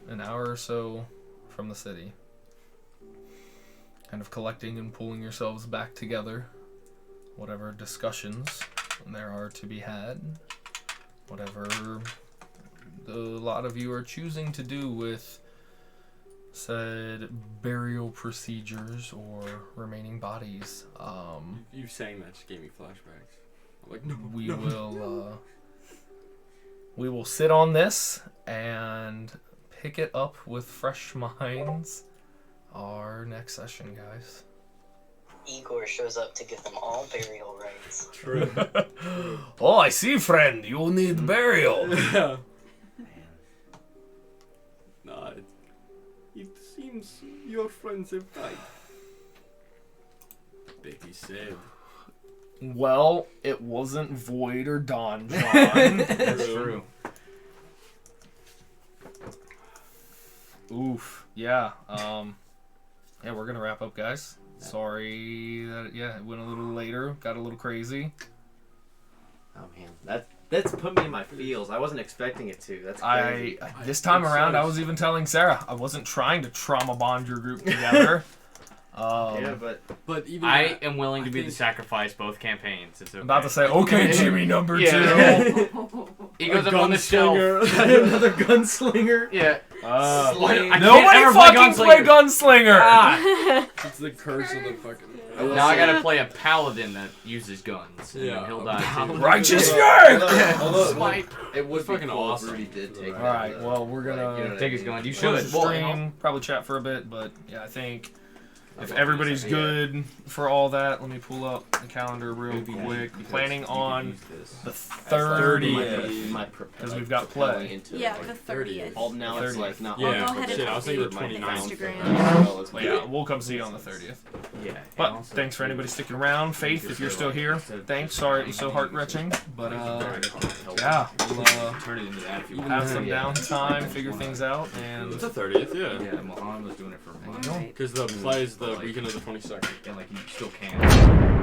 an hour or so from the city. Kind of collecting and pulling yourselves back together. Whatever discussions there are to be had. Whatever the lot of you are choosing to do with said burial procedures or remaining bodies. You saying that just gave me flashbacks. I'm like, no, We no. will we will sit on this and pick it up with fresh minds our next session, guys. Igor shows up to give them all burial rites. True. Oh, I see, friend. You need burial. Yeah. Nah, it seems your friends have died. Becky said. Well, it wasn't Void or Don John. That's true. Oof. Yeah. Yeah, we're gonna wrap up, guys. Sorry that it went a little later, got a little crazy. Oh man, that's put me in my feels. I wasn't expecting it to. That's crazy. This time around, I was even telling Sarah I wasn't trying to trauma bond your group together. Yeah, But even I am willing to be the sacrifice both campaigns. It's okay. I'm about to say, okay, Jimmy number 2. He goes up on the shelf. Another gunslinger. Yeah. Sling. Nobody fucking play Gunslinger! Ah. it's the curse of the fucking. Now I gotta play a paladin that uses guns. And Yeah, then he'll die too. Righteous Yank! Although Smite. it would fucking be cool awesome. if Rudy did take that. Alright, well, we're gonna you know what Take I his mean? gun. You close should. the Well, stream, probably chat for a bit, but yeah, I think if everybody's good for all that, let me pull up the calendar real quick. Planning on the 30th, because we've got play. Yeah, the 30th. All now it's 30th. like not. Yeah, I'll go ahead and shit, I was thinking update the my 29th. Instagram. Well, yeah, we'll come see you on the 30th. Yeah. But thanks for anybody sticking around. Faith, if you're still here, thanks. Sorry it was so heart-wrenching, but yeah, we'll Turn it into that if you want. have some downtime, figure things out, and It's the 30th, yeah. Yeah, Mohan was doing it for a month. Alright. Because the play is the weekend of the 22nd. And like you still can.